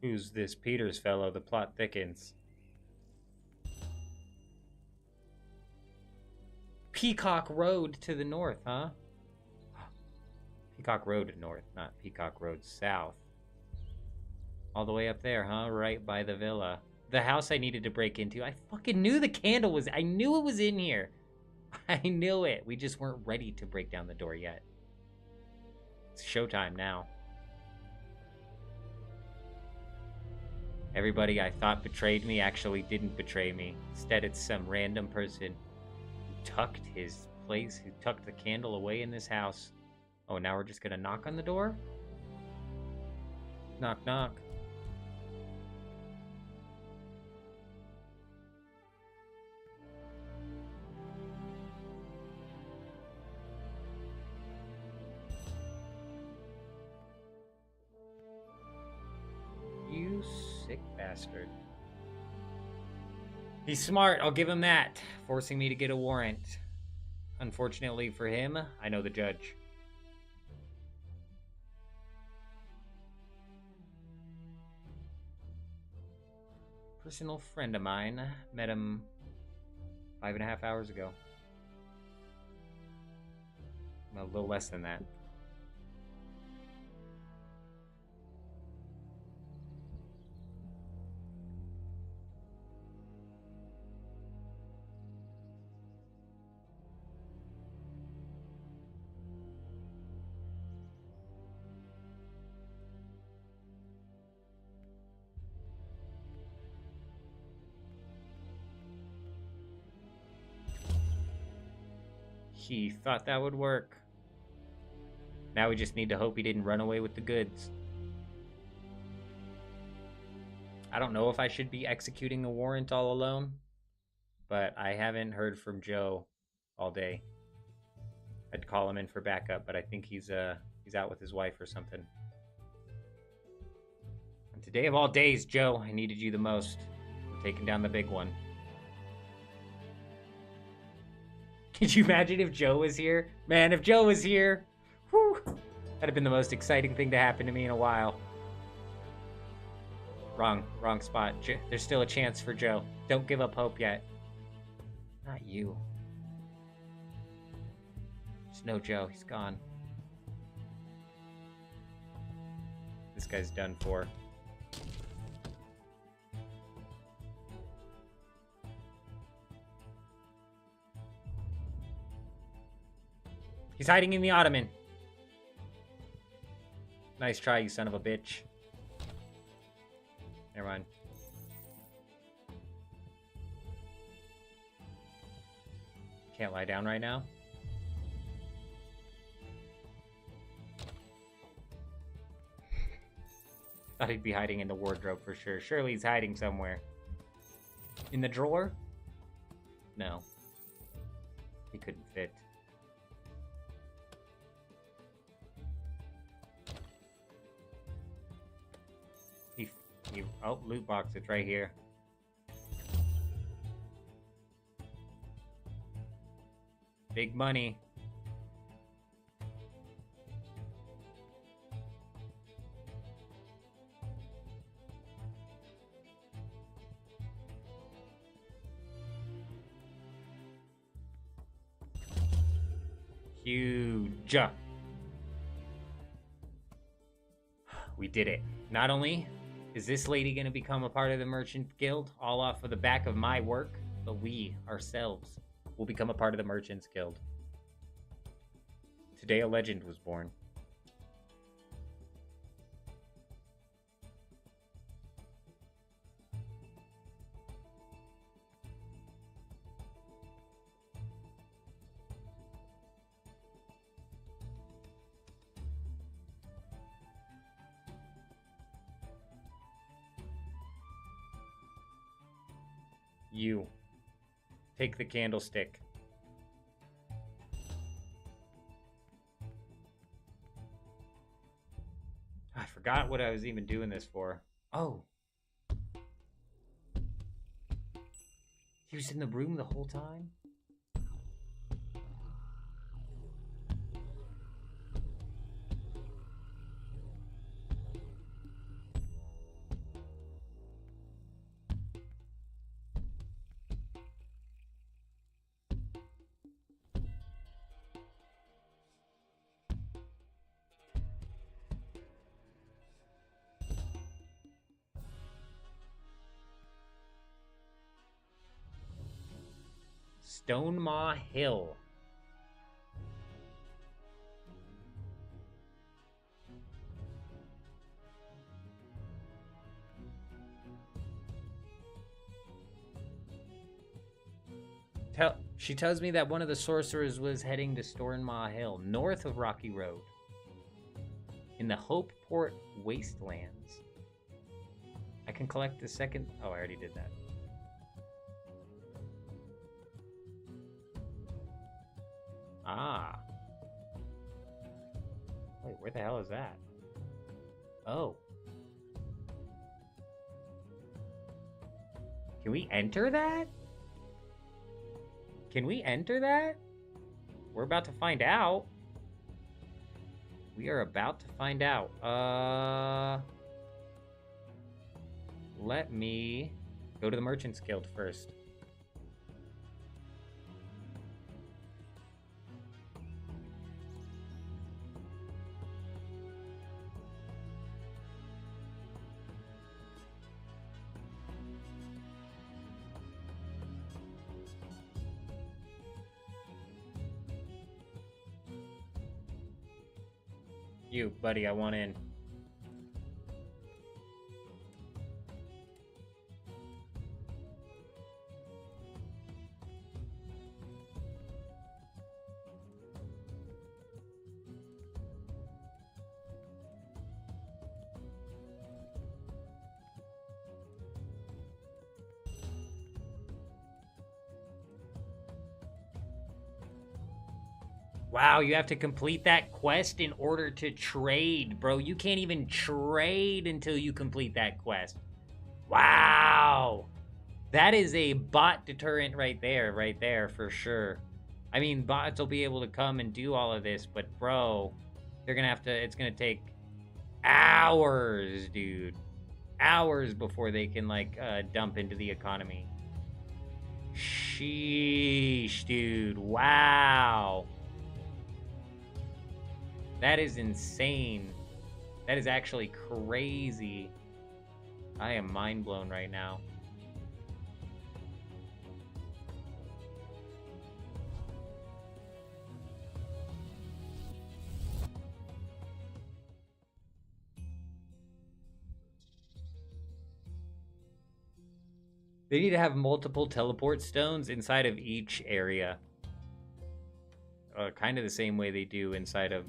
Who's this Peters fellow? The plot thickens. Peacock Road to the north, huh? Peacock Road north, not Peacock Road south. All the way up there, huh? Right by the villa. The house I needed to break into. I fucking knew the candle was... I knew it was in here. I knew it. We just weren't ready to break down the door yet. It's showtime now. Everybody I thought betrayed me actually didn't betray me. Instead, it's some random person who tucked the candle away in this house. Oh, now we're just gonna knock on the door? Knock, knock. You sick bastard. He's smart, I'll give him that. Forcing me to get a warrant. Unfortunately for him, I know the judge. Personal friend of mine. Met him 5.5 hours ago. A little less than that. He thought that would work. Now we just need to hope he didn't run away with the goods. I don't know if I should be executing the warrant all alone, but I haven't heard from Joe all day. I'd call him in for backup, but I think he's out with his wife or something. And today of all days, Joe, I needed you the most. I'm taking down the big one. Could you imagine if Joe was here? Man, if Joe was here, whew, that'd have been the most exciting thing to happen to me in a while. Wrong spot. There's still a chance for Joe. Don't give up hope yet. Not you. There's no Joe. He's gone. This guy's done for. He's hiding in the ottoman. Nice try, you son of a bitch. Never mind. Can't lie down right now. Thought he'd be hiding in the wardrobe for sure. Surely he's hiding somewhere. In the drawer? No. He couldn't fit. Oh, loot box, it's right here. Big money. Huge. We did it. Not only is this lady going to become a part of the Merchant Guild, all off of the back of my work, but we, ourselves, will become a part of the Merchants Guild. Today a legend was born. You. Take the candlestick. I forgot what I was even doing this for. Oh. He was in the room the whole time? Stonemaw Hill. She tells me that one of the sorcerers was heading to Stonemaw Hill, north of Rocky Road, in the Hopeport Wastelands. I can collect the second... Oh, I already did that. Ah. Wait, where the hell is that? Oh. Can we enter that? Can we enter that? We're about to find out. We are about to find out. Let me go to the Merchants Guild first. You, buddy, I want in. Wow, you have to complete that quest in order to trade, bro. You can't even trade until you complete that quest. Wow. That is a bot deterrent right there, for sure. I mean, bots will be able to come and do all of this, but bro, they're gonna have to, it's gonna take hours, dude. hours before they can, like, dump into the economy. Sheesh, dude. Wow. That is insane. That is actually crazy. I am mind blown right now. They need to have multiple teleport stones inside of each area. Kind of the same way they do inside of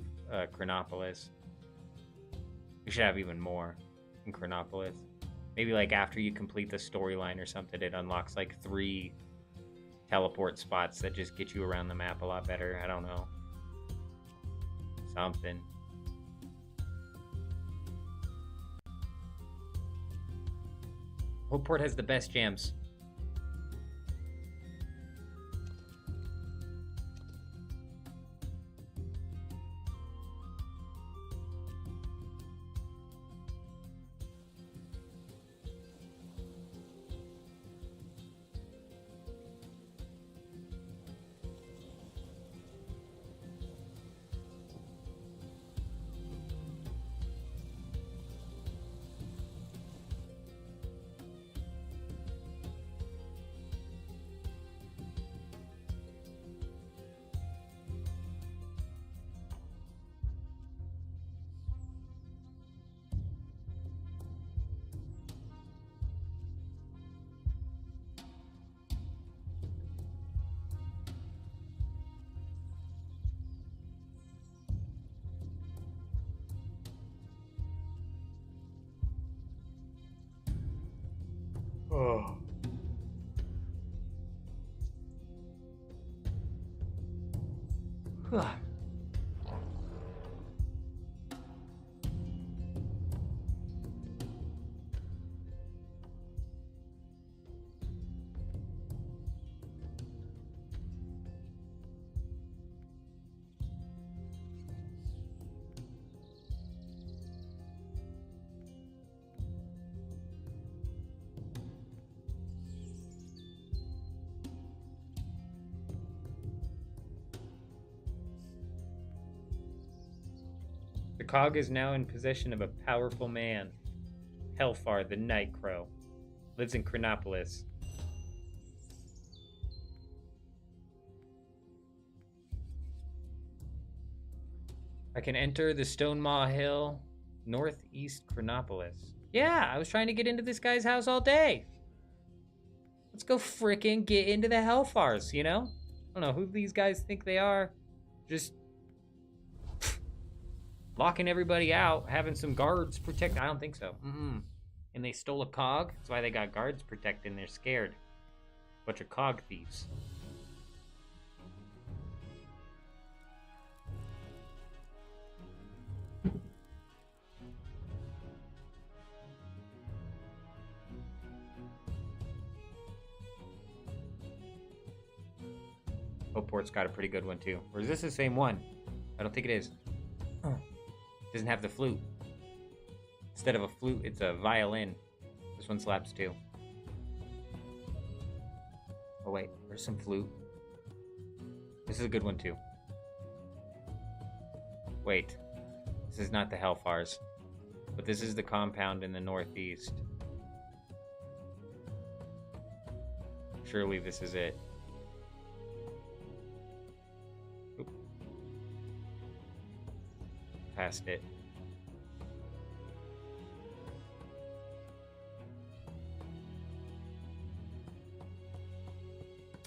Crenopolis. We should have even more in Crenopolis. Maybe like after you complete the storyline or something, it unlocks like 3 teleport spots that just get you around the map a lot better. I don't know. Something. Hopeport has the best gems. Oh. The cog is now in possession of a powerful man. Hellfar, the Night Crow. Lives in Crenopolis. I can enter the Stone Maw Hill, northeast Crenopolis. Yeah, I was trying to get into this guy's house all day. Let's go frickin' get into the Hellfars, you know? I don't know who these guys think they are. Just locking everybody out, having some guards protect. I don't think so. And they stole a cog. That's why they got guards protecting. They're scared. Bunch of cog thieves. Hopeport's got a pretty good one too. Or is this the same one? I don't think it is. Doesn't have the flute. Instead of a flute, it's a violin. This one slaps too. Oh wait, there's some flute. This is a good one too. Wait, this is not the Hellfars, but this is the compound in the northeast. Surely this is it. Oop. Past it.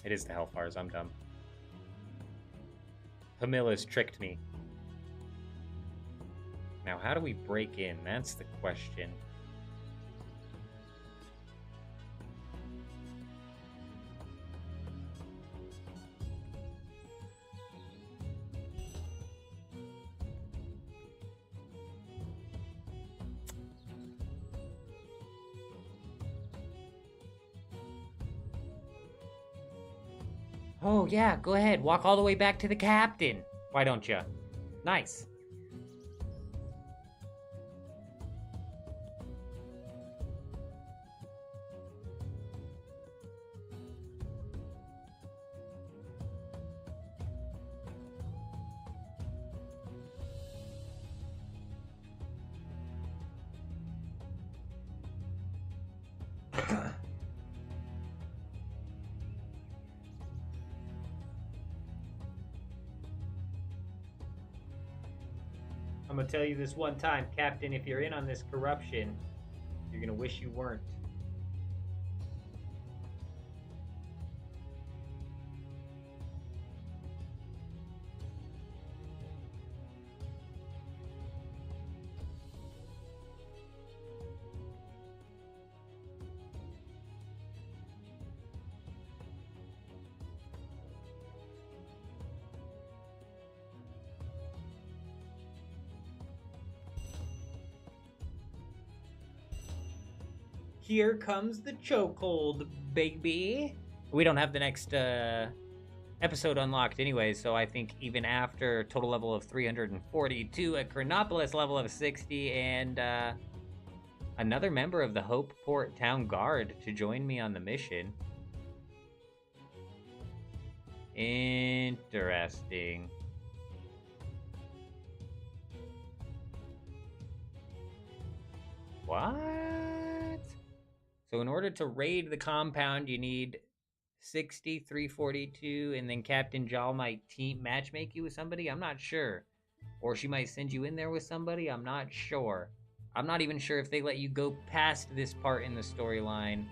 It is the Hellfars, I'm dumb. Hamilla's tricked me. Now, how do we break in? That's the question. Oh, yeah, go ahead. Walk all the way back to the captain. Why don't you? Nice. I'm gonna tell you this one time, Captain, if you're in on this corruption, you're gonna wish you weren't. Here comes the chokehold, baby. We don't have the next episode unlocked anyway, so I think even after total level of 342, a Crenopolis level of 60, and another member of the Hopeport Town Guard to join me on the mission. Interesting. What? So in order to raid the compound, you need 60, 342, and then Captain Jal might matchmake you with somebody? I'm not sure. Or she might send you in there with somebody? I'm not sure. I'm not even sure if they let you go past this part in the storyline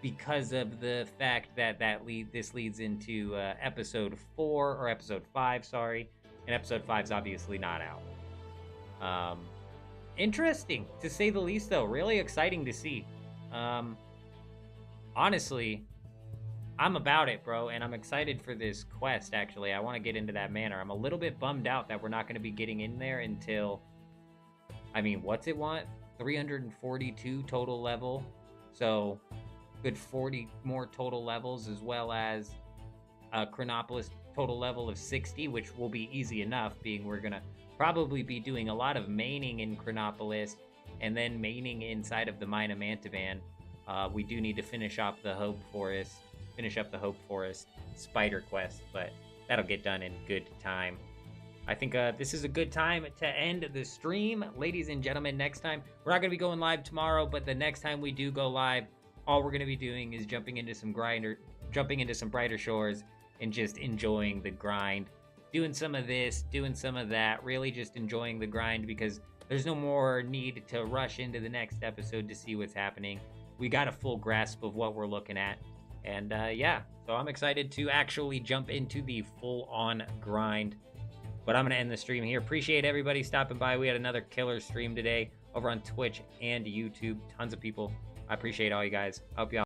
because of the fact that this leads into episode 4, or episode 5, sorry. And episode 5's obviously not out. Interesting, to say the least, though. Really exciting to see. Honestly, I'm about it, bro, and I'm excited for this quest, actually. I want to get into that manor. I'm a little bit bummed out that we're not going to be getting in there until, I mean, what's it want? 342 total level, so good 40 more total levels, as well as Crenopolis total level of 60, which will be easy enough, being we're going to probably be doing a lot of maining in Crenopolis, and then maining inside of the Mine of Mantivan. We do need to finish up the Hope Forest spider quest, but that'll get done in good time. I think this is a good time to end the stream. Ladies and gentlemen, next time, we're not going to be going live tomorrow, but the next time we do go live, all we're going to be doing is jumping into some brighter shores and just enjoying the grind. Doing some of this, doing some of that, really just enjoying the grind, because there's no more need to rush into the next episode to see what's happening. We got a full grasp of what we're looking at. And yeah, so I'm excited to actually jump into the full-on grind. But I'm going to end the stream here. Appreciate everybody stopping by. We had another killer stream today over on Twitch and YouTube. Tons of people. I appreciate all you guys. I hope y'all